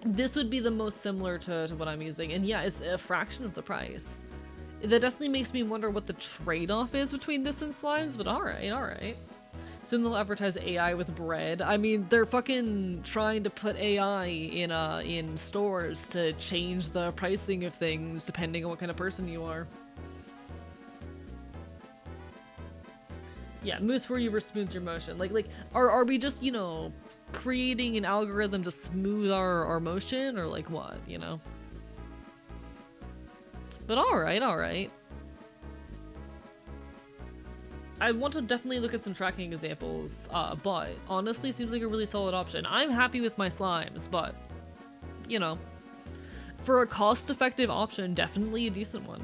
this would be the most similar to what I'm using. And yeah, it's a fraction of the price. That definitely makes me wonder what the trade-off is between this and slimes, but alright. Soon they'll advertise AI with bread. I mean, they're fucking trying to put AI in stores to change the pricing of things depending on what kind of person you are. Yeah, moves for you versus smooths your motion. Like, are we just, you know, creating an algorithm to smooth our motion, or like what, you know? But alright. I want to definitely look at some tracking examples, but honestly seems like a really solid option. I'm happy with my slimes, but, you know, for a cost-effective option, definitely a decent one.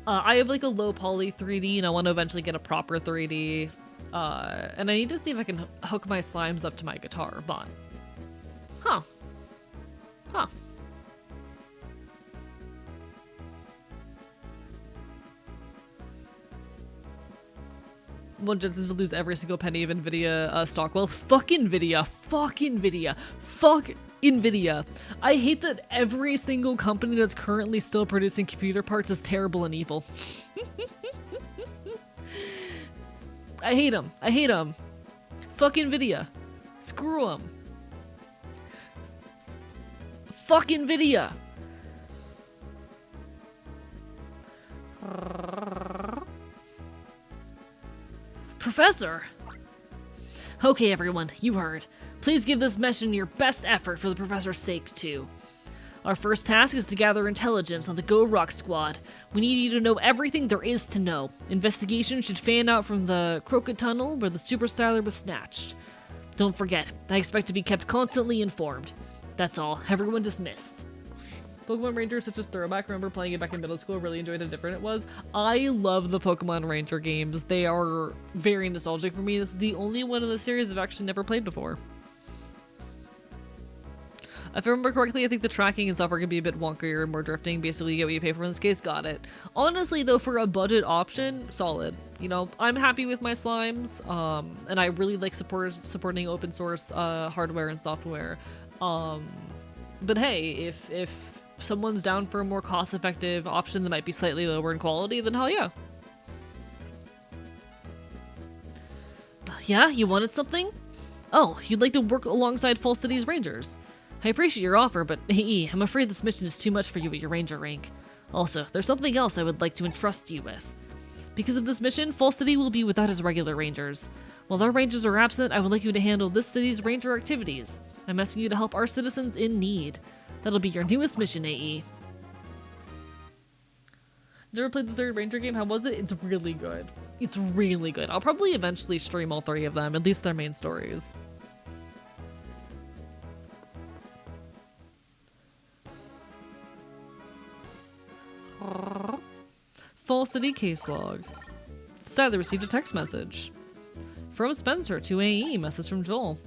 I have like a low poly 3D and I want to eventually get a proper 3D. And I need to see if I can hook my slimes up to my guitar, but... Huh. Want Jensen to lose every single penny of NVIDIA stock. Well, fuck NVIDIA. I hate that every single company that's currently still producing computer parts is terrible and evil. I hate them. Fuck NVIDIA. Screw them. Fuck NVIDIA. Professor! Okay, everyone, you heard. Please give this mission your best effort for the professor's sake, too. Our first task is to gather intelligence on the Go Rock Squad. We need you to know everything there is to know. Investigation should fan out from the Crooked Tunnel where the Super Styler was snatched. Don't forget, I expect to be kept constantly informed. That's all. Everyone dismissed. Pokemon Ranger is such a throwback. Remember playing it back in middle school, really enjoyed how different it was. I love the Pokemon Ranger games. They are very nostalgic for me. This is the only one in the series I've actually never played before. If I remember correctly, I think the tracking and software can be a bit wonkier and more drifting. Basically, you get what you pay for in this case. Got it. Honestly, though, for a budget option, solid. You know, I'm happy with my slimes, and I really like supporting open source hardware and software. But hey, if someone's down for a more cost-effective option that might be slightly lower in quality, then hell yeah. Yeah, you wanted something? Oh, you'd like to work alongside Fall City's Rangers. I appreciate your offer, but hey, I'm afraid this mission is too much for you at your Ranger rank. Also, there's something else I would like to entrust you with. Because of this mission, Fall City will be without its regular Rangers. While our Rangers are absent, I would like you to handle this city's Ranger activities. I'm asking you to help our citizens in need. That'll be your newest mission, AE. Never played the third Ranger game? How was it? It's really good. It's really good. I'll probably eventually stream all three of them, at least their main stories. Fall City case log. Styler received a text message. From Spencer to AE, message from Joel.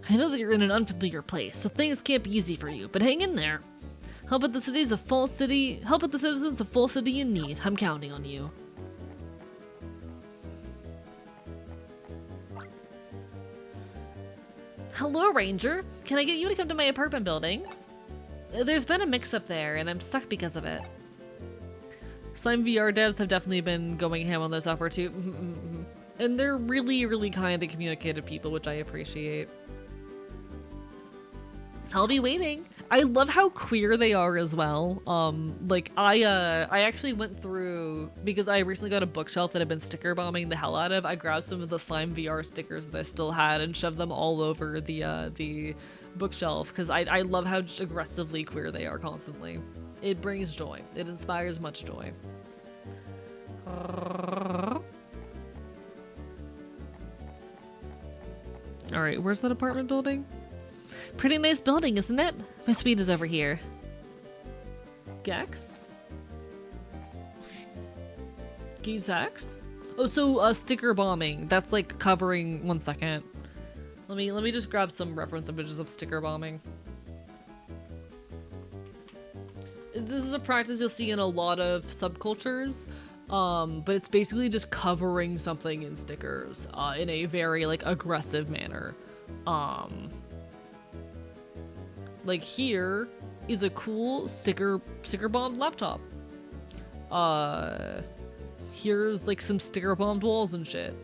I know that you're in an unfamiliar place, so things can't be easy for you, but hang in there. Help out the citizens of Fall City in need. I'm counting on you. Hello, Ranger. Can I get you to come to my apartment building? There's been a mix-up there, and I'm stuck because of it. Slime VR devs have definitely been going ham on their software too. And they're really, really kind and communicative people, which I appreciate. I'll be waiting. I love how queer they are as well. Like I actually went through, because I recently got a bookshelf that I've been sticker bombing the hell out of. I grabbed some of the Slime VR stickers that I still had and shoved them all over the bookshelf because I love how just aggressively queer they are constantly. It brings joy. It inspires much joy. Alright, where's that apartment building? Pretty nice building, isn't it? My suite is over here. Gex? Gex? Oh, so sticker bombing. That's like covering. 1 second. Let me just grab some reference images of sticker bombing. This is a practice you'll see in a lot of subcultures, but it's basically just covering something in stickers in a very like aggressive manner. Like here is a cool sticker bombed laptop. Here's like some sticker bombed walls and shit.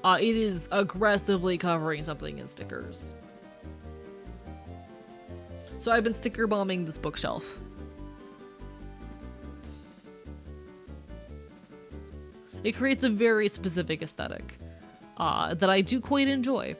It is aggressively covering something in stickers. So I've been sticker bombing this bookshelf. It creates a very specific aesthetic that I do quite enjoy.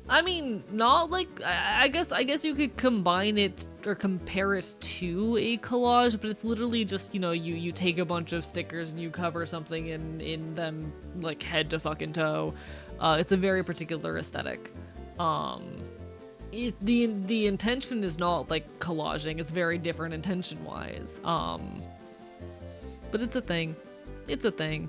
I mean, not like I guess you could combine it or compare it to a collage, but it's literally just, you know, you take a bunch of stickers and you cover something in them like head to fucking toe. It's a very particular aesthetic. The intention is not like collaging. It's very different intention wise. But it's a thing. It's a thing.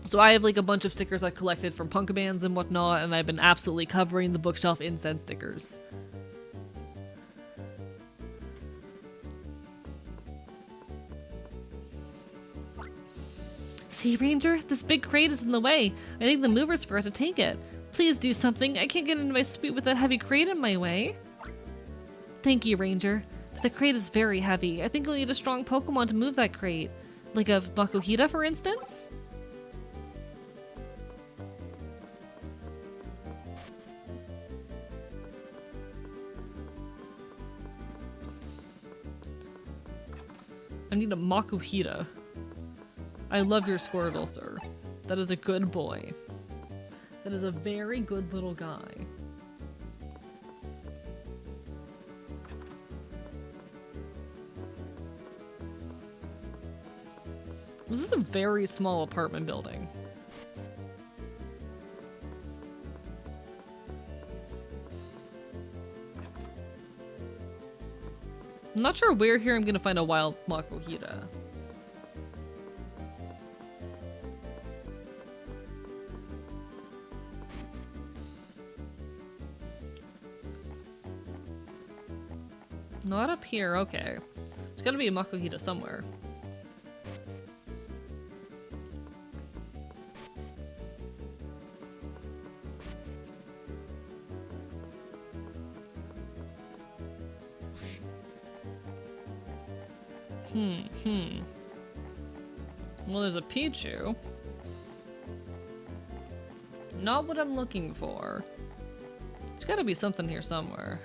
So I have like a bunch of stickers I collected from punk bands and whatnot, and I've been absolutely covering the bookshelf in said stickers. See, Ranger, this big crate is in the way. I think the movers forgot to take it. Please do something. I can't get into my suite with that heavy crate in my way. Thank you, Ranger. But the crate is very heavy. I think we'll need a strong Pokemon to move that crate. Like a Makuhita, for instance? I need a Makuhita. I love your Squirtle, sir. That is a good boy. That is a very good little guy. This is a very small apartment building. I'm not sure where here I'm gonna find a wild Makuhita. Not up here, okay. There's gotta be a Makuhita somewhere. Well, there's a Pichu. Not what I'm looking for. There's gotta be something here somewhere.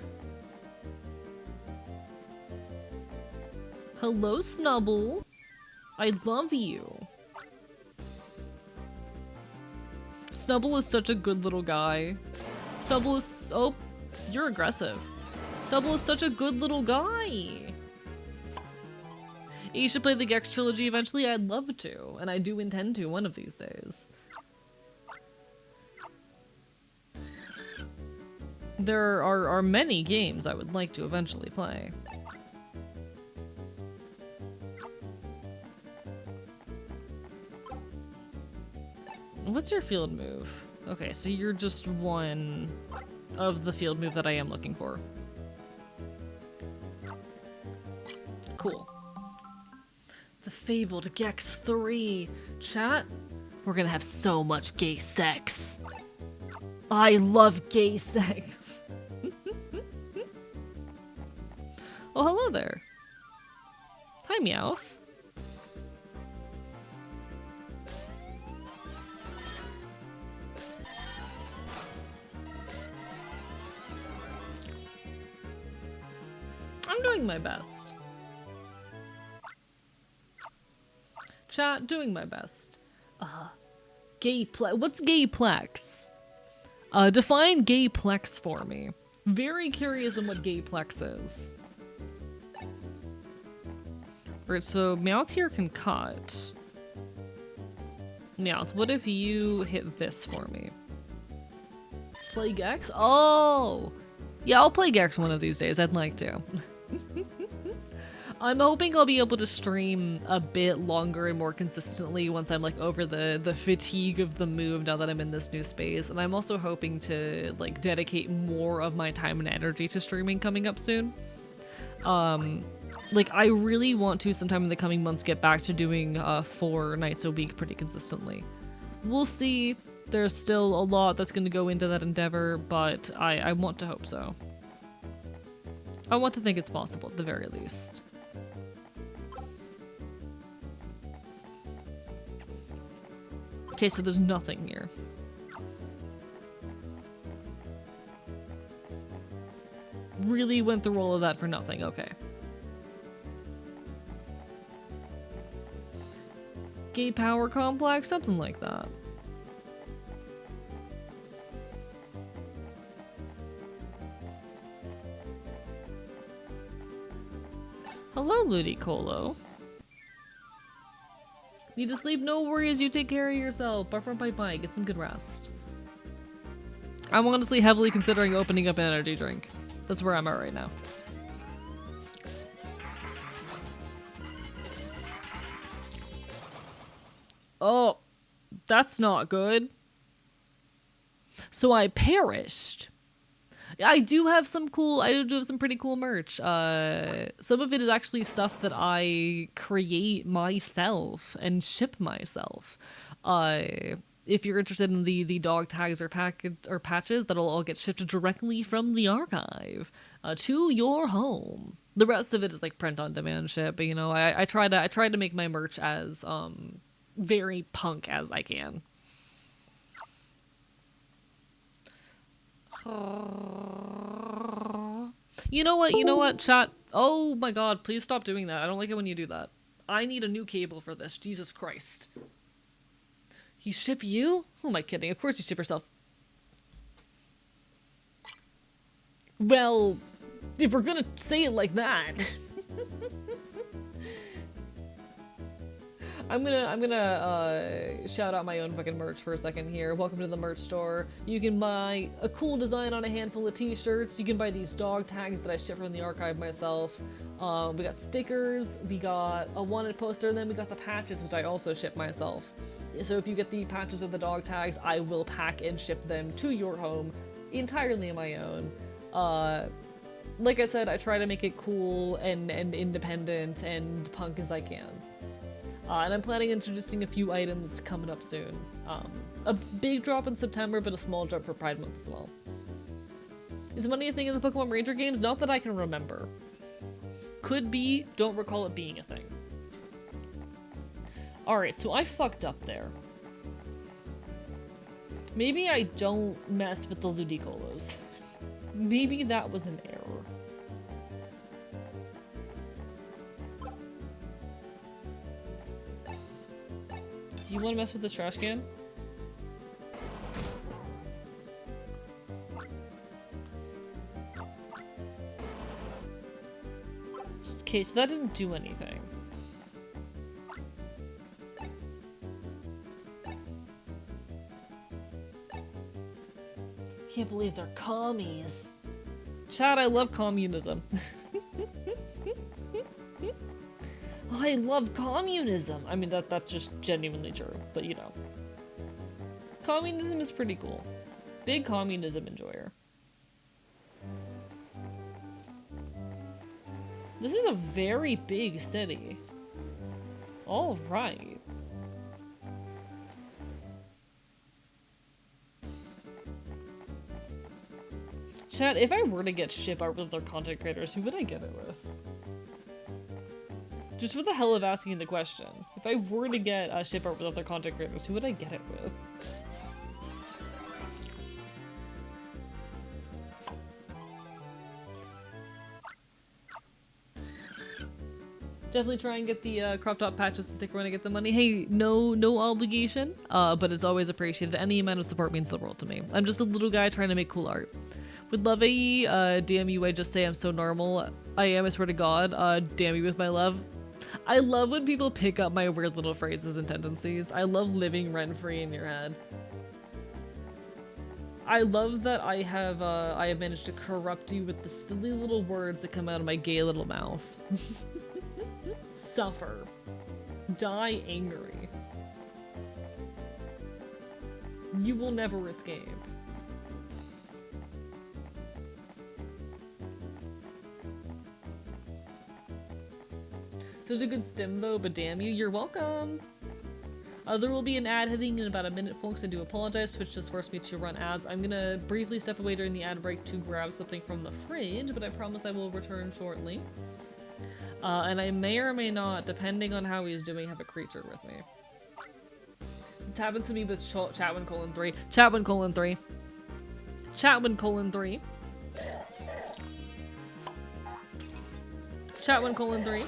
Hello, Snubble. I love you. Snubble is such a good little guy. Snubble is... Oh, you're aggressive. Snubble is such a good little guy. You should play the Gex trilogy eventually. I'd love to, and I do intend to one of these days. There are many games I would like to eventually play. What's your field move? Okay, so you're just one of the field move that I am looking for. Cool. The fabled Gex 3. Chat, we're gonna have so much gay sex. I love gay sex. Oh, hello there. Hi, Meowth. I'm doing my best. Chat, doing my best. What's gayplex? Define gayplex for me. Very curious on what gayplex is. Alright, so Meowth here can cut. Meowth, what if you hit this for me? Play Gex? Oh! Yeah, I'll play Gex one of these days. I'd like to. I'm hoping I'll be able to stream a bit longer and more consistently once I'm like over the fatigue of the move now that I'm in this new space. And I'm also hoping to like dedicate more of my time and energy to streaming coming up soon. Like I really want to sometime in the coming months get back to doing 4 nights a week pretty consistently. We'll see. There's still a lot that's going to go into that endeavor, but I want to hope so. I want to think it's possible at the very least. Okay, so there's nothing here. Really went through all of that for nothing, okay. Gay power complex, something like that. Hello, Ludicolo. Need to sleep? No worries, you take care of yourself. Bye, get some good rest. I'm honestly heavily considering opening up an energy drink. That's where I'm at right now. Oh, that's not good. So I perished. I do have some pretty cool merch. Some of it is actually stuff that I create myself and ship myself. If you're interested in the dog tags or patches, that'll all get shipped directly from the archive to your home. The rest of it is like print on demand ship, but you know, I try to make my merch as very punk as I can. You know what, chat? Oh my god, please stop doing that. I don't like it when you do that. I need a new cable for this. Jesus Christ. He ship you? Who am I kidding? Of course you ship yourself. Well, if we're gonna say it like that. I'm gonna shout out my own fucking merch for a second here. Welcome to the merch store. You can buy a cool design on a handful of t-shirts. You can buy these dog tags that I ship from the archive myself. We got stickers, we got a wanted poster, and then we got the patches, which I also ship myself. So if you get the patches or the dog tags, I will pack and ship them to your home entirely on my own. Like I said, I try to make it cool and independent and punk as I can. And I'm planning on introducing a few items coming up soon. A big drop in September, but a small drop for Pride Month as well. Is money a thing in the Pokemon Ranger games? Not that I can remember. Could be, don't recall it being a thing. Alright, so I fucked up there. Maybe I don't mess with the Ludicolos. Maybe that was an error. Do you want to mess with this trash can? Okay, so that didn't do anything. Can't believe they're commies. Chad, I love communism. I love communism. I mean, that's just genuinely true, but you know. Communism is pretty cool. Big communism enjoyer. This is a very big city. All right. Chat, if I were to get ship art with other content creators, who would I get it with? Just for the hell of asking the question. If I were to get a ship art with other content creators, who would I get it with? Definitely try and get the crop top patches to stick around and get the money. Hey, no obligation, but it's always appreciated. Any amount of support means the world to me. I'm just a little guy trying to make cool art. Would love AE, damn you, I just say I'm so normal. I am, I swear to God, damn you with my love. I love when people pick up my weird little phrases and tendencies. I love living rent-free in your head. I love that I have managed to corrupt you with the silly little words that come out of my gay little mouth. Suffer. Die angry. You will never escape. Such a good stim though, but damn you, you're welcome! There will be an ad hitting in about a minute, folks. I do apologize. Twitch just forced me to run ads. I'm gonna briefly step away during the ad break to grab something from the fridge, but I promise I will return shortly. And I may or may not, depending on how he's doing, have a creature with me. This happens to me with Chatwin:3. Chatwin:3. Chatwin:3. Chatwin:3.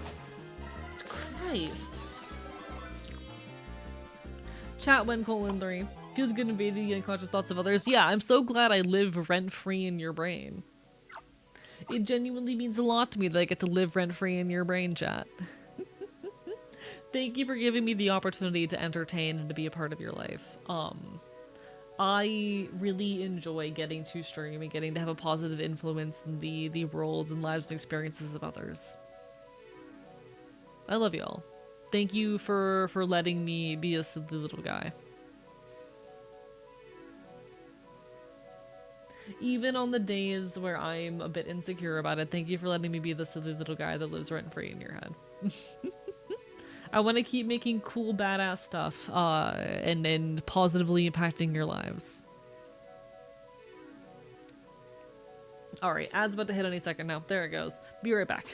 Christ. Chatwin:3. Feels good invading the unconscious thoughts of others. Yeah, I'm so glad I live rent-free in your brain. It genuinely means a lot to me that I get to live rent-free in your brain, chat. Thank you for giving me the opportunity to entertain and to be a part of your life. I really enjoy getting to stream and getting to have a positive influence in the worlds and lives and experiences of others. I love y'all. Thank you for letting me be a silly little guy. Even on the days where I'm a bit insecure about it, thank you for letting me be the silly little guy that lives rent-free in your head. I want to keep making cool, badass stuff, and positively impacting your lives. Alright, ad's about to hit any second now. There it goes. Be right back.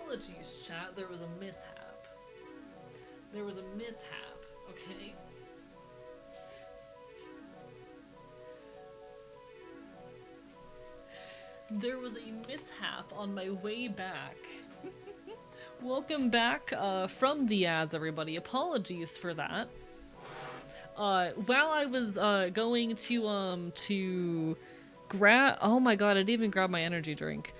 Apologies, chat. There was a mishap. There was a mishap, okay? There was a mishap on my way back. Welcome back from the ads, everybody. Apologies for that. While I was going to grab, oh my god, I didn't even grab my energy drink.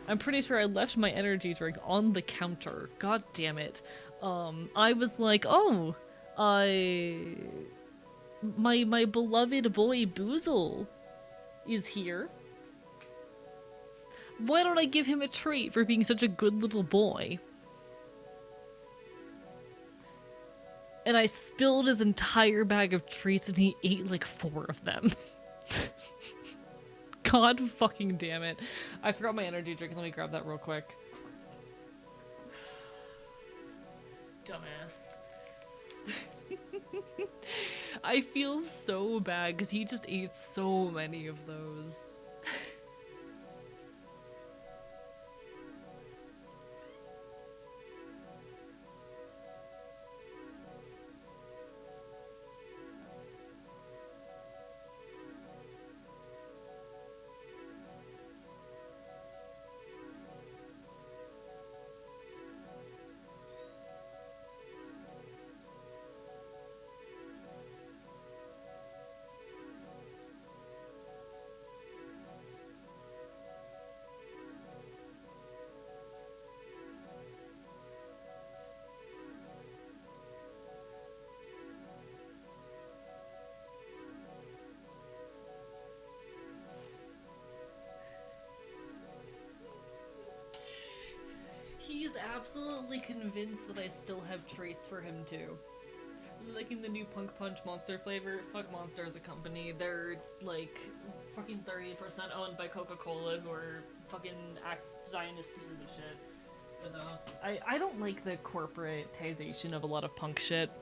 I'm pretty sure I left my energy drink on the counter. God damn it. I was like, oh, my beloved boy Boozle is here. Why don't I give him a treat for being such a good little boy? And I spilled his entire bag of treats and he ate like 4 of them. God fucking damn it. I forgot my energy drink. Let me grab that real quick. Dumbass. I feel so bad because he just ate so many of those. He's absolutely convinced that I still have treats for him too. Liking the new Punk Punch Monster flavor. Fuck Monster as a company. They're like fucking 30% owned by Coca-Cola, who are fucking Zionist pieces of shit. But I don't like the corporatization of a lot of punk shit.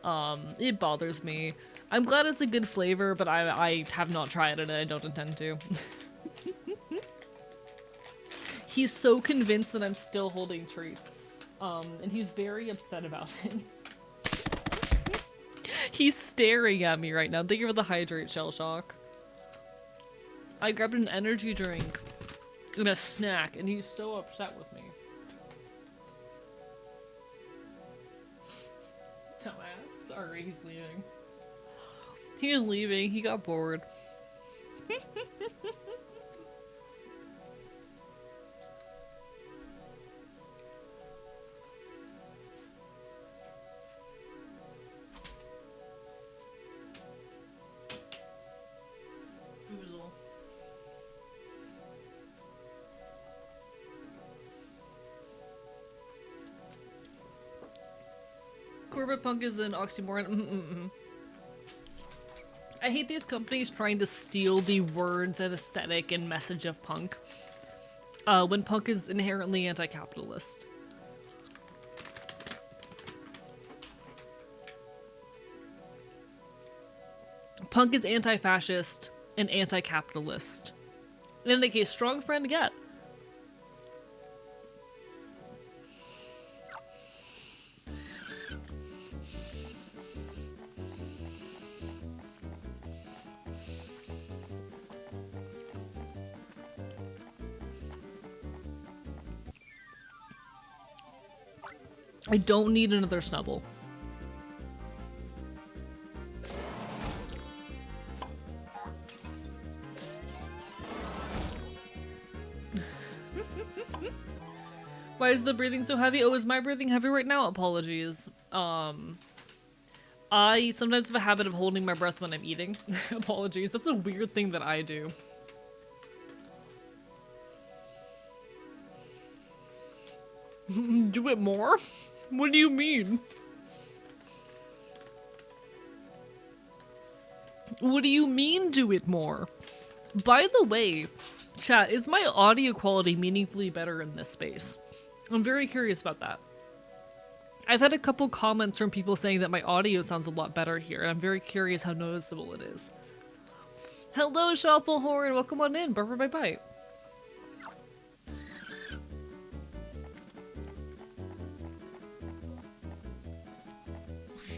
It bothers me. I'm glad it's a good flavor, but I have not tried it and I don't intend to. He's so convinced that I'm still holding treats, and he's very upset about it. He's staring at me right now. Thank you for the hydrate, Shell Shock. I grabbed an energy drink and a snack, and he's so upset with me. Dumbass. Sorry, he's leaving. He's leaving. He got bored. Corporate punk is an oxymoron. I hate these companies trying to steal the words and aesthetic and message of punk, when punk is inherently anti-capitalist. Punk is anti-fascist and anti-capitalist. In any case, strong friend get. I don't need another snubble. Why is the breathing so heavy? Oh, is my breathing heavy right now? Apologies. I sometimes have a habit of holding my breath when I'm eating. Apologies. That's a weird thing that I do. Do it more? What do you mean? What do you mean, do it more? By the way, chat, is my audio quality meaningfully better in this space? I'm very curious about that. I've had a couple comments from people saying that my audio sounds a lot better here, and I'm very curious how noticeable it is. Hello, Shufflehorn! Welcome on in, Bye.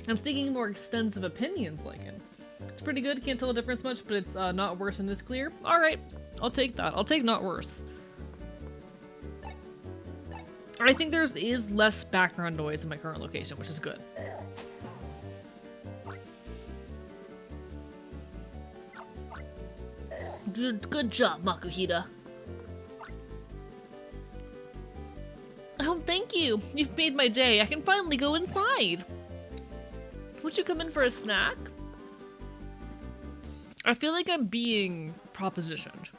I'm seeking more extensive opinions, Lincoln. It's pretty good, can't tell the difference much, but it's not worse and is clear. Alright, I'll take that. I'll take not worse. I think there is less background noise in my current location, which is good. Good job, Makuhita. Oh, thank you. You've made my day. I can finally go inside. Would you come in for a snack? I feel like I'm being propositioned.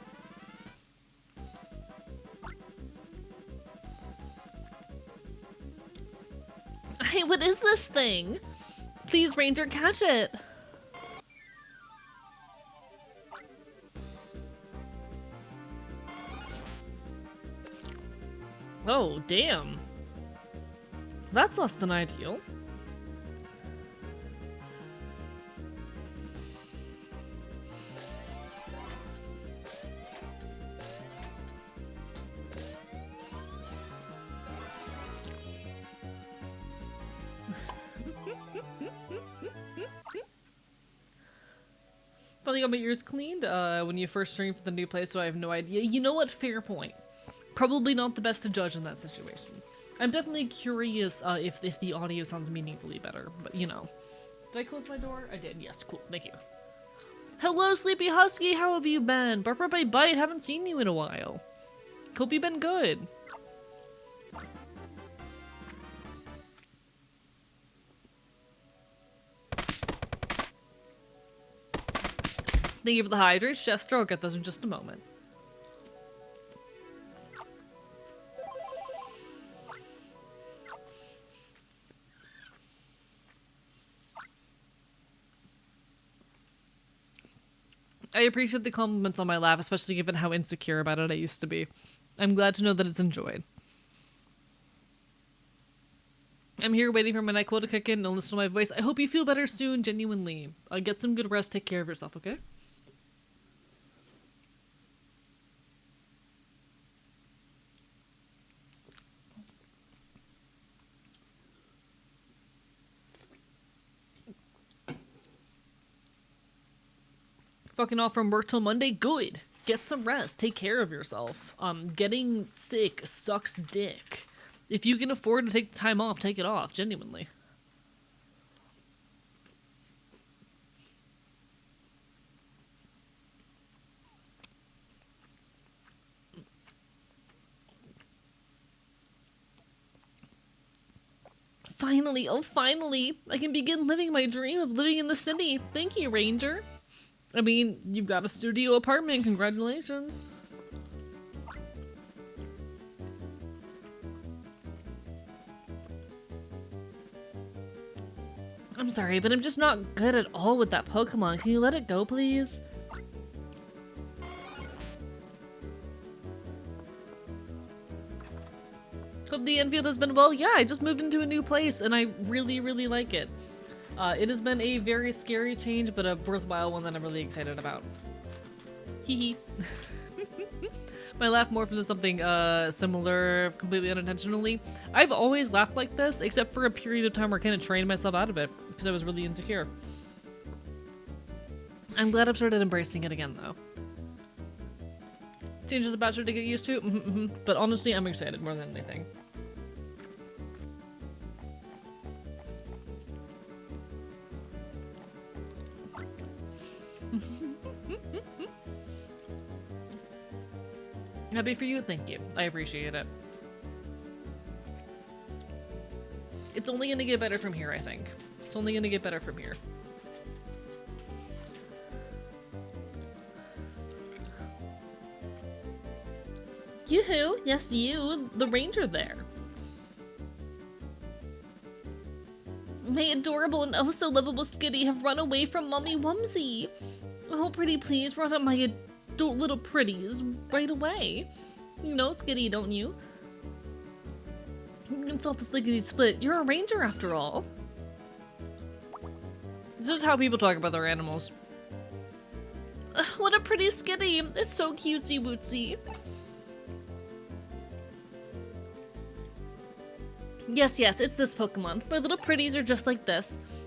Hey, what is this thing? Please, Ranger, catch it. Oh, damn. That's less than ideal. Finally got my ears cleaned when you first streamed for the new place, so I have no idea. You know what? Fair point. Probably not the best to judge in that situation. I'm definitely curious if the audio sounds meaningfully better, but you know. Did I close my door? I did. Yes, cool. Thank you. Hello, Sleepy Husky. How have you been? Bark by Bite. Haven't seen you in a while. Hope you've been good. Thank you for the hydrates, Chester. I'll get those in just a moment. I appreciate the compliments on my laugh, especially given how insecure about it I used to be. I'm glad to know that it's enjoyed. I'm here waiting for my NyQuil to kick in and listen to my voice. I hope you feel better soon, genuinely. Get some good rest, take care of yourself, okay? Fucking off from work till Monday? Good. Get some rest. Take care of yourself. Getting sick sucks dick. If you can afford to take the time off, take it off. Genuinely. Finally, oh finally, I can begin living my dream of living in the city. Thank you, Ranger. I mean, you've got a studio apartment, congratulations. I'm sorry, but I'm just not good at all with that Pokemon. Can you let it go, please? Hope the infield has been well. Yeah, I just moved into a new place and I really, really like it. It has been a very scary change, but a worthwhile one that I'm really excited about. Hee hee. My laugh morphed into something similar, completely unintentionally. I've always laughed like this, except for a period of time where I kind of trained myself out of it, because I was really insecure. I'm glad I've started embracing it again, though. Change is about to get used to, but honestly, I'm excited more than anything. Happy for you, thank you. I appreciate it. It's only gonna get better from here, I think. It's only gonna get better from here. Yoo-hoo! Yes, you, the ranger there. My adorable and oh so lovable Skitty have run away from Mommy Wumsy. Oh, pretty please, run up my little pretties right away. You know Skitty, don't you? You can solve this lickety split. You're a ranger after all. This is how people talk about their animals. What a pretty Skitty. It's so cutesy wootsy. Yes, it's this Pokemon. My little pretties are just like this.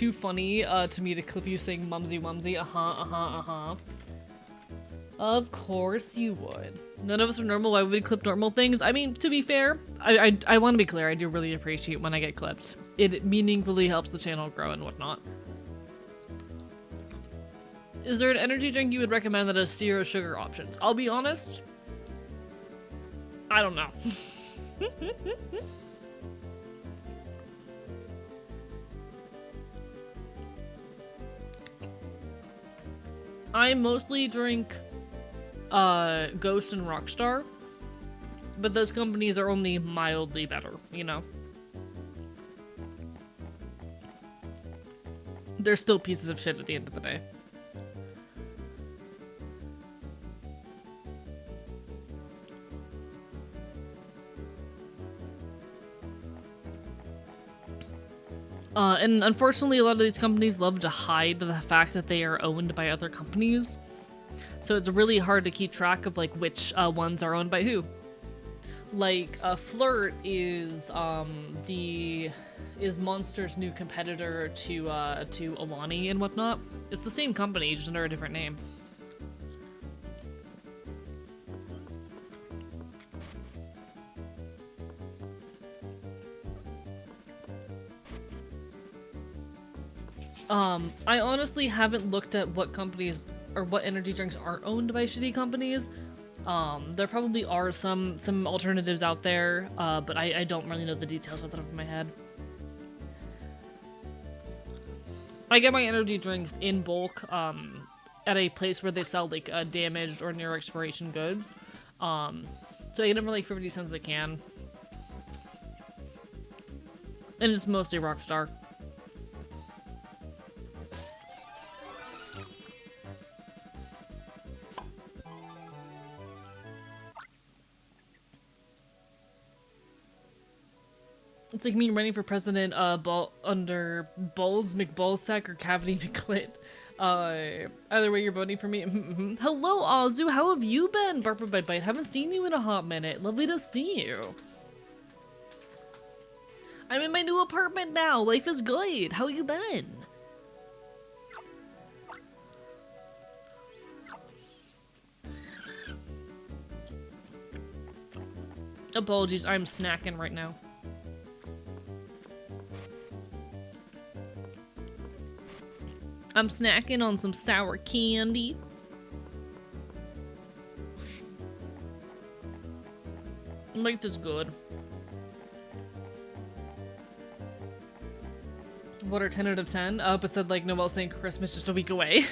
too funny to me to clip you saying mumsy wumsy, Of course you would. None of us are normal, why would we clip normal things? I mean, to be fair, I want to be clear, I do really appreciate when I get clipped. It meaningfully helps the channel grow and whatnot. Is there an energy drink you would recommend that has 0 sugar options? I'll be honest, I don't know. I mostly drink Ghost and Rockstar, but those companies are only mildly better, you know? They're still pieces of shit at the end of the day. And unfortunately, a lot of these companies love to hide the fact that they are owned by other companies. So it's really hard to keep track of like which ones are owned by who. Like Flirt is Monster's new competitor to Alani and whatnot. It's the same company, just under a different name. I honestly haven't looked at what companies or what energy drinks aren't owned by shitty companies. There probably are some alternatives out there, but I don't really know the details off the top of my head. I get my energy drinks in bulk, at a place where they sell like damaged or near expiration goods. So I get them for like 50 cents a can. And it's mostly Rockstar. It's like me running for president under Balls McBallsack or Cavity McClit. Either way, you're voting for me. Hello, Azu. How have you been? Barber Bite Bite. Haven't seen you in a hot minute. Lovely to see you. I'm in my new apartment now. Life is good. How you been? Apologies, I'm snacking right now. I'm snacking on some sour candy. Life is good. What are 10 out of 10? But said like Noel saying Christmas just a week away.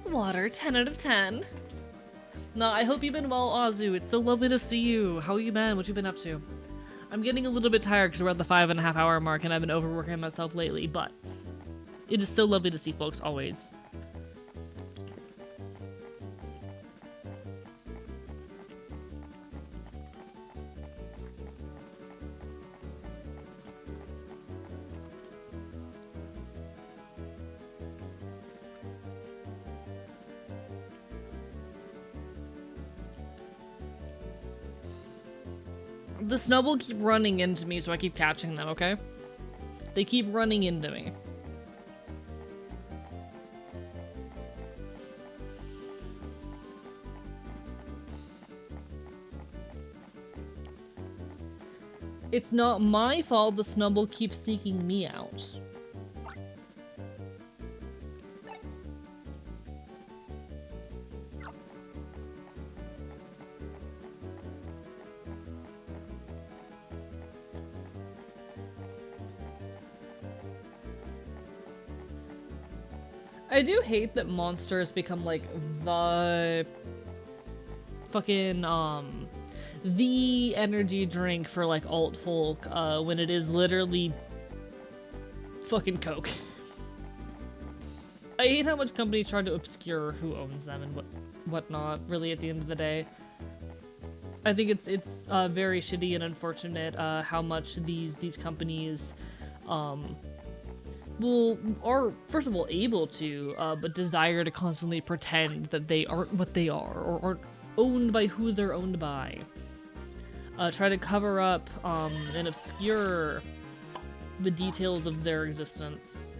Water, 10 out of 10. No, I hope you've been well, Azu. It's so lovely to see you. How you been? What you been up to? I'm getting a little bit tired because we're at the 5.5 hour mark and I've been overworking myself lately, but it is so lovely to see folks always. The snowball keep running into me, so I keep catching them, okay? They keep running into me. It's not my fault the snowball keeps seeking me out. I do hate that monsters become like the fucking the energy drink for like alt folk when it is literally fucking Coke. I hate how much companies try to obscure who owns them and whatnot, really, at the end of the day. I think it's very shitty and unfortunate how much these companies are first of all able to, but desire to constantly pretend that they aren't what they are, or aren't owned by who they're owned by. Try to cover up and obscure the details of their existence.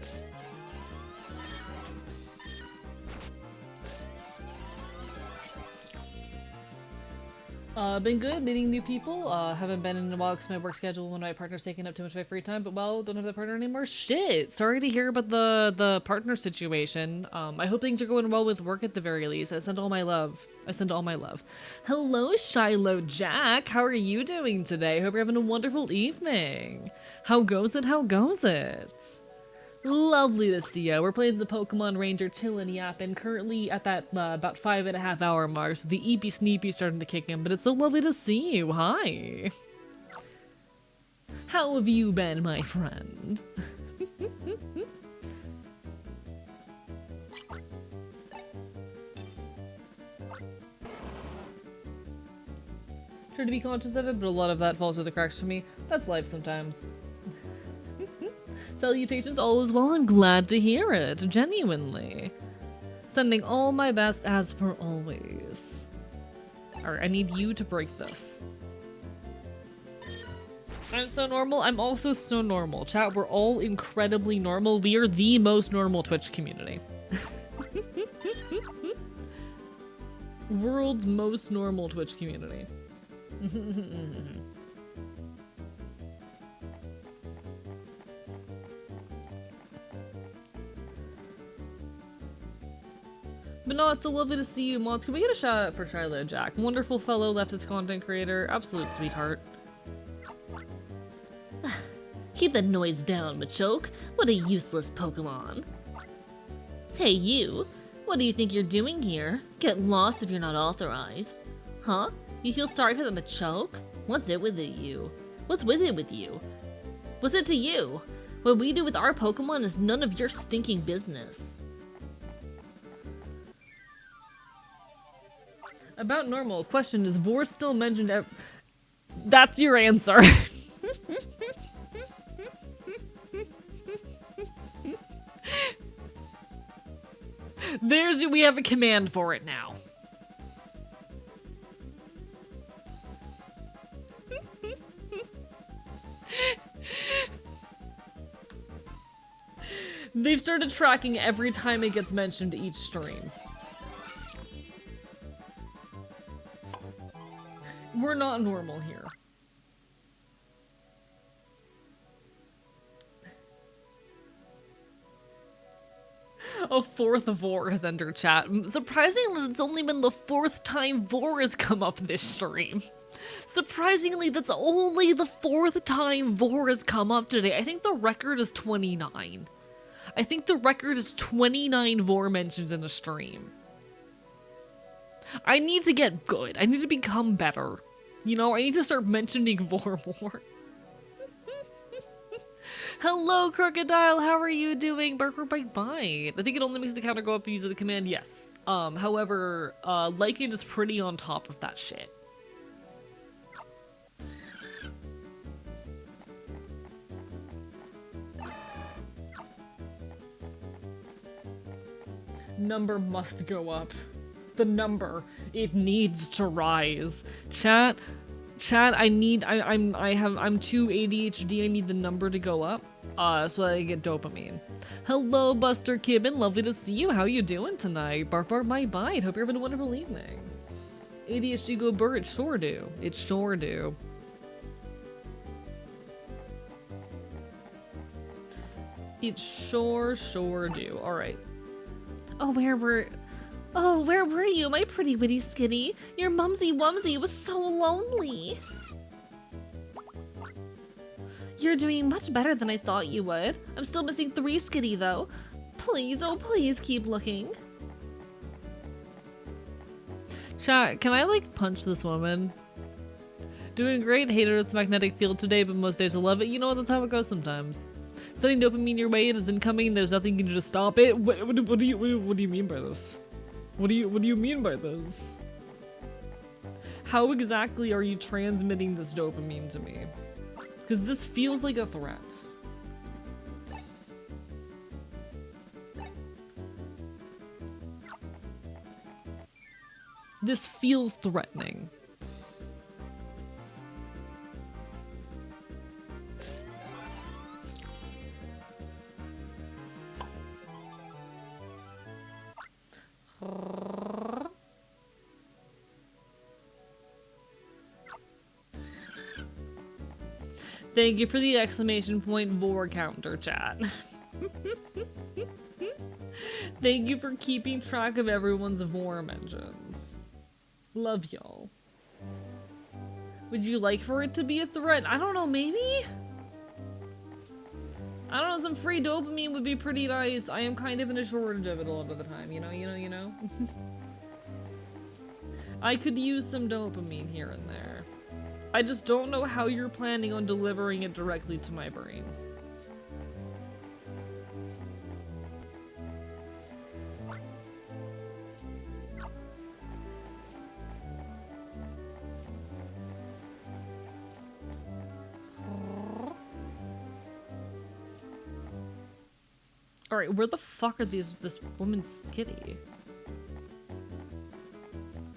Been good, meeting new people. Haven't been in a while because my work schedule when my partner's taking up too much of my free time, but well, don't have that partner anymore. Shit! Sorry to hear about the partner situation. I hope things are going well with work at the very least. I send all my love. Hello, Shiloh Jack. How are you doing today? Hope you're having a wonderful evening. How goes it? How goes it? Lovely to see ya. We're playing the Pokemon Ranger, chillin' yappin', currently at that about 5.5 hour mark, so the Eepy Sneepy's starting to kick in, but it's so lovely to see you. Hi. How have you been, my friend? Try to be conscious of it, but a lot of that falls through the cracks for me. That's life sometimes. Salutations, all is well. I'm glad to hear it, genuinely. Sending all my best as per always. Alright, I need you to break this. I'm so normal. I'm also so normal. Chat, we're all incredibly normal. We are the most normal Twitch community. World's most normal Twitch community. But no, it's so lovely to see you, Mods. Can we get a shout out for Shiloh Jack? Wonderful fellow leftist content creator, absolute sweetheart. Keep that noise down, Machoke. What a useless Pokemon. Hey, you. What do you think you're doing here? Get lost if you're not authorized. Huh? You feel sorry for the Machoke? What's it with you? What's with it with you? What's it to you? What we do with our Pokemon is none of your stinking business. About normal. Question, is Vor still mentioned That's your answer. We have a command for it now. They've started tracking every time it gets mentioned each stream. We're not normal here. A fourth Vor has entered chat. Surprisingly, it's only been the 4th time Vor has come up this stream. Surprisingly, that's only the 4th time Vor has come up today. I think the record is 29. I think the record is 29 Vor mentions in a stream. I need to get good. I need to become better. You know, I need to start mentioning Vor more. Hello, Crocodile. How are you doing? Barker Bite Bite. I think it only makes the counter go up using the command, yes. However, Lycan is pretty on top of that shit. Number must go up. The number. It needs to rise. Chat, Chat, I'm too ADHD. I need the number to go up, so that I get dopamine. Hello, Buster Kibbin. Lovely to see you. How you doing tonight? Bark bark my bite. Hope you're having a wonderful evening. ADHD go burr. It sure do. It sure do. It sure do. All right. Oh, where were you, my pretty witty skitty? Your mumsy wumsy was so lonely. You're doing much better than I thought you would. I'm still missing 3 skitty though. Please, oh please keep looking. Chat, can I like punch this woman? Doing great, hated its magnetic field today, but most days I love it. You know what, that's how it goes sometimes. Sending dopamine your way, it is incoming, there's nothing you can do to stop it. What do you mean by this? What do you mean by this? How exactly are you transmitting this dopamine to me? Because this feels like a threat. This feels threatening. Thank you for the exclamation point vor counter, chat. Thank you for keeping track of everyone's vor mentions. Love y'all. Would you like for it to be a threat? I don't know, maybe? I don't know, some free dopamine would be pretty nice. I am kind of in a shortage of it a lot of the time, you know? I could use some dopamine here and there. I just don't know how you're planning on delivering it directly to my brain. Alright, where the fuck are this woman's skitty?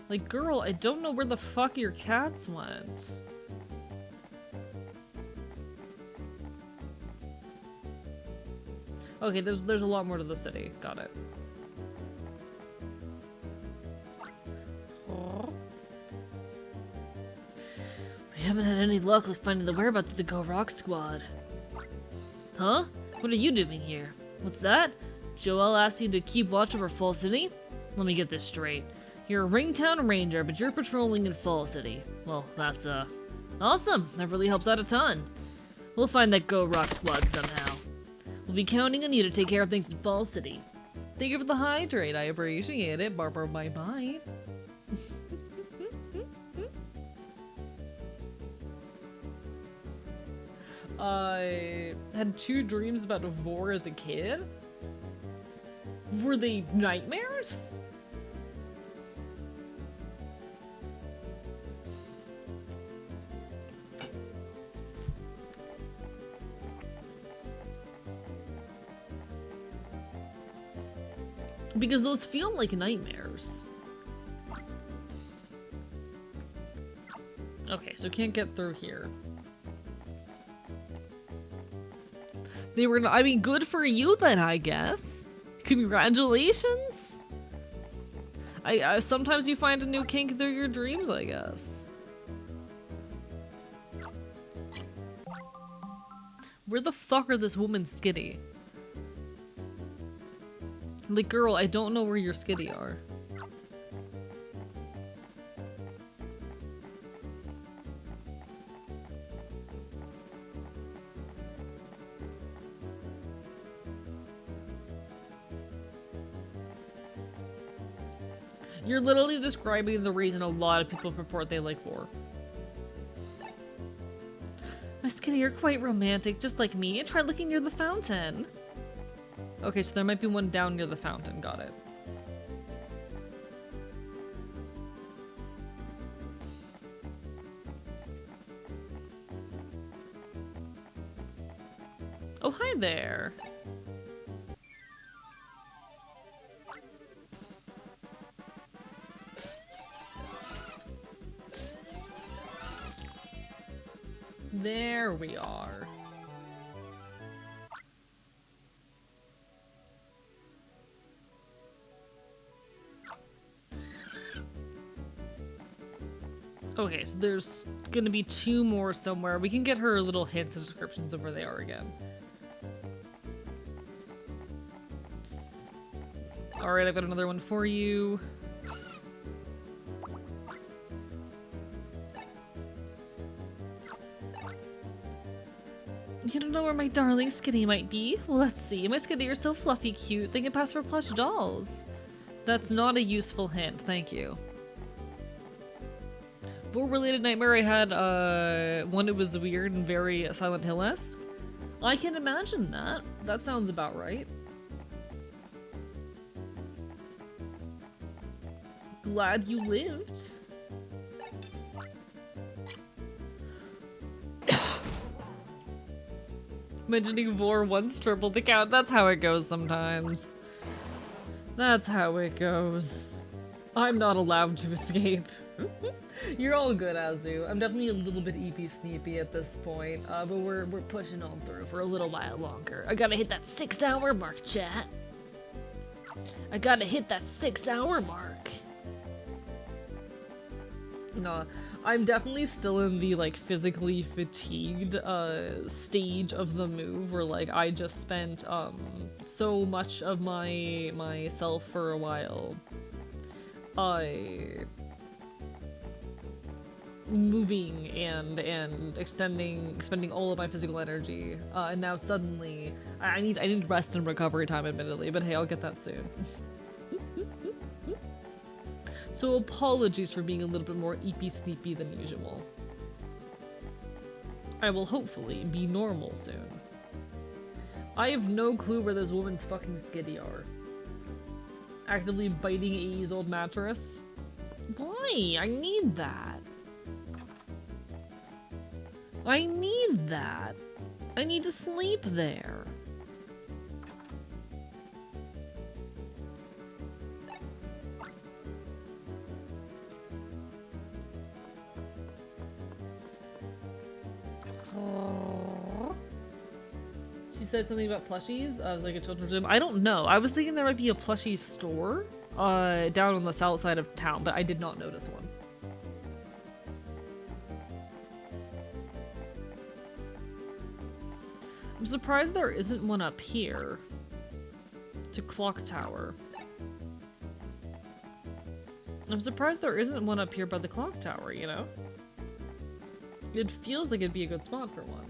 Like, girl, I don't know where the fuck your cats went. Okay, there's a lot more to the city. Got it. I haven't had any luck like finding the whereabouts of the Go Rock Squad. Huh? What are you doing here? What's that? Joel asked you to keep watch over Fall City? Let me get this straight. You're a Ringtown Ranger, but you're patrolling in Fall City. Well, that's, awesome! That really helps out a ton. We'll find that Go Rock Squad somehow. We'll be counting on you to take care of things in Fall City. Thank you for the hydrate. I appreciate it. Barbara, bye-bye. I had 2 dreams about vor as a kid. Were they nightmares? Because those feel like nightmares. Okay, so can't get through here. They were, I mean, good for you then, I guess. Congratulations. I sometimes you find a new kink through your dreams, I guess. Where the fuck are this woman's skitty? Like, girl, I don't know where your skitty are. You're literally describing the reason a lot of people purport they like vor. My skitty, you're quite romantic, just like me. Try looking near the fountain. Okay, so there might be one down near the fountain. Got it. Oh, hi there. There we are. Okay, so there's gonna be 2 more somewhere. We can get her little hints and descriptions of where they are again. Alright, I've got another one for you. You don't know where my darling Skitty might be? Well, let's see. My Skitty are so fluffy cute, they can pass for plush dolls. That's not a useful hint, thank you. Vor-related nightmare I had, one that was weird and very Silent Hill-esque. I can imagine that. That sounds about right. Glad you lived. Mentioning Vor once tripled the count. That's how it goes sometimes. That's how it goes. I'm not allowed to escape. You're all good, Azu. I'm definitely a little bit eepy-sneepy at this point, but we're pushing on through for a little while longer. I gotta hit that 6-hour mark, chat. I gotta hit that 6-hour mark. No, I'm definitely still in the, like, physically fatigued, stage of the move where, like, I just spent, so much of myself for a while, moving and expending all of my physical energy, and now suddenly I need rest and recovery time, admittedly, but hey, I'll get that soon. So apologies for being a little bit more eepy-sneepy than usual. I will hopefully be normal soon. I have no clue where this woman's fucking Skitty are. Actively biting AE's old mattress? Why? I need that. I need that. I need to sleep there. She said something about plushies. I was like a children's gym. I don't know. I was thinking there might be a plushie store down on the south side of town, but I did not notice one. I'm surprised there isn't one up here. To Clock Tower. I'm surprised there isn't one up here by the Clock Tower, you know? It feels like it'd be a good spot for one.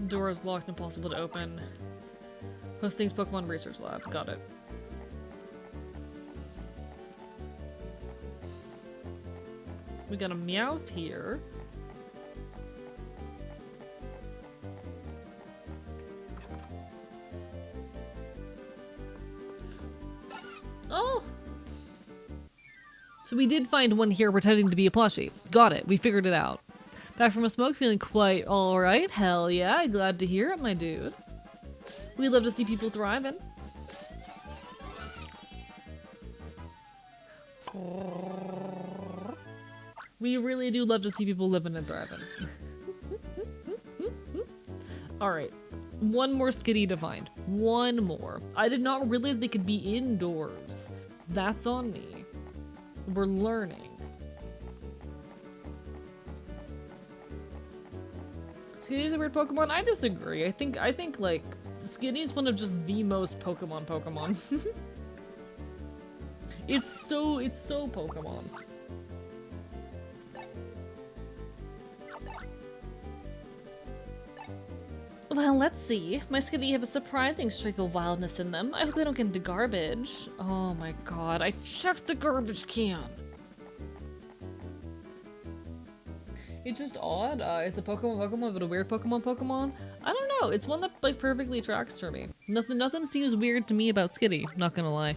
Door is locked, impossible to open. Hostings Pokemon Research Lab. Got it. We got a Meowth here. Oh! So we did find one here pretending to be a plushie. Got it. We figured it out. Back from a smoke, feeling quite alright. Hell yeah, glad to hear it, my dude. We love to see people thriving. We really do love to see people living and thriving. Alright, one more Skitty to find. One more. I did not realize they could be indoors. That's on me. We're learning. Skitty is a weird Pokemon? I disagree. I think like Skitty is one of just the most Pokemon. It's so Pokemon. Well, let's see. My Skitty have a surprising streak of wildness in them. I hope they don't get into garbage. Oh my god, I checked the garbage can. It's just odd. It's a Pokemon, but a weird Pokemon. I don't know. It's one that like perfectly tracks for me. Nothing seems weird to me about Skitty. Not gonna lie.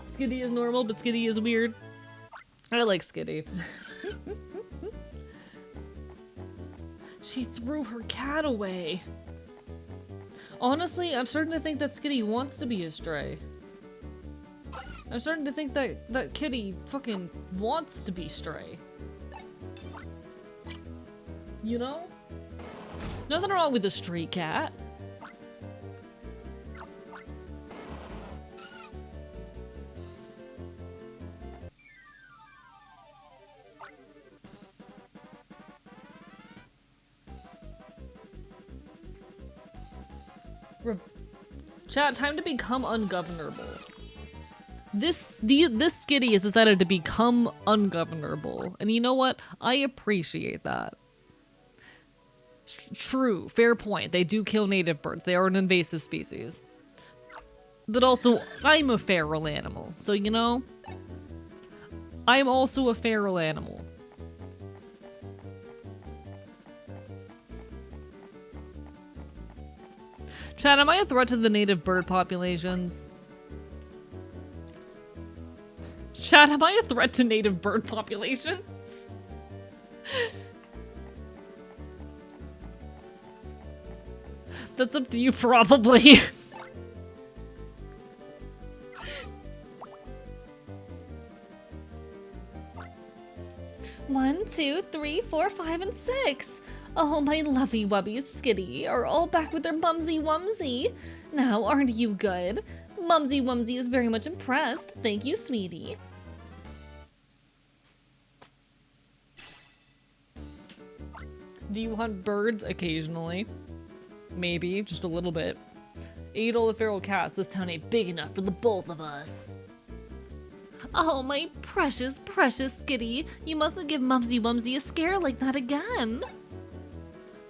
Skitty is normal, but Skitty is weird. I like Skitty. She threw her cat away. Honestly, I'm starting to think that Skitty wants to be a stray. I'm starting to think that kitty fucking wants to be stray. You know? Nothing wrong with a stray cat. Chat, time to become ungovernable. This Skitty is decided to become ungovernable, and you know what? I appreciate that. True, fair point. They do kill native birds. They are an invasive species. But also, I'm a feral animal, so you know, I'm also a feral animal. Chad, am I a threat to the native bird populations? Chad, am I a threat to native bird populations? That's up to you, probably. One, two, three, four, five, and six. Oh, my lovey wubbies, Skitty, are all back with their Mumsy Wumsy. Now, aren't you good? Mumsy Wumsy is very much impressed. Thank you, sweetie. Do you hunt birds occasionally? Maybe, just a little bit. Ate all the feral cats. This town ain't big enough for the both of us. Oh, my precious, precious Skitty. You mustn't give Mumsy Wumsy a scare like that again.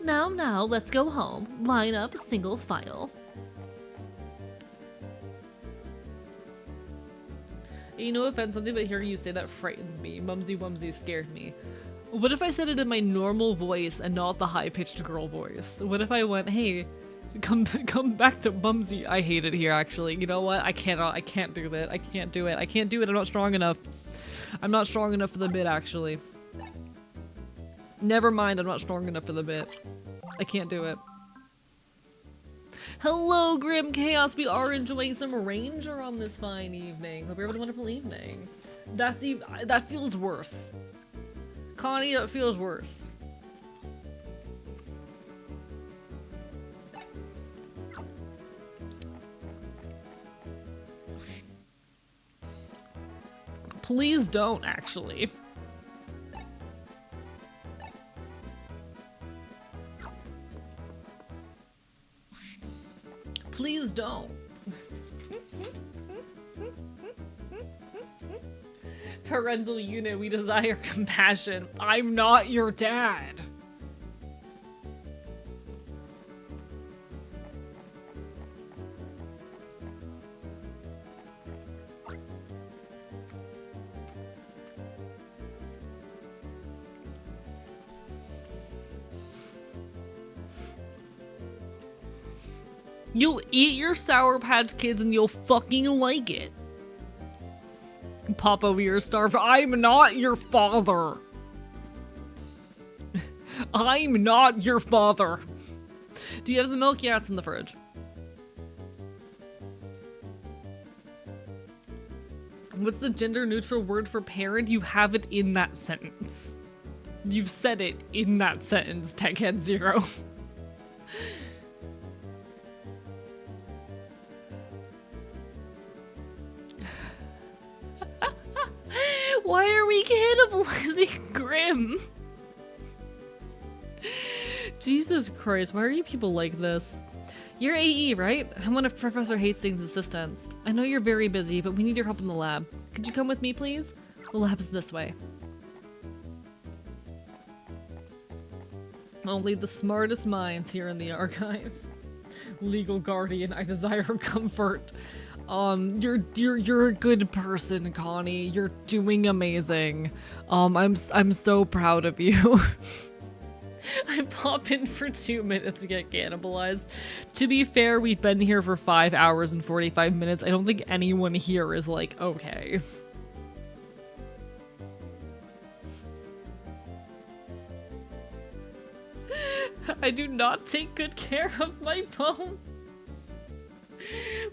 Now, let's go home. Line up single file. You know, offense, something but hearing you say that frightens me. Mumsy Wumsy scared me. What if I said it in my normal voice and not the high-pitched girl voice? What if I went, hey, come back to Mumsy. I hate it here, actually. You know what? I can't do that. I can't do it. I can't do it. I'm not strong enough. I'm not strong enough for the bit, actually. Never mind, I'm not strong enough for the bit. I can't do it. Hello, Grim Chaos. We are enjoying some Ranger on this fine evening. Hope you're having a wonderful evening. That feels worse. Connie, that feels worse. Please don't, actually. Please don't. Parental unit, we desire compassion. I'm not your dad. You'll eat your Sour Patch Kids and you'll fucking like it. Papa, we are starved. I'm not your father. I'm not your father. Do you have the milk? Yeah, it's in the fridge. What's the gender neutral word for parent? You have it in that sentence. You've said it in that sentence, Techhead Zero. Why are we cannibalizing Grim? Jesus Christ, why are you people like this? You're AE, right? I'm one of Professor Hastings' assistants. I know you're very busy, but we need your help in the lab. Could you come with me, please? The lab is this way. Only the smartest minds here in the archive. Legal guardian, I desire comfort. You're a good person, Connie. You're doing amazing. I'm so proud of you. I pop in for 2 minutes to get cannibalized. To be fair, we've been here for 5 hours and 45 minutes. I don't think anyone here is like, okay. I do not take good care of my bones.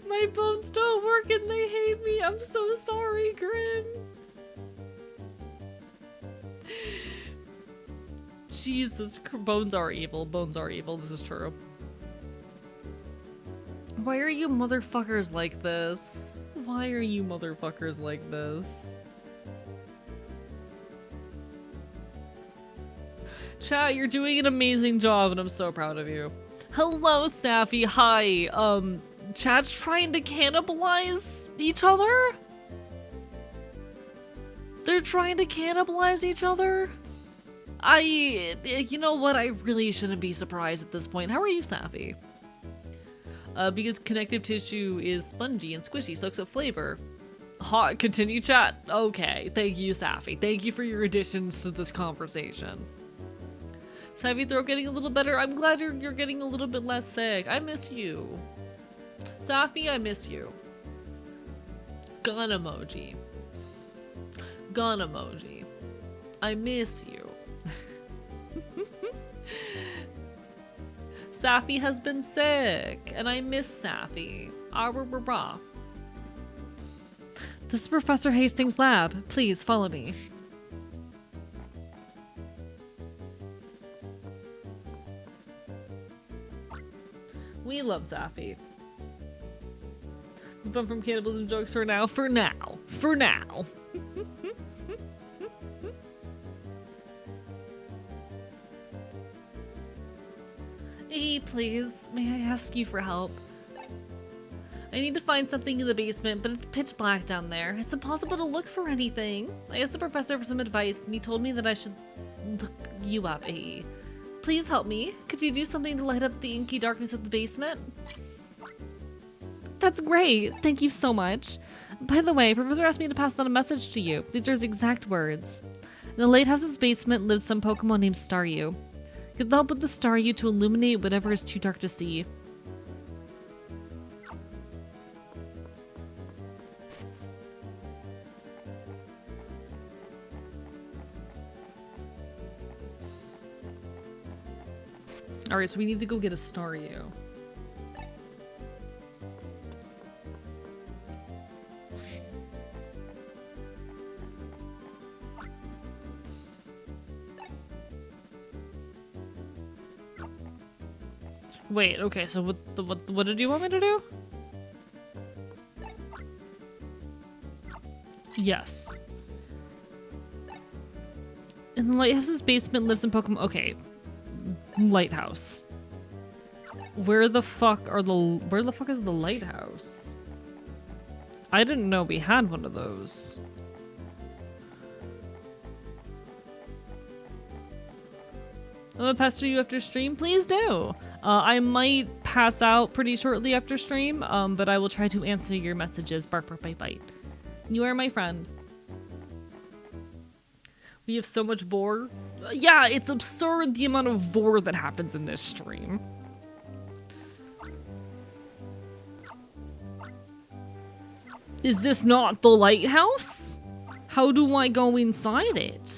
My bones don't work and they hate me. I'm so sorry, Grim. Jesus, bones are evil. Bones are evil. This is true. Why are you motherfuckers like this? Why are you motherfuckers like this? Chat, you're doing an amazing job and I'm so proud of you. Hello, Safi. Hi. Chat's trying to cannibalize each other? They're trying to cannibalize each other? You know what? I really shouldn't be surprised at this point. How are you, Safi? Because connective tissue is spongy and squishy, soaks up flavor. Hot, continue chat. Okay, thank you, Safi. Thank you for your additions to this conversation. Safi, throat getting a little better. I'm glad you're getting a little bit less sick. I miss you. Safi, I miss you. Gun emoji. Gun emoji. I miss you. Safi has been sick, and I miss Safi. Ah, rah, rah, rah. This is Professor Hastings' lab. Please follow me. We love Safi. Move on from cannibalism jokes for now. For now. For now. Hey, please. May I ask you for help? I need to find something in the basement, but it's pitch black down there. It's impossible to look for anything. I asked the professor for some advice, and he told me that I should look you up, AE. Please help me. Could you do something to light up the inky darkness of the basement? That's great. Thank you so much. By the way, Professor asked me to pass on a message to you. These are his exact words. In the lighthouse's basement lives some Pokemon named Staryu. Get the help with the Staryu to illuminate whatever is too dark to see. Alright, so we need to go get a Staryu. Wait, okay, so what did you want me to do? Yes. In the lighthouse's basement lives some Pokemon. Okay. Lighthouse. Where the fuck is the lighthouse? I didn't know we had one of those. I'm gonna pester you after stream. Please do. I might pass out pretty shortly after stream, but I will try to answer your messages. Bark, bark, bite, bite. You are my friend. We have so much vor. Yeah, it's absurd the amount of vor that happens in this stream. Is this not the lighthouse? How do I go inside it?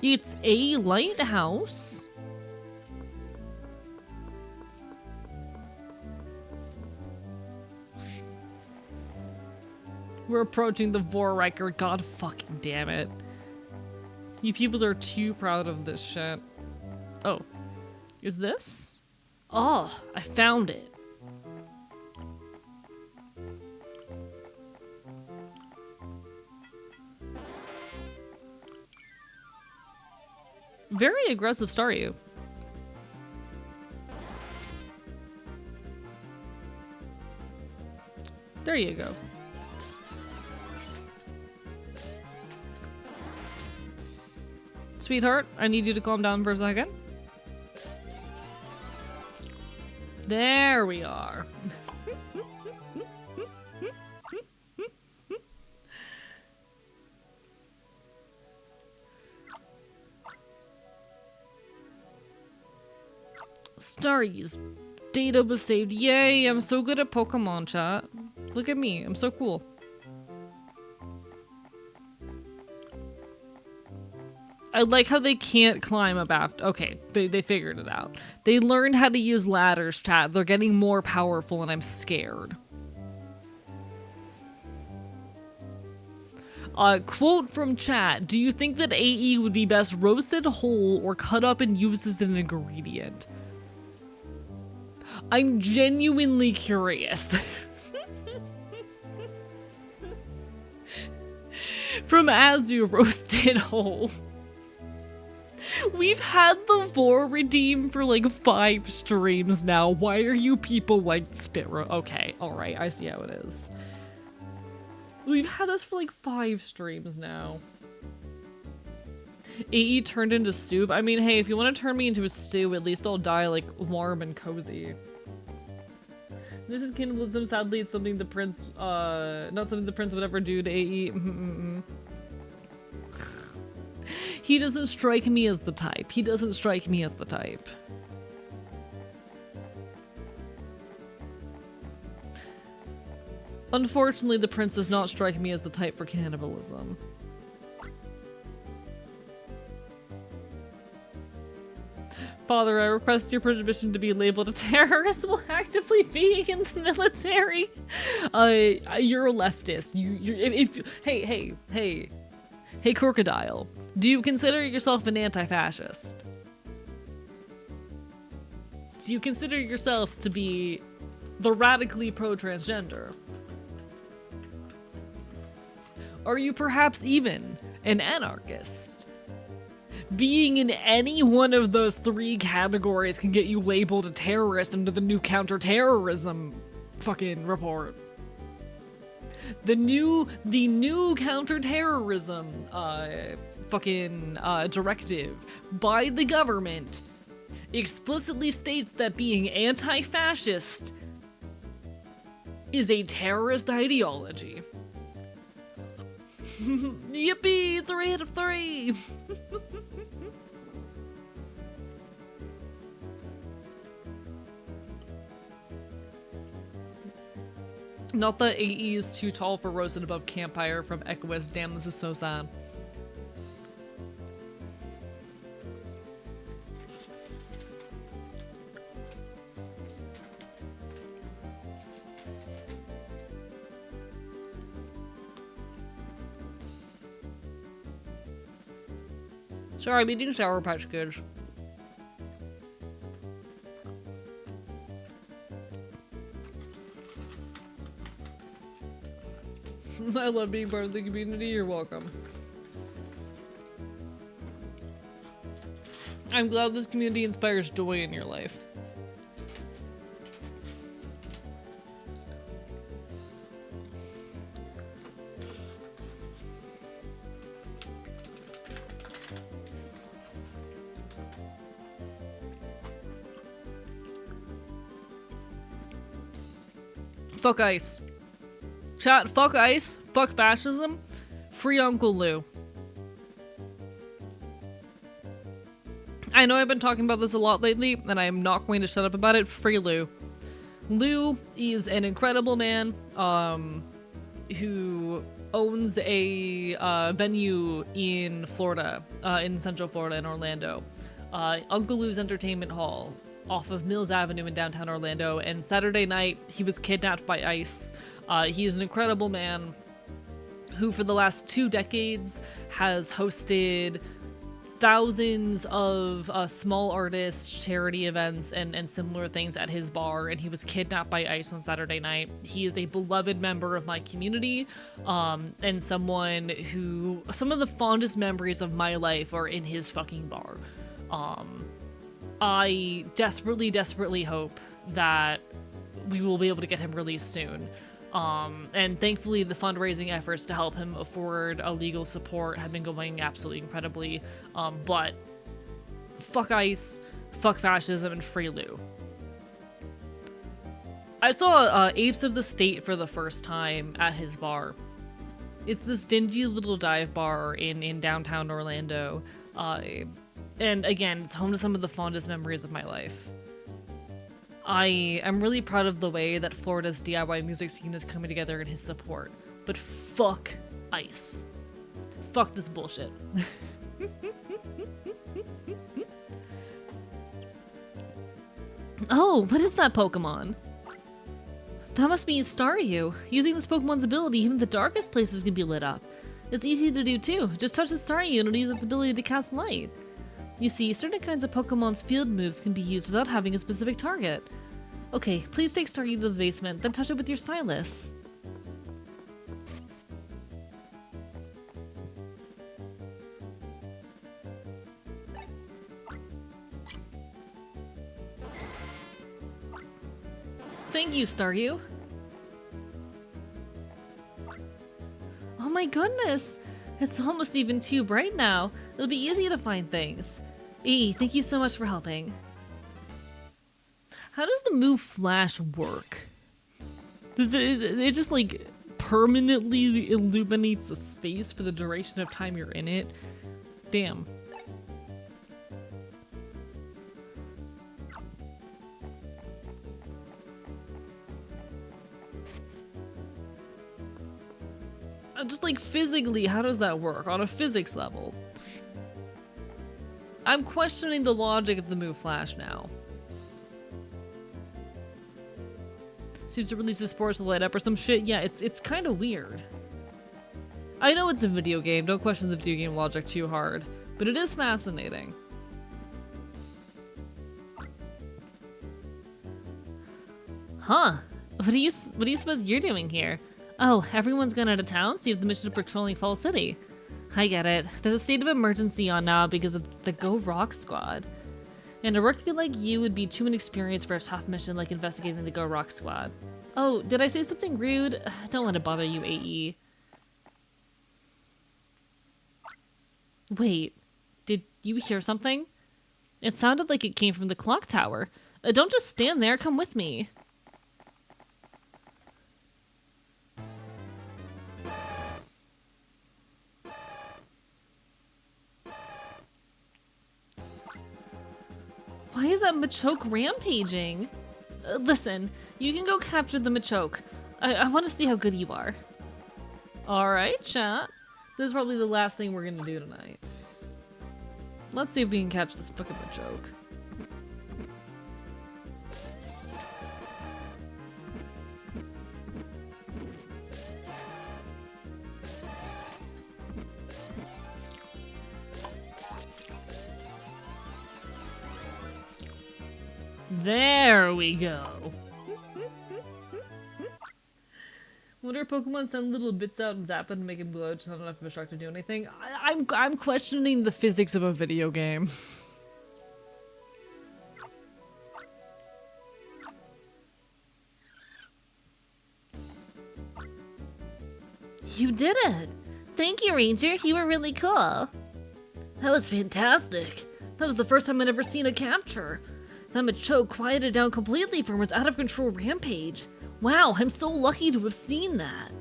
It's a lighthouse? We're approaching the vor record. God fucking damn it. You people are too proud of this shit. Oh. Is this? Oh, I found it. Very aggressive Staryu. There you go. Sweetheart, I need you to calm down for a second. There we are. Staryu's data was saved. Yay, I'm so good at Pokemon chat. Look at me. I'm so cool. I like how they can't climb up after. Okay, they figured it out. They learned how to use ladders, chat. They're getting more powerful and I'm scared. Quote from chat. Do you think that AE would be best roasted whole or cut up and used as an ingredient? I'm genuinely curious. From Azu, roasted whole. We've had the vor redeem for like 5 streams now. Why are you people like spit Okay, alright, I see how it is. We've had this for like 5 streams now. AE turned into soup. I mean, hey, if you want to turn me into a stew, at least I'll die like warm and cozy. This is cannibalism. Sadly, it's something the prince, not something the prince would ever do to AE. He doesn't strike me as the type. He doesn't strike me as the type. Unfortunately, the prince does not strike me as the type for cannibalism. Father, I request your permission to be labeled a terrorist while actively being in the military. You're a leftist. Hey, crocodile. Do you consider yourself an anti-fascist? Do you consider yourself to be the radically pro-transgender? Are you perhaps even an anarchist? Being in any one of those 3 categories can get you labeled a terrorist under the new counterterrorism fucking report. The new counterterrorism directive by the government explicitly states that being anti-fascist is a terrorist ideology. Yippee! 3 out of 3! Not that AE is too tall for roasted above campfire from Echoist. Damn, this is so sad. Sorry, I'm eating Sour Patch Kids. I love being part of the community. You're welcome. I'm glad this community inspires joy in your life. Fuck ICE. Chat, fuck ICE, fuck fascism, free Uncle Lou. I know I've been talking about this a lot lately, and I am not going to shut up about it. Free Lou. Lou is an incredible man, who owns a venue in Florida, in Central Florida in Orlando. Uncle Lou's Entertainment Hall, off of Mills Avenue in downtown Orlando, and Saturday night, he was kidnapped by ICE. He is an incredible man who for the last 2 decades has hosted thousands of small artists, charity events, and similar things at his bar, and he was kidnapped by ICE on Saturday night. He is a beloved member of my community, and someone who, some of the fondest memories of my life are in his fucking bar. I desperately, desperately hope that we will be able to get him released soon. And thankfully the fundraising efforts to help him afford a legal support have been going absolutely incredibly. But fuck ICE, fuck fascism, and free Lou. I saw Apes of the State for the first time at his bar. It's this dingy little dive bar in downtown Orlando. And again, it's home to some of the fondest memories of my life. I am really proud of the way that Florida's DIY music scene is coming together in his support. But fuck ice. Fuck this bullshit. Oh, what is that Pokemon? That must be Staryu. Using this Pokemon's ability, even the darkest places can be lit up. It's easy to do too. Just touch the Staryu and it'll use its ability to cast light. You see, certain kinds of Pokemon's field moves can be used without having a specific target. Okay, please take Staryu to the basement, then touch it with your stylus. Thank you, Staryu. Oh my goodness! It's almost even too bright now. It'll be easy to find things. Thank you so much for helping. How does the move flash work? Is it just like permanently illuminates a space for the duration of time you're in it? Damn. Just like physically, how does that work on a physics level? I'm questioning the logic of the move flash now. Seems to release the spores to light up or some shit. Yeah, it's kind of weird. I know it's a video game, don't question the video game logic too hard, but it is fascinating. Huh. What do you suppose you're doing here? Oh, everyone's gone out of town, so you have the mission of patrolling Fall City. I get it. There's a state of emergency on now because of the Go Rock Squad. And a rookie like you would be too inexperienced for a tough mission like investigating the Go Rock Squad. Oh, did I say something rude? Don't let it bother you, AE. Wait, did you hear something? It sounded like it came from the clock tower. Don't just stand there, come with me. Why is that Machoke rampaging? Listen, you can go capture the Machoke. I want to see how good you are. Alright, chat. This is probably the last thing we're gonna do tonight. Let's see if we can catch this fucking Machoke. There we go. Wonder if Pokemon send little bits out and zap it and make it glow, just not enough of a shark to do anything. I'm questioning the physics of a video game. You did it! Thank you, Ranger. You were really cool. That was fantastic. That was the first time I'd ever seen a capture. That Machoke quieted down completely from its out-of-control rampage. Wow, I'm so lucky to have seen that.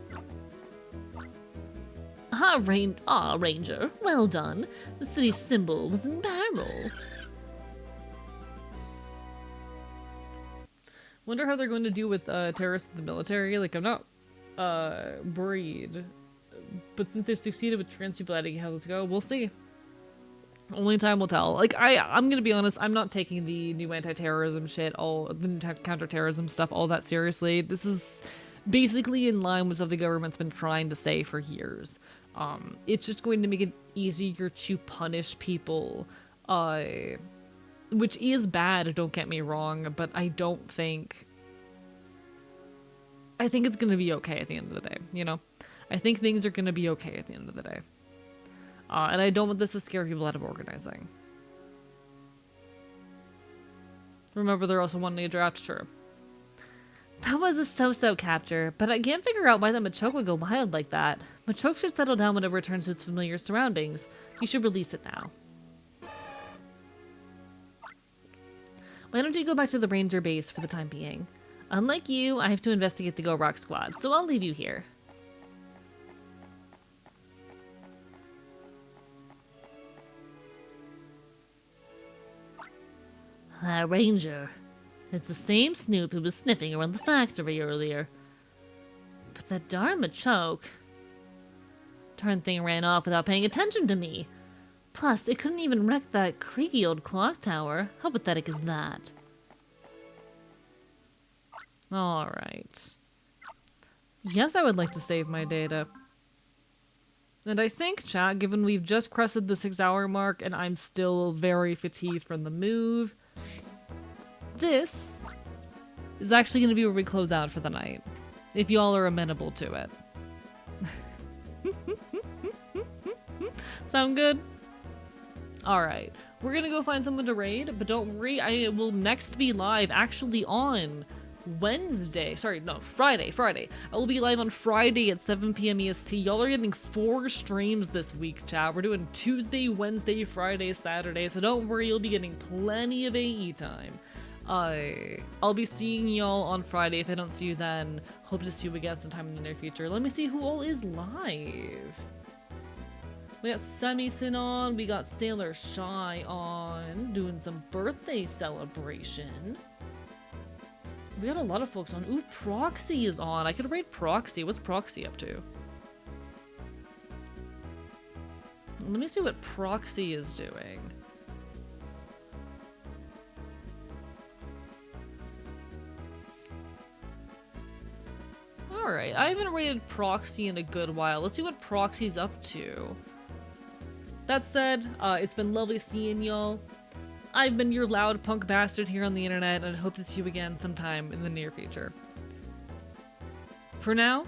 Ranger. Well done. The city's symbol was in peril. Wonder how they're going to do with terrorists in the military. Like, I'm not worried. But since they've succeeded with trans people adding how let's go, we'll see. Only time will tell. Like, I'm gonna be honest, I'm not taking the new anti-terrorism shit, all the counter-terrorism stuff, all that seriously. This is basically in line with what the government's been trying to say for years. It's just going to make it easier to punish people, which is bad, don't get me wrong, but I think it's gonna be okay at the end of the day, you know? I think things are gonna be okay at the end of the day. And I don't want this to scare people out of organizing. Remember, they're also wanting a draft trip. That was a so-so capture, but I can't figure out why that Machoke would go wild like that. Machoke should settle down when it returns to its familiar surroundings. You should release it now. Why don't you go back to the ranger base for the time being? Unlike you, I have to investigate the Go Rock Squad, so I'll leave you here. Ranger. It's the same Snoop who was sniffing around the factory earlier. But that darn Machoke. Darn thing ran off without paying attention to me. Plus, it couldn't even wreck that creaky old clock tower. How pathetic is that? Alright. Yes, I would like to save my data. And I think, chat, given we've just crested the 6-hour mark and I'm still very fatigued from the move, this is actually going to be where we close out for the night. If y'all are amenable to it. Sound good? Alright. We're gonna go find someone to raid, but don't worry, I will next be live actually on Wednesday. Sorry, no, Friday. I will be live on Friday at 7 p.m. EST. Y'all are getting 4 streams this week, chat. We're doing Tuesday, Wednesday, Friday, Saturday, so don't worry, you'll be getting plenty of AE time. I'll be seeing y'all on Friday. If I don't see you then, hope to see you again sometime in the near future. Let me see who all is live. We got Semi-Sin on, we got Sailor Shy on, doing some birthday celebration. We got a lot of folks on. Ooh, Proxy is on. I could rate Proxy. What's Proxy up to? Let me see what Proxy is doing. Alright, I haven't rated Proxy in a good while. Let's see what Proxy's up to. That said, it's been lovely seeing y'all. I've been your loud punk bastard here on the internet, and I hope to see you again sometime in the near future. For now,